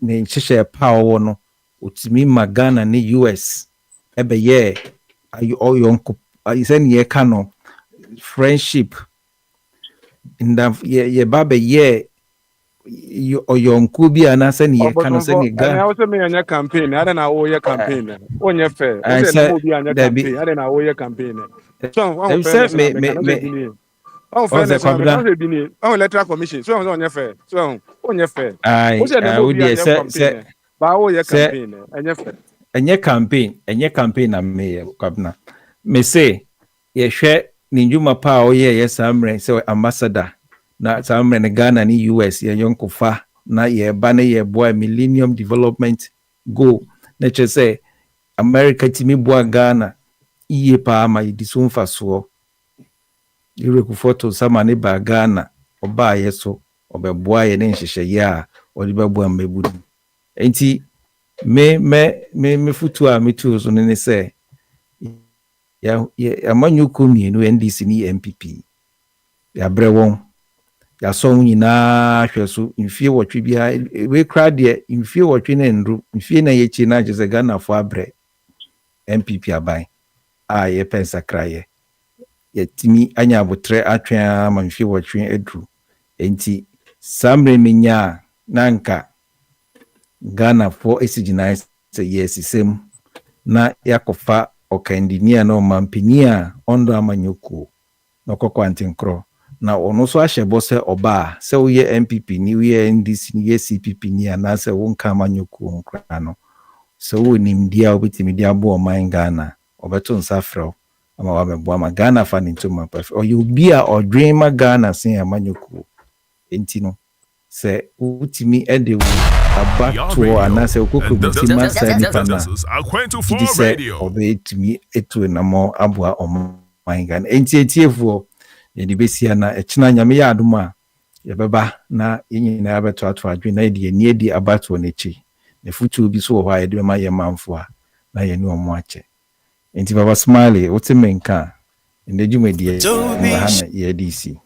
nhyehyɛ pa ɔwɔ no otumi ma Ghana ne US ɛbɛyɛ ɔyɔnko sɛ ne yɛka no friendship yɛba bɛyɛ ɔyɔnko bi anaasɛ ne yɛka no sɛ ne Ghana ɛna me anya campaign ada na wo yɛ campaign onye fair wo sɛ mo bi anya campaign ada na wo yɛ campaign so wo fair me oh fairness oh electoral commission so onye fair so onye fair wo sɛ ne mo bi anya campaign ba wo yɛ campaign ɛnyɛ campaign na me yɛ kwabna me say yɛhwɛ ne ndwuma pa a ɔyɛ saa mmerɛ sɛ ambassador na saa mmerɛ ne Ghana ne US yɛ yɔnkofa na yɛba ne yɛboa Millennium Development Goal na kyerɛ sɛ America timi boa Ghana iye paa ma yɛdi so mfasoɔ yɛrekufoɔ to sama ne ba Ghana ɔbaa yɛ so ɔbɛboa yɛ ne nhyehyɛeɛ a ɔde bɛboa mbɛbu enti me futu a metu so ne sɛ amanyɔkuo mmienu NDC ne MPP yɛabrɛ wɔn yɛasɔn nyinaa hwɛ so mfie wɔtwe bia we kra deɛ mfie wɔtwe na ndru mfie na yɛkyi na agye sɛ Ghanafoɔ abrɛ MPP aban a yɛpɛ nsakraeɛ yɛtimi anya abotrɛ atwea ma mfie wɔtwe aduru enti samre menya na nka Ghanafoɔ esigyina sɛ yɛsisem na yakɔfa ɔkandinia na ɔmampani a ɔndo amanyɔkuo na ɔkɔkɔ antenkorɔ na ono so ahyɛ bɔ sɛ ɔba sɛ woyɛ MPP ni woyɛ NDC ni woyɛ CPP ni anaasɛ wonka amanyɔkuo nkra no sɛ wonimdi a wobɛtumi de abo ɔman Ghana ɔbɛto nsa frɛw ama wabɛboa ma Ghana fa ne ntoma pɛfɛ ɔyɛ obi a ɔdwen ma Ghana sen amanyɔkuo enti no sɛ wotumi ɛde wo abato anaasɛ wokɔkɔ biti ma saa nipa na gidi sɛ ɔbɛtumi etu namɔ aboa ɔman Ghana enti etiefoɔ yɛde besia na ɛkyena nyame yɛ adom a yɛbɛba na yɛnyina abɛto ato adwen na yɛde ani adi abato n'akyi ne futuo bi so wɔ hɔ a yɛde bɛma yɛ manfo a na yɛne ɔmo akyɛ enti baba smiley wote menka ndɛ dwumadie ha na yɛde si